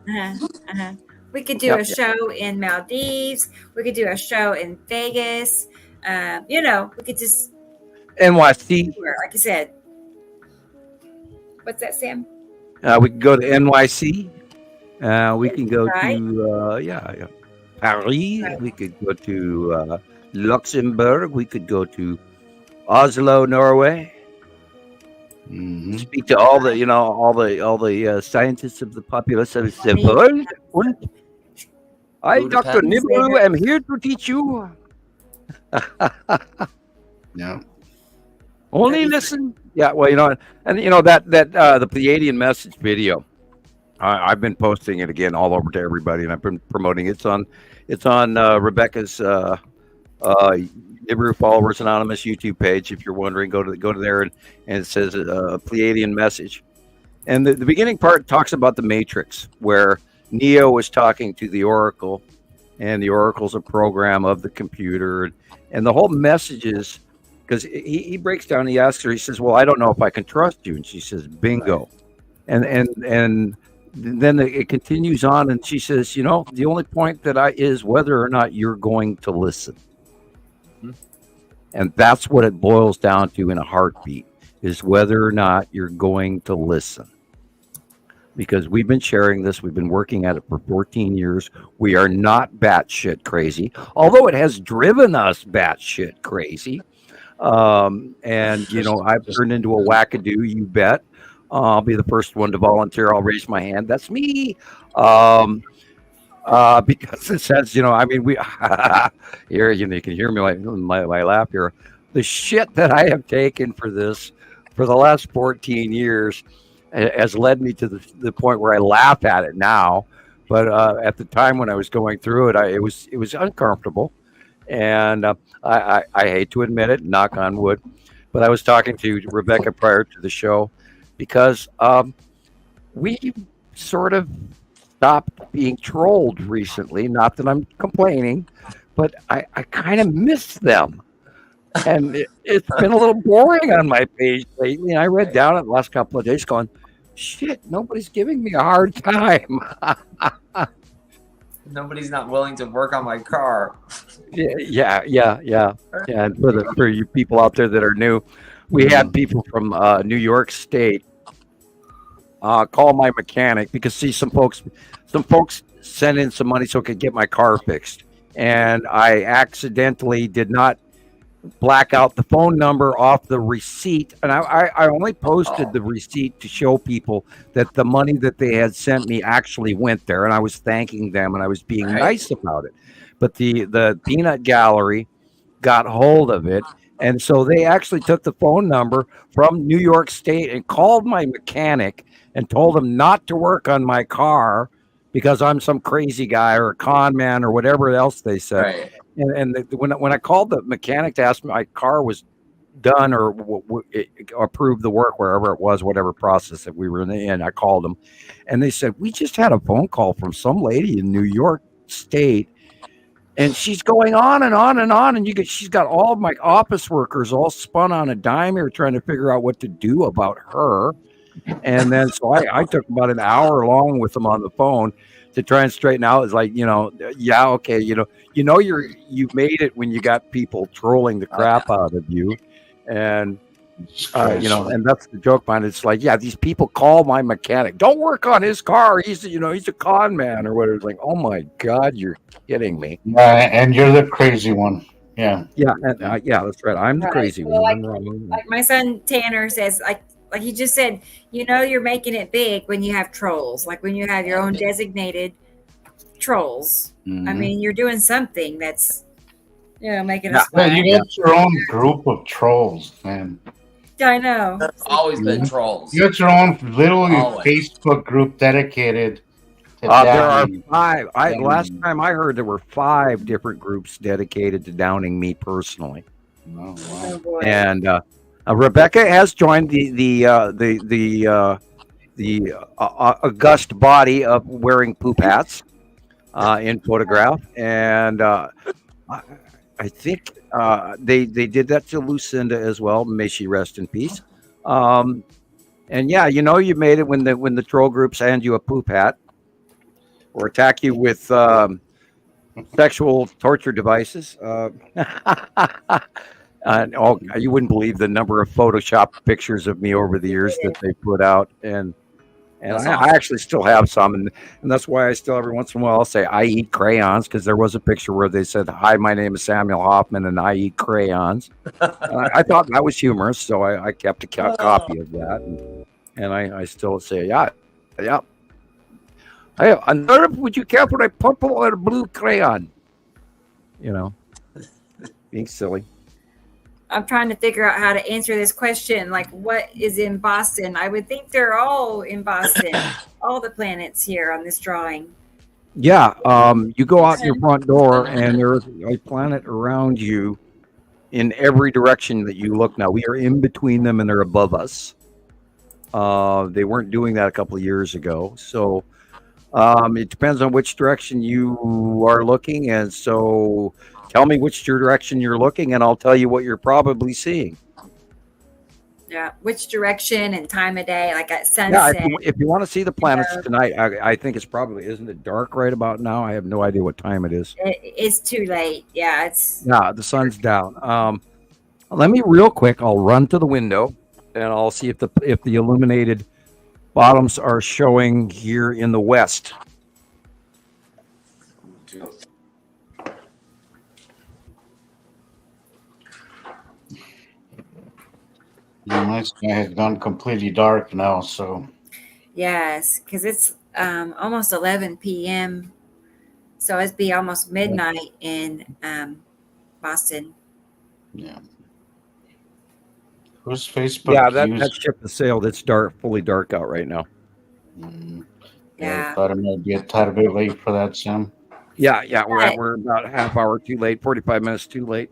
We could do a show in Maldives. We could do a show in Vegas. We could just NYC. Like you said. What's that, Sam? We can go to NYC. We can go to Paris. Right. We could go to Luxembourg. We could go to Oslo, Norway. Mm-hmm. Speak to all the scientists of the populace of the world. I, Dr. Nibiru, am here to teach you. Yeah. Only listen. Yeah. Well, and that the Pleiadian message video. I've been posting it again all over to everybody, and I've been promoting it. It's on Rebecca's Nibiru Followers Anonymous YouTube page. If you're wondering, go to there, and it says a Pleiadian message. And the beginning part talks about the Matrix, where Neo was talking to the Oracle, and the Oracle's a program of the computer, and the whole message is because he breaks down. He asks her. He says, "Well, I don't know if I can trust you," and she says, "Bingo," and then it continues on, and she says, the only point is whether or not you're going to listen. And that's what it boils down to in a heartbeat, is whether or not you're going to listen. Because we've been sharing this, we've been working at it for 14 years. We are not batshit crazy, although it has driven us batshit crazy. And, I've turned into a wackadoo, you bet. I'll be the first one to volunteer. I'll raise my hand. That's me. Because it says, we here, you can hear me my laugh here. The shit that I have taken for this for the last 14 years has led me to the point where I laugh at it now. But at the time when I was going through it, it was uncomfortable, and I hate to admit it. Knock on wood. But I was talking to Rebecca prior to the show. Because we sort of stopped being trolled recently. Not that I'm complaining, but I kind of miss them. And it's been a little boring on my page lately. And I read down it the last couple of days going, shit, nobody's giving me a hard time. Nobody's not willing to work on my car. Yeah. And for you people out there that are new, we had people from New York State call my mechanic because see some folks sent in some money so I could get my car fixed, and I accidentally did not black out the phone number off the receipt, and I only posted the receipt to show people that the money that they had sent me actually went there, and I was thanking them and I was being nice about it. But the peanut gallery got hold of it, and so they actually took the phone number from New York State and called my mechanic and told him not to work on my car because I'm some crazy guy or a con man or whatever else they said. Right. And when I called the mechanic to ask my car was done or approved the work wherever it was, whatever process that we were in, I called them, and they said we just had a phone call from some lady in New York State, and she's going on and on and on, and she's got all of my office workers all spun on a dime here trying to figure out what to do about her. And then so I took about an hour long with them on the phone to try and straighten out. It's like, yeah, okay, you made it when you got people trolling the crap out of you, and and that's the joke behind it. It's like, yeah, these people call my mechanic, don't work on his car. He's a con man or whatever. It's like, oh my God, you're kidding me. And you're the crazy one. Yeah. Yeah. And, that's right. I'm the crazy one. Like my son Tanner says, like you just said, you're making it big when you have trolls, like when you have your own designated trolls. Mm-hmm. I mean, you're doing something that's, making us. Yeah, you got your own group of trolls, man. I know. There's always been trolls. You got your own little Facebook group dedicated to there are 5. Last time I heard there were 5 different groups dedicated to downing me personally. Oh, wow. Oh, boy. And Rebecca has joined the august body of wearing poop hats in photograph, and I think they did that to Lucinda as well. May she rest in peace. And yeah, you made it when the troll groups hand you a poop hat or attack you with sexual torture devices. You wouldn't believe the number of Photoshop pictures of me over the years that they put out, and I actually still have some, and that's why I still every once in a while I'll say I eat crayons, because there was a picture where they said, "Hi, my name is Samuel Hofman, and I eat crayons." I thought that was humorous, so I kept a copy of that, and I still say, yeah. Hey, another, would you care for a purple or a blue crayon? Being silly. I'm trying to figure out how to answer this question. Like, what is in Boston? I would think they're all in Boston. All the planets here on this drawing. Yeah. You go out your front door and there's a planet around you in every direction that you look now. We are in between them and they're above us. They weren't doing that a couple of years ago. So it depends on which direction you are looking. And so tell me which direction you're looking, and I'll tell you what you're probably seeing. Yeah, which direction and time of day, like at sunset. Yeah, if you want to see the planets tonight, I think it's probably, isn't it dark right about now? I have no idea what time it is. It's too late. Yeah, the sun's down. Let me real quick. I'll run to the window, and I'll see if the illuminated bottoms are showing here in the west. My sky has gone completely dark now, so. Yes, because it's almost 11 p.m. So it'd be almost midnight in Boston. Yeah. Who's Facebook? Yeah, that ship has sailed. It's dark, fully dark out right now. Yeah. I thought it might be a tad bit late for that, Sam. Yeah, we're about a half hour too late, 45 minutes too late.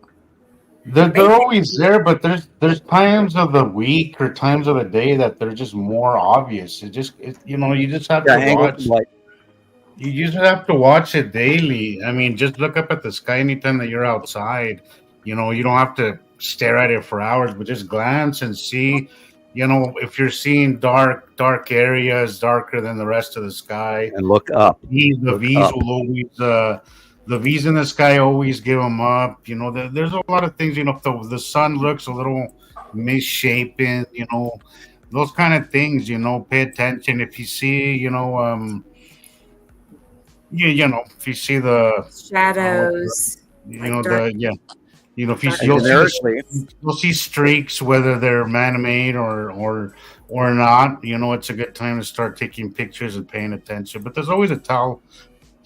They're always there, but there's times of the week or times of the day that they're just more obvious. You just have to watch. You just have to watch it daily. I mean, just look up at the sky anytime that you're outside. You know, you don't have to stare at it for hours, but just glance and see. You know, if you're seeing dark areas, darker than the rest of the sky, and look up. the Look V's up. will always the V's in the sky always give them up. You know, there's a lot of things. You know, if the sun looks a little misshapen, you know, those kind of things. You know, pay attention. If you see, you know, if you see the Shadows. you know, dark- you know, if dark you'll see streaks, whether they're man-made or not. You know, it's a good time to start taking pictures and paying attention. But there's always a tell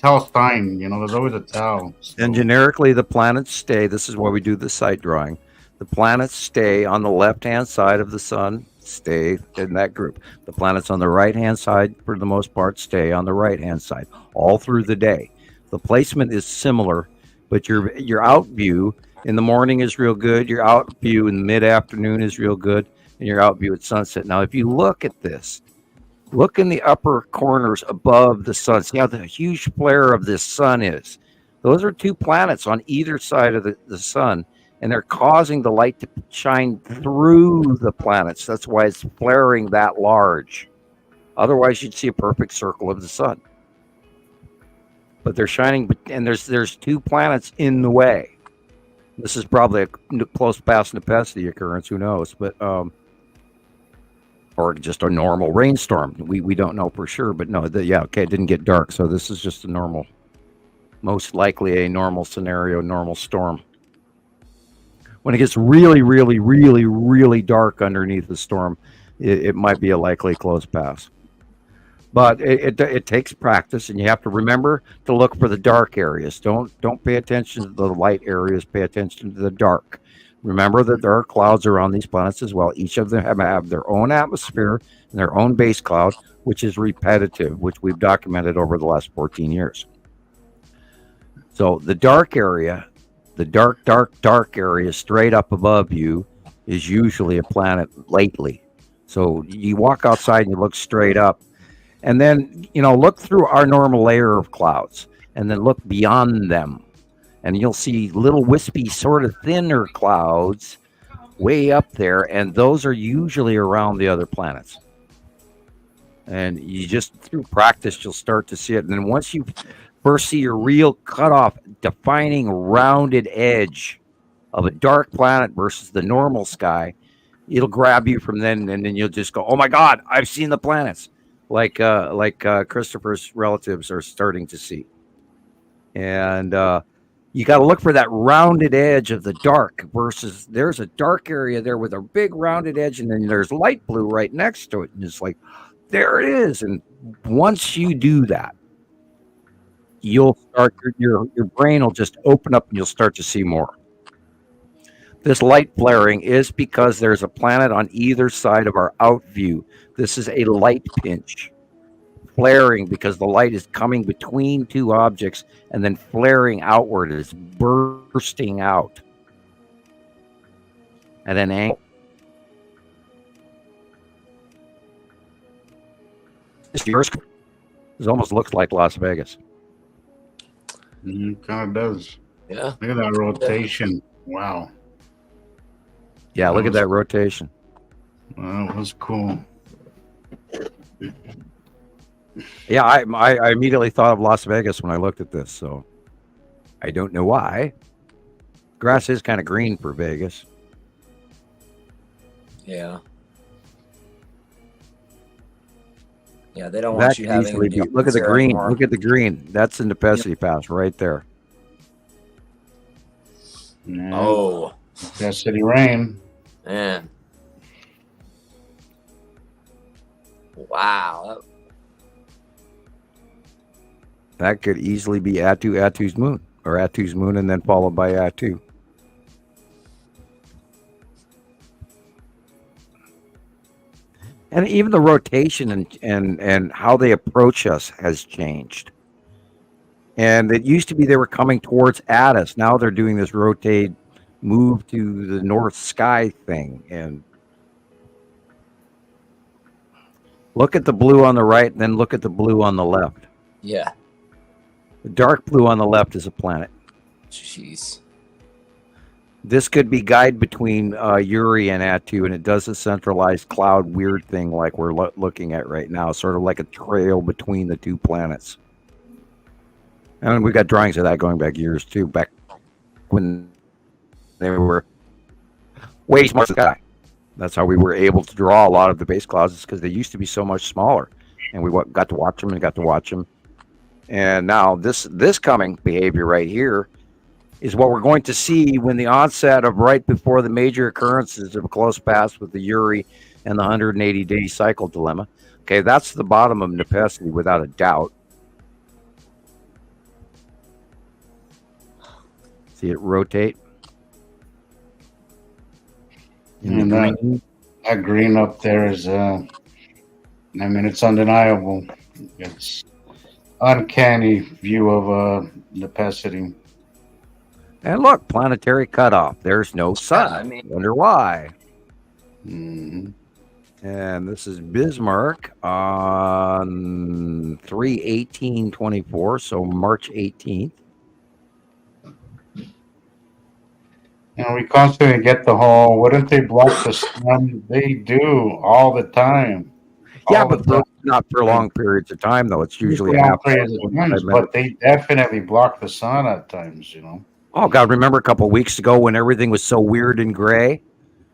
sign. You know, there's always a tell. And generically, the planets stay. This is why we do the site drawing. The planets stay on the left-hand side of the sun, stay in that group. The planets on the right-hand side, for the most part, stay on the right-hand side all through the day. The placement is similar, but your out view in the morning is real good. Your out view in the mid-afternoon is real good, and your out view at sunset. Now, if you look at this, look in the upper corners above the sun. See how the huge flare of this sun is. Those are two planets on either side of the sun, and they're causing the light to shine through the planets. That's why it's flaring that large. Otherwise, you'd see a perfect circle of the sun. But they're shining, and there's two planets in the way. This is probably a close past Nepenthe occurrence. Who knows? But or just a normal rainstorm. We don't know for sure, but no, okay, it didn't get dark, so this is just a normal, most likely a normal scenario, normal storm. When it gets really, really, really, really dark underneath the storm, it might be a likely close pass. But it takes practice, and you have to remember to look for the dark areas. Don't pay attention to the light areas. Pay attention to the dark. Remember that there are clouds around these planets as well. Each of them have their own atmosphere and their own base cloud, which is repetitive, which we've documented over the last 14 years. So the dark area, the dark area straight up above you is usually a planet lately. So you walk outside and you look straight up, and then, look through our normal layer of clouds and then look beyond them. And you'll see little wispy, sort of thinner clouds way up there. And those are usually around the other planets. And you just, through practice, you'll start to see it. And then once you first see your real cutoff, defining rounded edge of a dark planet versus the normal sky, it'll grab you from then. And then you'll just go, oh my God, I've seen the planets. Like Christopher's relatives are starting to see. And you got to look for that rounded edge of the dark versus there's a dark area there with a big rounded edge, and then there's light blue right next to it. And it's like, there it is. And once you do that, you'll start, your brain will just open up and you'll start to see more. This light flaring is because there's a planet on either side of our out view. This is a light pinch. Flaring because the light is coming between two objects and then flaring outward. It's bursting out at an angle. This almost looks like Las Vegas. It kind of does. Yeah. Look at that rotation. Wow. Yeah, look at that rotation. That was cool. Yeah, I immediately thought of Las Vegas when I looked at this, so I don't know why. Grass is kind of green for Vegas. Yeah. Yeah, they don't want you having. Look at the green. Anymore. Look at the green. That's the Nepenthe Pass right there. Oh, that city rain. Man. Wow. That could easily be Atu's moon, or Atu's moon, and then followed by Atu. And even the rotation and how they approach us has changed. And it used to be they were coming towards at us. Now they're doing this rotate, move to the north sky thing. And look at the blue on the right, and then look at the blue on the left. Yeah. The dark blue on the left is a planet. Jeez. This could be guide between Uri and Atu, and it does a centralized cloud weird thing like we're looking at right now, sort of like a trail between the two planets. And we got drawings of that going back years too, back when they were way smaller than the sky. That's how we were able to draw a lot of the base clouds, because they used to be so much smaller, and we got to watch them. And now this coming behavior right here is what we're going to see when the onset of right before the major occurrences of a close pass with the Uri and the 180-day cycle dilemma. Okay, that's the bottom of Nepesi without a doubt. See it rotate. And that green up there is, it's undeniable. It's uncanny view of Nepesi. And look, planetary cutoff. There's no sun. Wonder why. Mm-hmm. And this is Bismarck on 3/18/24, so March 18th. We constantly get the whole, wouldn't they block the sun? They do all the time. Yeah, but not for long periods of time, though. It's usually half periods of times, but they definitely block the sun at times, Oh, God, remember a couple of weeks ago when everything was so weird and gray?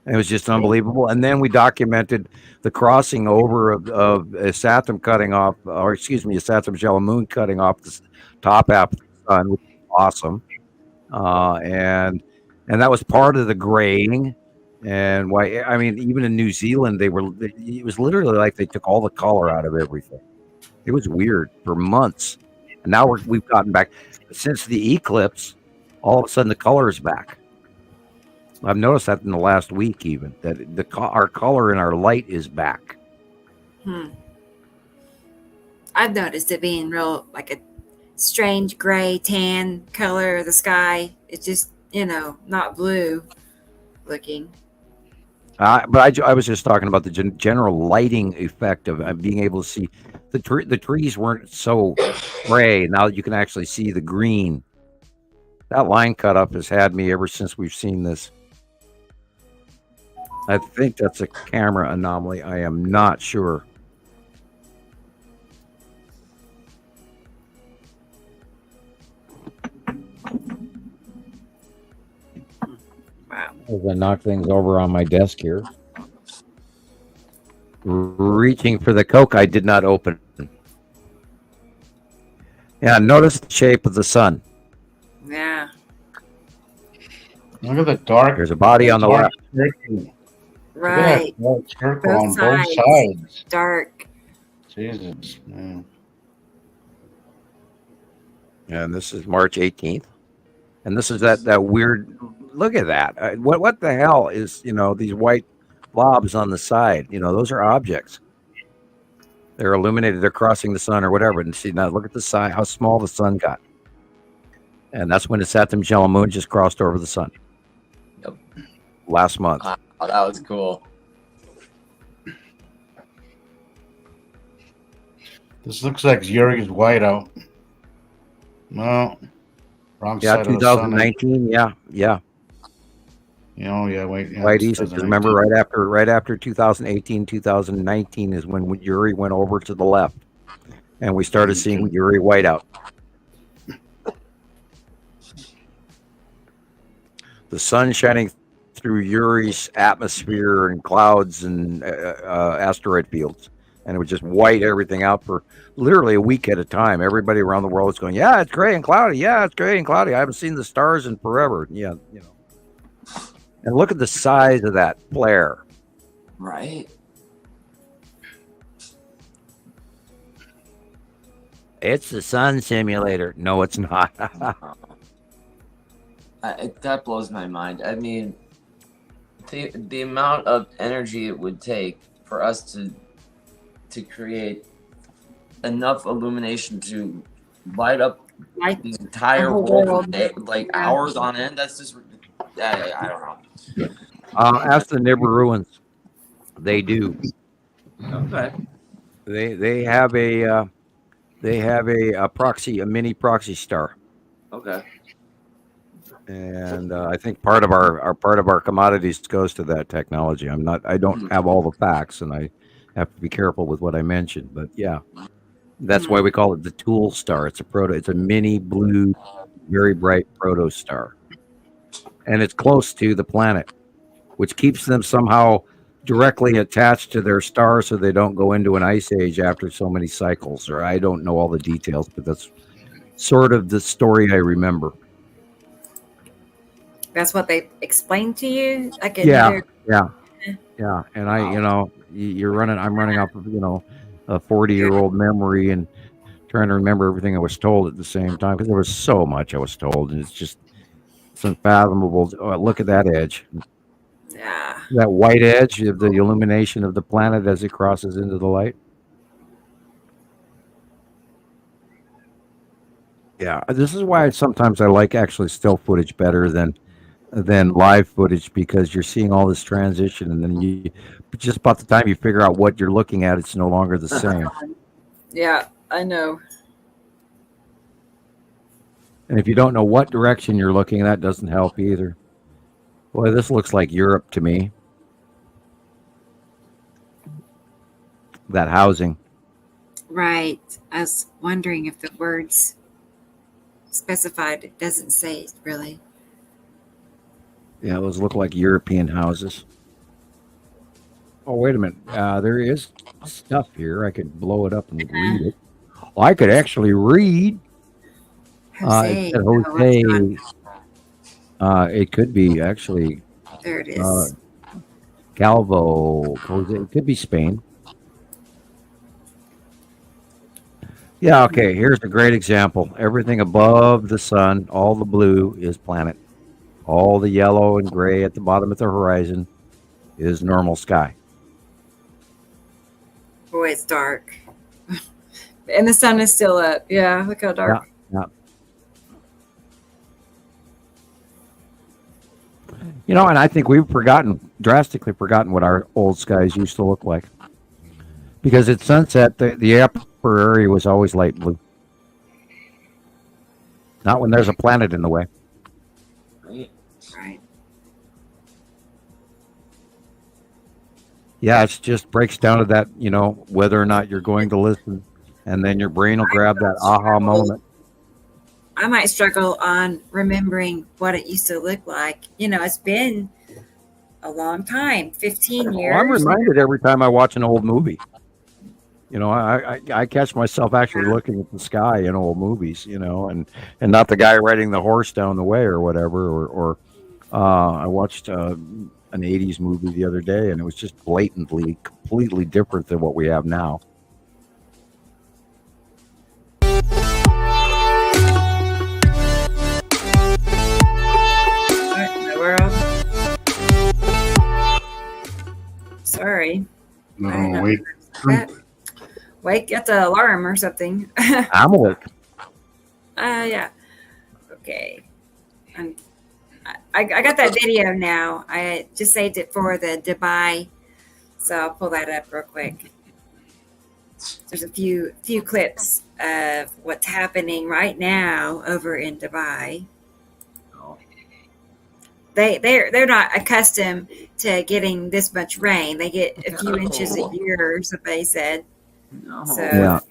It was just unbelievable. And then we documented the crossing over of a Saturn cutting off, a Saturn yellow moon cutting off the top half of the sun, which was awesome. And that was part of the graying. And even in New Zealand, it was literally like they took all the color out of everything. It was weird for months. And now we've gotten back. Since the eclipse, all of a sudden the color is back. I've noticed that in the last week, even that our color and our light is back. I've noticed it being real, like a strange gray tan color of the sky. It's just not blue looking. But I was just talking about the general lighting effect of being able to see the trees weren't so gray. Now you can actually see the green. That line cut up has had me ever since we've seen this. I think that's a camera anomaly. I am not sure. Wow. As I knock things over on my desk here. Reaching for the Coke I did not open. Yeah, notice the shape of the sun. Yeah. Look at the dark. There's a body on the left. Right. Circle on both sides. Dark. Jesus, man. And this is March 18th. And this is that weird. Look at that. What the hell is, these white blobs on the side? Those are objects. They're illuminated. They're crossing the sun or whatever. And see, now look at the side, how small the sun got. And that's when the Saturn yellow moon just crossed over the sun. Yep. Last month. Oh, that was cool. This looks like Yuri's whiteout. No. Wrong side of the sun. 2019. Yeah. Wait. Yeah, right east. Remember, right after 2018, 2019 is when Uri went over to the left, and we started seeing Uri whiteout. The sun shining through Uri's atmosphere and clouds and asteroid fields, and it would just white everything out for literally a week at a time. Everybody around the world was going, "Yeah, it's gray and cloudy. Yeah, it's gray and cloudy. I haven't seen the stars in forever." Yeah, And look at the size of that flare. Right. It's the sun simulator. No, it's not. That blows my mind. I mean, the amount of energy it would take for us to create enough illumination to light up the entire world, like hours on end. That's just, I don't know. Ask the Nibiruans. They do. Okay. They have a They have a mini proxy star. Okay. And I think part of our commodities goes to that technology. I don't have all the facts, and I have to be careful with what I mention. But yeah, that's why we call it the tool star. It's a mini blue, very bright protostar, and it's close to the planet, which keeps them somehow directly attached to their star, so they don't go into an ice age after so many cycles. Or I don't know all the details, but that's sort of the story I remember. That's what they explained to you? Like Yeah. And I'm running off of, a 40-year-old memory and trying to remember everything I was told at the same time, because there was so much I was told, and it's unfathomable. Oh, look at that edge. Yeah. That white edge of the illumination of the planet as it crosses into the light. Yeah, this is why sometimes I like actually still footage better than live footage, because you're seeing all this transition, and then just about the time you figure out what you're looking at, it's no longer the same. Yeah, I know. And if you don't know what direction you're looking, that doesn't help either. Boy, this looks like Europe to me. That housing. Right. I was wondering if the words specified, it doesn't say really. Yeah, those look like European houses. Oh, wait a minute. There is stuff here. I could blow it up and read it. Well, I could actually read. Jose. It said Jose. It could be actually. There it is. Calvo. Jose. It could be Spain. Yeah, okay. Here's a great example. Everything above the sun, all the blue, is planet. All the yellow and gray at the bottom of the horizon is normal sky. Boy, it's dark. And the sun is still up. Yeah, look how dark. Yeah. And I think we've drastically forgotten what our old skies used to look like. Because at sunset, the upper area was always light blue. Not when there's a planet in the way. Right. Yeah, it just breaks down to that, whether or not you're going to listen. And then your brain will grab that aha moment. I might struggle on remembering what it used to look like. It's been a long time, 15 years. Well, I'm reminded every time I watch an old movie. I catch myself actually looking at the sky in old movies, and not the guy riding the horse down the way or whatever. Or I watched an 80s movie the other day, and it was just blatantly, completely different than what we have now. What in the world? Sorry. No, wait. Wait, get the alarm or something. I'm awake. Yeah. Okay. I got that video now. I just saved it for the Dubai, so I'll pull that up real quick. There's a few clips of what's happening right now over in Dubai. They're not accustomed to getting this much rain. They get a few inches a year, somebody said. So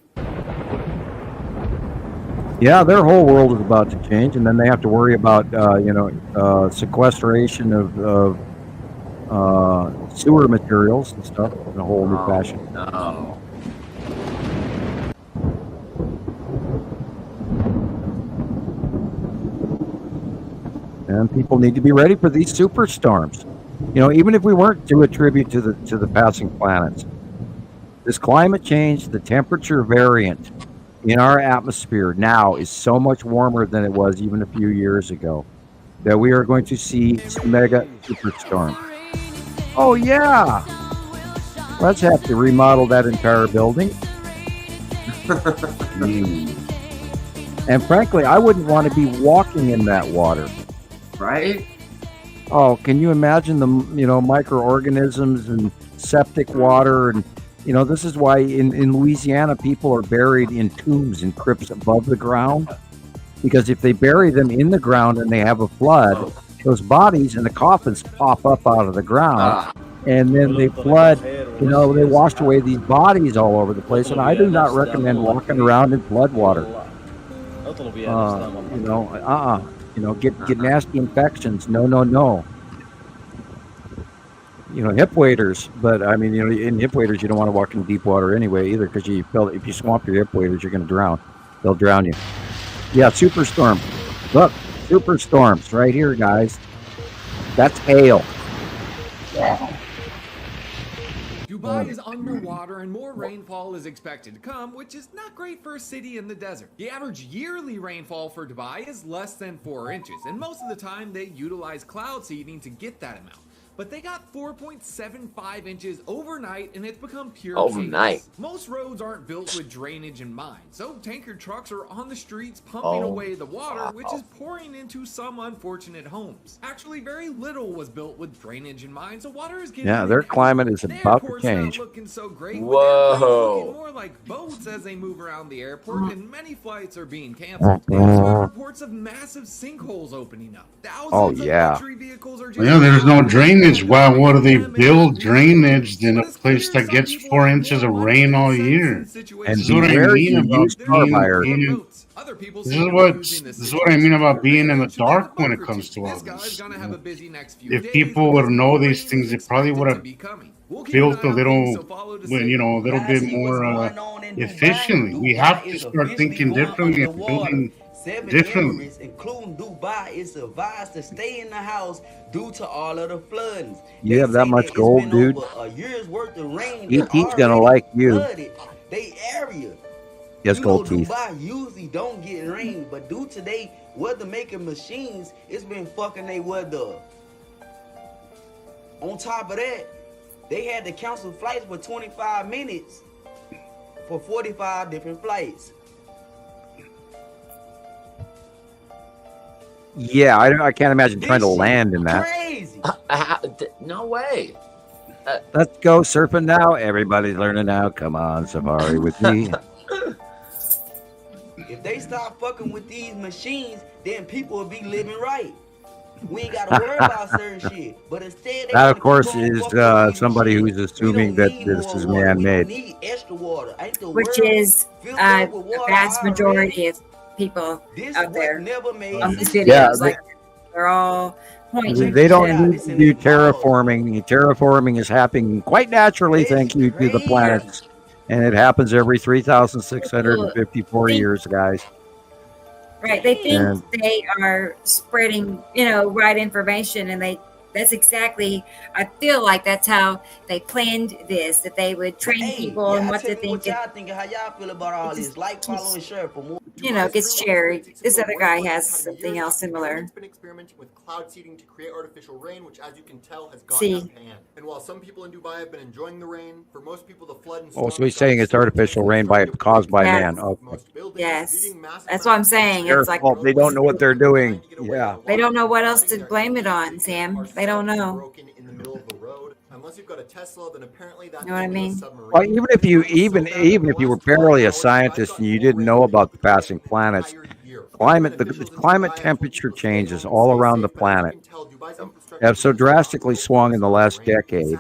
Yeah, their whole world is about to change, and then they have to worry about sequestration of sewer materials and stuff in a whole new fashion. No. And people need to be ready for these superstorms. Even if we weren't to attribute to the passing planets, this climate change, the temperature variant in our atmosphere now is so much warmer than it was even a few years ago that we are going to see mega superstorms. Oh yeah, let's have to remodel that entire building. And frankly, I wouldn't want to be walking in that water. Right? Oh, can you imagine the microorganisms and septic water and This is why in Louisiana, people are buried in tombs and crypts above the ground. Because if they bury them in the ground and they have a flood, those bodies and the coffins pop up out of the ground. And then they flood, they washed away these bodies all over the place. And I do not recommend walking around in flood water. Get nasty infections. No. Hip waders, but I mean, in hip waders, you don't want to walk in deep water anyway either, because if you swamp your hip waders, you're going to drown. They'll drown you. Yeah, superstorm. Look, superstorms right here, guys. That's hail. Dubai is underwater and more rainfall is expected to come, which is not great for a city in the desert. The average yearly rainfall for Dubai is less than 4 inches, and most of the time they utilize cloud seeding to get that amount. But they got 4.75 inches overnight, and it's become pure chaos. Most roads aren't built with drainage in mind, so tanker trucks are on the streets pumping away the water, which is pouring into some unfortunate homes. Actually, very little was built with drainage in mind, so water is getting their climate is about to change. Not looking so great. Whoa! Looking more like boats as they move around the airport, and many flights are being canceled. There's reports of massive sinkholes opening up. Thousands of luxury vehicles are just there's no drainage. Why would they build drainage in a place that gets 4 inches of rain all year? And this is what I mean about This is what I mean about being in the dark when it comes to all this. If people would know these things, they probably would have built a little bit more efficiently. We have to start thinking differently and building 7 differently. areas, including Dubai, is advised to stay in the house due to all of the floodings. You have that much gold, dude. A year's worth of rain. E.T.'s gonna like you. They area. Yes, gold teeth. Dubai usually don't get rain, but due to they weather making machines, it's been fucking they weather up. On top of that, they had to cancel flights for 25 minutes for 45 different flights. Yeah, I can't imagine trying to land in that. Crazy. No way. Let's go surfing now. Everybody's learning now. Come on, safari with me. If they stop fucking with these machines, then people will be living right. We ain't got to worry about certain shit. But instead, that, of course, is somebody who's assuming that this is man-made. Which is a vast majority of people out there on these videos. Yeah, they're all pointing. They don't need to do terraforming. Terraforming is happening quite naturally, thank you to the planets. And it happens every 3,654 years, guys. Right. They think they are spreading, right information, and that's exactly, I feel like that's how they planned this, that they would train people and what to think. What y'all think, how y'all feel about all this? Like, follow, and share for more. Gets shared. This other guy has something else similar. It's been experimenting with cloud seeding to create artificial rain, which, as you can tell, has gotten out of hand. And while some people in Dubai have been enjoying the rain, for most people, the flood and storm. So he's saying it's artificial rain caused by man. Okay. Yes, that's what I'm saying. It's like they don't know what they're doing. Yeah, they don't know what else to blame it on, Sam. They don't know. In the middle of the road, unless you've got a Tesla, then apparently that's know what I mean? Well, even if you were barely a scientist and you didn't know about the passing planets, the climate temperature changes all around the planet have so drastically swung in the last decade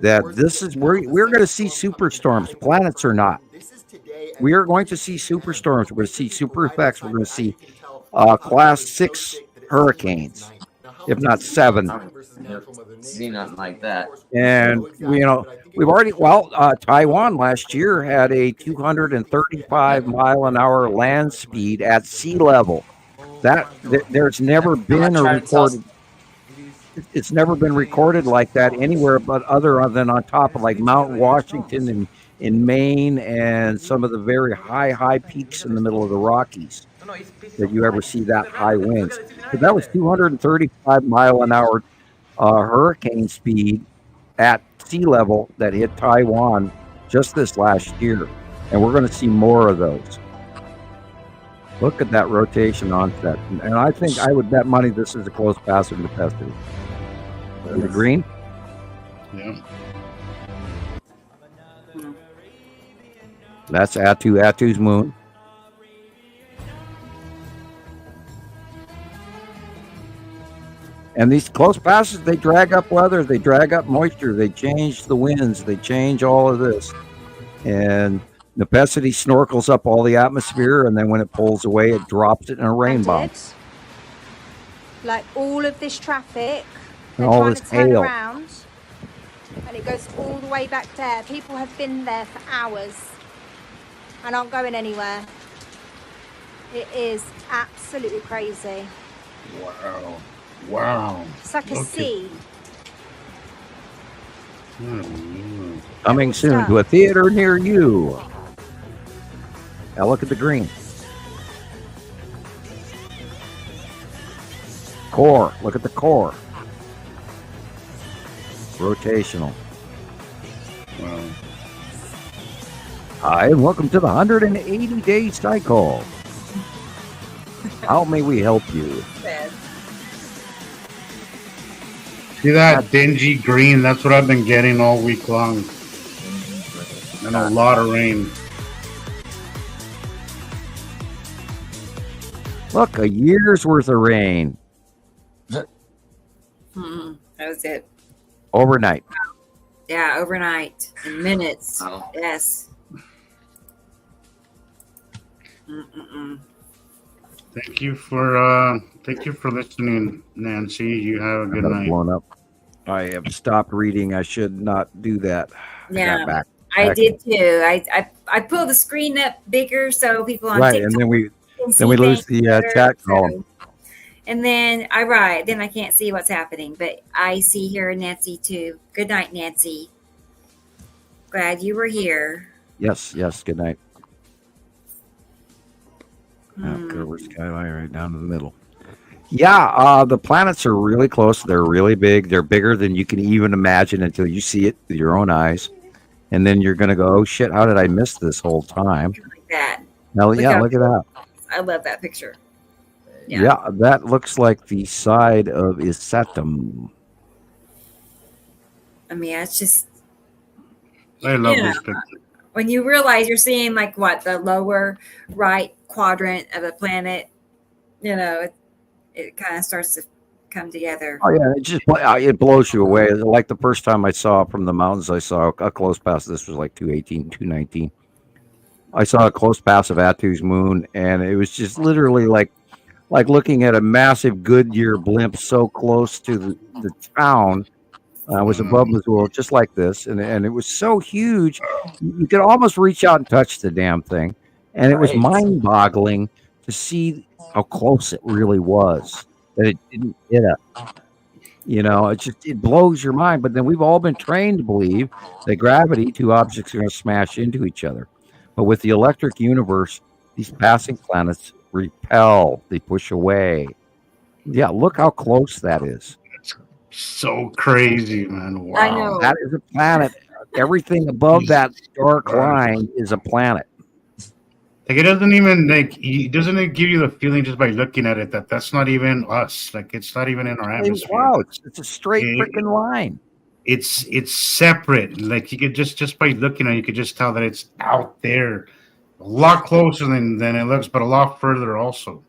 that we're going to see superstorms. Planets or not, we are going to see superstorms. We're going to see super effects. We're going to see class 6 hurricanes, if not 7. See nothing like that. And we've already Taiwan last year had a 235 mile an hour land speed at sea level. There's never been a recorded. It's never been recorded like that anywhere but other than on top of like Mount Washington in Maine and some of the very high peaks in the middle of the Rockies that you ever see that high winds. But that was 235 mile an hour hurricane speed at sea level that hit Taiwan just this last year. And we're going to see more of those. Look at that rotation onset. And I think I would bet money this is a close pass into Pesty. Is it green? Yeah. That's Atu's moon. And these close passes, they drag up weather, they drag up moisture, they change the winds, they change all of this. And Nepacity snorkels up all the atmosphere, and then when it pulls away, it drops it in a rain bomb. Like all of this traffic, And they're all trying this to turn hail. around, and it goes all the way back there. People have been there for hours and aren't going anywhere. It is absolutely crazy. Wow. Wow. It's like a sea. Coming soon to a theater near you. Now look at the green. Core. Look at the core. Rotational. Wow. Hi, and welcome to the 180-day cycle. How may we help you? See that dingy green? That's what I've been getting all week long. And a lot of rain. Look, a year's worth of rain. That was it. Overnight. Yeah, overnight. In minutes. Yes. Thank you for listening, Nancy. You have a good night. Blown up. I have stopped reading. I should not do that. Yeah, I did too. I pulled the screen up bigger so people on right, TikTok and then we can see lose things the better, chat so- column. And then I write. Then I can't see what's happening, but I see here Nancy too. Good night, Nancy. Glad you were here. Yes. Good night. We're Skyway right down in the middle. Yeah, the planets are really close. They're really big. They're bigger than you can even imagine until you see it with your own eyes. And then you're going to go, oh, shit, how did I miss this whole time? Like that. Now, look at that. I love that picture. Yeah, that looks like the side of Isatum. I mean, it's just I love this picture. when you realize you're seeing like the lower right quadrant of a planet. It kind of starts to come together. Oh yeah, it blows you away. Like the first time I saw from the mountains, I saw a close pass. This was like 218, 219. I saw a close pass of Atu's moon, and it was just literally like looking at a massive Goodyear blimp so close to the town. I was above Missoula, just like this, and it was so huge, you could almost reach out and touch the damn thing, and it was mind-boggling to see how close it really was. That it didn't hit us. It blows your mind. But then we've all been trained to believe that gravity, two objects are going to smash into each other. But with the electric universe, these passing planets repel, they push away. Yeah, look how close that is. So crazy, man. Wow. I know. That is a planet. Everything above that dark line is a planet. Like it doesn't give you the feeling just by looking at it that's not even us. Like it's not even in our atmosphere. Wow, it's a straight freaking line. It's separate. Like you could just by looking at it, you could just tell that it's out there, a lot closer than it looks, but a lot further also.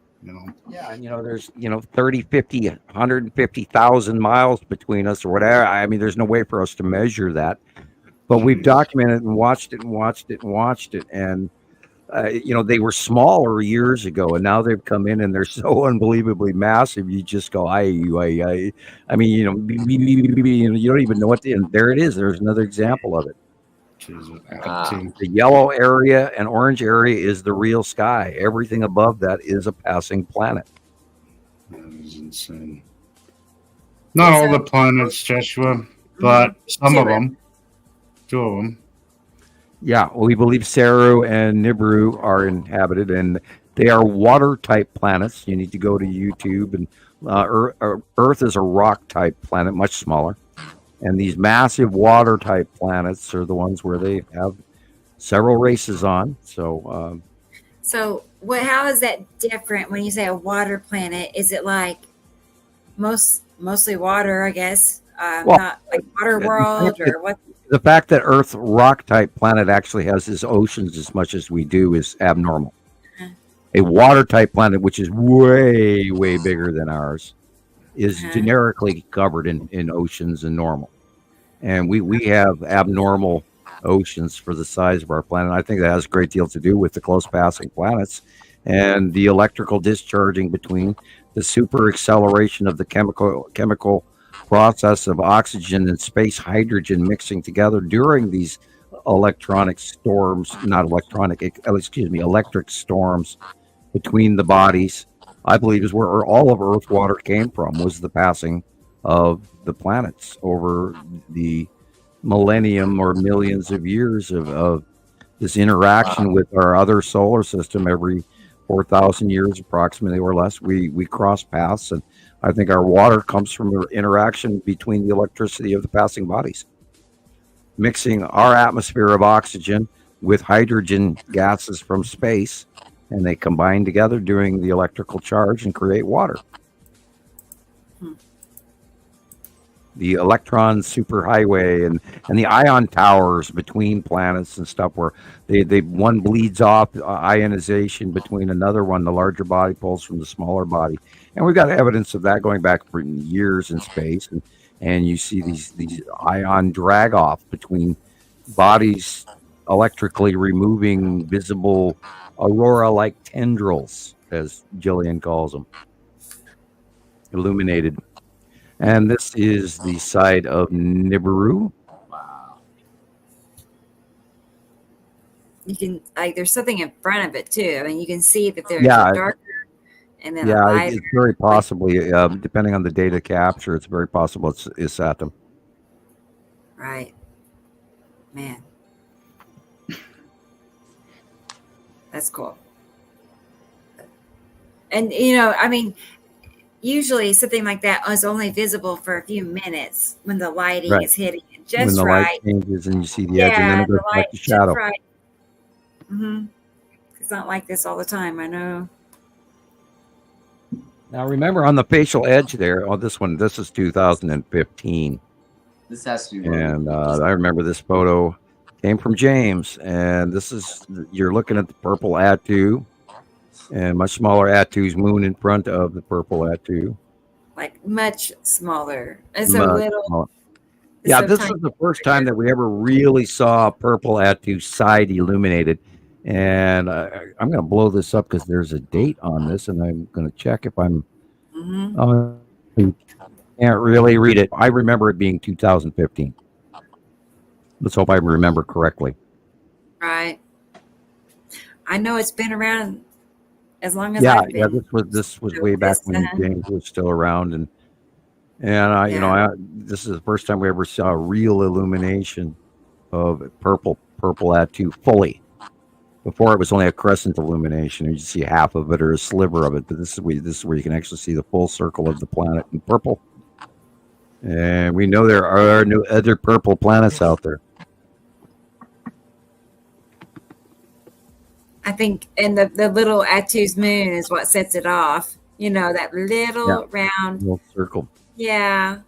Yeah, and there's 30, 50, 150,000 miles between us or whatever. I mean, there's no way for us to measure that, but we've documented and watched it, and they were smaller years ago, and now they've come in and they're so unbelievably massive. You just go, I mean, you don't even know what and there it is. There's another example of it. The yellow area and orange area is the real sky. Everything above that is a passing planet. That is insane. Not all the planets, Joshua, but some of them. Two of them. Yeah, we believe Saru and Nibiru are inhabited, and they are water-type planets. You need to go to YouTube, and Earth is a rock-type planet, much smaller. And these massive water-type planets are the ones where they have several races on. So, how is that different when you say a water planet? Is it like mostly water, I guess? Not like water world or what? The fact that Earth rock type planet actually has its oceans as much as we do is abnormal. A water type planet, which is way, way bigger than ours, is generically covered in oceans and normal. And we have abnormal oceans for the size of our planet. I think that has a great deal to do with the close passing planets and the electrical discharging between the super acceleration of the chemical process of oxygen and space hydrogen mixing together during these electric storms between the bodies. I believe is where all of Earth water came from, was the passing of the planets over the millennium or millions of years of this interaction with our other solar system. Every 4,000 years approximately or less, we cross paths, and I think our water comes from the interaction between the electricity of the passing bodies, mixing our atmosphere of oxygen with hydrogen gases from space, and they combine together during the electrical charge and create water. The electron superhighway and the ion towers between planets and stuff, where they one bleeds off ionization between another one. The larger body pulls from the smaller body, and we've got evidence of that going back for years in space. And you see these ion drag off between bodies, electrically removing visible aurora-like tendrils, as Gillian calls them, illuminated. And this is the side of Nibiru. Wow. You can, like, there's something in front of it too. I mean, you can see that there's a darker and then a lighter. It's very possibly, depending on the data capture, it's very possible it's Saturn. Right. Man. That's cool. And, you know, I mean, usually something like that is only visible for a few minutes when the lighting is hitting it just when the right. light changes and you see the edge, and then it goes back to shadow. Right. It's not like this all the time, I know. Now remember, on the facial edge there, this is 2015. This has to be. And I remember this photo came from James, and you're looking at the purple Attu, and much smaller Attu's moon in front of the purple Attu. Like much smaller. It's a little. Smaller. Yeah, this was the first time that we ever really saw purple Attu side illuminated. And I'm going to blow this up because there's a date on this, and I'm going to check if I'm. Can't really read it. I remember it being 2015. Let's hope I remember correctly. Right. I know it's been around as long as I've been. Yeah, this was way back when James was still around, and this is the first time we ever saw real illumination of purple Attu fully. Before it was only a crescent illumination, and you see half of it or a sliver of it. But this is where you can actually see the full circle of the planet in purple. And we know there are no other purple planets out there. I think, and the little Attu's moon is what sets it off. You know, that little round little circle. Yeah,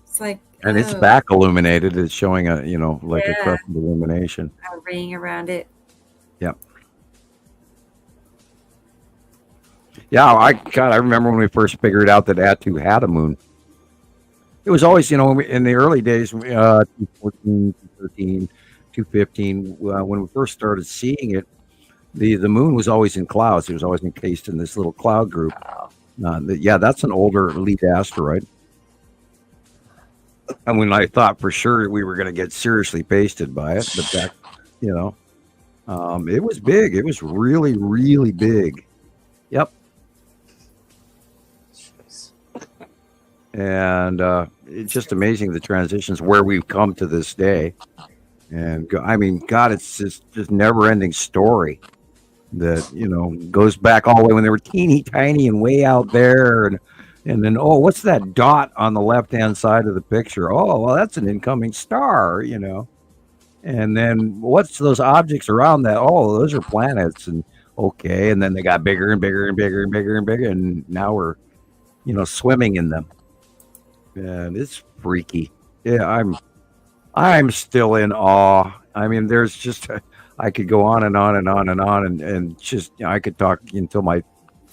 it's like, and it's back illuminated. It's showing a a crescent illumination. A ring around it. Yep. Yeah, I remember when we first figured out that Attu had a moon. It was always, in the early days, 2014, 2013, 2015, when we first started seeing it, the moon was always in clouds. It was always encased in this little cloud group. That's an older elite asteroid. And when I thought for sure we were going to get seriously pasted by it, but that, it was big. It was really, really big. Yep. And it's just amazing the transitions where we've come to this day. And I mean, God, it's just never-ending story that goes back all the way when they were teeny tiny and way out there, and then what's that dot on the left-hand side of the picture? Oh, well, that's an incoming star, And then what's those objects around that? Oh, those are planets, and okay, and then they got bigger and bigger and bigger and bigger and bigger, and now we're swimming in them. And it's freaky. Yeah, I'm still in awe. I mean, there's just I could go on and on and on and on and just I could talk until my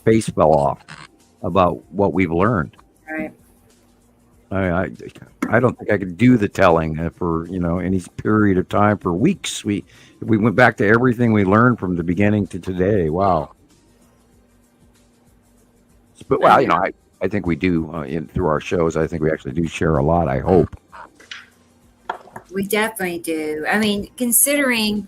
face fell off about what we've learned. Right. I don't think I could do the telling for any period of time for weeks. We went back to everything we learned from the beginning to today. Wow. But I think we do through our shows. I think we actually do share a lot. I hope. We definitely do. I mean, considering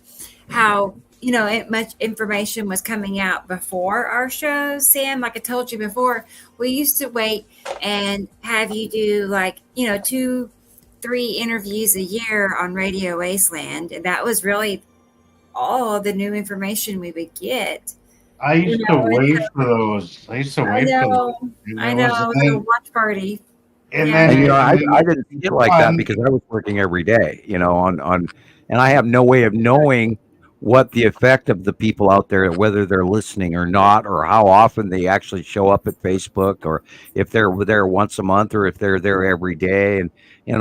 how much information was coming out before our shows, Sam, like I told you before, we used to wait and have you do 2-3 interviews a year on Radio Wasteland, and that was really all the new information we would get. I used to wait for those. I used to wait for those. I know. It was a watch party. And then I didn't see it like that because I was working every day, and I have no way of knowing what the effect of the people out there, whether they're listening or not, or how often they actually show up at Facebook, or if they're there once a month, or if they're there every day. And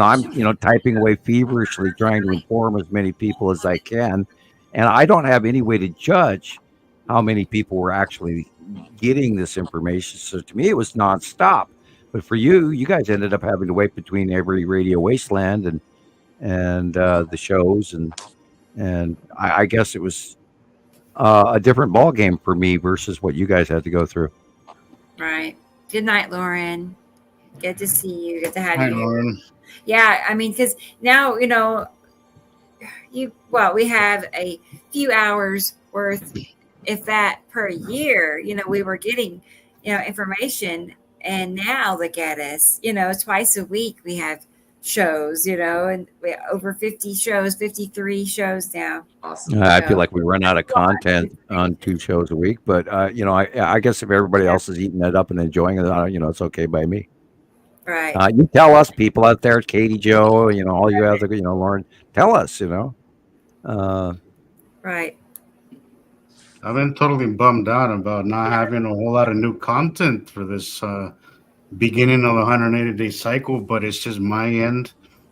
I'm typing away feverishly trying to inform as many people as I can, and I don't have any way to judge how many people were actually getting this information. So to me, it was nonstop. But for you guys ended up having to wait between every Radio Wasteland and the shows, and I guess it was a different ball game for me versus what you guys had to go through. Right. Good night, Lauren. Good to see you. Good to have Hi, you. Lauren. Yeah, I mean, because now we have a few hours worth, if that, per year. We were getting information. And now look at us, twice a week we have shows, and we have over 50 shows, 53 shows now. Awesome. I feel like we run out of content on 2 shows a week, but I guess if everybody else is eating it up and enjoying it, it's okay by me. Right. You tell us, people out there, Katie, Joe, all you other, Lauren, tell us, Right. I've been totally bummed out about not having a whole lot of new content for this beginning of the 180-day cycle, but it's just my end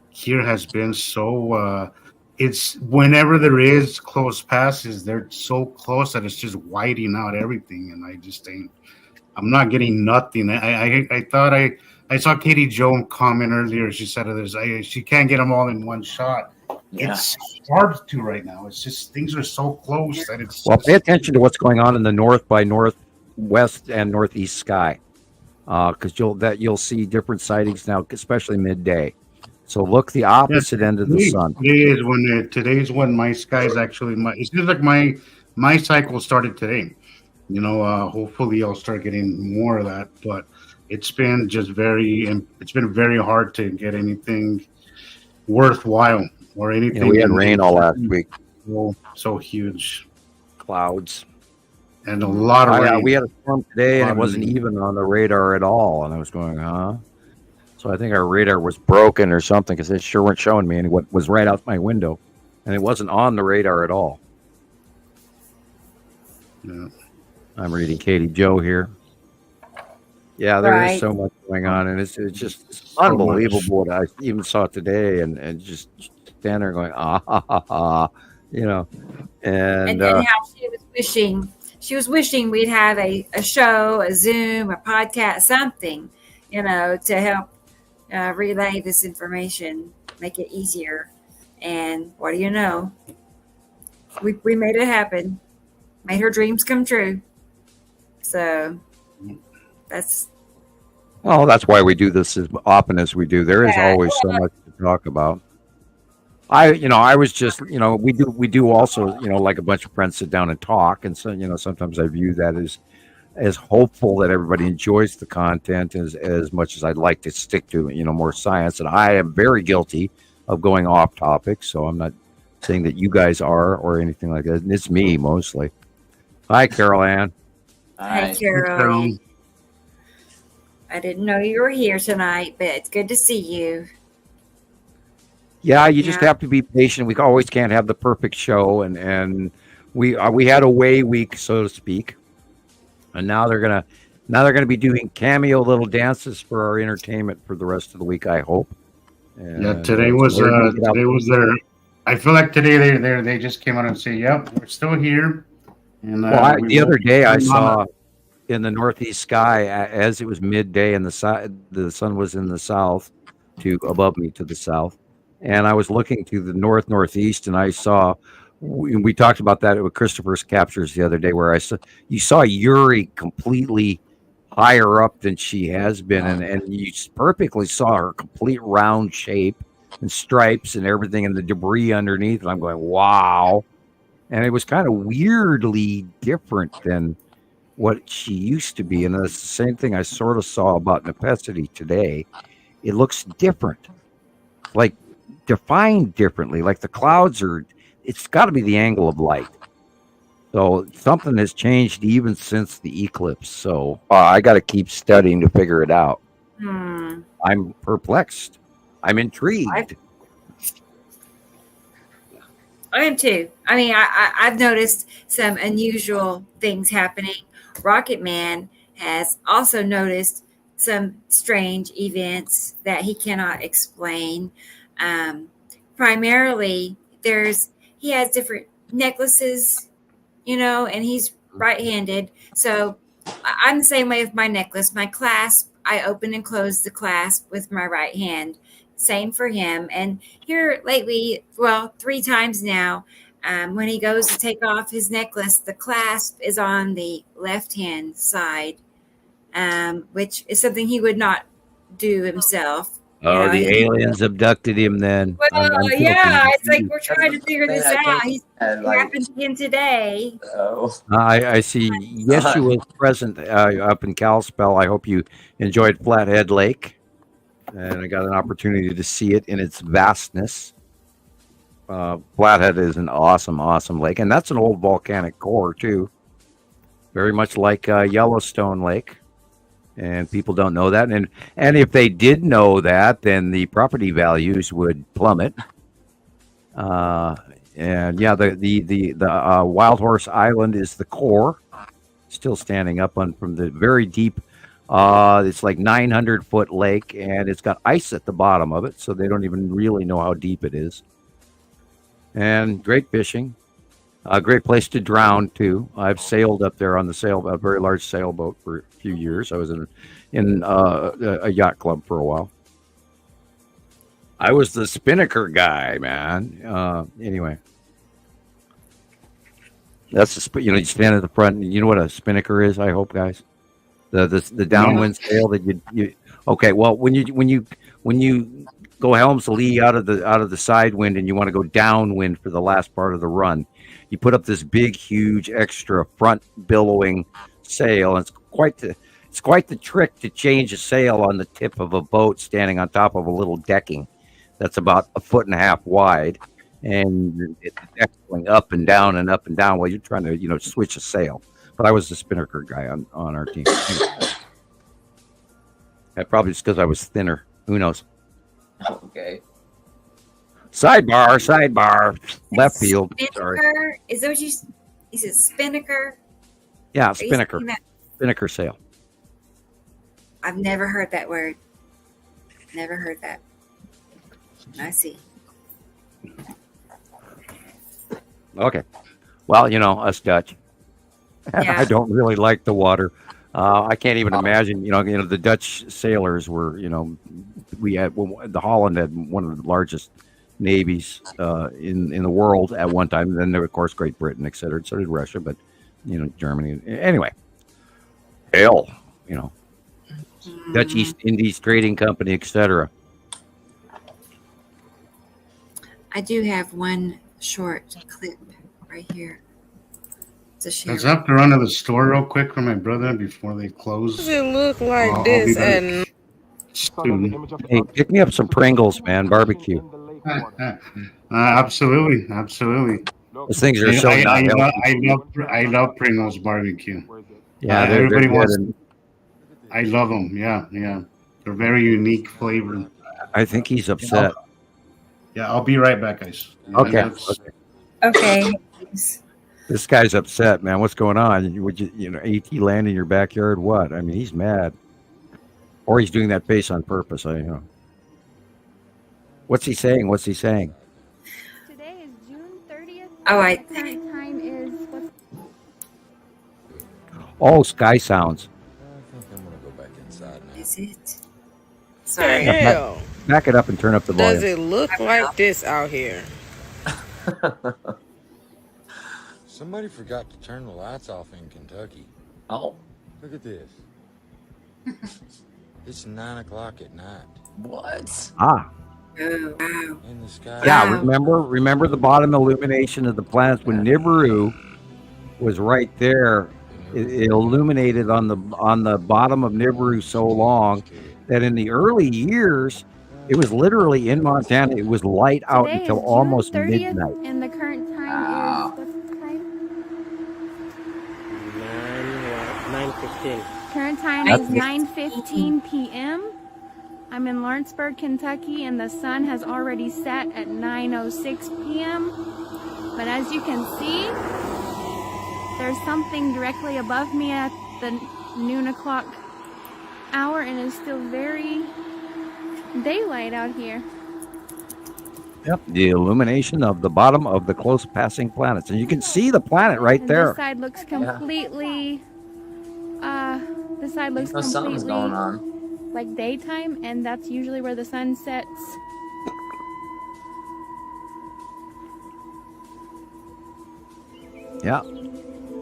here has been so it's whenever there is close passes, they're so close that it's just whiting out everything, and I just I'm not getting nothing. I thought I saw Katie Joe comment earlier. She said she can't get them all in one shot. Yeah. It's hard to right now. It's just things are so close that it's. Well, pay attention to what's going on in the north by northwest and northeast sky, because you'll see different sightings now, especially midday. So look the opposite end of the sun. Today's when my skies actually. It seems like my cycle started today. Hopefully I'll start getting more of that, but it's been very hard to get anything worthwhile. Or anything. We had rain all last week. So huge. Clouds. And a lot of rain. We had a storm today, and it wasn't even on the radar at all. And I was going, So I think our radar was broken or something, because they sure weren't showing me what was right out my window. And it wasn't on the radar at all. Yeah. I'm reading Katie Joe here. Yeah, there is so much going on, and it's just unbelievable what I even saw today, and just stand there going, and how she was wishing we'd have a show, a Zoom, a podcast, something, to help relay this information, make it easier. And what do you know? We made it happen, made her dreams come true. So that's why we do this as often as we do. There is always so much to talk about. I was just, we do also, like a bunch of friends sit down and talk. And so, sometimes I view that as hopeful that everybody enjoys the content as much as I'd like to stick to, more science. And I am very guilty of going off topic. So I'm not saying that you guys are or anything like that. It's me mostly. Hi, Carol Ann. Hi, Carol. I didn't know you were here tonight, but it's good to see you. Yeah, you just have to be patient. We always can't have the perfect show, and we had a away week, so to speak, and now they're gonna be doing cameo little dances for our entertainment for the rest of the week, I hope. Yeah, today was their. I feel like today they just came out and say, "Yep, we're still here." And the other day I saw in the northeast sky as it was midday and the sun was in the south, above me to the south, and I was looking to the northeast, and I saw. We talked about that with Christoper's captures the other day, where you saw Yuri completely higher up than she has been, and you perfectly saw her complete round shape and stripes and everything and the debris underneath. And I'm going, wow. And it was kind of weirdly different than what she used to be. And that's the same thing I sort of saw about Nepenthe today. It looks different, like defined differently, like the clouds it's got to be the angle of light. So something has changed even since the eclipse. So I got to keep studying to figure it out. I'm perplexed. I'm intrigued. I am too. I mean, I've noticed some unusual things happening. Rocket Man has also noticed some strange events that he cannot explain. Primarily, he has different necklaces, and he's right-handed. So I'm the same way with my necklace. My clasp, I open and close the clasp with my right hand. Same for him. And here lately, 3 times now, when he goes to take off his necklace, the clasp is on the left-hand side, which is something he would not do himself. Oh, the aliens abducted him then. Well, it's like we're trying to figure this out. It happened to him today. I see Yeshua was present up in Kalispell. I hope you enjoyed Flathead Lake. And I got an opportunity to see it in its vastness. Flathead is an awesome, awesome lake. And that's an old volcanic core, too. Very much like Yellowstone Lake. And people don't know that. And if they did know that, then the property values would plummet. And yeah, the Wild Horse Island is the core, still standing up from the very deep. It's like 900-foot lake, and it's got ice at the bottom of it, so they don't even really know how deep it is. And great fishing, a great place to drown too. I've sailed up there on a very large sailboat for a few years. I was in a yacht club for a while. I was the spinnaker guy, man. Anyway, that's you stand at the front. And you know what a spinnaker is? I hope, guys. The downwind sail that you okay. Well, when you go helm's lee out of the side wind and you want to go downwind for the last part of the run, you put up this big, huge, extra front billowing sail. And it's quite the trick to change a sail on the tip of a boat standing on top of a little decking that's about 1.5 feet wide, and it's going up and down and up and down while you're trying to switch a sail. But I was the spinnaker guy on our team. That probably just because I was thinner. Who knows? Okay. Sidebar. Left field. Sorry. Is that what you? Is it spinnaker? Yeah, spinnaker. Spinnaker sail. I've never heard that word. Never heard that. I see. Okay. Well, us Dutch. Yeah. I don't really like the water. I can't even imagine. The Dutch sailors were. The Holland had one of the largest navies in the world at one time. And then there, of course, Great Britain, et cetera. So did Russia, but Germany. Anyway, hell, Dutch East Indies Trading Company, et cetera. I do have one short clip right here. Let's have to run to the store real quick for my brother before they close. Does it look like this? And hey, pick me up some Pringles, man. Barbecue. Absolutely. Those things are so not healthy. I love Pringles barbecue. Yeah, everybody wants. I love them. Yeah. They're very unique flavor. I think he's upset. Yeah, I'll be right back, guys. Okay. This guy's upset, man. What's going on? Would AT land in your backyard? What? I mean, he's mad, or he's doing that face on purpose. I know. What's he saying? What's he saying? Today is June 30th. Oh, The current time is what's Oh, sky sounds. I think I'm gonna go back inside now. Is it? The Sorry. hell Back it up and turn up the does volume. it look like this out here? Somebody forgot to turn the lights off in Kentucky. Oh. Look at this. It's 9 o'clock at night. What? Ah. Oh, wow. In the sky. Yeah, remember the bottom illumination of the planets when Nibiru was right there. It illuminated on the bottom of Nibiru so long that in the early years, it was literally in Montana. It was light out Today until is June almost 30th, midnight. and the current time is what's the time? 9:15. Current time That's is 9:15 p.m. I'm in Lawrenceburg, Kentucky, and the sun has already set at 9:06 p.m. But as you can see, there's something directly above me at the noon o'clock hour, and it's still very daylight out here. Yep, the illumination of the bottom of the close passing planets, and you can see the planet right And there. this side looks completely, this side looks There's something's completely going on. like daytime, and that's usually where the sun sets. Yeah,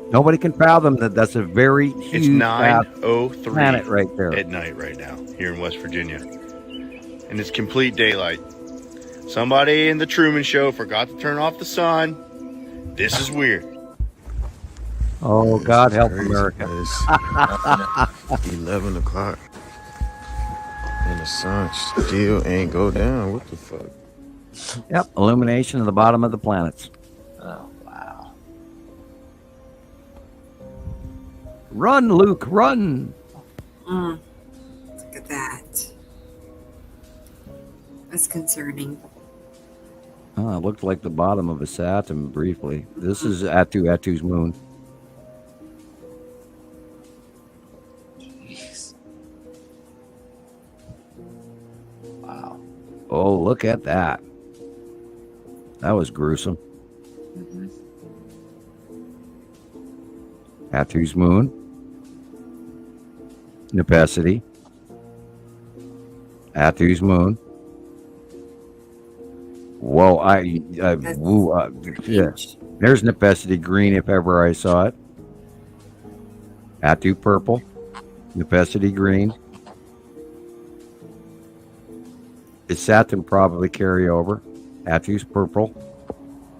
nobody can fathom that. That's a very huge It's 9:03 planet right there. at night right now here in West Virginia, and it's complete daylight. Somebody in the Truman Show forgot to turn off the sun. This is weird. Oh, God help America. 11 o'clock. And the sun still ain't go down. What the fuck? Yep, illumination of the bottom of the planets. Oh, wow. Run, Luke, run. Look at that. That's concerning. Oh, it looked like the bottom of a Saturn briefly. This is Atu's moon. Jeez. Wow. Oh, look at that. That was gruesome. Mm-hmm. Atu's moon. Nepacity. Atu's moon. Whoa, yeah. There's Nepacity green if ever I saw it. Atu purple. Nepacity green. It's Saturn probably carry over. Atu's purple.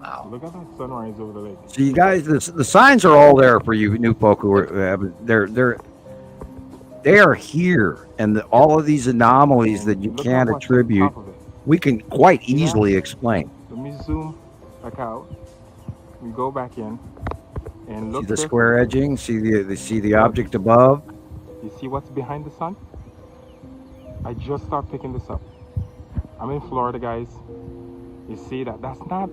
Wow. Look at that sunrise over the lake. So you guys, the signs are all there for you new folk who are they are here, and all of these anomalies that you can't attribute, we can quite easily explain. Let me zoom back out. We go back in and look. See the square edging. See the object above. You see what's behind the sun? I just started picking this up. I'm in Florida, guys. You see that? That's not.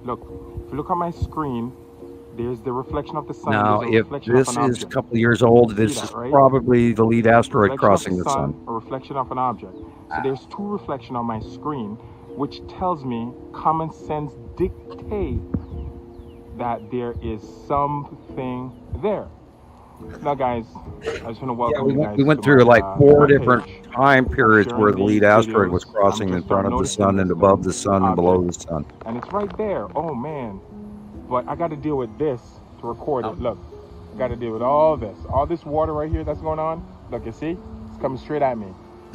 Look, if you look at my screen, there's the reflection of the sun. Now, There's a if reflection this of an is a object. couple of years old, this See is that, right? probably the lead asteroid Reflection crossing of the sun. A reflection of an object. So there's two reflections on my screen, which tells me common sense dictate that there is something there. Now, guys, I just want to welcome you guys. We went to through my, like four my different page. time periods where the Sharing lead these asteroid videos. was crossing I'm in just front of the noticing sun and this above the sun and below the sun. And it's right there. Oh, man. But I got to deal with this to record it. Look, I got to deal with all this. All this water right here that's going on. Look, you see? It's coming straight at me.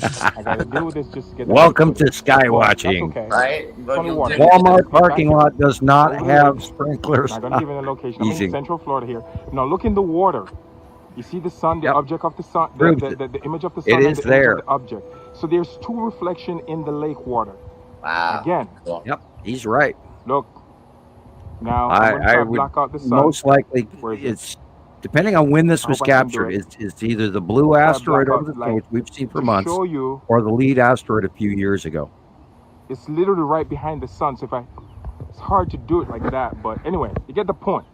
I got to deal with this just to get. Welcome to sky watching. That's okay. Right? Funny water. Walmart parking lot does not have sprinklers. I'm gonna give you the location. I'm Easy. in Central Florida here. Now look in the water. You see the sun, the object of the sun, the image of the sun, It and is the there. image of the object. So there's two reflections in the lake water. Wow. Again. Yep, he's right. Look. Now I'm gonna try I to would block out the sun. most likely Where is it? it's depending on when this I was hope I can do captured. it. It's either the blue Try to asteroid block over out the light which we've seen for to months, show you or the lead asteroid a few years ago. it's literally right behind the sun. So it's hard to do it like that. But anyway, you get the point.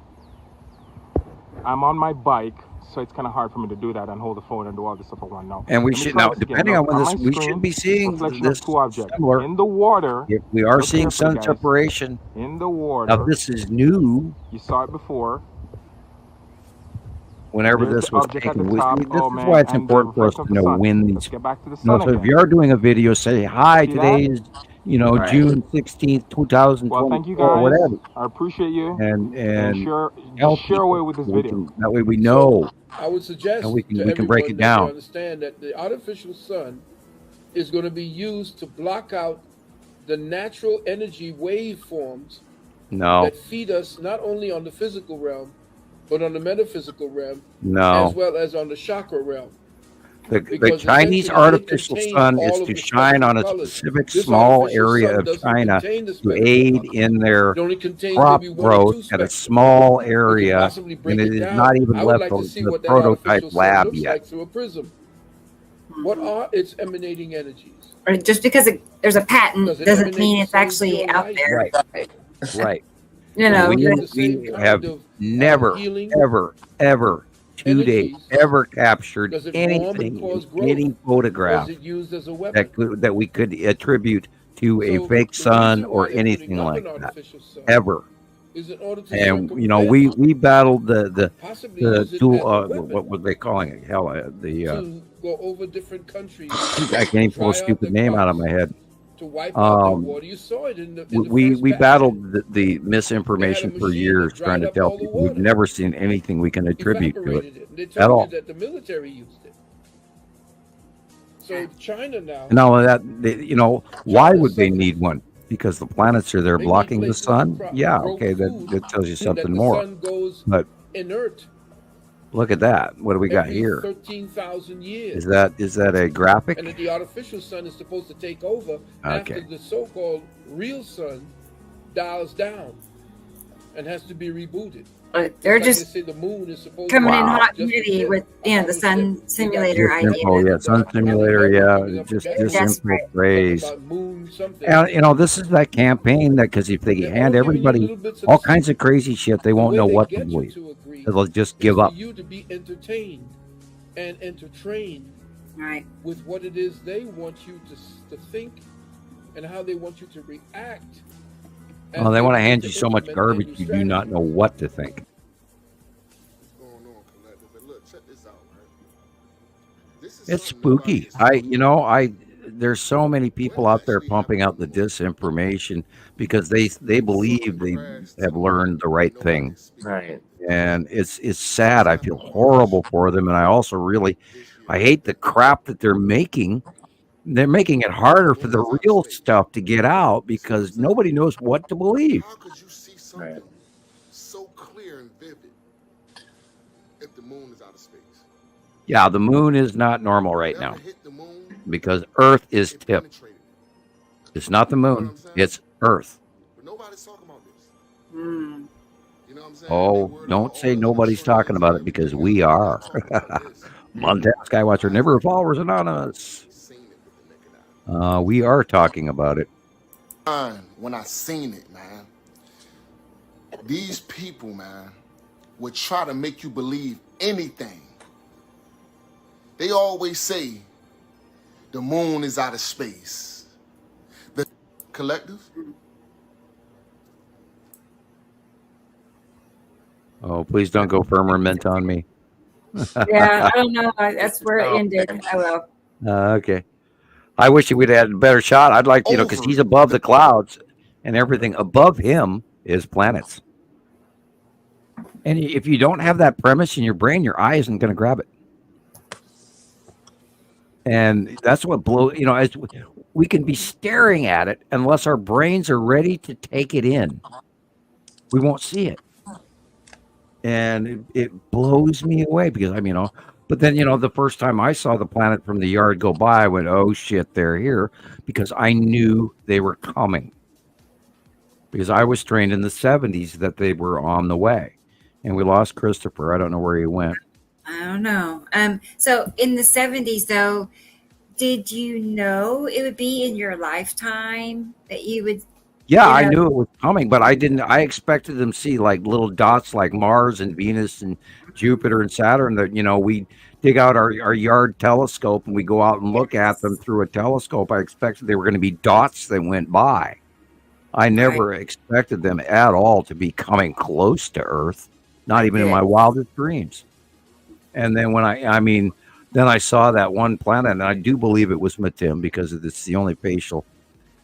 I'm on my bike. So it's kind of hard for me to do that and hold the phone and do all this stuff at one now. And we should now, depending on when this, we should be seeing this similar. In the water. We are seeing sun separation. In the water. Now this is new. You saw it before. Whenever this was taken, this is why it's important for us to know when these. So if you are doing a video, say hi. Today is June 16th, 2020. Well, thank you guys. Or whatever. I appreciate you. And share away with this video. That way we know. I would suggest we can break it down. To understand that the artificial sun is going to be used to block out the natural energy waveforms that feed us not only on the physical realm, but on the metaphysical realm, as well as on the chakra realm. The Chinese artificial sun is to shine on a specific small area of China to aid in their crop growth at a small area, and it is not even left the prototype lab yet. Through a prism. What are its emanating energies? Or just because there's a patent doesn't mean it's actually out there. Right. We have never, ever to date ever captured anything in any photograph that we could attribute to a fake sun or anything like that ever. And we battled the dual what were they calling it? Hell, go over different countries. I can't even pull a stupid name out of my head. To wipe out the water. You saw it in the we battled the misinformation for years, trying to tell people we've never seen anything we can attribute to it at all. That the military used it. So China now. Now that why would they need one? Because the planets are there blocking the sun. Yeah, okay, that tells you something more. But inert. Look at that. What do we got here? 13,000 years. Is that a graphic? And the artificial sun is supposed to take over after the so-called real sun dials down and has to be rebooted. They're just the moon is supposed coming in hot and heavy with the sun simulator idea. Sun simulator, just info phrase. And this is that campaign because if they hand everybody all kinds of crazy shit, they won't know what to believe. They'll just give up. You to be entertained and entertained with what it is they want you to think and how they want you to react. Well, they want to hand you so much garbage you do not know what to think. It's spooky. There's so many people out there pumping out the disinformation because they believe they have learned the right thing. Right. And it's sad. I feel horrible for them, and I also I hate the crap that they're making. They're making it harder for the real stuff to get out because nobody knows what to believe. How could you see something so clear and vivid if the moon is out of space? Yeah, the moon is not normal right now because Earth is tipped. It's not the moon, it's Earth. But nobody's talking about this. You know what I'm saying? Oh, don't say nobody's talking about it because we are. Montana Skywatcher, never followers anonymous. We are talking about it. When I seen it, man, these people, man, would try to make you believe anything. They always say the moon is out of space. The collective. Oh, please don't go firmament on me. Yeah, I don't know. That's where it ended. I will. Okay. I wish he would have had a better shot. I'd like, because he's above the clouds and everything above him is planets. And if you don't have that premise in your brain, your eye isn't going to grab it. And that's what blows, as we can be staring at it unless our brains are ready to take it in. We won't see it. And it blows me away because but then, the first time I saw the planet from the yard go by, I went, oh shit, they're here, because I knew they were coming. Because I was trained in the 70s that they were on the way. And we lost Christoper. I don't know where he went. I don't know. So in the 70s, though, did you know it would be in your lifetime that you would? Yeah, I knew it was coming, but I didn't. I expected them to see like little dots like Mars and Venus and Jupiter and Saturn that, we dig out our yard telescope and we go out and look at them through a telescope. I expected they were going to be dots that went by. I never expected them at all to be coming close to Earth, not even in my wildest dreams. And then when then I saw that one planet, and I do believe it was Matim because it's the only facial.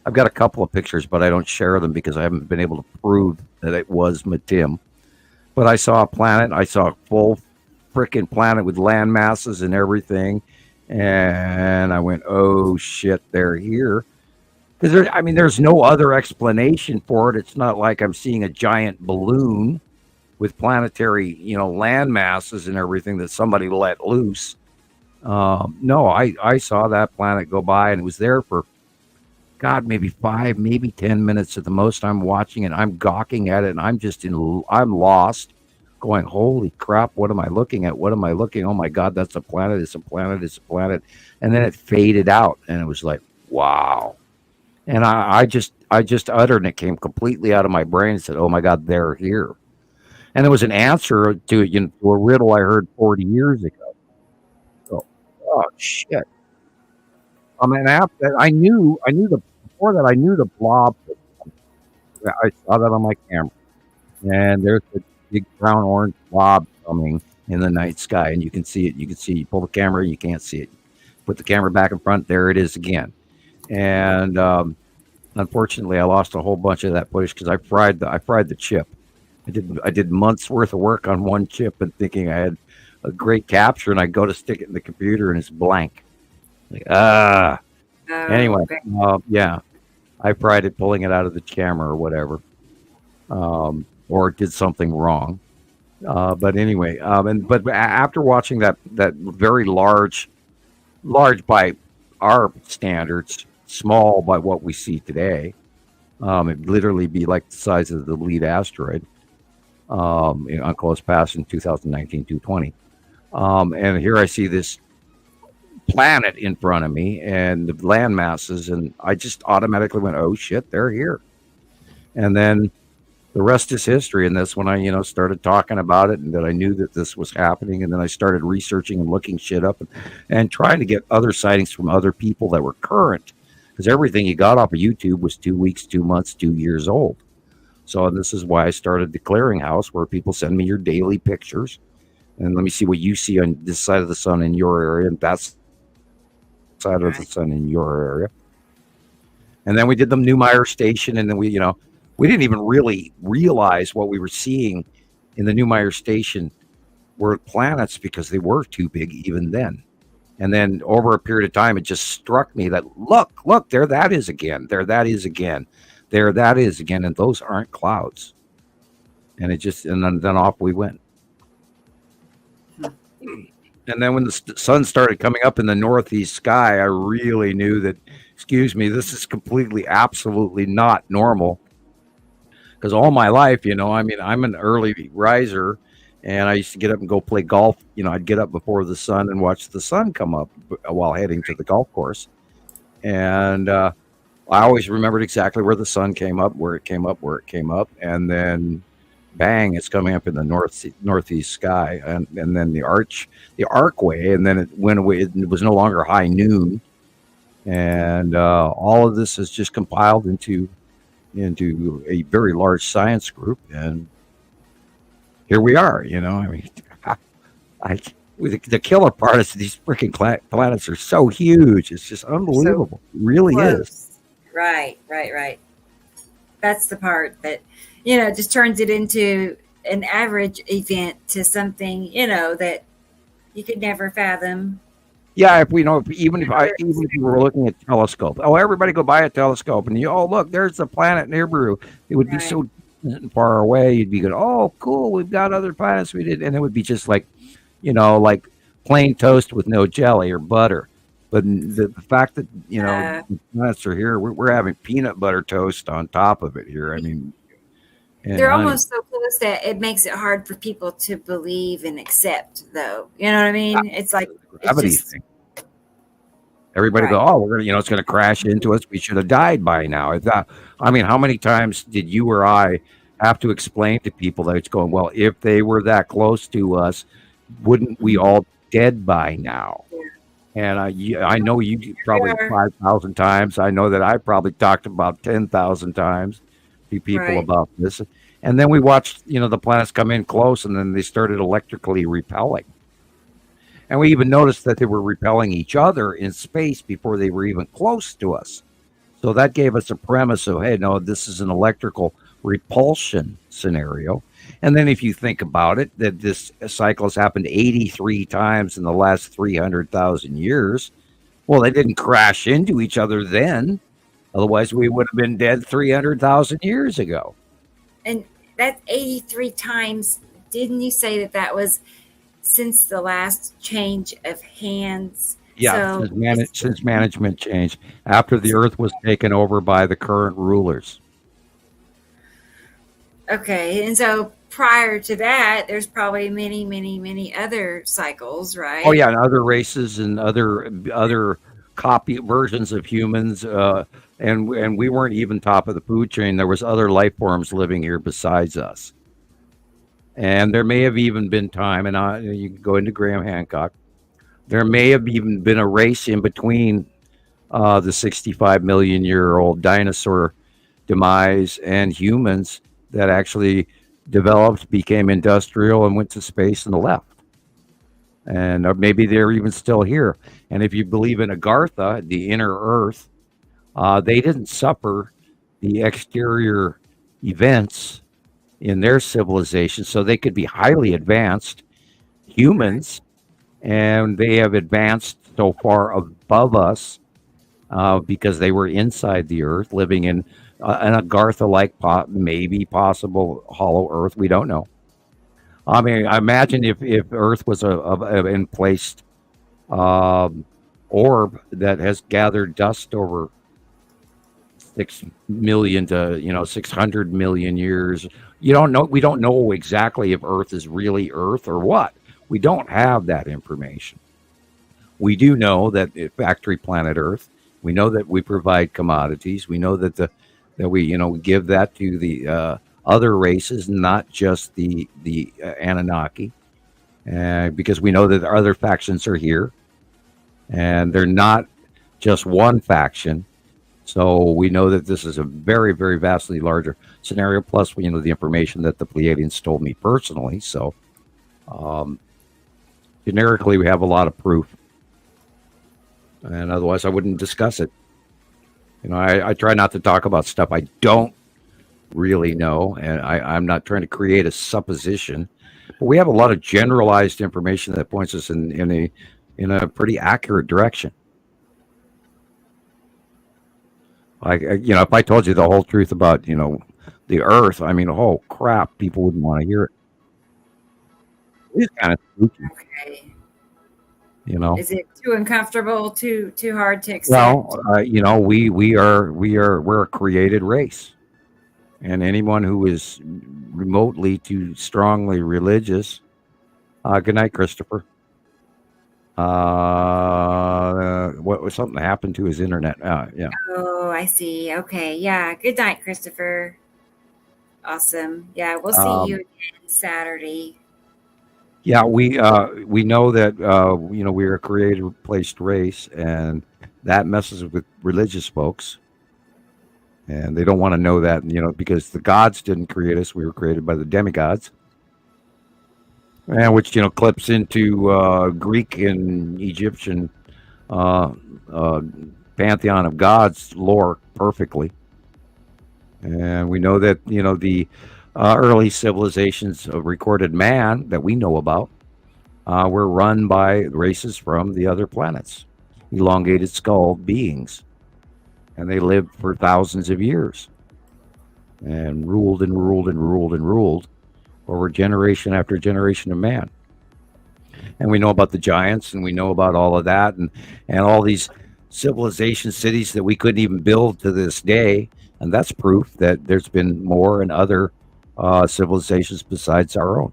I've got a couple of pictures, but I don't share them because I haven't been able to prove that it was Matim. But I saw a planet. I saw a full freaking planet with land masses and everything. And I went, oh, shit, they're here. Because there's no other explanation for it. It's not like I'm seeing a giant balloon with planetary, land masses and everything that somebody let loose. No, I saw that planet go by, and it was there for, God, maybe 5, maybe 10 minutes at the most. I'm watching it, I'm gawking at it, and I'm lost, going, holy crap, what am I looking at? What am I looking? Oh my God, that's a planet, it's a planet, it's a planet. And then it faded out, and it was like, wow. And I just uttered, and it came completely out of my brain and said, oh my God, they're here. And it was an answer to a riddle I heard 40 years ago. Oh shit! After that, I knew before that I knew the blob. I saw that on my camera, and there's a big brown orange blob coming in the night sky, and you can see it. You pull the camera, you can't see it. Put the camera back in front, there it is again. And unfortunately, I lost a whole bunch of that footage because I fried the chip. I did months worth of work on one chip and thinking I had a great capture, and I go to stick it in the computer and it's blank. Anyway, yeah, I fried it pulling it out of the camera or whatever, or did something wrong. But anyway, but after watching that very large by our standards, small by what we see today, it'd literally be like the size of the lead asteroid on close pass in 2019-220. And here I see this planet in front of me and the land masses, and I just automatically went, oh shit, they're here. And then the rest is history. And that's when I, started talking about it, and that I knew that this was happening. And then I started researching and looking shit up and trying to get other sightings from other people that were current, because everything you got off of YouTube was 2 weeks, 2 months, 2 years old. So this is why I started the clearinghouse, where people send me your daily pictures. And let me see what you see on this side of the sun in your area, and that side of the sun in your area. And then we did the Neumayer station, and then we didn't even really realize what we were seeing in the Neumayer station were planets, because they were too big even then. And then over a period of time, it just struck me that, look, there that is again. There that is again. There that is again. And those aren't clouds. And then off we went. And then when the sun started coming up in the northeast sky, I really knew that, excuse me, this is completely, absolutely not normal. Because all my life, I'm an early riser, and I used to get up and go play golf. I'd get up before the sun and watch the sun come up while heading to the golf course. And I always remembered exactly where the sun came up, where it came up, and then bang, it's coming up in the northeast sky, and then the archway, and then it went away. It was no longer high noon, and all of this is just compiled into a very large science group, and here we are. The killer part is these freaking planets are so huge. It's just unbelievable. It really is. Right. That's the part that just turns it into an average event to something that you could never fathom. Yeah, even if you were looking at a telescope, everybody go buy a telescope, and look, there's the planet Nibiru. It would be so far away. You'd be going, oh, cool, we've got other planets we did, and it would be just like, like plain toast with no jelly or butter. But the fact that the planets are here, we're having peanut butter toast on top of it here. I mean, they're almost so close that it makes it hard for people to believe and accept, though. You know what I mean? It's like gravity thing. Everybody go, oh, we're gonna, it's gonna crash into us. We should have died by now. How many times did you or I have to explain to people that it's going, well, if they were that close to us, wouldn't we all dead by now? And I know you probably 5,000 times. I know that I probably talked about 10,000 times to people about this. And then we watched, the planets come in close, and then they started electrically repelling. And we even noticed that they were repelling each other in space before they were even close to us. So that gave us a premise of, hey, no, this is an electrical repulsion scenario. And then if you think about it, that this cycle has happened 83 times in the last 300,000 years. Well, they didn't crash into each other then. Otherwise, we would have been dead 300,000 years ago. And that's 83 times. Didn't you say that was since the last change of hands? Yeah, since management changed, after the Earth was taken over by the current rulers. Okay, and so prior to that, there's probably many, many, many other cycles, right? Oh yeah, and other races and other copy versions of humans, and we weren't even top of the food chain. There was other life forms living here besides us, and there may have even been time. And you can go into Graham Hancock. There may have even been a race in between the 65 million year old dinosaur demise and humans that actually developed, became industrial, and went to space and left. And maybe they're even still here. And if you believe in Agartha, the inner Earth, they didn't suffer the exterior events in their civilization, so they could be highly advanced humans. And they have advanced so far above us because they were inside the Earth, living in an Agartha-like, maybe possible hollow Earth. We don't know. I mean, I imagine if Earth was an in-placed orb that has gathered dust over 6 million to 600 million years. We don't know exactly if Earth is really Earth or what. We don't have that information. We do know that factory planet Earth. We know that we provide commodities. We know that we give that to the other races, not just the Anunnaki, because we know that other factions are here, and they're not just one faction. So we know that this is a very, very vastly larger scenario. Plus, the information that the Pleiadians told me personally. So. Generically, we have a lot of proof, and otherwise I wouldn't discuss it. I try not to talk about stuff I don't really know, and I'm not trying to create a supposition. But we have a lot of generalized information that points us in a pretty accurate direction. Like if I told you the whole truth about the Earth, I mean, oh crap, people wouldn't want to hear it. It's kind of spooky. Okay. Is it too uncomfortable, too hard to accept? Well, we're a created race, and anyone who is remotely too strongly religious. Good night, Christopher. Something happened to his internet? Yeah. Oh, I see. Okay, yeah. Good night, Christopher. Awesome. Yeah, we'll see you again Saturday. Yeah, we know that we're a created placed race, and that messes with religious folks, and they don't want to know that, because the gods didn't create us; we were created by the demigods, and which clips into Greek and Egyptian pantheon of gods lore perfectly, and we know that the early civilizations of recorded man that we know about were run by races from the other planets, elongated skull beings. And they lived for thousands of years and ruled and ruled and ruled and ruled over generation after generation of man. And we know about the giants, and we know about all of that, and all these civilization cities that we couldn't even build to this day. And that's proof that there's been more and other civilizations besides our own,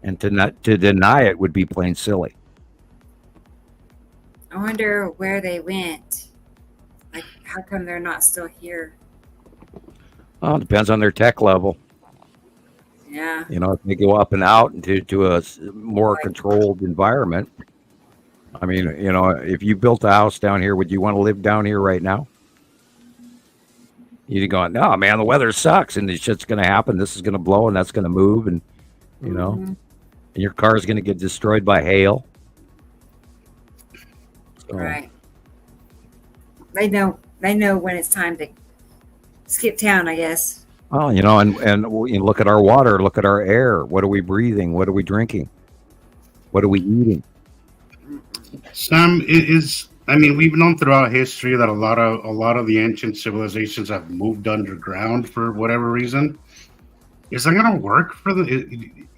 and to deny it would be plain silly. I wonder where they went. Like, how come they're not still here? Well, it depends on their tech level. Yeah. You know, if they go up and out into a more controlled environment. I mean, you know, if you built a house down here, would you want to live down here right now? You'd go, no, man, the weather sucks, and this shit's going to happen. This is going to blow, and that's going to move, and you know, and your car is going to get destroyed by hail. So, Right. They know when it's time to skip town, I guess. well, you know, and you look at our water, look at our air. What are we breathing? What are we drinking? What are we eating? Sam, I mean, we've known throughout history that a lot of the ancient civilizations have moved underground for whatever reason. Is that going to work for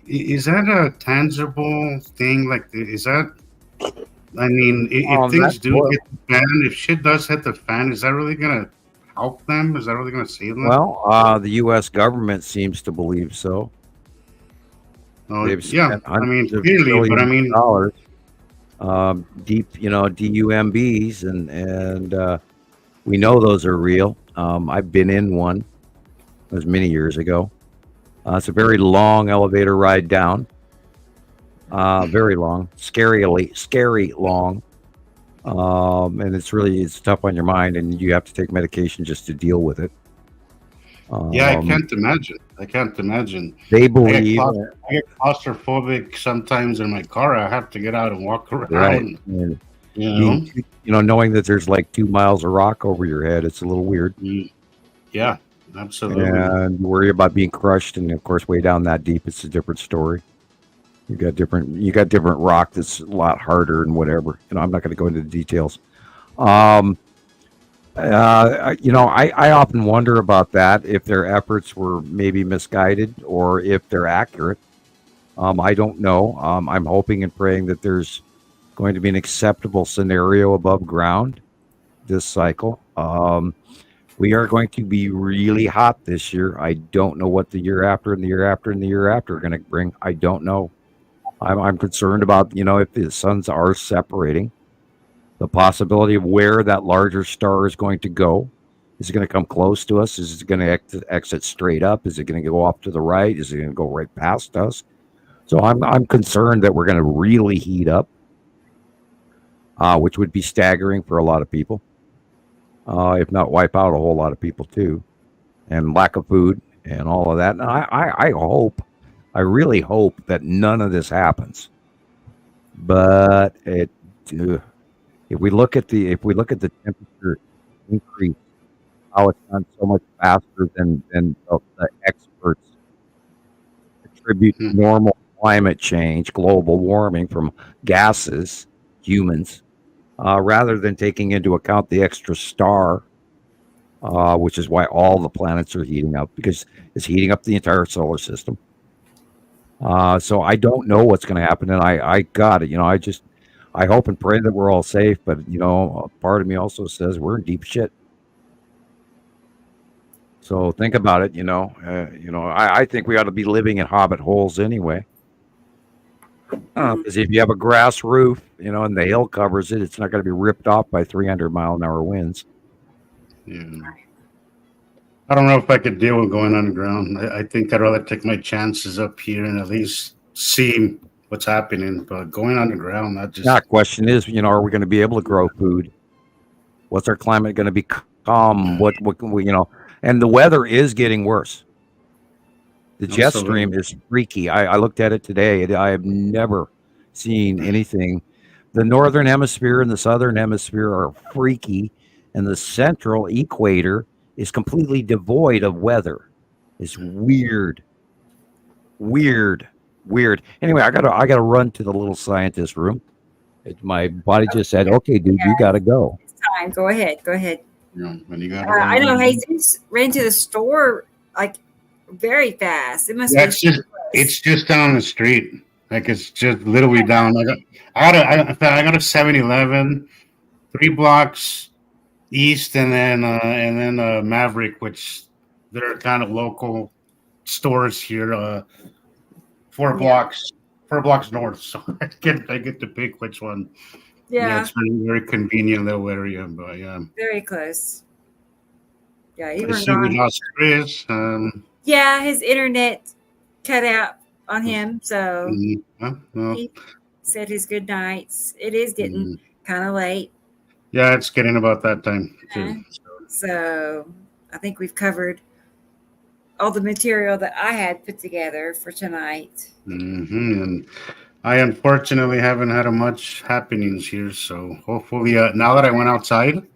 is that a tangible thing? Like, is that, I mean, if things do hit the fan, if shit does hit the fan, is that really going to help them? Is that really going to save them? Well, the U.S. government seems to believe so. Oh, They've yeah, spent I mean, hundreds of clearly, but I mean, dollars, deep, you know, DUMBs, and we know those are real. I've been in one. It was many years ago. It's a very long elevator ride down. Very long, scary long. And it's tough on your mind, and you have to take medication just to deal with it. yeah, I can't imagine. They believe I get claustrophobic sometimes in my car. I have to get out and walk around. right. And You know? knowing that there's like 2 miles of rock over your head, it's a little weird. Yeah, absolutely. And you worry about being crushed, and of course, way down that deep, it's a different story. You got different rock that's a lot harder and whatever. You know, I'm not going to go into the details. You know, I often wonder about that, if their efforts were maybe misguided or if they're accurate. I don't know. I'm hoping and praying that there's going to be an acceptable scenario above ground this cycle. We are going to be really hot this year. I don't know what the year after and the year after and the year after are going to bring. I don't know. I'm concerned about, you know, if the suns are separating, the possibility of where that larger star is going to go. Is it going to come close to us? Is it going to exit straight up? Is it going to go off to the right? Is it going to go right past us? So I'm concerned that we're going to really heat up, which would be staggering for a lot of people, if not wipe out a whole lot of people too, and lack of food and all of that. And I really hope that none of this happens. But if we look at the temperature increase, how it's done so much faster than the experts attribute normal climate change, global warming from gases, humans, rather than taking into account the extra star, which is why all the planets are heating up, because it's heating up the entire solar system. So I don't know what's going to happen, and I got it. You know, I hope and pray that we're all safe, but you know, part of me also says we're in deep shit. So think about it. You know, I think we ought to be living in hobbit holes anyway. Because if you have a grass roof, you know, and the hill covers it, it's not going to be ripped off by 300-mile-an-hour winds. Yeah. I don't know if I could deal with going underground. I think I'd rather take my chances up here and at least see what's happening. But going underground, that just... Now, question is, you know, are we going to be able to grow food? What's our climate going to become? What can we, you know? And the weather is getting worse. The jet stream is freaky. I looked at it today. I have never seen anything. The northern hemisphere and the southern hemisphere are freaky, and the central equator is completely devoid of weather. It's weird. Anyway, I gotta run to the little scientist room. My body just said, "Okay, dude, you gotta go." It's time. Go ahead. Yeah, when you gotta I know Jesus ran to the store like very fast. It must be. It's just down the street. Like, it's just literally down. I got a 7-Eleven, 3 blocks east, and then Maverick, which they're kind of local stores here. 4 blocks north, so I get to pick which one. Yeah, it's very, very convenient little area, but yeah, very close. Yeah, he I went see we gone. lost Chris. Yeah, his internet cut out on him, so Well, he said his good nights. It is getting kind of late. yeah, it's getting about that time too. So I think we've covered all the material that I had put together for tonight. And I unfortunately haven't had much happenings here, so hopefully, now that I went outside,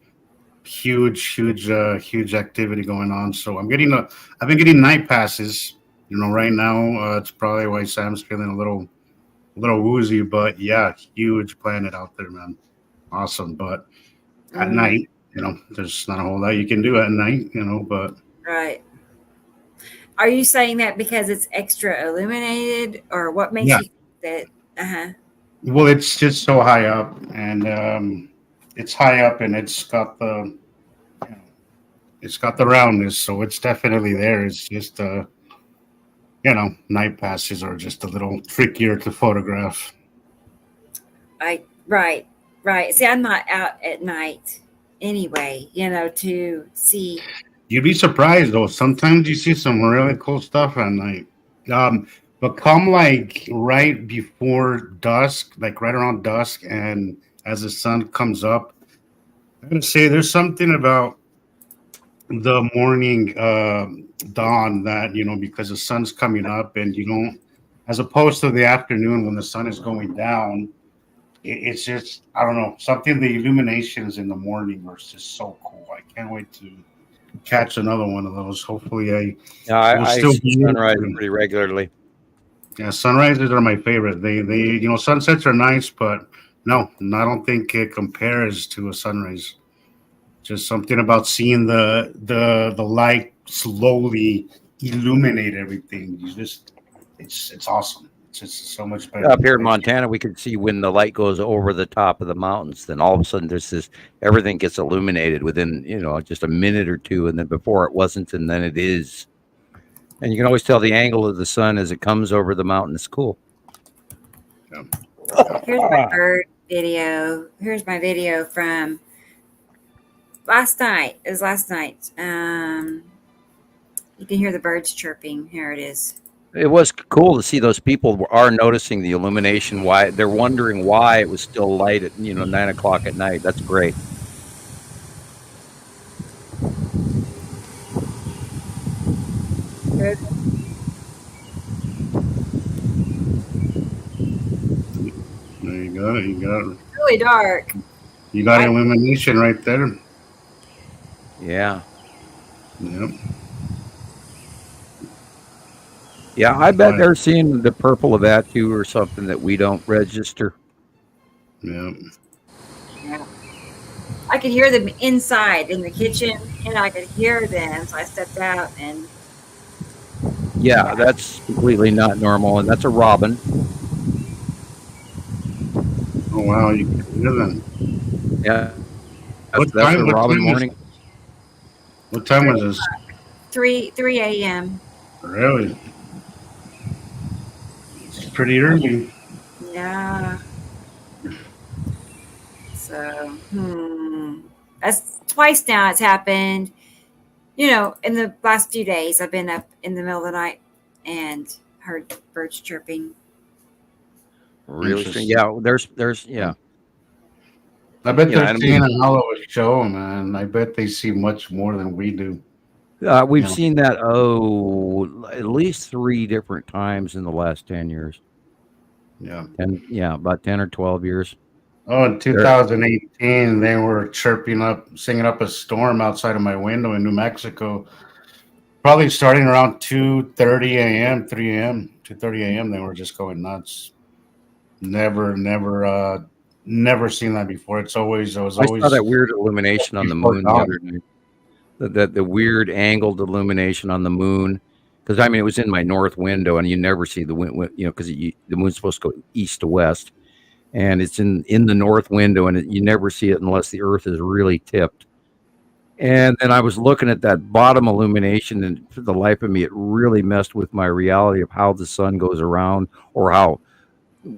huge activity going on. So I've been getting night passes. Right now it's probably why Sam's feeling a little woozy, but yeah, huge planet out there, man. Awesome, but at night, there's not a whole lot you can do at night, but. Right. Are you saying that because it's extra illuminated, or what makes you think that? Well, it's just so high up, and it's high up, and it's got the roundness, so it's definitely there. It's just night passes are just a little trickier to photograph. Right. See, I'm not out at night anyway, to see. You'd be surprised though. Sometimes you see some really cool stuff at night. But come like right before dusk, like right around dusk, and as the sun comes up, I'm gonna say there's something about the morning dawn that because the sun's coming up, and as opposed to the afternoon when the sun is going down, it's just, I don't know, something. The illuminations in the morning are just so cool. I can't wait to catch another one of those. Hopefully, I see sunrise pretty regularly. Yeah, sunrises are my favorite. They sunsets are nice, but no, I don't think it compares to a sunrise. Just something about seeing the light slowly illuminate everything. It's awesome. It's just so much better. Up here in Montana, we can see when the light goes over the top of the mountains, then all of a sudden everything gets illuminated within, just a minute or two. And then before it wasn't, and then it is. And you can always tell the angle of the sun as it comes over the mountain. It's cool. Yeah. Here's my bird video. Here's my video from last night. It was last night. You can hear the birds chirping. Here it is. It was cool to see those people are noticing the illumination. Why they're wondering why it was still light at 9 o'clock at night. That's great. Good. There you go. You got it. Really dark. You got illumination right there. Yeah. Yep. Yeah, I bet they're seeing the purple of that too, or something that we don't register. Yeah. I could hear them inside in the kitchen, and I could hear them, so I stepped out and. Yeah, that's completely not normal, and that's a robin. Oh wow, you can hear them. Yeah. That's a robin morning. What time was this? 3 a.m. Really? It's pretty early. Yeah. So, that's twice now it's happened. In the last few days, I've been up in the middle of the night and heard birds chirping. Really? Yeah, there's yeah. I bet they're seeing a hell of a show, man. I bet they see much more than we do. We've seen that, at least 3 different times in the last 10 years. Yeah. About 10 or 12 years. Oh, in 2018, they were singing up a storm outside of my window in New Mexico. Probably starting around 2:30 a.m., 3 a.m., 2:30 a.m. They were just going nuts. Never seen that before. I saw that weird illumination on the moon the other night. The weird angled illumination on the moon, because it was in my north window, and you never see the wind, because the moon's supposed to go east to west, and it's in the north window, and you never see it unless the Earth is really tipped. And then I was looking at that bottom illumination, and for the life of me, it really messed with my reality of how the sun goes around, or how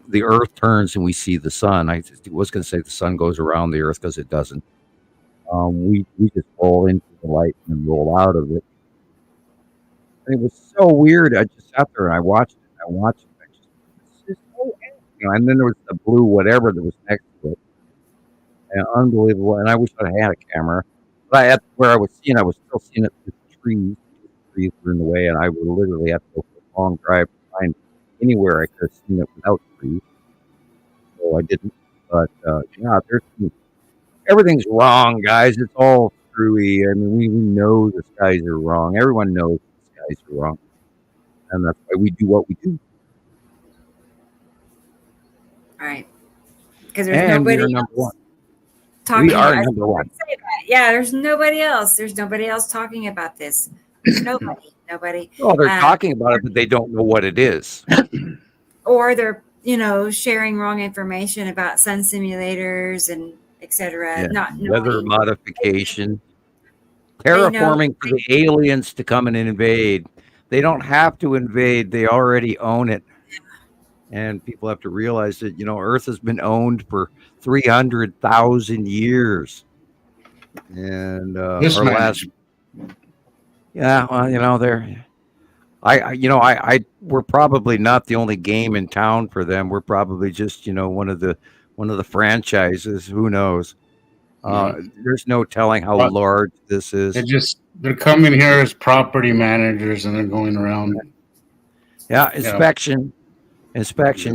the Earth turns and we see the sun. I was going to say the sun goes around the Earth, because it doesn't. we just roll into the light and roll out of it. And it was so weird. I just sat there and I watched it. It's just so, and then there was the blue whatever that was next to it. And unbelievable. And I wish I had a camera. But at where I was still seeing it through the trees. The trees were in the way, and I would literally have to go for a long drive to find anywhere I could have seen it without trees. So I didn't. But everything's wrong, guys. It's all screwy. I mean, we know the skies are wrong. Everyone knows the skies are wrong. And that's why we do what we do. All right. Because there's nobody else number one. talking We are about number one. Yeah, there's nobody else. There's nobody else talking about this. Nobody. Well, they're talking about it, but they don't know what it is. Or they're, sharing wrong information about sun simulators and etc. Not weather modification, terraforming for the aliens to come and invade. They don't have to invade; they already own it. And people have to realize that Earth has been owned for 300,000 years. And we're probably not the only game in town for them. We're probably just one of the franchises. Who knows? There's no telling how large this is. They're coming here as property managers and they're going around. Yeah, inspection.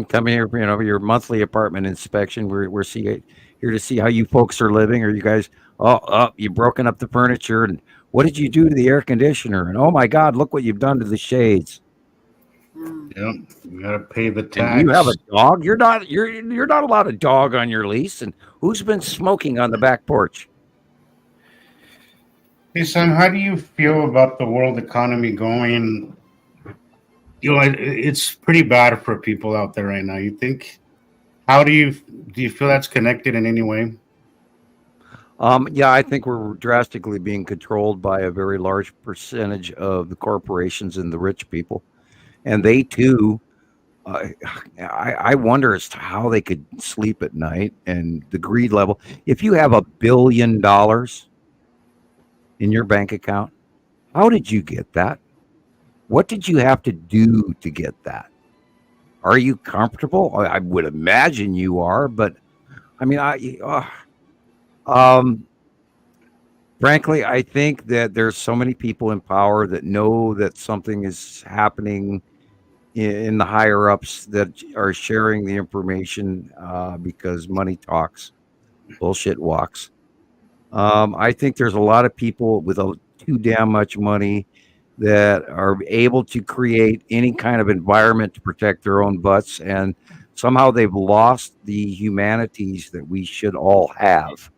Come here, your monthly apartment inspection. We're here to see how you folks are living. Or you guys, you've broken up the furniture, and what did you do to the air conditioner? And oh my God, look what you've done to the shades. Yep, you gotta pay the tax. And you have a dog. You're not allowed a dog on your lease. And who's been smoking on the back porch? Hey Sam, how do you feel about the world economy going? It's pretty bad for people out there right now. You think? How do you feel that's connected in any way? Yeah, I think we're drastically being controlled by a very large percentage of the corporations and the rich people, and they too. I wonder as to how they could sleep at night and the greed level. If you have $1 billion in your bank account, how did you get that? What did you have to do to get that? Are you comfortable? I would imagine you are, but I mean, frankly, I think that there's so many people in power that know that something is happening in the higher ups that are sharing the information because money talks, bullshit walks. I think there's a lot of people with too damn much money that are able to create any kind of environment to protect their own butts, and somehow they've lost the humanities that we should all have.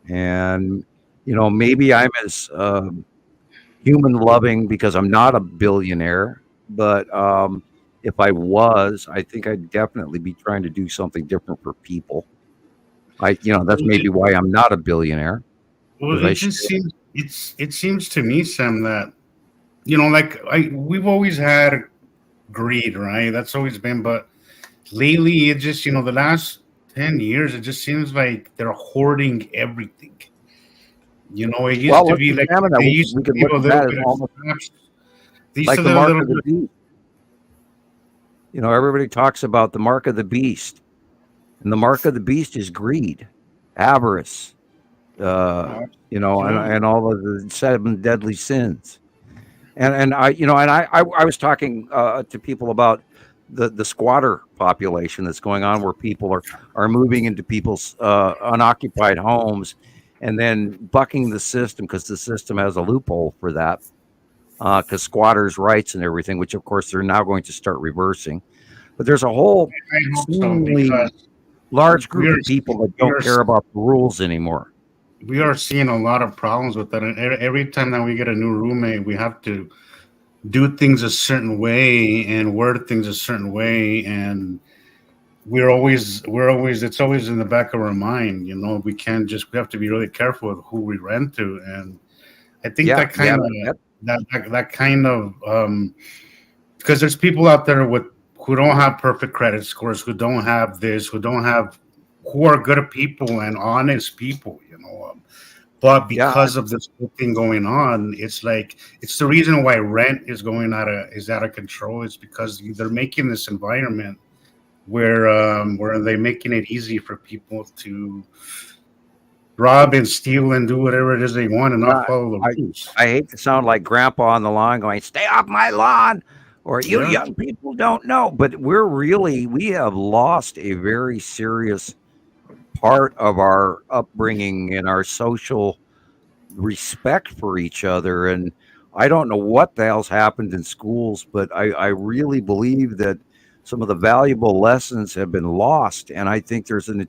And maybe I'm as human loving because I'm not a billionaire, but if I was, I think I'd definitely be trying to do something different for people. That's maybe why I'm not a billionaire. Well, it seems to me, Sam, that we've always had greed, right? That's always been, but lately it just the last 10 years it just seems like they're hoarding everything. It used to be like they used to give a little bit of like the mark of the beast. Everybody talks about the mark of the beast, and the mark of the beast is greed, avarice, and all of the 7 deadly sins. And I was talking to people about the squatter population that's going on, where people are moving into people's unoccupied homes and then bucking the system because the system has a loophole for that, because squatters' rights and everything, which of course they're now going to start reversing. But there's a whole large group of people that don't care about the rules anymore. We are seeing a lot of problems with that. And every time that we get a new roommate, we have to do things a certain way and word things a certain way. And it's always in the back of our mind, we have to be really careful with who we rent to. And I think that kind of, because there's people out there who don't have perfect credit scores, who don't have this, who don't have who are good people and honest people, you know. But because of this whole thing going on, it's like it's the reason why rent is out of control. It's because they're making this environment where they're making it easy for people to rob and steal and do whatever it is they want and not follow the rules. I hate to sound like grandpa on the lawn going, "Stay off my lawn," or "You young people don't know." But we have lost a very serious part of our upbringing and our social respect for each other. And I don't know what the hell's happened in schools, but I really believe that some of the valuable lessons have been lost. And I think there's and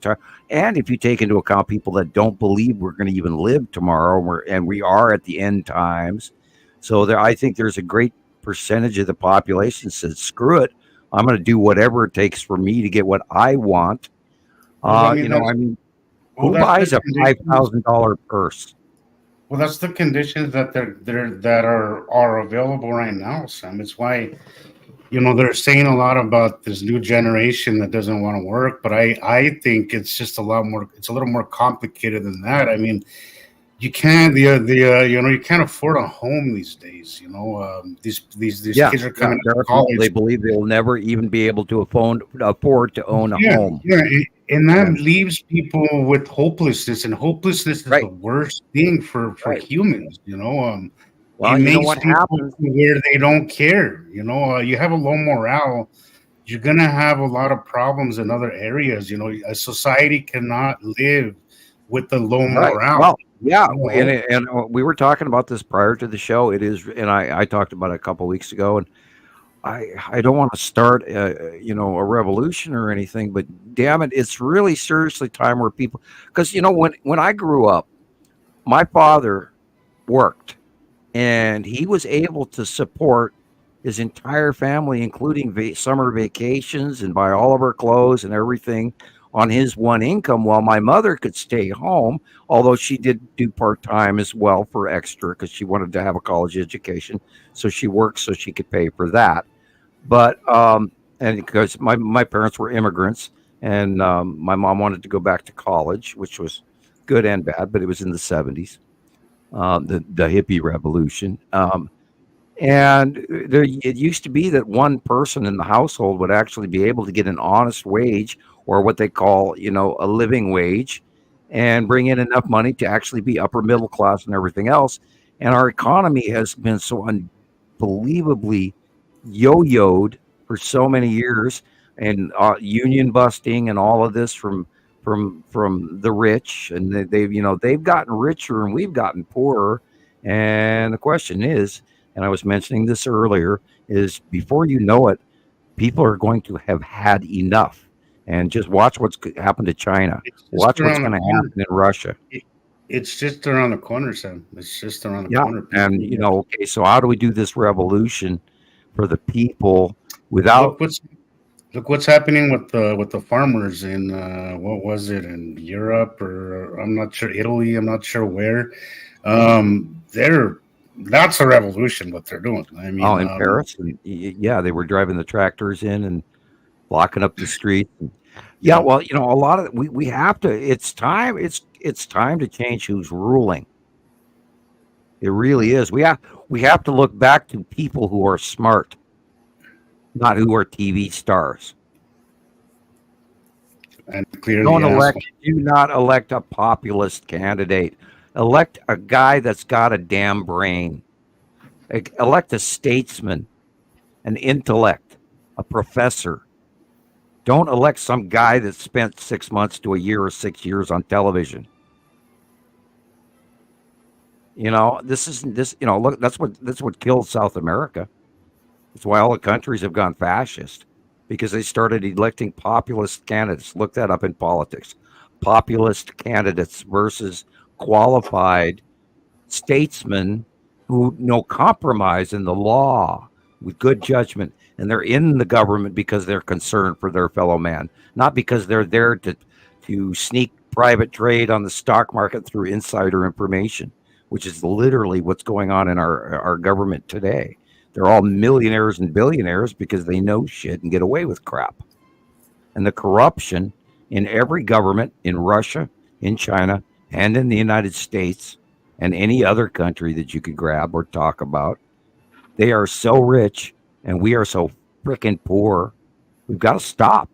if you take into account people that don't believe we're going to even live tomorrow, and we are at the end times. So I think there's a great percentage of the population says, screw it. I'm going to do whatever it takes for me to get what I want. Who buys a $5,000 purse? Well, that's the conditions that are available right now, Sam. It's why, they're saying a lot about this new generation that doesn't want to work, but I think it's just a little more complicated than that. I mean, you can't you can't afford a home these days. These kids are coming out of college. They believe they'll never even be able to afford to own a home. Yeah, and that leaves people with hopelessness, and hopelessness is the worst thing for humans. Well, it makes what people happens where they don't care. You have a low morale, you're gonna have a lot of problems in other areas. A society cannot live with the low morale. Well, yeah, and we were talking about this prior to the show. It is, and I talked about it a couple of weeks ago, and I don't want to start a revolution or anything, but damn it, it's really seriously time where people, because when I grew up, my father worked, and he was able to support his entire family, including summer vacations, and buy all of our clothes and everything on his one income, while my mother could stay home, although she did do part-time as well for extra because she wanted to have a college education. So she worked so she could pay for that. But and because my parents were immigrants, and my mom wanted to go back to college, which was good and bad, but it was in the 70s, the hippie revolution. And it used to be that one person in the household would actually be able to get an honest wage, or what they call, a living wage, and bring in enough money to actually be upper middle class and everything else. And our economy has been so unbelievably yo-yoed for so many years, and union busting and all of this from the rich, and they've gotten richer and we've gotten poorer. And the question is, and I was mentioning this earlier, is before you know it, people are going to have had enough. And just watch what's happened to China. Watch what's going to happen in Russia. It's just around the corner, Sam. It's just around the corner. And okay, so how do we do this revolution for the people without? Look what's happening with the farmers in what was it, in Europe, or I'm not sure, Italy. I'm not sure where. That's a revolution what they're doing. I mean, in Paris, they were driving the tractors in and blocking up the street. Yeah, well, a lot of we have to. It's time. It's time to change who's ruling. It really is. We have to look back to people who are smart, not who are TV stars. And clearly, do not elect a populist candidate. Elect a guy that's got a damn brain. Elect a statesman, an intellect, a professor. Don't elect some guy that spent 6 months to a year or 6 years on television. Look, that's what killed South America. That's why all the countries have gone fascist, because they started electing populist candidates. Look that up in politics. Populist candidates versus qualified statesmen who know compromise in the law with good judgment. And they're in the government because they're concerned for their fellow man, not because they're there to sneak private trade on the stock market through insider information, which is literally what's going on in our government today. They're all millionaires and billionaires because they know shit and get away with crap. And the corruption in every government in Russia, in China, and in the United States, and any other country that you could grab or talk about. They are so rich, and we are so freaking poor. We've got to stop.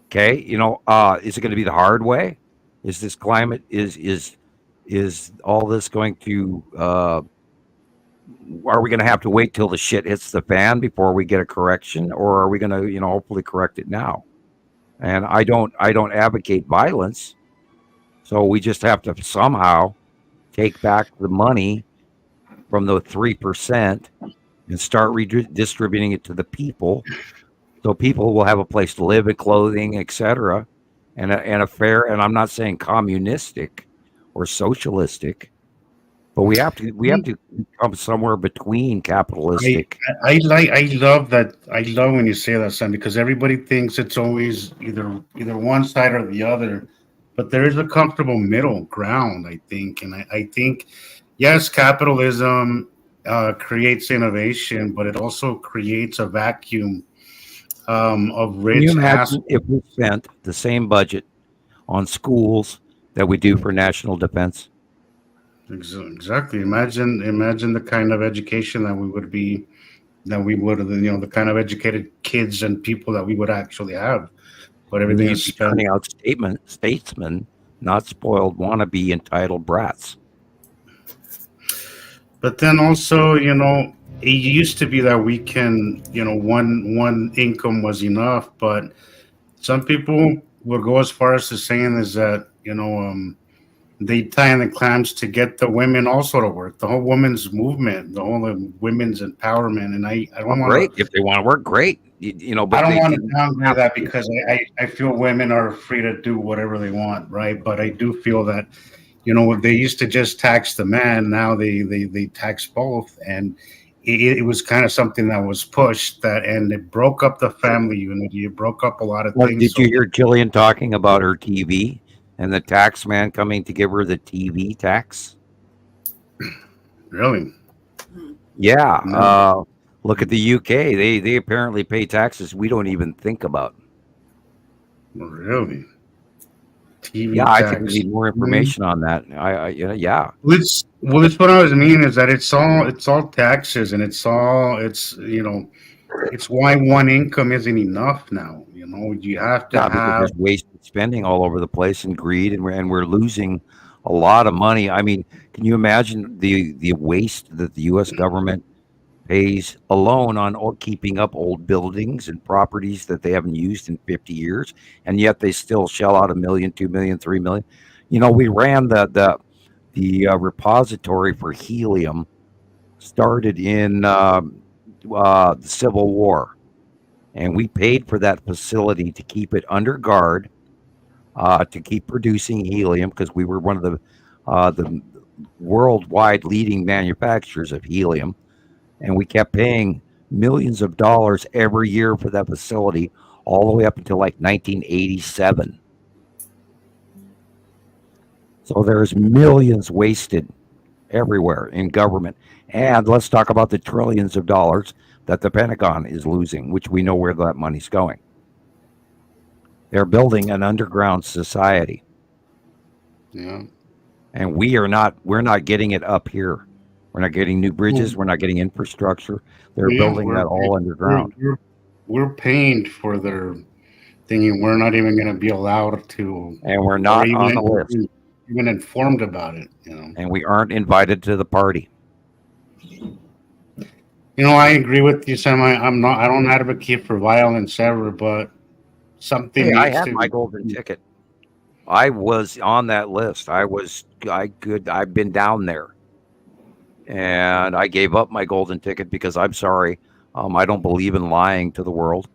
Okay, is it going to be the hard way? Is this climate is all this going to? Are we going to have to wait till the shit hits the fan before we get a correction, or are we going to, hopefully correct it now? And I don't advocate violence, so we just have to somehow take back the money from the 3% and start redistributing it to the people, so people will have a place to live and clothing, etc., and a fair. And I'm not saying communistic or socialistic, but we have to come somewhere between capitalistic. I love that. I love when you say that, Sam, because everybody thinks it's always either one side or the other, but there is a comfortable middle ground, I think. And I think, yes, capitalism creates innovation, but it also creates a vacuum of rich. Can you imagine if we spent the same budget on schools that we do for national defense? Exactly. Imagine the kind of education that we would, the kind of educated kids and people that we would actually have. But everything is turning out statesmen, not spoiled wannabe entitled brats. But then also, it used to be that we can, one income was enough. But some people will go as far as to saying is that, they tie in the clamps to get the women also to work. The whole women's movement, the whole women's empowerment, and I don't want great if they want to work, great. But I don't want to downgrade that because I feel women are free to do whatever they want, right? But I do feel that, they used to just tax the man, now they tax both, and it was kind of something that was pushed and it broke up the family unity. It broke up a lot of things. Did you hear Gillian talking about her TV? And the tax man coming to give her the TV tax? Really? Yeah. No. Look at the UK. They apparently pay taxes we don't even think about. Really? TV yeah, tax. I think we need more information on that. Yeah. It's what I was meaning is that it's all taxes, and it's why one income isn't enough now. You have to have. There's wasted spending all over the place and greed, and we're losing a lot of money. I mean, can you imagine the waste that the U.S. government pays alone on keeping up old buildings and properties that they haven't used in 50 years, and yet they still shell out $1 million, $2 million, $3 million. We ran the repository for helium, started in the Civil War. And we paid for that facility to keep it under guard, to keep producing helium, because we were one of the worldwide leading manufacturers of helium. And we kept paying millions of dollars every year for that facility, all the way up until like 1987. So there's millions wasted everywhere in government. And let's talk about the trillions of dollars that the Pentagon is losing, which we know where that money's going. They're building an underground society. Yeah. And we're not getting it up here. We're not getting new bridges. We're not getting infrastructure. They're building that all underground. We're paying for their thinking. We're not even going to be allowed to. And we're not on the list. Even informed about it, And we aren't invited to the party. I agree with you, Sam. I don't advocate for violence ever, but something. Hey, I had my golden ticket. I was on that list. I've been down there, and I gave up my golden ticket because I'm sorry, I don't believe in lying to the world,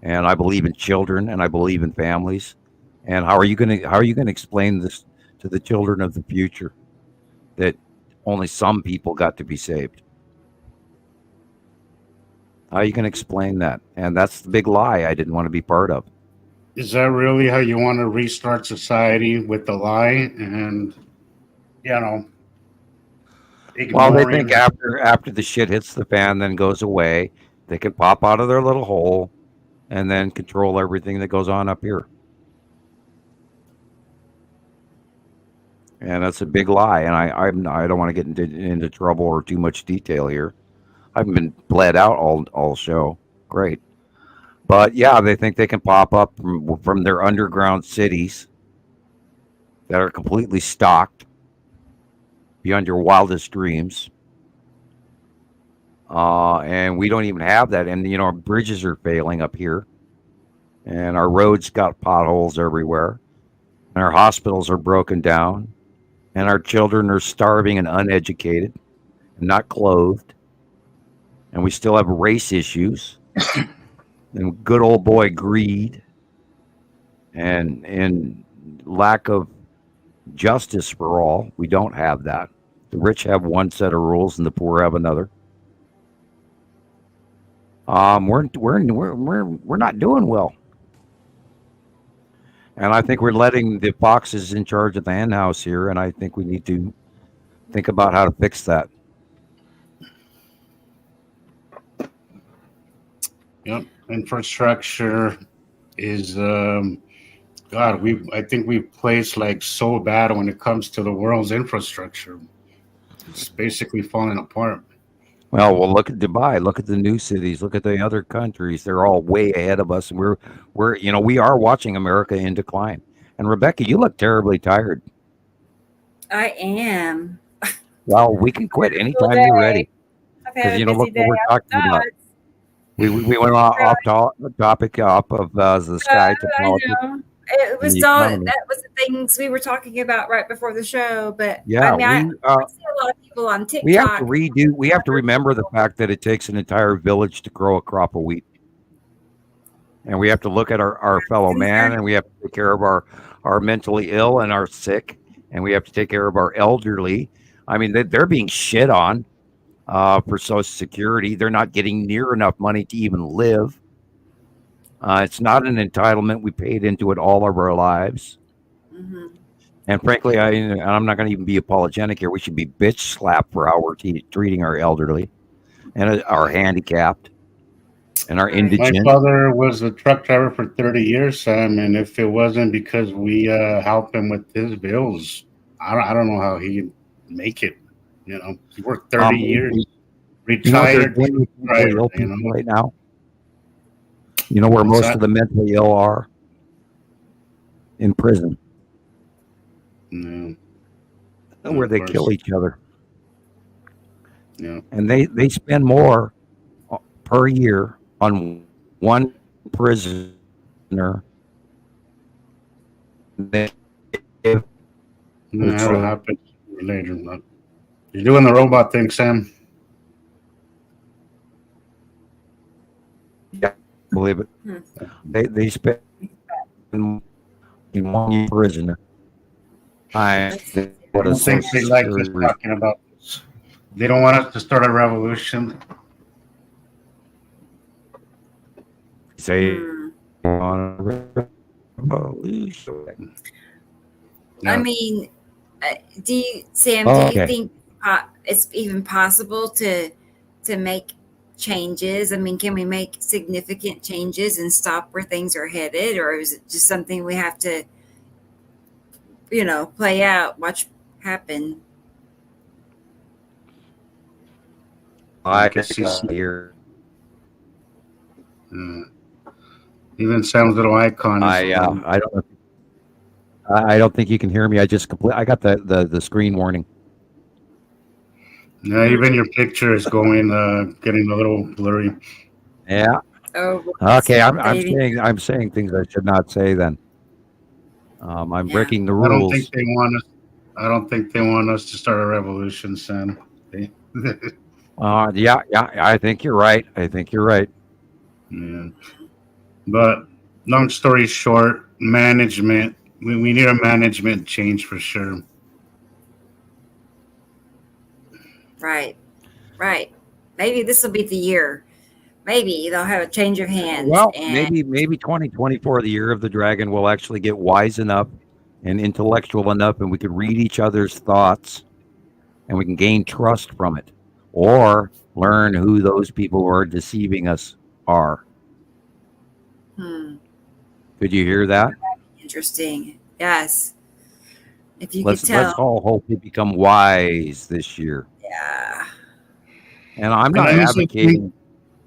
and I believe in children, and I believe in families. And how are you going to explain this to the children of the future, that only some people got to be saved? How are you going to explain that? And that's the big lie I didn't want to be part of. Is that really how you want to restart society, with the lie? And well, they think after the shit hits the fan, then goes away, they can pop out of their little hole and then control everything that goes on up here. And that's a big lie. And I don't want to get into trouble or too much detail here. I've been bled out all show. Great. But yeah, they think they can pop up from their underground cities that are completely stocked beyond your wildest dreams. And we don't even have that. And, our bridges are failing up here. And our roads got potholes everywhere. And our hospitals are broken down. And our children are starving and uneducated and not clothed. And we still have race issues and good old boy greed and lack of justice for all. We don't have that. The rich have one set of rules and the poor have another. We're not doing well. And I think we're letting the foxes in charge of the hen house here, and I think we need to think about how to fix that. Yep, infrastructure is I think we've placed like so bad when it comes to the world's infrastructure. It's basically falling apart. Well, look at Dubai. Look at the new cities. Look at the other countries. They're all way ahead of us, and we are watching America in decline. And Rebecca, you look terribly tired. I am. Well, we can quit anytime you're ready. Because look what we're talking about. We went off topic up of the sky to politics. I know. It was that was the things we were talking about right before the show. But yeah, I see a lot of people on TikTok. We have to remember the fact that it takes an entire village to grow a crop of wheat. And we have to look at our fellow man, and we have to take care of our mentally ill and our sick, and we have to take care of our elderly. I mean, they're being shit on for Social Security. They're not getting near enough money to even live. It's not an entitlement. We paid into it all of our lives. Mm-hmm. And frankly, I'm not going to even be apologetic here. We should be bitch slapped for how we're treating our elderly and our handicapped and our indigent. My father was a truck driver for 30 years, Sam, and if it wasn't because we helped him with his bills, I don't know how he'd make it. He worked 30 years, retired right now. You know where most of the mentally ill are? In prison. No. Where they kill each other. Yeah. And they spend more per year on one prisoner than that'll happen later. You're doing the robot thing, Sam. Yeah, believe it. They spend in one year prisoner. I don't think they like us talking about this. They don't want us to start a revolution. Say on a revolution. I mean, do you think it's even possible to make changes? I mean, can we make significant changes and stop where things are headed, or is it just something we have to, play out, watch happen? I can see here. Even Sam's little icon. I don't think you can hear me. I got the screen warning. Yeah, even your picture is getting a little blurry. Yeah. Oh. Okay, I'm saying things I should not say. Then, I'm breaking the rules. I don't think they want us to start a revolution, Sam. Yeah. I think you're right. Yeah. But long story short, management. We need a management change for sure. Right. Maybe this will be the year. Maybe they'll have a change of hands. Well, maybe 2024, the year of the dragon, will actually get wise enough and intellectual enough, and we could read each other's thoughts, and we can gain trust from it, or learn who those people who are deceiving us are. Could you hear that? Interesting. Yes. If you let's could tell. all hope we become wise this year. Yeah. And I'm And not I also advocating. think,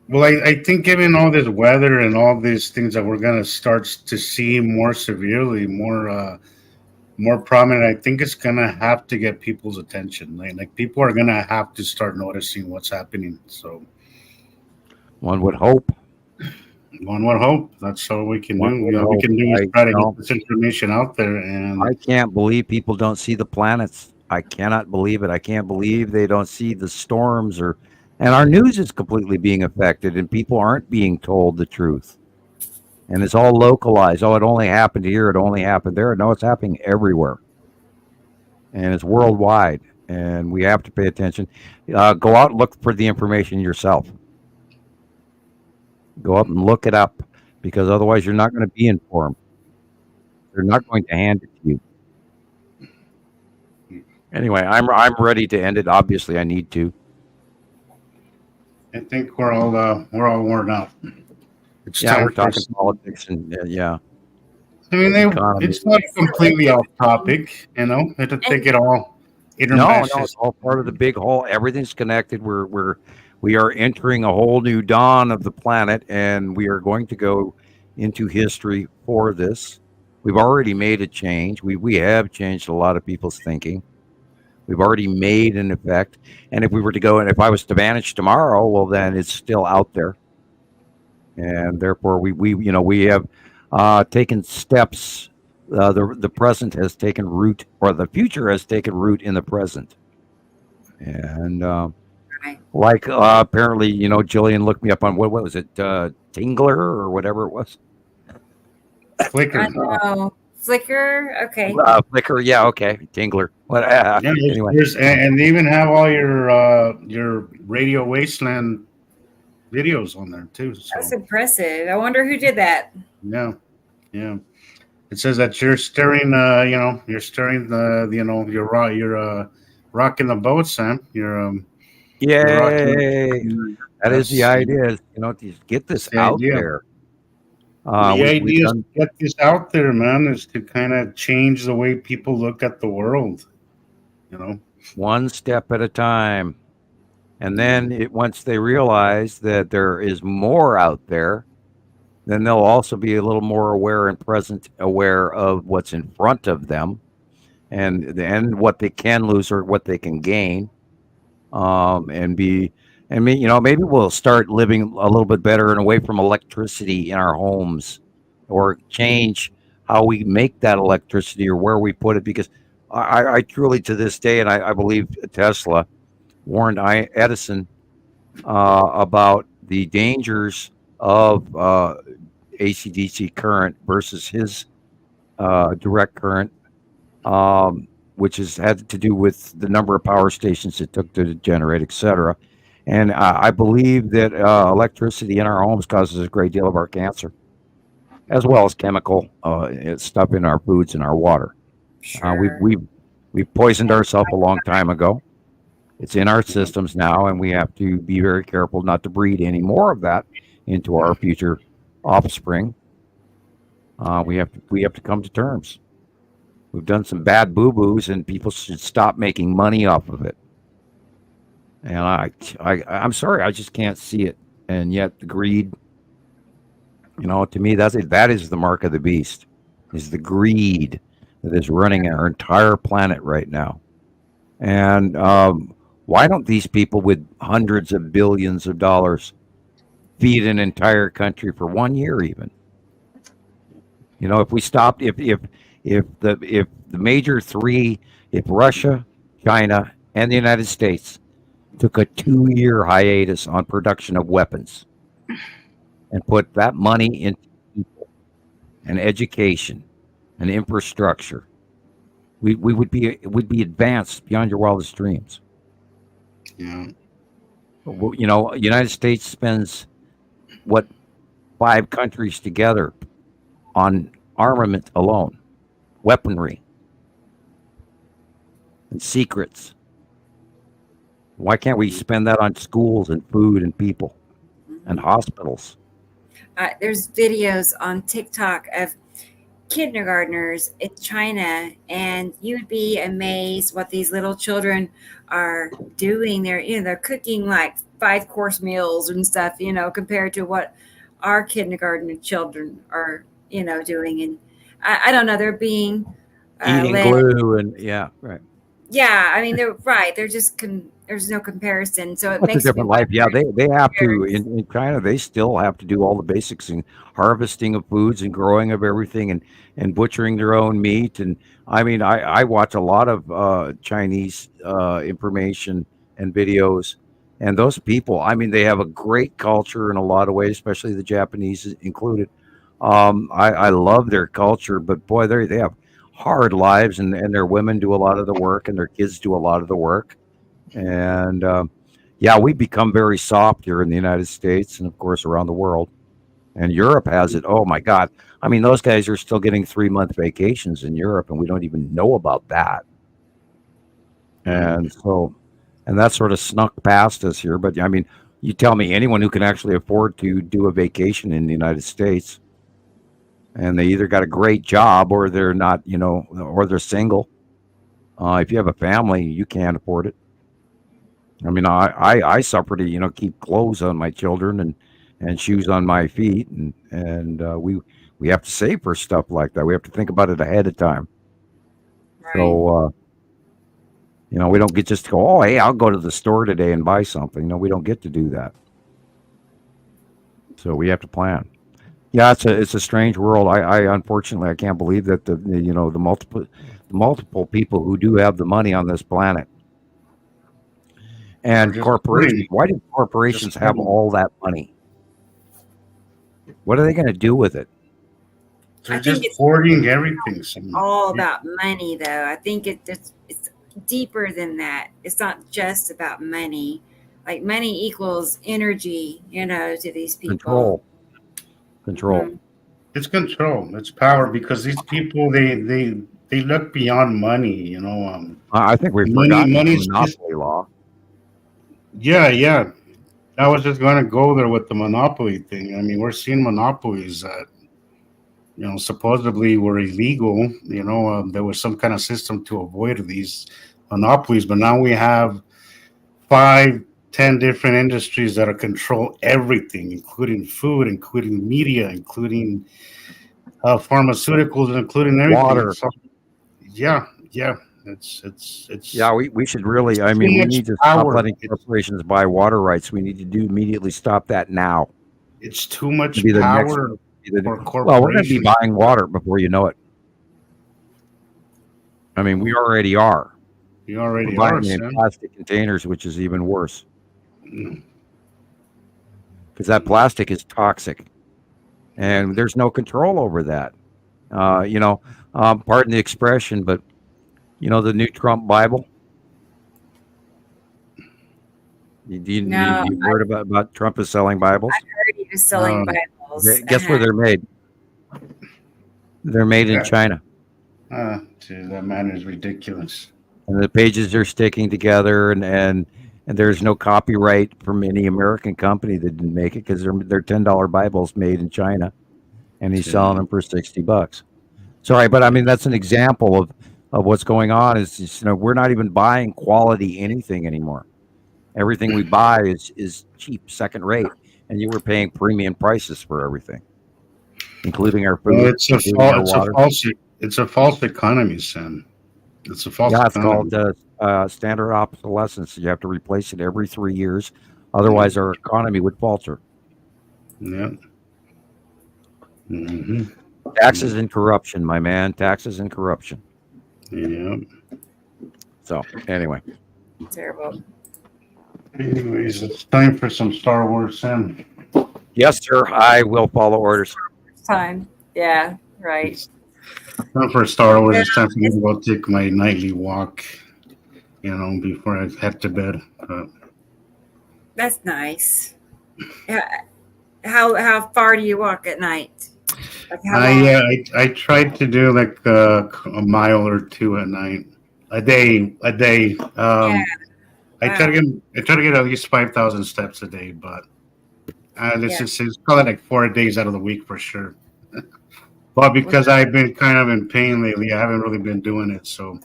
well, I think given all this weather and all these things that we're gonna start to see more severely, more prominent, I think it's gonna have to get people's attention. Like people are gonna have to start noticing what's happening. So One would hope. one would hope that's all we can do. One would All we hope. can do is I, try to you know, get this information out there. And I can't believe people don't see the planets. I cannot believe it. I can't believe they don't see the storms and our news is completely being affected and people aren't being told the truth. And it's all localized. Oh, it only happened here. It only happened there. No, it's happening everywhere. And it's worldwide. And we have to pay attention. Go out and look for the information yourself. Go up and look it up because otherwise you're not going to be informed. They're not going to hand it to you. Anyway, I'm ready to end it. Obviously, I need to. I think we're all worn out. We're talking politics and yeah. I mean, it's not completely off topic, you know. I don't think it all No, it's all part of the big whole. Everything's connected. We are entering a whole new dawn of the planet, and we are going to go into history for this. We've already made a change. We have changed a lot of people's thinking. We've already made an effect. And if we were to go, and if I was to vanish tomorrow, well, then it's still out there. And therefore, we have taken steps. The present has taken root, or the future has taken root in the present. And apparently, Gillian looked me up on what was it, Tingler or whatever it was. Flickr. Flickr. Okay. Flickr. Yeah. Okay. Tingler. Anyway. And they even have all your Radio Wasteland videos on there too. So. That's impressive. I wonder who did that. Yeah. It says that you're stirring. You're stirring you're rocking the boat, Sam. Yay! That is the idea. To get this out there. The idea is to get this out there, man, is to kind of change the way people look at the world. One step at a time. And then once they realize that there is more out there, then they'll also be a little more aware and aware of what's in front of them and what they can lose or what they can gain. Maybe we'll start living a little bit better and away from electricity in our homes, or change how we make that electricity or where we put it. Because I truly, to this day, and I believe Tesla warned Edison about the dangers of AC/DC current versus his direct current, which had to do with the number of power stations it took to generate, etc. And I believe that electricity in our homes causes a great deal of our cancer, as well as chemical stuff in our foods and our water. Sure. We've poisoned ourselves a long time ago. It's in our systems now, and we have to be very careful not to breed any more of that into our future offspring. We have to come to terms. We've done some bad boo-boos, and people should stop making money off of it. And I'm sorry, I just can't see it. And yet the greed, to me, that is the mark of the beast, is the greed that is running our entire planet right now. And why don't these people with hundreds of billions of dollars feed an entire country for 1 year even? If we stopped, if the major three, if Russia, China, and the United States took a 2-year hiatus on production of weapons and put that money into people and education and infrastructure, we would be advanced beyond your wildest dreams. Yeah. United States spends 5 countries together on armament alone, weaponry, and secrets. Why can't we spend that on schools and food and people and hospitals? There's videos on TikTok of kindergartners in China, and you'd be amazed what these little children are doing. They're cooking like 5-course meals and stuff, compared to what our kindergarten children are, doing. And I don't know, they're being Eating led. glue and right. Yeah, I mean, they're right. They're just there's no comparison. So it It's a makes me different life. Yeah, wonder. they have to in China. They still have to do all the basics in harvesting of foods and growing of everything and butchering their own meat. And I mean, I watch a lot of Chinese information and videos. And those people, I mean, they have a great culture in a lot of ways, especially the Japanese included. I love their culture, but boy, they have hard lives, and their women do a lot of the work, and their kids do a lot of the work. And yeah, we become very soft here in the United States, and of course around the world. And Europe has it. Oh my God! I mean, those guys are still getting 3-month vacations in Europe, and we don't even know about that. And so, and that sort of snuck past us here. But I mean, you tell me anyone who can actually afford to do a vacation in the United States, and they either got a great job or they're not, or they're single. If you have a family, you can't afford it. I mean, I suffer to, keep clothes on my children and shoes on my feet. And we have to save for stuff like that. We have to think about it ahead of time. Right. So, we don't get just to go, oh, hey, I'll go to the store today and buy something. No, we don't get to do that. So we have to plan. Yeah, it's a strange world. I unfortunately, I can't believe that the multiple people who do have the money on this planet. And corporations, why do corporations have all that money? What are they going to do with it? They're just hoarding everything. All about money, though. I think it's deeper than that. It's not just about money. Like money equals energy, to these people. Control. Mm-hmm. It's control. It's power, because these people they look beyond money. I think we've forgotten the monopoly law. Yeah. I was just going to go there with the monopoly thing. I mean, we're seeing monopolies that, supposedly were illegal. There was some kind of system to avoid these monopolies, but now we have 5-10 different industries that control everything, including food, including media, including pharmaceuticals, including everything. Water. So, yeah. It's yeah, we should really, I mean, we need to stop letting corporations buy water rights. We need to immediately stop that now. It's too much power for corporations. Well, we're going to be buying water before you know it. I mean, we already are. We already we're are. Buying in plastic containers, which is even worse. Because that plastic is toxic. And there's no control over that. Pardon the expression, but the new Trump Bible? You heard about Trump is selling Bibles? I heard he was selling Bibles. Guess where they're made? They're made in China. Dude, that man is ridiculous. And the pages are sticking together, and there's no copyright from any American company that didn't make it, because they're $10 Bibles made in China, and he's selling them for $60. Sorry, but I mean, that's an example of what's going on. Is we're not even buying quality anything anymore. Everything we buy is cheap, second rate, and you were paying premium prices for everything, including our food. Well, it's a false economy, Sam. It's a false economy. It's called standard obsolescence. You have to replace it every 3 years, otherwise our economy would falter. Yeah. Mm-hmm. Taxes and corruption, my man. Taxes and corruption. Yeah. So anyway. Terrible. Anyways, it's time for some Star Wars, Sam. Yes, sir. I will follow orders. Time. Yeah, right. Time for Star Wars. It's time for me to go take my nightly walk, before I head to bed. That's nice. How far do you walk at night? I tried to do like a mile or two at night, a day. I try to get at least 5,000 steps a day, but let's just say it's probably like 4 days out of the week for sure. But because I've been kind of in pain lately, I haven't really been doing it. So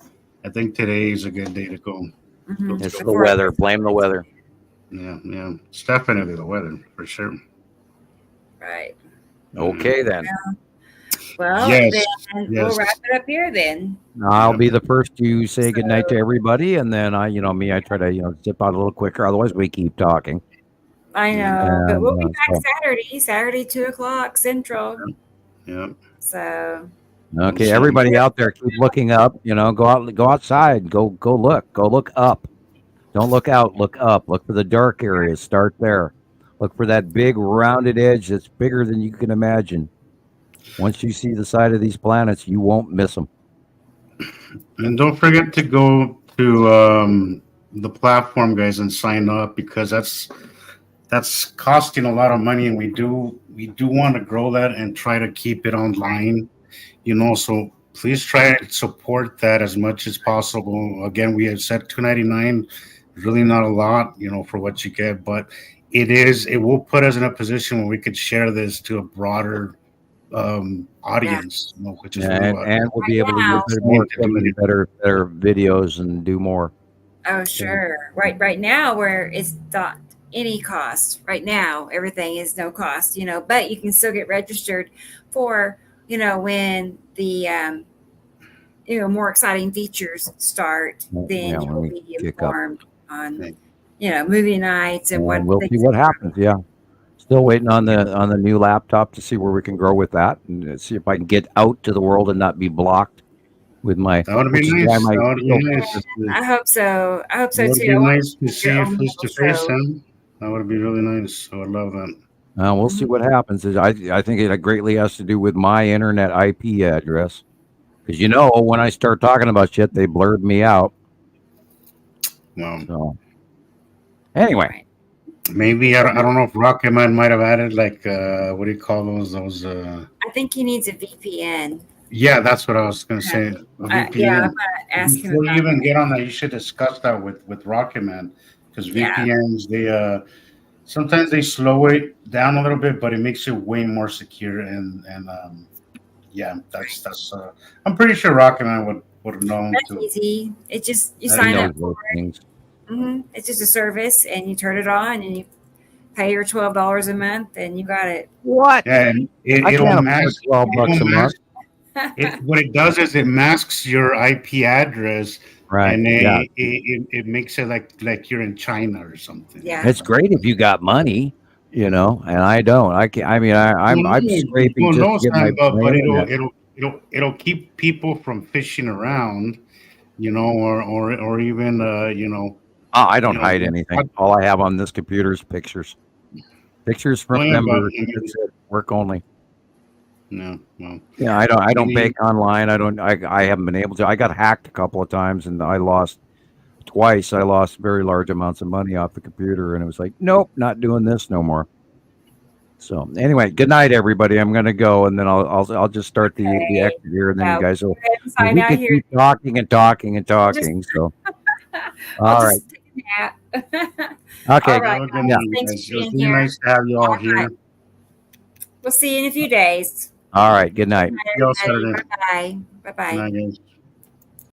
I think today is a good day to go. Mm-hmm. It's the weather. Blame the weather. Yeah, yeah. It's definitely the weather for sure. Right. Okay, then. Well, Yes, then yes. we'll wrap it up here then. I'll be the first to say goodnight to everybody, and then I try to, zip out a little quicker. Otherwise, we keep talking. I know, but we'll be And, back Saturday, 2:00 Central. Yeah. So. Okay, everybody out there, keep looking up. Go outside. Go look up. Don't look out. Look up. Look for the dark areas. Start there. Look for that big rounded edge that's bigger than you can imagine. Once you see the side of these planets, you won't miss them. And don't forget to go to the platform, guys, and sign up, because that's costing a lot of money, and we do want to grow that and try to keep it online. So please try to support that as much as possible. Again, we have said $2.99, really not a lot, for what you get, but it will put us in a position where we could share this to a broader audience, which is really and we'll be able to use more equipment, better videos, and do more. Oh, sure. Right now, where it's not any cost. Right now, everything is no cost. But you can still get registered for when the more exciting features start. Then you'll be informed on movie nights and what. We'll see what happens. Yeah. Still waiting on the new laptop to see where we can grow with that, and see if I can get out to the world and not be blocked with my. That would be nice. That would be nice. I hope so. I hope so too. It would be nice to see you face to face, Sam. That would be really nice. I would love that. We'll see what happens. I think it greatly has to do with my internet IP address, because when I start talking about shit, they blurred me out. Wow. So anyway. Maybe I don't know if Rocket Man might have added what do you call those? I think he needs a VPN. Yeah, that's what I was going to say. A VPN. Yeah, I'm going to ask him. Before you even get on that, you should discuss that with Rocket Man, because VPNs they sometimes they slow it down a little bit, but it makes it way more secure. And that's I'm pretty sure Rocket Man would have known. That's easy. It's just you sign up for it. Mm-hmm. It's just a service, and you turn it on, and you pay your $12 a month, and you got it. What? And it'll mask $12 a month. What it does is it masks your IP address, right? And it makes it like you're in China or something. Yeah, it's great if you got money, and I don't. I'm scraping just to get my. But it'll keep people from fishing around, or even I don't hide anything. All I have on this computer is pictures. Pictures from members. Work only. No, well. Yeah, I don't bake online. I haven't been able to. I got hacked a couple of times, and I lost twice. I lost very large amounts of money off the computer, and it was like, nope, not doing this no more. So anyway, good night, everybody. I'm gonna go, and then I'll just start the exit here, and then you guys will. We can keep talking and talking and talking. So. All right. Okay. All right. Thanks for being here. Nice to have you all here. We'll see you in a few days. All right. Good night. Bye. Bye. Bye.